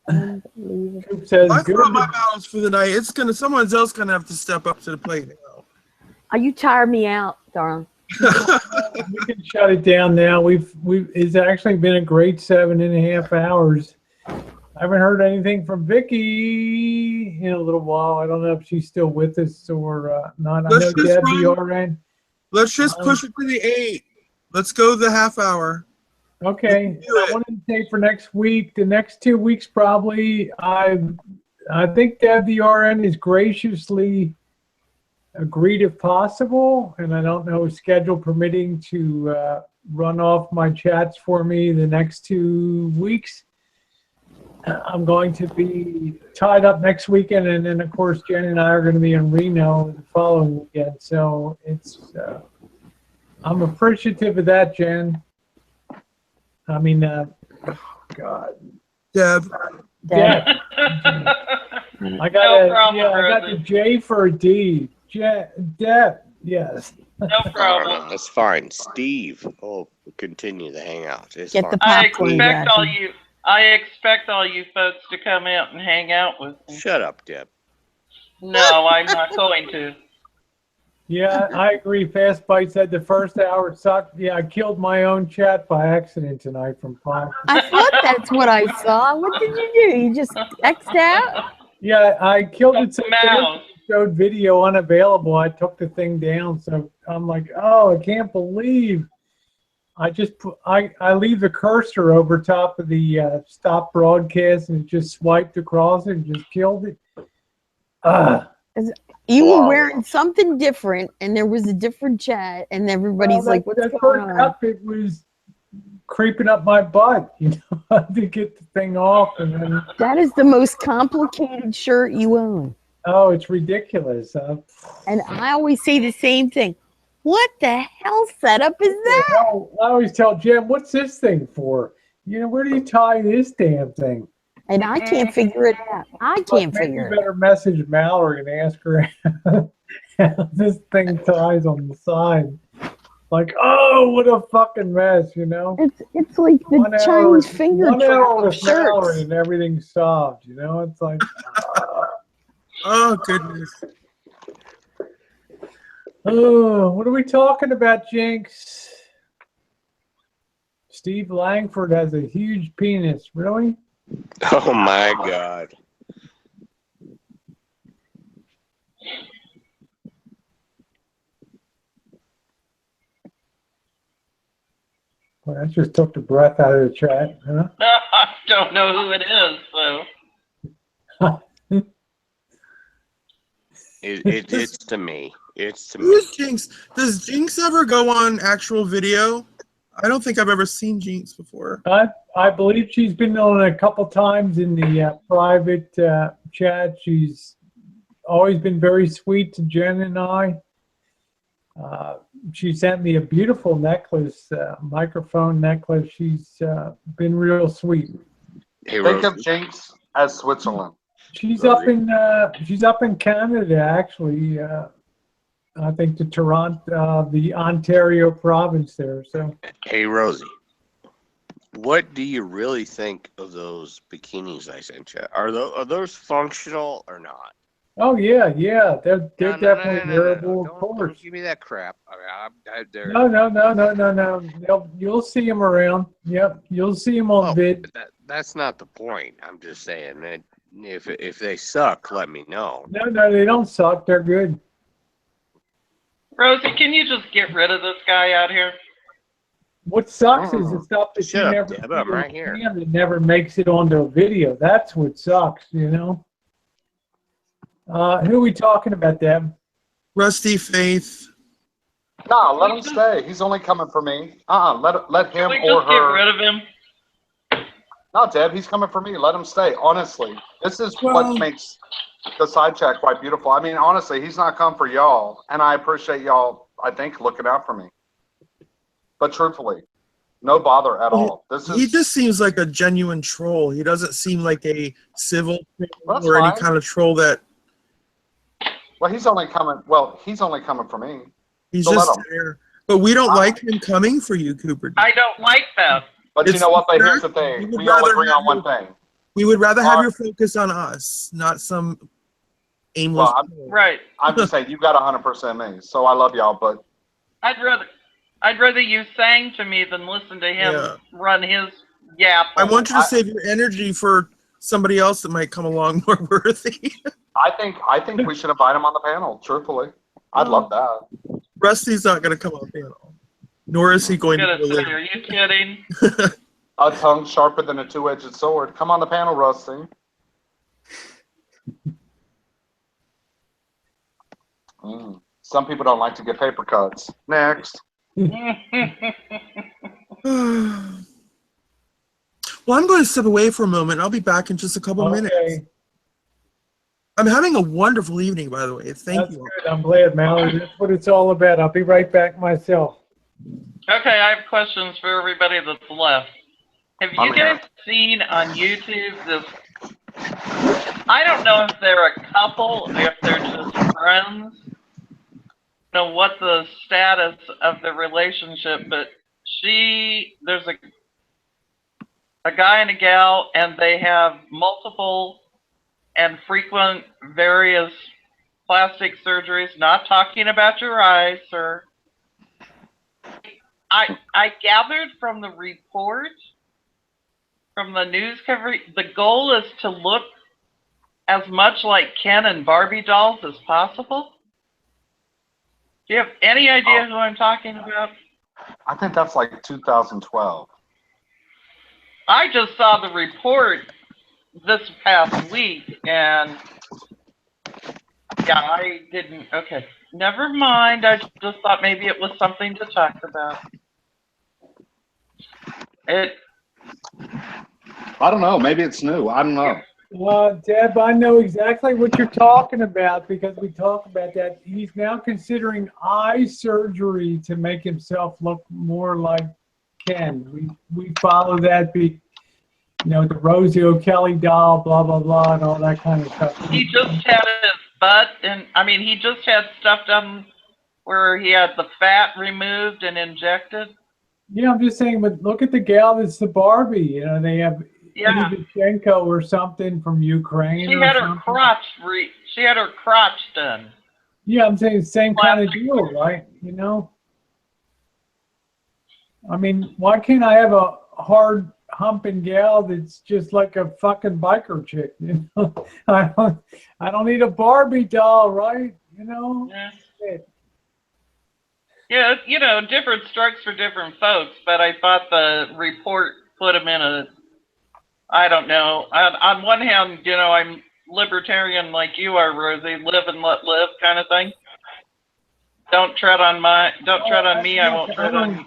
Unbelievable. Coop says I good. brought my balance for the night. Someone else gonna have to step up to the plate now. You tired me out, darling. We can shut it down now. It's actually been a great 7.5 hours. I haven't heard anything from Vicky in a little while. I don't know if she's still with us or not. I know Deb, the RN. Let's just push it to the 8. Let's go the half hour. Okay. I wanted to say for next week, the next 2 weeks probably, I think Deb, the RN, is graciously agreed if possible, and I don't know, schedule permitting, to run off my chats for me the next 2 weeks. I'm going to be tied up next weekend, and then of course Jen and I are going to be in Reno the following weekend. So it's I'm appreciative of that, Jen. I mean, God, Deb. Deb. I got the J for a D. Deb, yes. No problem. That's fine. Steve, continue the hangout. It's Get fine. the popcorn, I expect all you folks to come out and hang out with me. Shut up, Deb. No, I'm not going to. Yeah, I agree. Fast Bite said the first hour sucked. Yeah, I killed my own chat by accident tonight from 5. I thought that's what I saw. What did you do? You just X'd out? Yeah, I killed it. So it showed video unavailable. I took the thing down. So I'm like, oh, I can't believe. I just I leave the cursor over top of the stop broadcast and it just swiped across it and just killed it. You were wearing something different, and there was a different chat, and everybody's like, "What's going on?" Up, it was creeping up my butt, you know, to get the thing off, and then. That is the most complicated shirt you own. Oh, it's ridiculous. And I always say the same thing. What the hell setup is that? I always tell Jim, "What's this thing for? You know, where do you tie this damn thing?" And I can't figure it out. I can't figure it out. You better message Mallory and ask her how this thing ties on the side. Like, oh, what a fucking mess, you know? It's like the Chinese finger trap of shirts. Mallory and everything's solved, you know? It's like, oh, goodness. Oh, what are we talking about, Jinx? Steve Langford has a huge penis. Really? Oh my God. Well, that just took the breath out of the chat, huh? I don't know who it is, so. It's to me. It's to me. Who's Jinx? Does Jinx ever go on actual video? I don't think I've ever seen Jinx before. I believe she's been on a couple times in the private chat. She's always been very sweet to Jen and I. She sent me a beautiful necklace, microphone necklace. She's been real sweet. Hey, think of Jinx as Switzerland. She's up in Canada, actually. I think the Toronto, the Ontario province there. So. Hey, Rosie, what do you really think of those bikinis I sent you? Are those functional or not? Oh yeah, they're definitely wearable, of course. Don't give me that crap. No. You'll see them around. Yep, you'll see them on vid. That's not the point. I'm just saying that if they suck, let me know. No, they don't suck. They're good. Rosie, can you just get rid of this guy out here? What sucks is the stuff that you never Deb, I'm right here. It never makes it onto a video. That's what sucks, you know. Who are we talking about, Deb? Rusty Faith. No, let him stay. He's only coming for me. Let him Can we or just get her. rid of him? No, Deb, he's coming for me. Let him stay. Honestly, this is what makes the side chat quite beautiful. I mean, honestly, he's not come for y'all, and I appreciate y'all, I think, looking out for me. But truthfully, no bother at all. He just seems like a genuine troll. He doesn't seem like a civil troll or any kind of troll that. Well, he's only coming for me. He's So just there. But we don't like him coming for you, Cooper. I don't like that. But you know what? But here's the thing. We all agree on one thing. We would rather have your focus on us, not some aimless. Well, Right. I'm just saying you got 100% me. So I love y'all, but I'd rather you sang to me than listen to him run his yap. I want you to save your energy for somebody else that might come along more worthy. I think we should invite him on the panel. Truthfully, I'd love that. Rusty's not going to come on the panel, nor is he going to. Are you kidding? A tongue sharper than a two-edged sword. Come on the panel, Rusty. Some people don't like to get paper cuts. Next. Well, I'm going to step away for a moment. I'll be back in just a couple minutes. I'm having a wonderful evening, by the way. Thank you. Good. I'm glad, Mallory. That's what it's all about. I'll be right back myself. Okay, I have questions for everybody that's left. Have you guys seen on YouTube this? I don't know if they're a couple, if they're just friends. I don't know what the status of the relationship, but there's a guy and a gal, and they have multiple and frequent various plastic surgeries. Not talking about your eyes, sir. I gathered from the report, from the news coverage, the goal is to look as much like Ken and Barbie dolls as possible. Do you have any idea who I'm talking about? I think that's like 2012. I just saw the report this past week, and yeah, I didn't. Okay, never mind. I just thought maybe it was something to talk about. I don't know. Maybe it's new. I don't know. Deb, I know exactly what you're talking about because we talk about that. He's now considering eye surgery to make himself look more like Ken. We follow that, the Rosie O'Kelly doll, blah, blah, blah, and all that kind of stuff. He just had his butt, and he just had stuff done where he had the fat removed and injected. Yeah, I'm just saying, but look at the gal that's the Barbie. They have Ivashenko or something from Ukraine. She had her crotch she had her crotch done. Yeah, I'm saying the same kind of deal, right? I mean, why can't I have a hard humping gal that's just like a fucking biker chick? I don't need a Barbie doll, right? Yeah, different strokes for different folks, but I thought the report put him in a, I don't know. On one hand, I'm libertarian like you are, Rosie, live and let live kind of thing. Don't tread on me, I won't tread on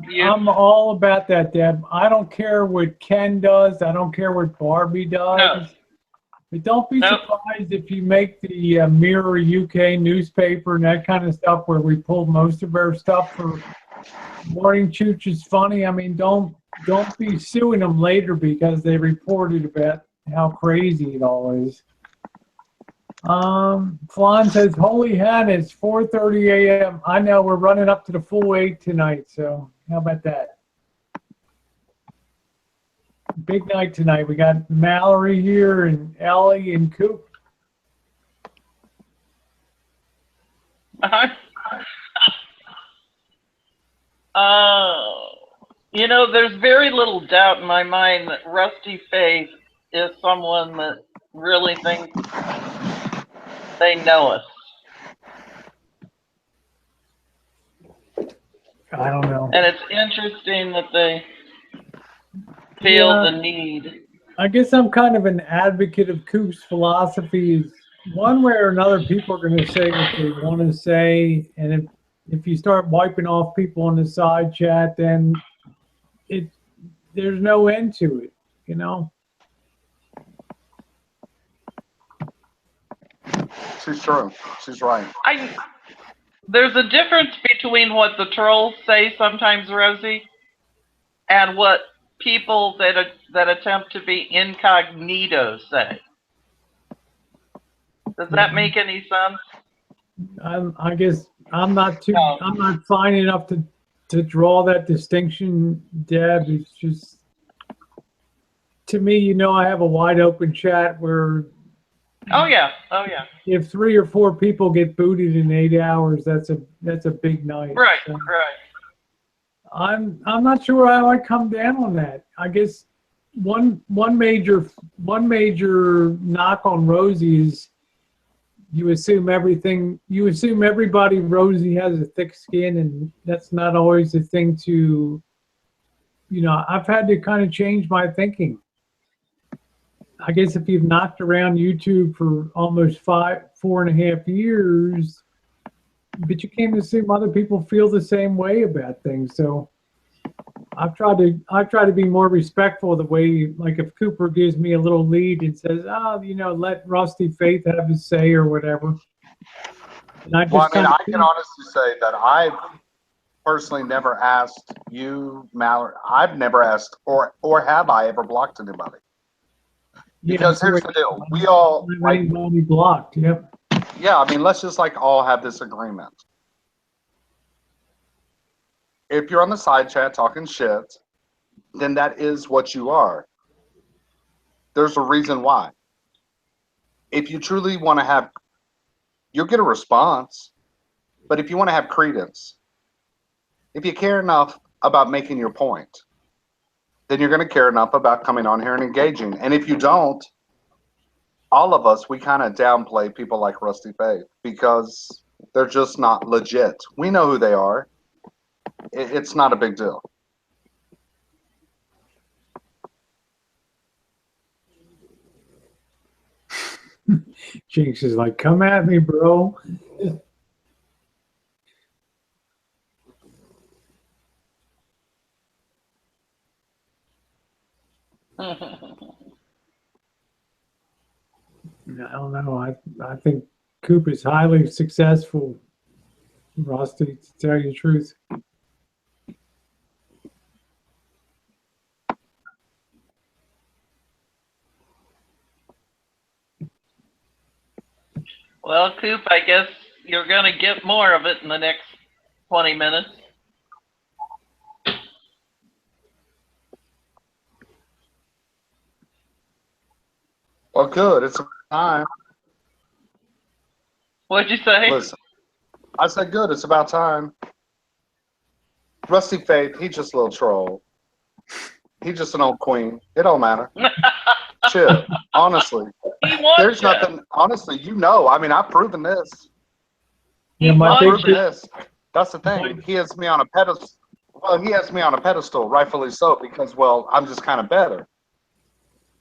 you. I'm all about that, Deb. I don't care what Ken does. I don't care what Barbie does. No. But don't be surprised if you make the Mirror UK newspaper and that kind of stuff where we pull most of our stuff for Morning Chooch is funny. I mean, don't be suing them later because they reported about how crazy it all is. Flan says, holy hen, it's 4:30 a.m. I know we're running up to the full 8 tonight, so how about that? Big night tonight. We got Mallory here and Ellie and Coop. There's very little doubt in my mind that Rusty Faith is someone that really thinks they know us. I don't know. And it's interesting that they feel the need. I guess I'm kind of an advocate of Coop's philosophy. Is one way or another, people are going to say what they want to say, and if you start wiping off people on the side chat, then there's no end to it, She's true. She's right. There's a difference between what the trolls say sometimes, Rosie, and what people that attempt to be incognito say. Does that make any sense? I guess I'm not fine enough to draw that distinction, Deb. It's just to me, you know, I have a wide open chat where Oh yeah. Oh yeah. if 3 or 4 people get booted in 8 hours, that's a big night. Right. So Right. I'm not sure how I come down on that. I guess one major knock on Rosie is you assume everybody Rosie has a thick skin, and that's not always the thing to, you know, I've had to kind of change my thinking. I guess if you've knocked around YouTube for almost 4.5 years, but you can't assume other people feel the same way about things. So I've tried to be more respectful of the way, like if Cooper gives me a little lead and says, oh, you know, let Rusty Faith have his say or whatever. And I Well, I mean, I can honestly say that I've personally never asked you, Mallory. I've never asked, or have I ever blocked anybody? Because here's the deal: we all like anybody blocked. Yep. Yeah, I mean, let's just like all have this agreement. If you're on the side chat talking shit, then that is what you are. There's a reason why. If you truly want to have, you'll get a response. But if you want to have credence, if you care enough about making your point, then you're going to care enough about coming on here and engaging. And if you don't, all of us, we kind of downplay people like Rusty Faith because they're just not legit. We know who they are. It's not a big deal. Jinx is like, come at me, bro. I don't know. I think Coop is highly successful, Rusty, to tell you the truth. Well, Coop, I guess you're going to get more of it in the next 20 minutes. Well, good. It's time. What'd you say? Listen, I said good. It's about time. Rusty Faith, he's just a little troll. He's just an old queen. It don't matter. Chill. Honestly. There's nothing. Honestly, you know. I mean, I've proven this. Yeah, I've proven this. That's the thing. He has me on a pedestal. Well, he has me on a pedestal, rightfully so, because, well, I'm just kind of better.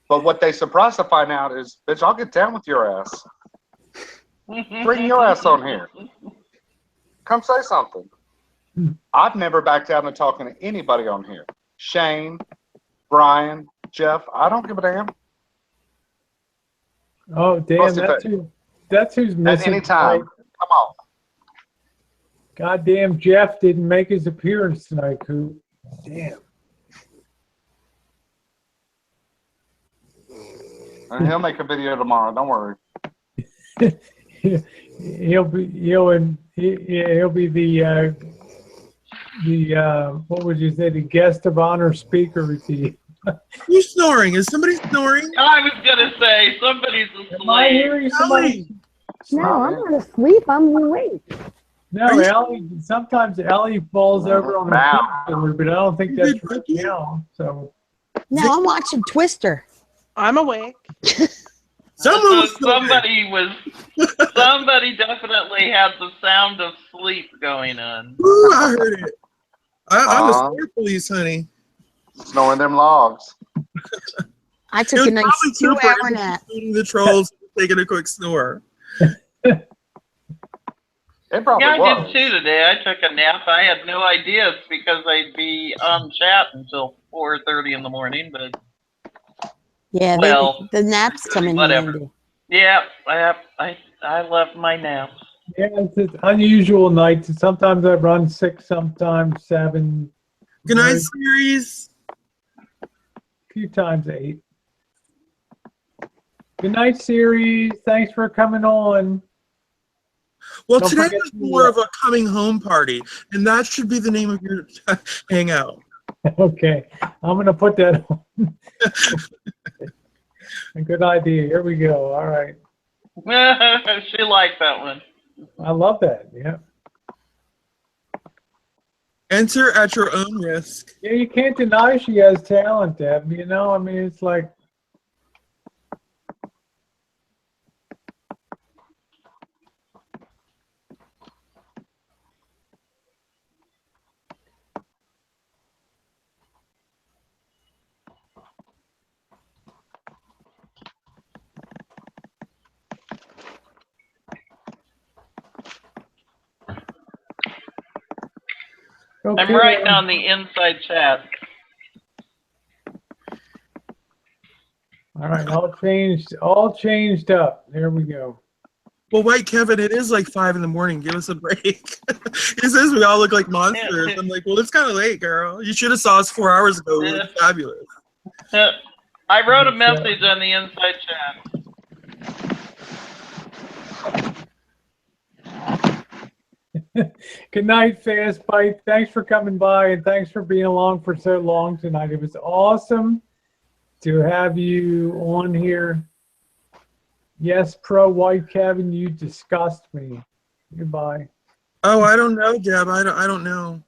But what they surprised to find out is, bitch, I'll get down with your ass. Bring your ass on here. Come say something. I've never backed down to talking to anybody on here. Shane, Brian, Jeff, I don't give a damn. Oh, damn, that's who's missing. At any time. Come on. Goddamn, Jeff didn't make his appearance tonight, Coop. Damn. And he'll make a video tomorrow. Don't worry. he'll be the what would you say, the guest of honor speaker at the. Who's snoring? Is somebody snoring? I was gonna say somebody's asleep. Am I hearing somebody? No, I'm not asleep. I'm awake. No, Ellie. Sometimes Ellie falls over on the keyboard, but I don't think that's right now. So. No, I'm watching Twister. I'm awake. Somebody definitely had the sound of sleep going on. Ooh, I heard it. I'm a snore police, honey. Snoring them logs. I took a nice 2-hour nap. The trolls taking a quick snore. It probably I was. did too today. I took a nap. I had no idea it's because I'd be on chat until 4:30 in the morning, but yeah, well, the naps come in handy. Yeah, I love my naps. Yeah, it's an unusual night. Sometimes I run 6, sometimes 7. Good night, series. A few times 8. Good night, series. Thanks for coming on. Well, Don't today forget is more of a coming home party, and that should be the name of your hangout. Okay, I'm going to put that on. A good idea. Here we go. All right. She liked that one. I love that. Yeah. Enter at your own risk. Yeah, you can't deny she has talent, Deb. You know, I mean, it's like. I'm Okay. writing on the inside chat. All right, all changed up. There we go. Well, wait, Kevin, it is like 5 in the morning. Give us a break. He says we all look like monsters. I'm like, well, it's kind of late, girl. You should have saw us 4 hours ago. We look fabulous. I wrote a message on the inside chat. Good night, Fast Bite. Thanks for coming by and thanks for being along for so long tonight. It was awesome to have you on here. Yes, Pro White Kevin, you disgust me. Goodbye. Oh, I don't know, Deb. I don't know.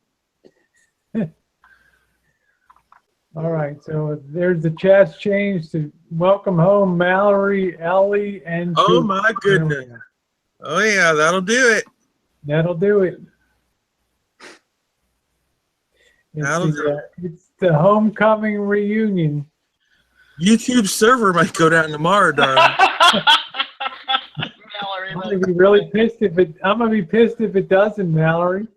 All right, so there's the chat's changed to welcome home Mallory, Ellie, and Oh my goodness. Oh yeah, that'll do it. That'll do it. It's the homecoming reunion. YouTube server might go down tomorrow, darling. I'm gonna be really pissed if it. I'm gonna be pissed if it doesn't, Mallory.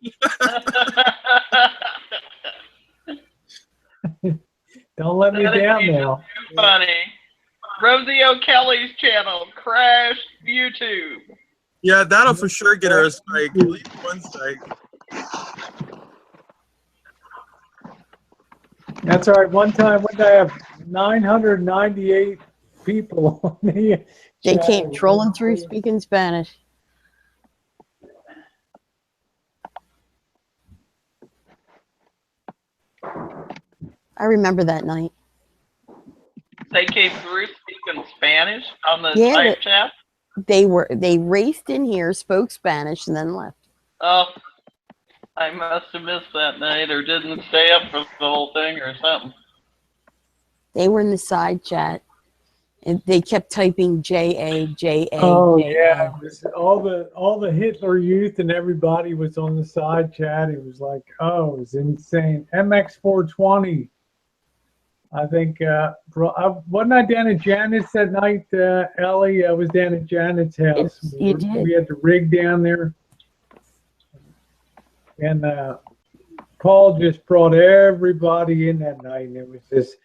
Don't let me down now. Too funny. Rosie O'Kelly's channel crashed YouTube. Yeah, that'll for sure get her a strike. At least one strike. That's all right. One time, I have 998 people on the They chat. came trolling through speaking Spanish. I remember that night. They came through speaking Spanish on the Yeah, type chat. They raced in here, spoke Spanish, and then left. Oh, I must have missed that night or didn't stay up for the whole thing or something. They were in the side chat, and they kept typing J-A. Oh yeah, it was all the Hitler Youth and everybody was on the side chat. It was like, oh, it was insane. MX420. I think wasn't I down at Janet's that night, Ellie? I was down at Janet's house. You did. We had the rig down there, and Paul just brought everybody in that night, and it was just.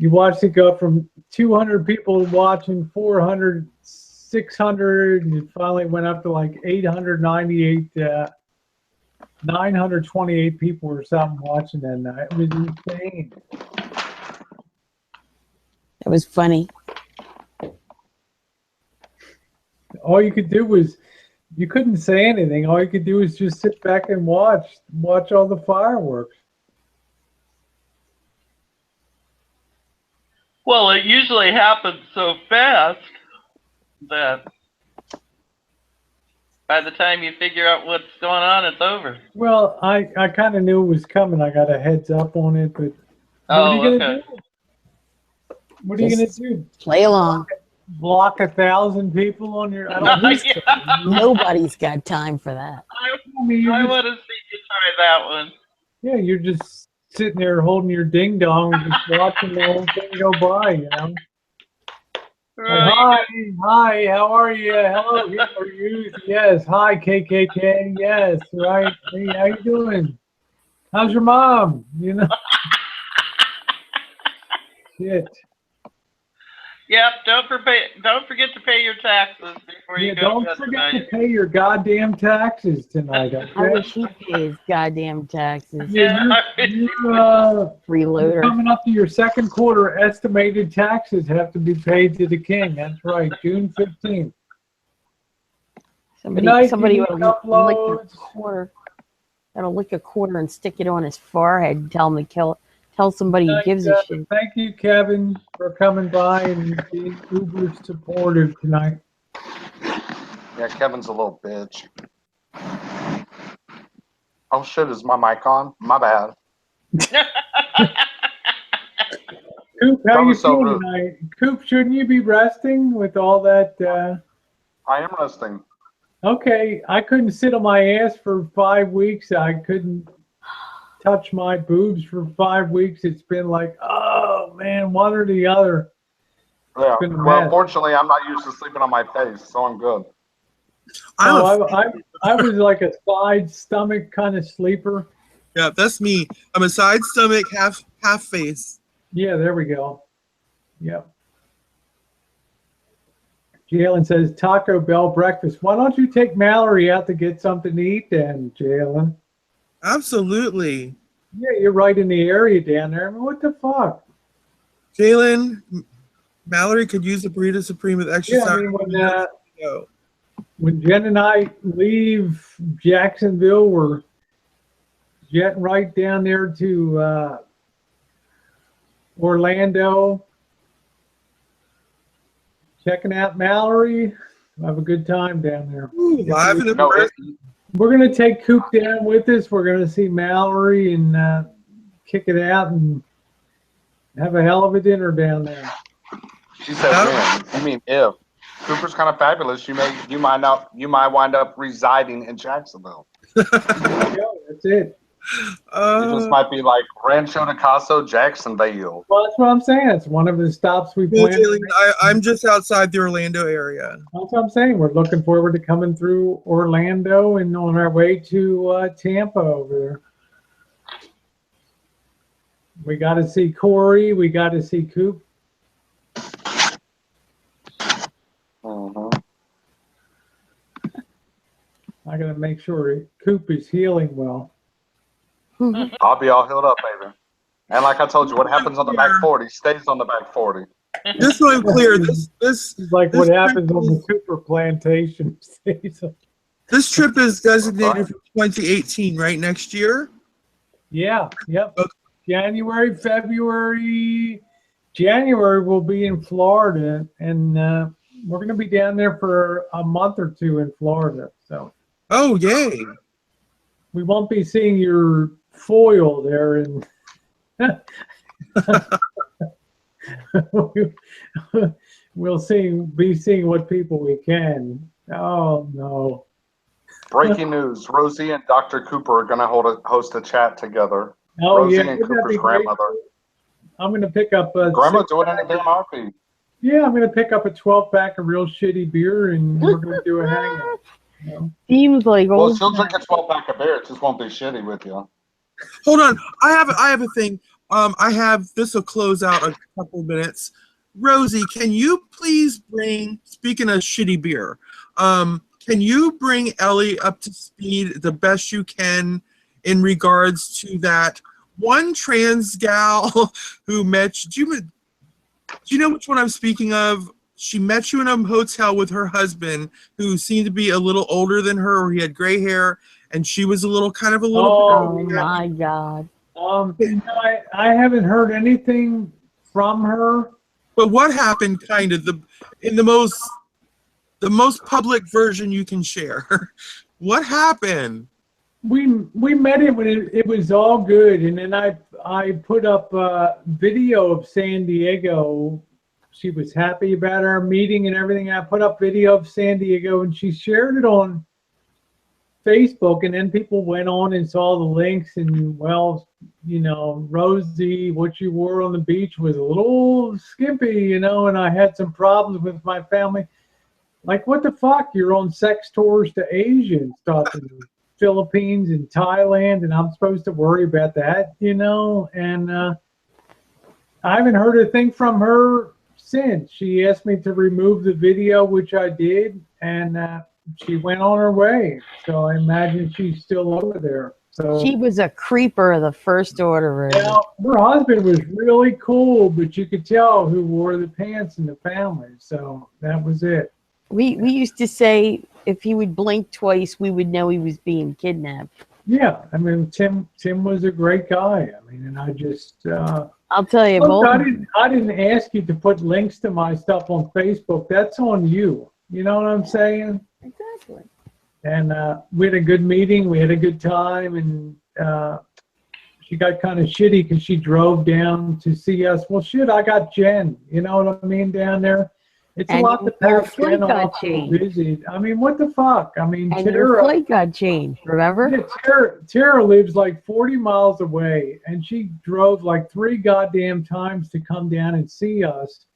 You watched it go from 200 people watching, 400, 600, and it finally went up to like 898, 928 people or something watching that night. It was insane. It was funny. All you could do was, you couldn't say anything. All you could do was just sit back and watch all the fireworks. Well, it usually happens so fast that by the time you figure out what's going on, it's over. Well, I kind of knew it was coming. I got a heads up on it, but Oh, what are you gonna okay. do? What are you gonna do? Play along. Block 1,000 people on your? I don't Yeah. Nobody's got time for that. I want to see you try that one. Yeah, you're just sitting there holding your ding dong, and just watching the whole thing go by. You know. Like, hi, how are you? Hello, here are you? Yes, hi, KKK. Yes, right. Hey, how you doing? How's your mom? You know. Shit. Yep. Don't forget to pay your taxes before you Yeah, go don't to bed forget tonight. to pay your goddamn taxes tonight. I Okay. wish he pays goddamn taxes. Yeah, you're Freeloader. coming up to your second quarter. Estimated taxes have to be paid to the king. That's right, June 15th. Somebody Good night, would unique lick a uploads. quarter. That'll lick a quarter and stick it on his forehead and tell tell somebody who gives a shit. Thank you, Kevin, for coming by and being uber supportive tonight. Yeah, Kevin's a little bitch. Oh shit, is my mic on? My bad. Coop, how That you was so feeling rude. tonight? Coop, shouldn't you be resting with all that? I am resting. Okay, I couldn't sit on my ass for 5 weeks. I couldn't touch my boobs for 5 weeks. It's been like, oh man, one or the other. Yeah. been a Well, mess. fortunately, I'm not used to sleeping on my face, so I'm good. I was like a side stomach kind of sleeper. Yeah, that's me. I'm a side stomach, half face. Yeah, there we go. Yep. Jalen says Taco Bell breakfast. Why don't you take Mallory out to get something to eat then, Jalen? Absolutely. Yeah, you're right in the area down there. I mean, what the fuck? Jalen, Mallory could use a burrito supreme with extra Yeah, I sour mean, when Jen and I leave Jacksonville, we're jetting right down there to Orlando, checking out Mallory. Have a good time down there. Ooh, live in We're going to take Coop down with us. We're going to see Mallory and kick it out and have a hell of a dinner down there. She said, "When? You mean if?" Cooper's kind of fabulous. You might wind up residing in Jacksonville. That's it. You just might be like Rancho de Caso, Jacksonville. Well, that's what I'm saying. It's one of the stops we Well, planned. Jalen, I'm just outside the Orlando area. That's what I'm saying. We're looking forward to coming through Orlando and on our way to Tampa over there. We got to see Corey. We got to see Coop. I got to make sure Coop is healing well. I'll be all healed up, baby. And like I told you, what happens on the back 40 stays on the back 40. Just so I'm clear, this is like what happens on the Cooper plantation. This trip is designated for 2018, right? Next year? Yeah, yep. January, February. January we'll be in Florida, and we're going to be down there for a month or two in Florida. So. Oh, yay. We won't be seeing your foil there, and we'll be seeing what people we can. Oh no! Breaking news: Rosie and Dr. Cooper are going to host a chat together. Oh Rosie yeah, and wouldn't that Cooper's be great? grandmother. I'm going to pick up a Grandma doing anything, Marky? Yeah, I'm going to pick up a 12-pack of real shitty beer, and we're going to do a hangout. You know? Seems like Well, she'll drink a 12-pack of beer. It just won't be shitty with you. Hold on. I have a thing. This will close out a couple minutes. Rosie, can you please bring, speaking of shitty beer, can you bring Ellie up to speed the best you can in regards to that one trans gal who met you? Do you know which one I'm speaking of? She met you in a hotel with her husband, who seemed to be a little older than her, or he had gray hair, and she was a little. Oh my God! I haven't heard anything from her. But what happened? Kind of in the most public version you can share. What happened? We met it when it was all good, and then I put up a video of San Diego. She was happy about our meeting and everything. I put up video of San Diego, and she shared it on Facebook, and then people went on and saw the links, and well, you know, Rosie, what you wore on the beach was a little skimpy, you know, and I had some problems with my family. Like, what the fuck? You're on sex tours to Asia and stuff, in the Philippines and Thailand, and I'm supposed to worry about that, you know? And I haven't heard a thing from her since. She asked me to remove the video, which I did, and she went on her way. So I imagine she's still over there. So She was a creeper of the first order. now, her husband was really cool, but you could tell who wore the pants in the family. So that was it. We used to say if he would blink twice, we would know he was being kidnapped. Yeah, I mean, Tim was a great guy. I mean, and I just I'll tell you, look, both. I didn't ask you to put links to my stuff on Facebook. That's on you. You know what I'm saying? Exactly. And we had a good meeting. We had a good time, and she got kind of shitty because she drove down to see us. Well, shit, I got Jen. You know what I mean? Down there. It's And a lot to your pass flight Jen got off to changed. visit. I mean, what the fuck? I mean, And your flight got changed, remember? Yeah, Tara lives like 40 miles away, and she drove like 3 goddamn times to come down and see us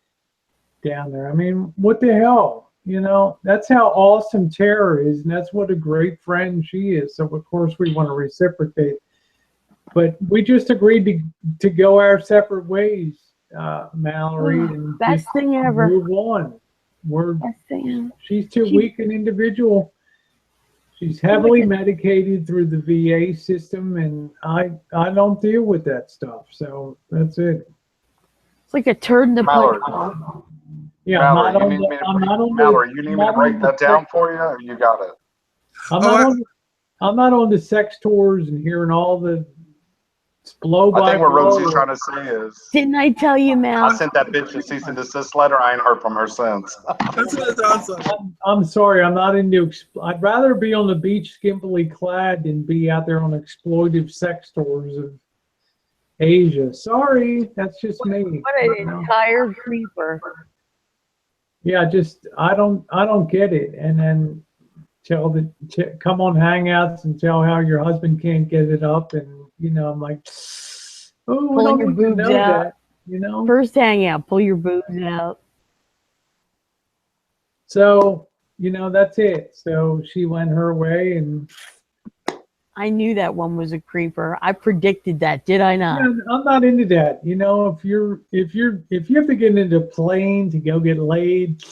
down there. I mean, what the hell? You know, that's how awesome Tara is, and that's what a great friend she is. So, of course, we want to reciprocate. But we just agreed to go our separate ways, Mallory, and Best just thing ever. move on. Best thing ever. She's too weak an individual. She's heavily medicated through the VA system, and I don't deal with that stuff. So that's it. It's like a turd in the Mallory. plate. Yeah, Mallory, I'm you need me to, not on Mallory, the, you need I'm me to not break on that the down sex- for you, or you got it? I'm not on the sex tours and hearing all the blow by I think what blow. Rosie's trying to say is, Didn't I tell you, Mal? I sent that bitch a cease and desist letter. I ain't heard from her since. That's awesome. I'm sorry, I'm not into. I'd rather be on the beach skimpily clad than be out there on exploitive sex tours of Asia. Sorry, that's just me. What an entire creeper. Yeah, just I don't get it. And then come on Hangouts and tell how your husband can't get it up, and you know I'm like, oh, we Pulling don't your need to boobs know out. that, you know. First hangout, pull your boobs out. So you know that's it. So she went her way, and I knew that one was a creeper. I predicted that, did I not? yeah, I'm not into that. You know, if you have to get into a plane to go get laid,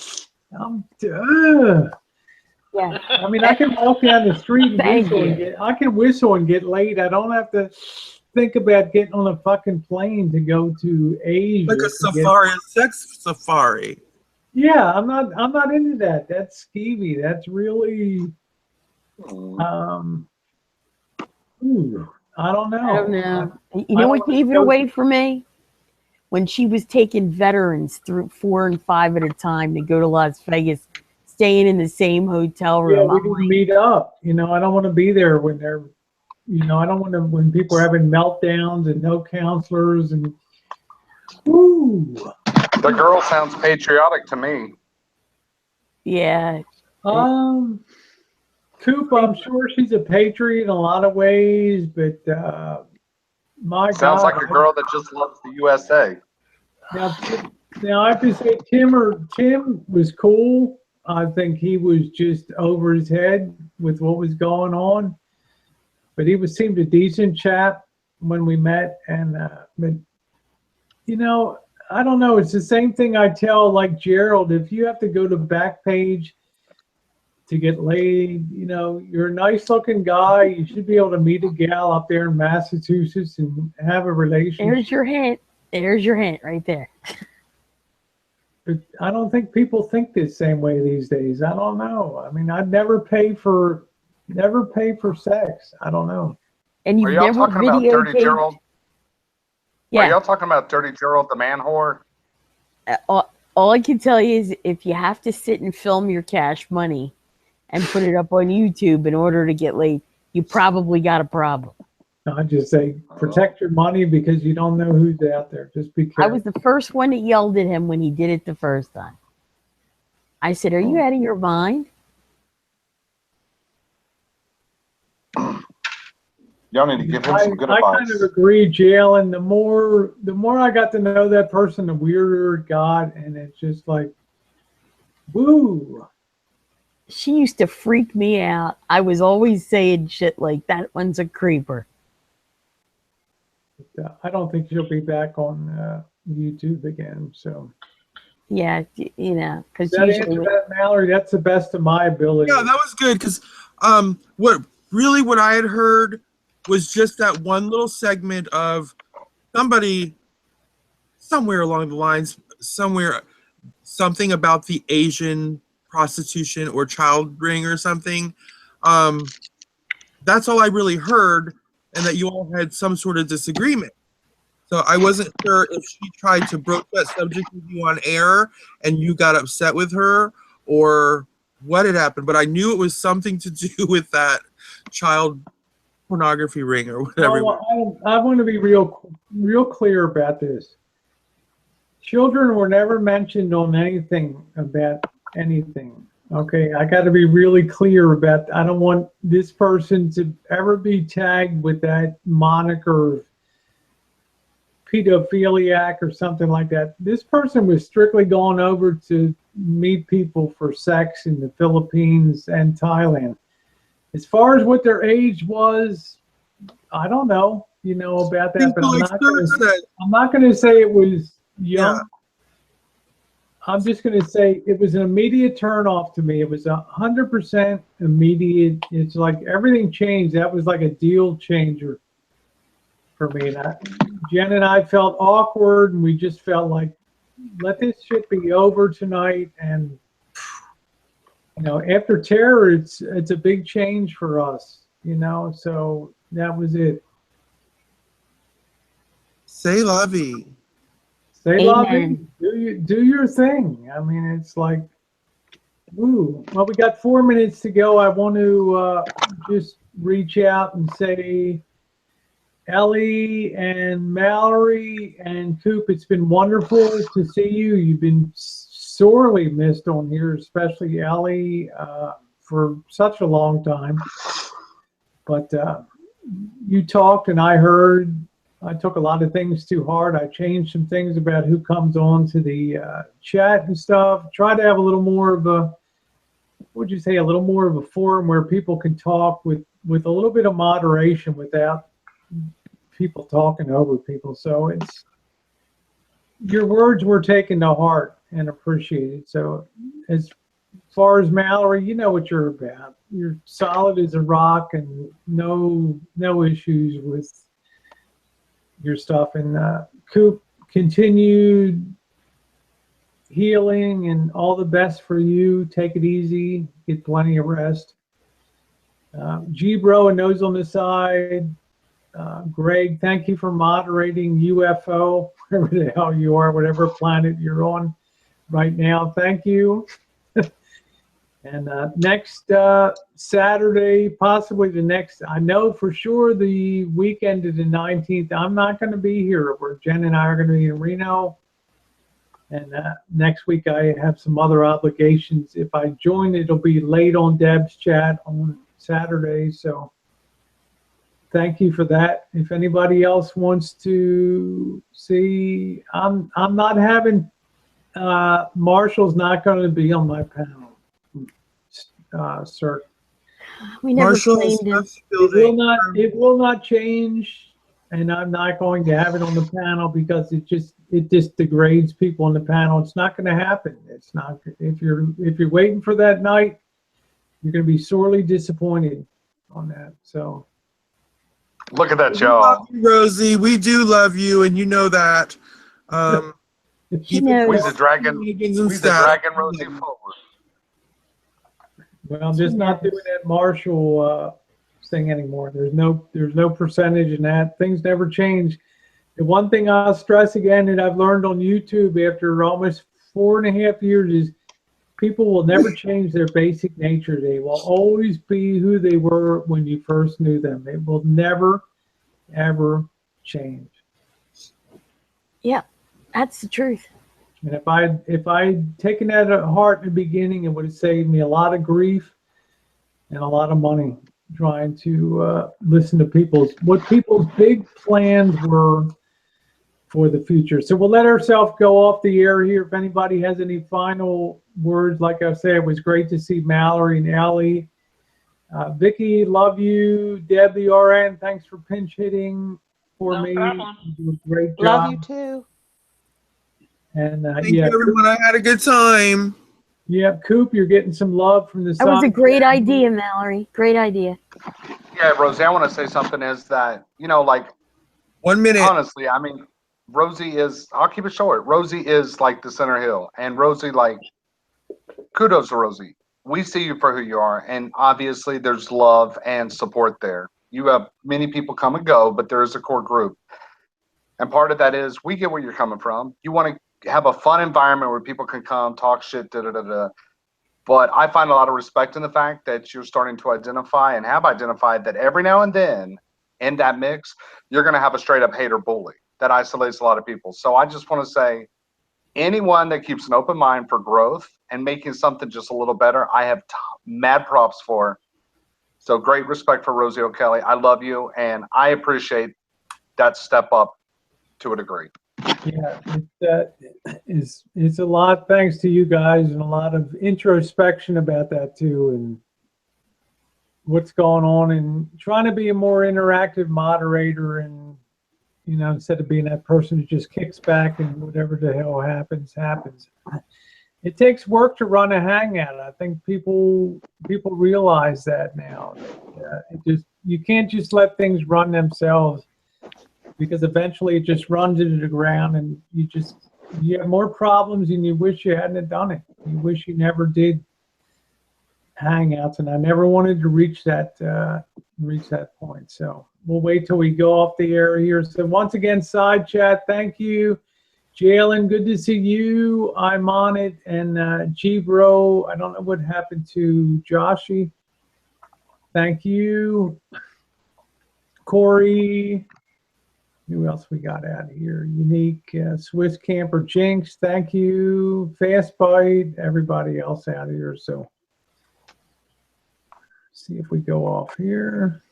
Yeah. I mean, I can walk down the street and Thank whistle you. and I can whistle and get laid. I don't have to think about getting on a fucking plane to go to Asia. Like a to safari, a sex safari. Yeah, I'm not into that. That's skeevy. That's really I don't know. I don't know. You know what gave it away for me? When she was taking veterans through 4 and 5 at a time to go to Las Vegas, staying in the same hotel Yeah, room. we didn't meet up. You know, I don't want to be there when they're, you know, I don't want to when people are having meltdowns and no counselors and. Woo. The girl sounds patriotic to me. Yeah. Coop, I'm sure she's a patriot in a lot of ways, but my Sounds God. like a girl that just loves the USA. Now I have to say Tim was cool. I think he was just over his head with what was going on, but he seemed a decent chap when we met. And but you know, I don't know. It's the same thing I tell like Gerald. If you have to go to Backpage to get laid, you know, you're a nice looking guy. You should be able to meet a gal up there in Massachusetts and have a relationship. There's your hint. There's your hint right there. But I don't think people think the same way these days. I don't know. I mean, I'd never pay for sex. I don't know. And Are y'all talking about Dirty Gerald? Yeah. Are y'all talking about Dirty Gerald, the man whore? All I can tell you is if you have to sit and film your cash money and put it up on YouTube in order to get laid, you probably got a problem. I just say protect your money because you don't know who's out there. Just be careful. I was the first one that yelled at him when he did it the first time. I said, "Are you out of your mind?" Y'all need to give him some good I advice. kind of agree, Jalen. The more I got to know that person, the weirder it got, and it's just like, woo. She used to freak me out. I was always saying shit like, "That one's a creeper." I don't think she'll be back on YouTube again. So Yeah, you know, because that usually answer that, Mallory, that's the best of my ability. Yeah, that was good because what I had heard was just that one little segment of somebody somewhere along the lines, something about the Asian prostitution or child ring or something. that's all I really heard, and that you all had some sort of disagreement. So I wasn't sure if she tried to broach that subject with you on air and you got upset with her, or what had happened. But I knew it was something to do with that child pornography ring or whatever. No, I want to be real clear about this. Children were never mentioned on anything about anything. Okay, I got to be really clear about. I don't want this person to ever be tagged with that moniker, pedophiliac or something like that. This person was strictly going over to meet people for sex in the Philippines and Thailand. As far as what their age was, I don't know, about that, but I'm not going to say it was young. Yeah. I'm just going to say it was an immediate turn off to me. It was 100% immediate. It's like everything changed. That was like a deal changer for me. And Jen and I felt awkward, and we just felt like, let this shit be over tonight. And after terror, it's a big change for us. So that was it. Say la vie. Say la vie. Do your thing. I mean, it's like, ooh. Well, we got 4 minutes to go. I want to just reach out and say, Ellie and Mallory and Coop, it's been wonderful to see you. You've been sorely missed on here, especially Ellie, for such a long time. But you talked and I heard. I took a lot of things to heart. I changed some things about who comes on to the chat and stuff. Try to have a little more of a, would you say, a little more of a forum where people can talk with a little bit of moderation without people talking over people. So it's, your words were taken to heart and appreciated. So as far as Mallory, you know what you're about. You're solid as a rock and no issues with your stuff. And Coop, continued healing and all the best for you. Take it easy, get plenty of rest. G-Bro and Nose on the Side. Greg, thank you for moderating UFO, wherever the hell you are, whatever planet you're on right now. Thank you. And next Saturday, possibly the next, I know for sure the weekend of the 19th, I'm not going to be here, where Jen and I are going to be in Reno. And next week I have some other obligations. If I join, it'll be late on Deb's chat on Saturday. So thank you for that. If anybody else wants to see, I'm not having, Marshall's not going to be on my panel. Sir, we never claimed it. It will not change, and I'm not going to have it on the panel because it just degrades people on the panel. It's not going to happen. It's not. If you're waiting for that night, you're going to be sorely disappointed on that. So look at that, we y'all. love you, Rosie, we do love you, and you know that. He knows. We's the dragon Rosie forward. Well, I'm just not doing that Marshall thing anymore. There's no percentage in that. Things never change. The one thing I'll stress again that I've learned on YouTube after almost 4.5 years is people will never change their basic nature. They will always be who they were when you first knew them. It will never, ever change. Yeah, that's the truth. And if I'd taken that at heart in the beginning, it would have saved me a lot of grief and a lot of money trying to listen to what people's big plans were for the future. So we'll let ourselves go off the air here. If anybody has any final words, like I said, it was great to see Mallory and Ellie. Vicky, love you. Debbie, RN, thanks for pinch hitting for me. Problem. You do a great job. Love you too. And thank you, everyone. I had a good time. Yeah, Coop, you're getting some love from the That was a great idea, Mallory. Great idea. Yeah, Rosie, I want to say something is that, like 1 minute. Honestly, I mean, Rosie is, I'll keep it short. Rosie is like the center hill. And Rosie, like, kudos to Rosie. we see you for who you are, and obviously there's love and support there. You have many people come and go, but there is a core group. And part of that is we get where you're coming from. You want to have a fun environment where people can come, talk shit, da-da-da-da. But I find a lot of respect in the fact that you're starting to identify and have identified that every now and then in that mix, you're going to have a straight up hater bully that isolates a lot of people. So I just want to say, anyone that keeps an open mind for growth and making something just a little better, I have mad props for. So great respect for Rosie O'Kelly. I love you, and I appreciate that step up to a degree. Yeah, it's a lot thanks to you guys, and a lot of introspection about that too, and what's going on, and trying to be a more interactive moderator, and you know, instead of being that person who just kicks back and whatever the hell happens. It takes work to run a hangout. I think people realize that now. You can't just let things run themselves, because eventually it just runs into the ground, and you have more problems, and you wish you hadn't done it. You wish you never did hangouts, and I never wanted to reach that point. So we'll wait till we go off the air here. So once again, side chat, thank you. Jalen, good to see you. I'm on it. And G-Bro, I don't know what happened to Joshy. Thank you. Corey. Who else we got out of here? Unique, Swiss Camper Jinx, thank you. Fast Bite, everybody else out here. So see if we go off here.